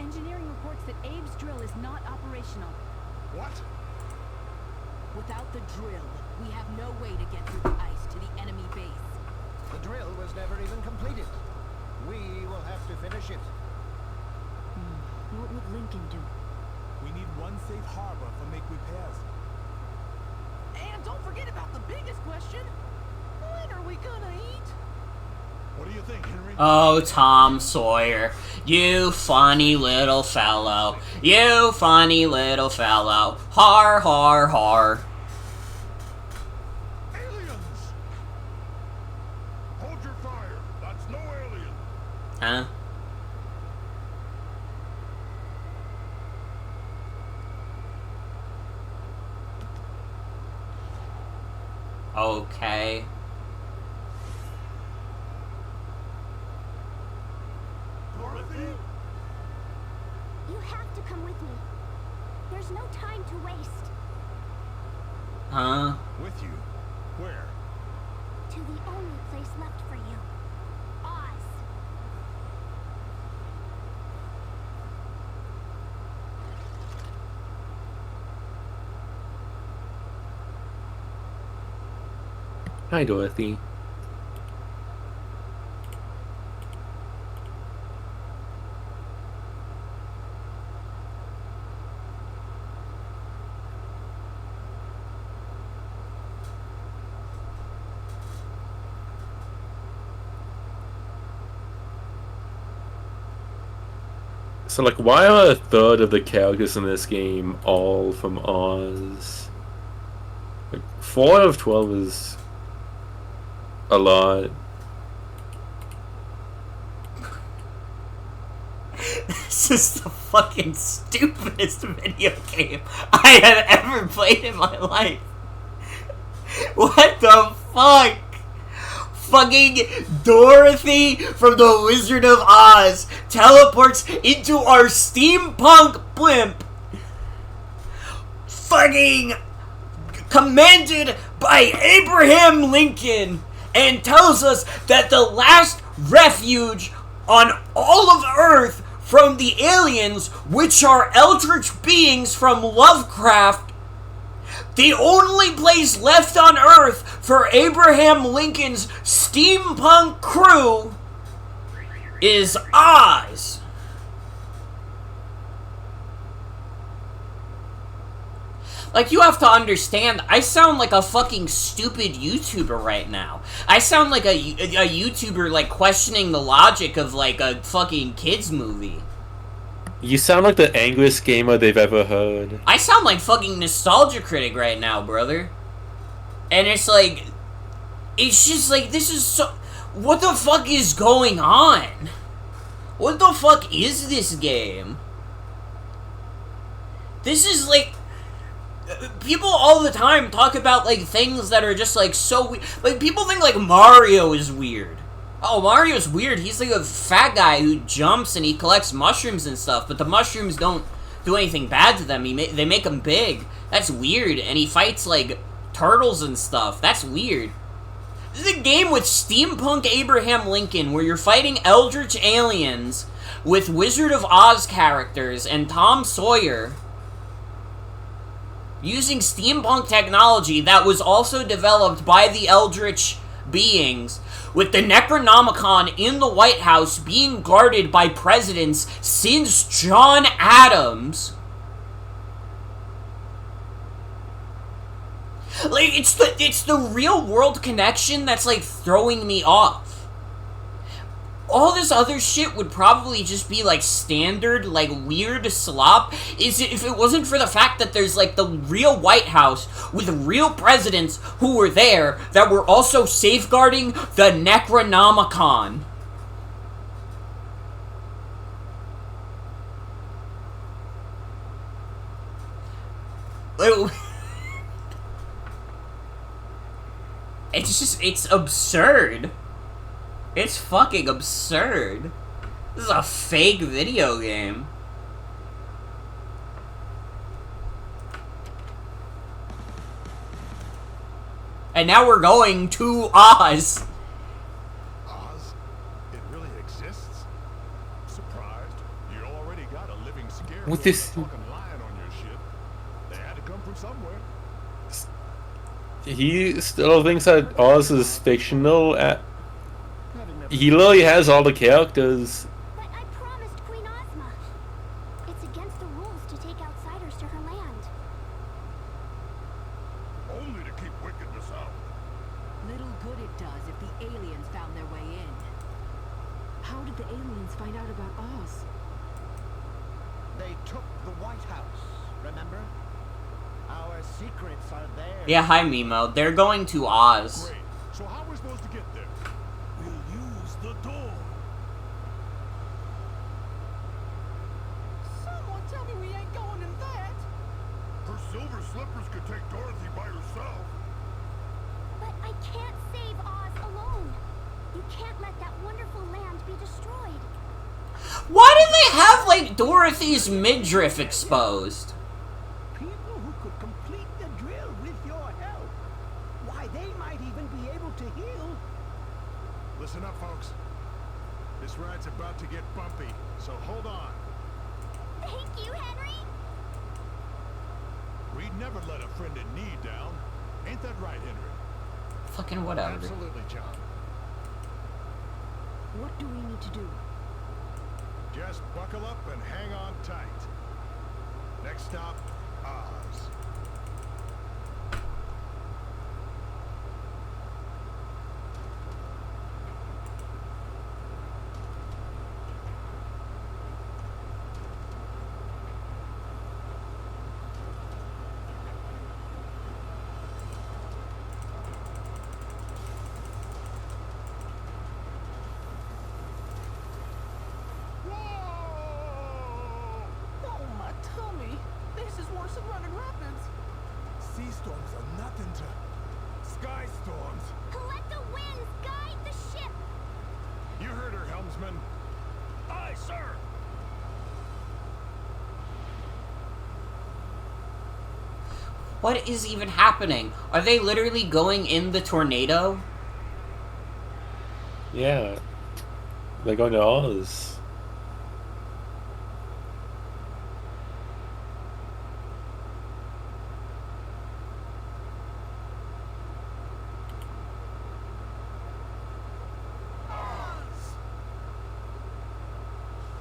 engineering reports that Abe's drill is not operational.
What?
Without the drill, we have no way to get through the ice to the enemy base.
The drill was never even completed. We will have to finish it.
What would Lincoln do?
We need one safe harbor for make repairs.
And don't forget about the biggest question. When are we gonna eat?
What do you think, Henry?
Oh, Tom Sawyer. You funny little fellow. You funny little fellow. Har, har, har.
Aliens! Hold your fire. That's no alien.
Huh? Okay.
Dorothy?
You have to come with me. There's
There's no time to waste.
Huh?
With you? Where?
To the only place left for you. Oz.
Hi, Dorothy. So, like, why are a third of the characters in this game all from Oz? Like, 4 out of 12 is a lot.
This is the fucking stupidest video game I have ever played in my life. What the fuck? Fucking Dorothy from the Wizard of Oz teleports into our steampunk blimp. Fucking commanded by Abraham Lincoln, and tells us that the last refuge on all of Earth from the aliens, which are eldritch beings from Lovecraft, the only place left on Earth for Abraham Lincoln's steampunk crew is Oz. Like, you have to understand, I sound like a fucking stupid YouTuber right now. I sound like a YouTuber, like, questioning the logic of, like, a fucking kids movie.
You sound like the angriest gamer they've ever heard.
I sound like fucking Nostalgia Critic right now, brother. And it's like, it's just like, this is so... What the fuck is going on? What the fuck is this game? This is like... People all the time talk about, like, things that are just, like, so weird. Like, people think, like, Mario is weird. Oh, Mario's weird. He's, like, a fat guy who jumps and he collects mushrooms and stuff, but the mushrooms don't do anything bad to them. They make him big. That's weird. And he fights, like, turtles and stuff. That's weird. This is a game with steampunk Abraham Lincoln where you're fighting eldritch aliens with Wizard of Oz characters and Tom Sawyer using steampunk technology that was also developed by the eldritch beings, with the Necronomicon in the White House being guarded by presidents since John Adams. Like, it's the real world connection that's, like, throwing me off. All this other shit would probably just be, like, standard, like, weird slop. If it wasn't for the fact that there's, like, the real White House with real presidents who were there that were also safeguarding the Necronomicon. It's absurd. It's fucking absurd. This is a fake video game. And now we're going to Oz.
Oz? It really exists? Surprised? You already got a living scare
With this-
fucking lion on your ship. They had to come from somewhere.
He still thinks that Oz is fictional. He literally has all the characters.
But I promised Queen Ozma. It's against the rules to take outsiders to her land.
Only to keep wickedness out.
Little good it does if the aliens found their way in. How did the aliens find out about Oz?
They took the White House, remember? Our secrets are there.
Yeah, hi Mimo. They're going to Oz.
Great. So how are we supposed to get there? We'll use the door.
Someone tell me we ain't going in that.
Her silver slippers could take Dorothy by herself.
But I can't save Oz alone. You can't let that wonderful land be destroyed.
Why do they have, like, Dorothy's midriff exposed?
Listen up, folks. This ride's about to get bumpy, so hold on.
Thank you, Henry.
We'd never let a friend in need down. Ain't that right, Henry?
Fucking whatever.
Absolutely, John.
What do we need to do?
Just buckle up and hang on tight. Next stop, Oz.
Oh, my tummy. This is worse than running rapids.
Sea storms are nothing to sky storms.
Let the winds guide the ship.
You heard her, helmsman.
Aye, sir.
What is even happening? Are they literally going in the tornado?
Yeah. They're going to Oz.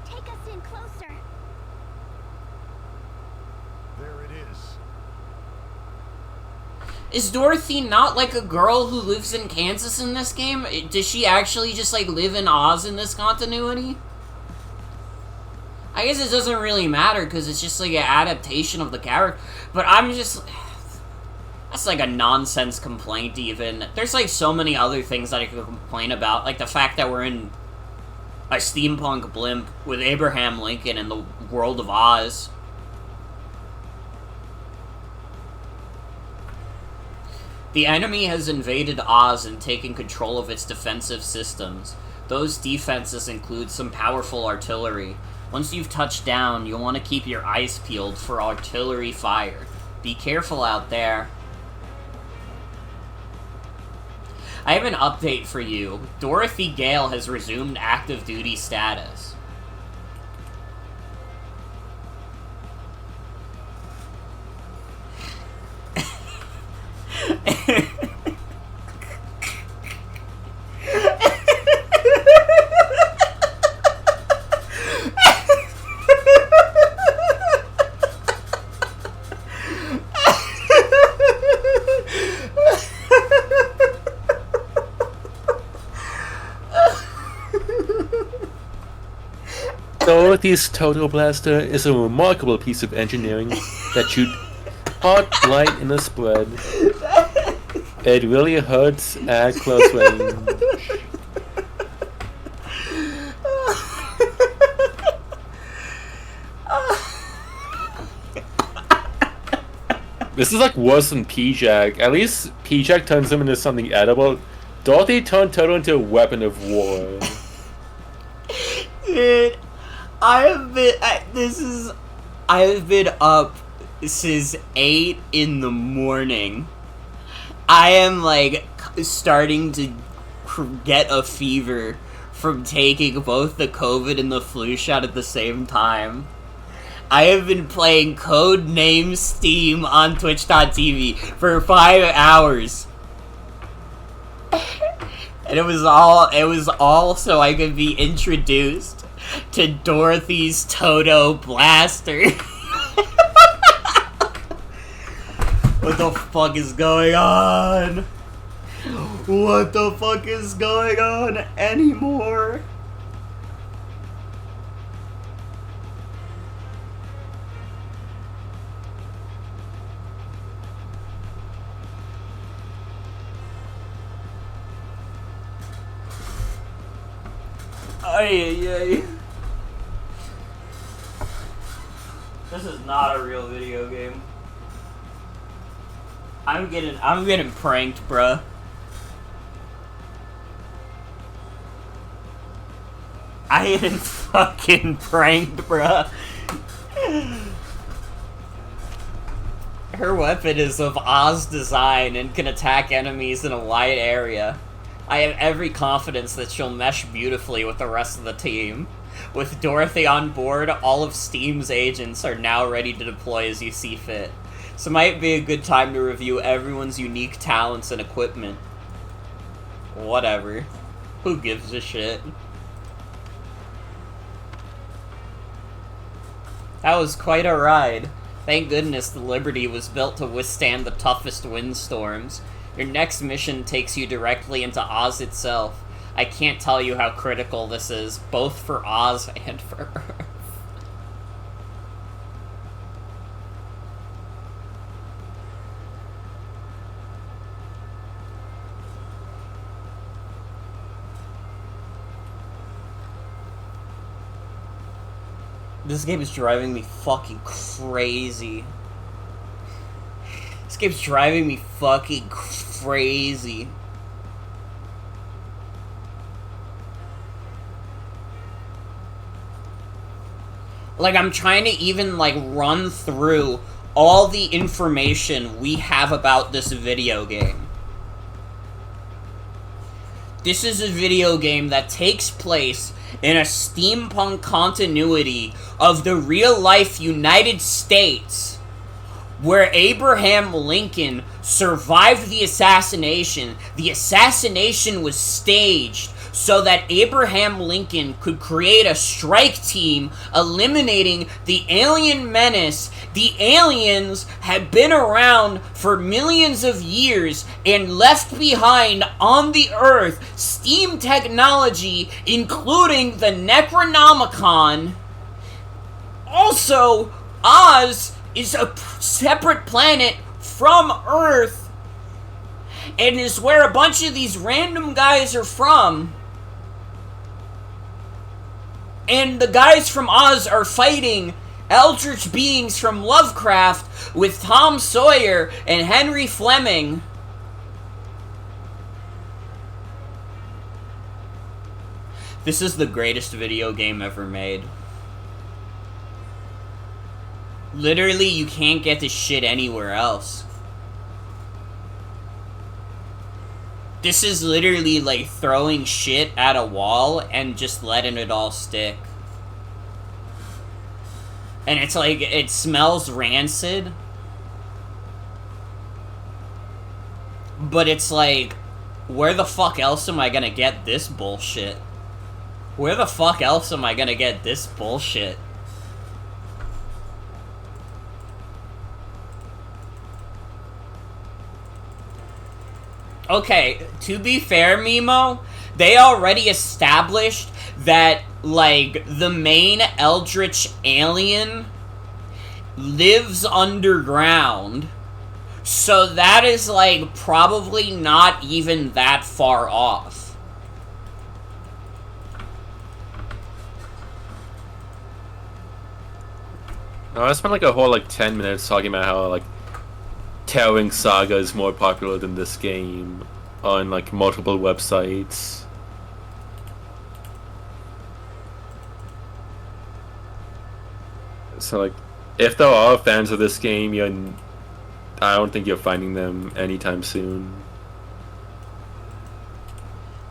Take us in closer.
There it is.
Is Dorothy not like a girl who lives in Kansas in this game? Does she actually just like live in Oz in this continuity? I guess it doesn't really matter because it's just like an adaptation of the character. But I'm just... That's like a nonsense complaint even. There's like so many other things that I could complain about. Like the fact that we're in a steampunk blimp with Abraham Lincoln in the world of Oz. The enemy has invaded Oz and taken control of its defensive systems. Those defenses include some powerful artillery. Once you've touched down, you'll want to keep your eyes peeled for artillery fire. Be careful out there. I have an update for you. Dorothy Gale has resumed active duty status.
Dorothy's Toto Blaster is a remarkable piece of engineering that shoots hot light in a spread. It really hurts at close range. This is like worse than P-Jack. At least P-Jack turns him into something edible. Dorothy turned Toto into a weapon of war.
Dude, I have been up since 8 in the morning. I am like starting to get a fever from taking both the COVID and the flu shot at the same time. I have been playing Codename S.T.E.A.M on Twitch.tv for 5 hours. And it was all so I could be introduced to Dorothy's Toto Blaster. What the fuck is going on? What the fuck is going on anymore? Ay. This is not a real video game. I'm getting pranked, bruh. I getting fucking pranked, bruh. Her weapon is of Oz design and can attack enemies in a wide area. I have every confidence that she'll mesh beautifully with the rest of the team. With Dorothy on board, all of S.T.E.A.M's agents are now ready to deploy as you see fit. So it might be a good time to review everyone's unique talents and equipment. Whatever. Who gives a shit? That was quite a ride. Thank goodness the Liberty was built to withstand the toughest windstorms. Your next mission takes you directly into Oz itself. I can't tell you how critical this is, both for Oz and for Earth. This game is driving me fucking crazy. This game's driving me fucking crazy. Like, I'm trying to even, like, run through all the information we have about this video game. This is a video game that takes place in a steampunk continuity of the real-life United States, where Abraham Lincoln survived the assassination. The assassination was staged so that Abraham Lincoln could create a strike team eliminating the alien menace. The aliens had been around for millions of years and left behind on the Earth steam technology, including the Necronomicon. Also, Oz is a separate planet from Earth and is where a bunch of these random guys are from. And the guys from Oz are fighting eldritch beings from Lovecraft with Tom Sawyer and Henry Fleming. This is the greatest video game ever made. Literally, you can't get this shit anywhere else. This is literally like throwing shit at a wall and just letting it all stick. And it's like, it smells rancid. But it's like, where the fuck else am I gonna get this bullshit? Where the fuck else am I gonna get this bullshit? Okay, to be fair, Mimo, they already established that, like, the main eldritch alien lives underground. So that is, like, probably not even that far off.
No, I spent like a whole like 10 minutes talking about how like Towering Saga is more popular than this game on like multiple websites. So like, if there are fans of this game, I don't think you're finding them anytime soon.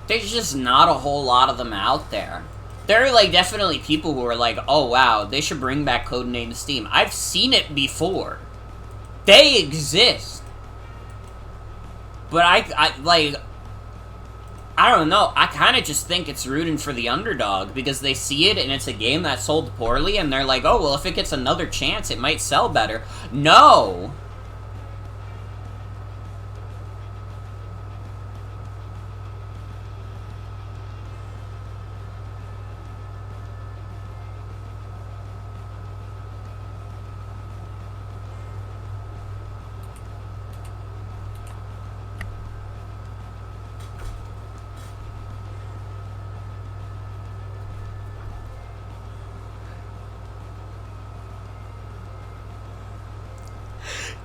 There's just not a whole lot of them out there. There are, like, definitely people who are like, oh, wow, they should bring back Codename S.T.E.A.M. I've seen it before. They exist. But I don't know. I kind of just think it's rooting for the underdog because they see it and it's a game that sold poorly and they're like, oh, well, if it gets another chance, it might sell better. No!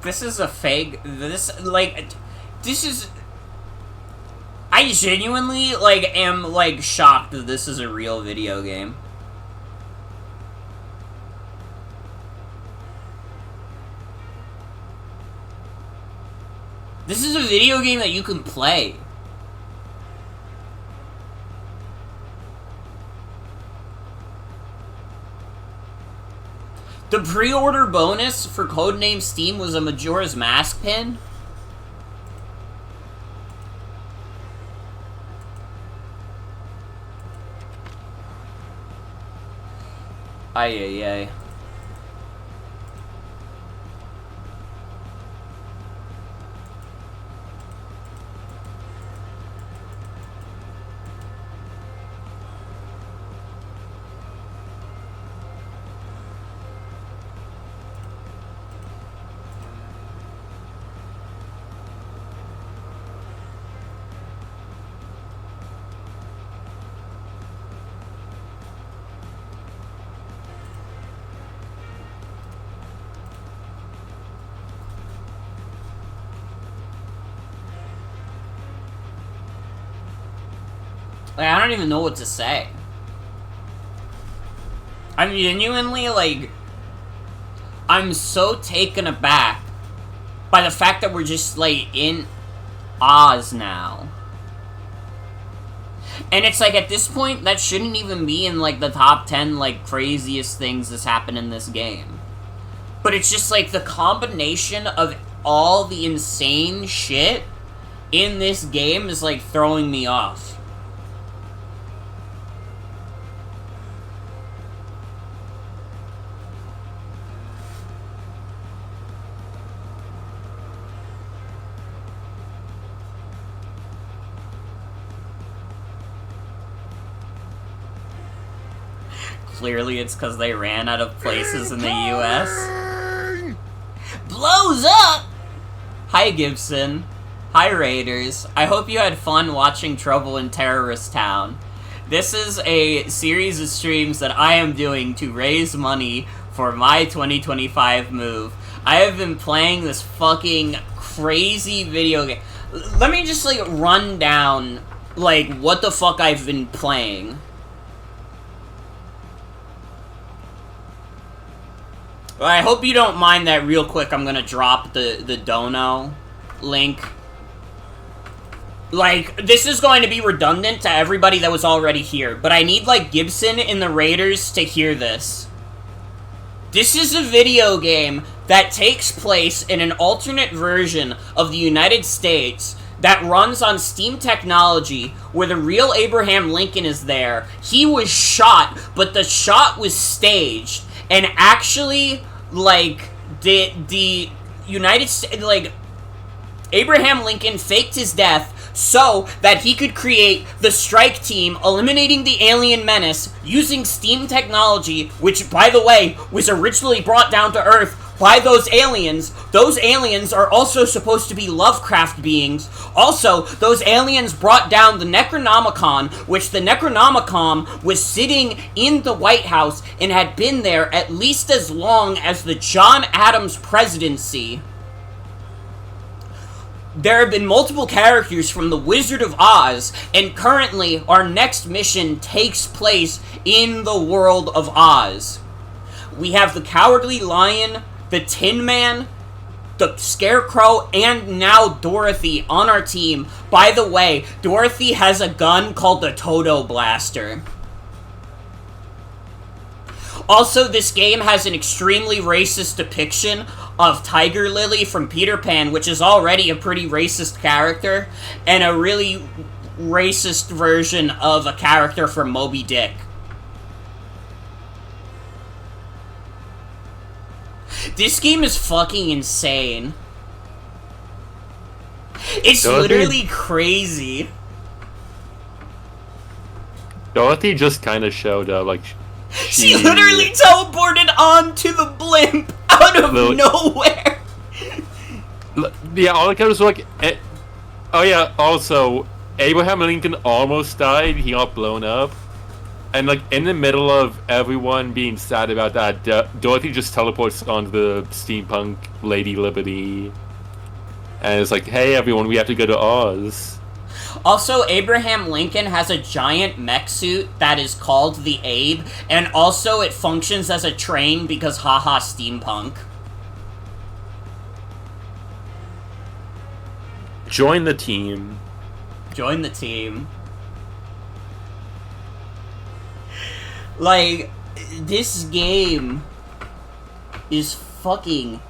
This is a fake. I genuinely, like, am, like, shocked that this is a real video game. This is a video game that you can play. The pre-order bonus for Codename Steam was a Majora's Mask pin? Ay, ay, ay. Like, I don't even know what to say. I'm genuinely, like, I'm so taken aback by the fact that we're just, like, in Oz now. And it's like, at this point, that shouldn't even be in, like, the top 10, like, craziest things that's happened in this game. But it's just, like, the combination of all the insane shit in this game is, like, throwing me off. Clearly it's because they ran out of places in the US. Blows up! Hi, Gibson. Hi, Raiders. I hope you had fun watching Trouble in Terrorist Town. This is a series of streams that I am doing to raise money for my 2025 move. I have been playing this fucking crazy video game. Let me just, like, run down, like, what the fuck I've been playing. I hope you don't mind that real quick. I'm gonna drop the dono link. Like, this is going to be redundant to everybody that was already here, but I need, like, Gibson and the Raiders to hear this. This is a video game that takes place in an alternate version of the United States that runs on Steam technology, where the real Abraham Lincoln is there. He was shot, but the shot was staged. And actually, like, the United States, like, Abraham Lincoln faked his death so that he could create the strike team, eliminating the alien menace using Steam technology, which, by the way, was originally brought down to Earth by those aliens. Those aliens are also supposed to be Lovecraft beings. Also, those aliens brought down the Necronomicon, which the Necronomicon was sitting in the White House and had been there at least as long as the John Adams presidency. There have been multiple characters from The Wizard of Oz, and currently our next mission takes place in the world of Oz. We have the Cowardly Lion, the Tin Man, the Scarecrow, and now Dorothy on our team. By the way, Dorothy has a gun called the Toto Blaster. Also, this game has an extremely racist depiction of Tiger Lily from Peter Pan, which is already a pretty racist character, and a really racist version of a character from Moby Dick. This game is fucking insane. It's literally crazy.
Dorothy just kind of showed up, like...
She literally teleported onto the blimp out of nowhere.
Yeah, all it was like... Oh yeah, also, Abraham Lincoln almost died, he got blown up. And like, in the middle of everyone being sad about that, Dorothy just teleports onto the steampunk Lady Liberty. And it's like, hey everyone, we have to go to Oz.
Also, Abraham Lincoln has a giant mech suit that is called the Abe, and also it functions as a train because haha steampunk.
Join the team.
Join the team. Like, this game is fucking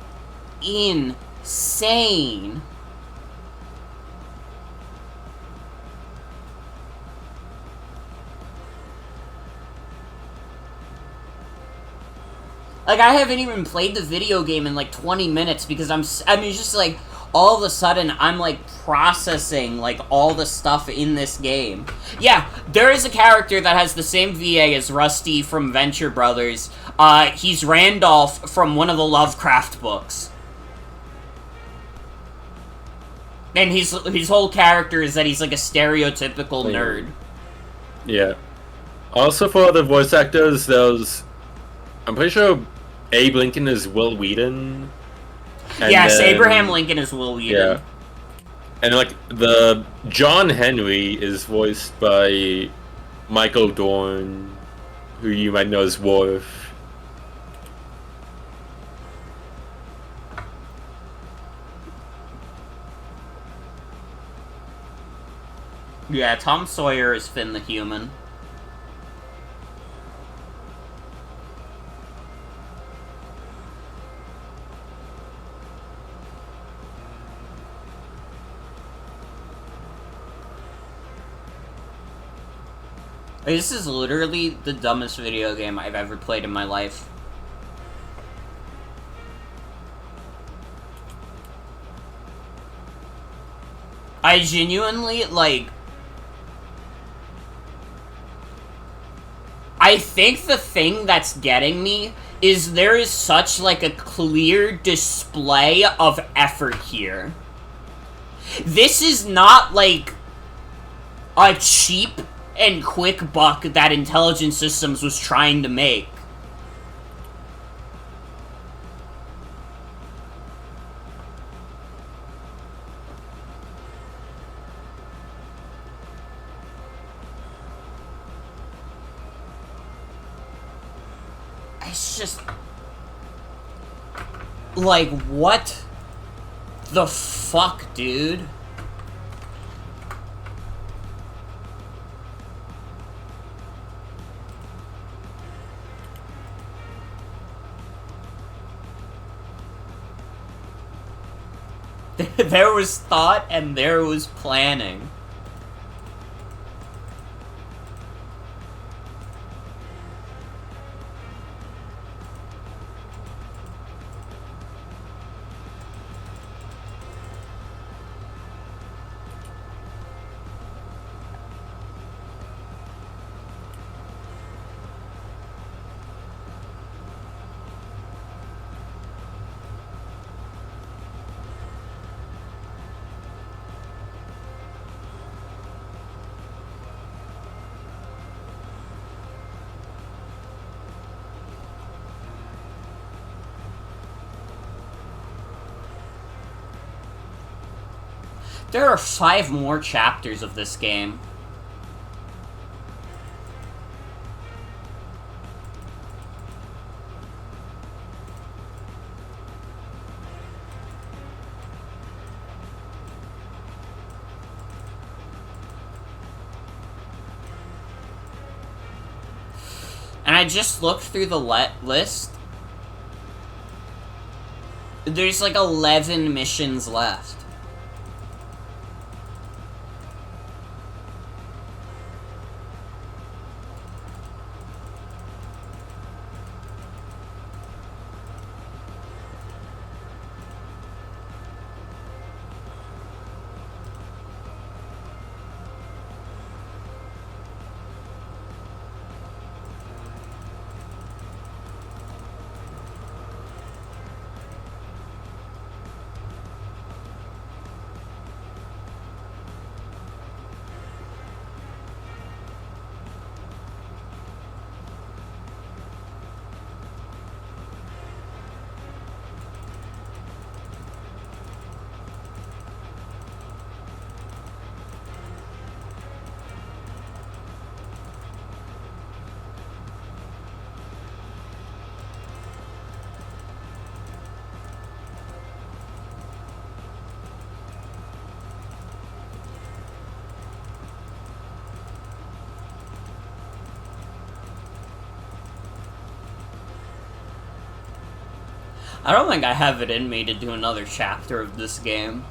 insane. Like, I haven't even played the video game in, like, 20 minutes because it's just, like, all of a sudden, I'm, like, processing, like, all the stuff in this game. Yeah, there is a character that has the same VA as Rusty from Venture Brothers. He's Randolph from one of the Lovecraft books. And his whole character is that he's, like, a stereotypical nerd.
Yeah. Also, for the voice actors, I'm pretty sure Abe Lincoln is Will Wheaton.
Yes, Abraham Lincoln is Will Wheaton.
Yeah. And, like, the John Henry is voiced by Michael Dorn, who you might know as Worf.
Yeah, Tom Sawyer is Finn the Human. This is literally the dumbest video game I've ever played in my life. I genuinely, like... I think the thing that's getting me is there is such, like, a clear display of effort here. This is not, like, a cheap and quick buck that Intelligent Systems was trying to make. It's just... like, what the fuck, dude? There was thought and there was planning. There are 5 more chapters of this game. And I just looked through the list. There's like 11 missions left. I don't think I have it in me to do another chapter of this game.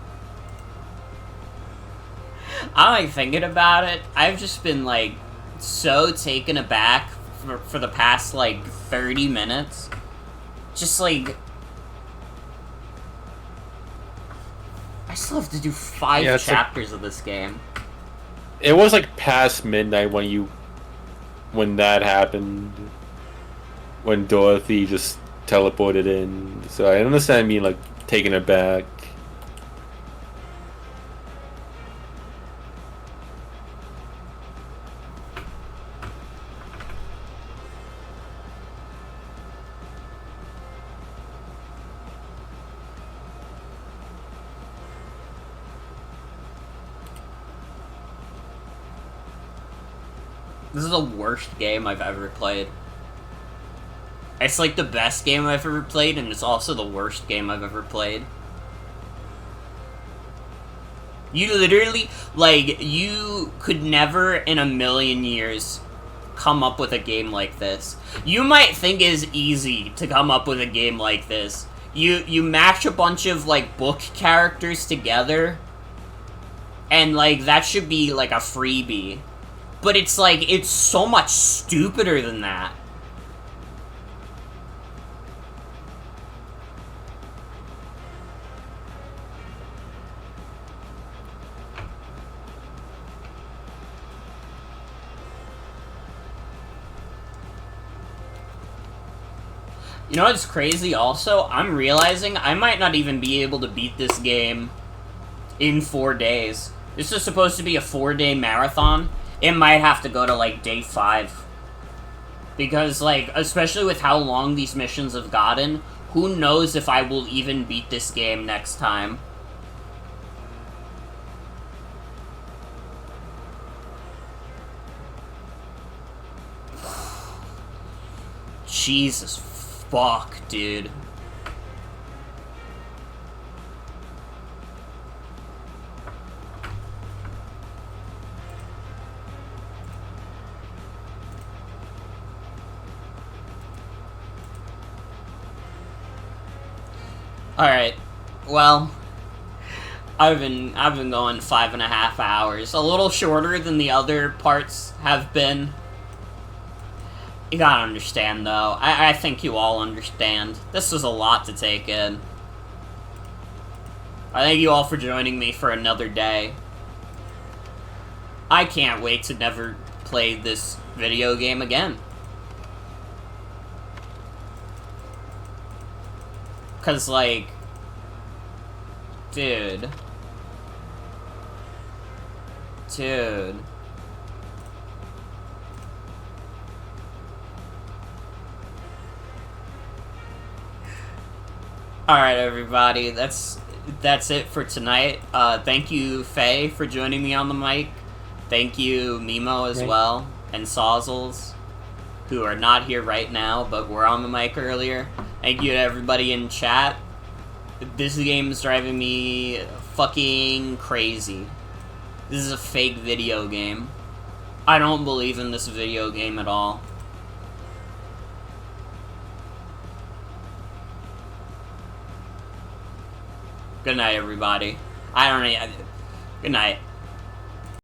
I'm like thinking about it. I've just been like so taken aback for the past like 30 minutes. Just like I still have to do 5 chapters of this game.
It was like past midnight when that happened. When Dorothy just teleported in. So I understand being like taken aback.
This is the worst game I've ever played. It's like the best game I've ever played, and it's also the worst game I've ever played. You literally, like, you could never in a million years come up with a game like this. You might think it's easy to come up with a game like this. You match a bunch of, like, book characters together, and, like, that should be, like, a freebie. But it's like, it's so much stupider than that. You know what's crazy also? I'm realizing I might not even be able to beat this game in 4 days. This is supposed to be a 4-day marathon. It might have to go to, like, day 5. Because, like, especially with how long these missions have gotten, who knows if I will even beat this game next time. Jesus fuck, dude. Alright, well, I've been going 5.5 hours. A little shorter than the other parts have been. You gotta understand, though. I think you all understand. This was a lot to take in. I thank you all for joining me for another day. I can't wait to never play this video game again. 'Cause, like... Dude. Dude. Alright, everybody. That's it for tonight. Thank you, Faye, for joining me on the mic. Thank you, Mimo, as well. And Sawzels, who are not here right now, but were on the mic earlier. Thank you to everybody in chat. This game is driving me fucking crazy. This is a fake video game. I don't believe in this video game at all. Good night, everybody. Good night.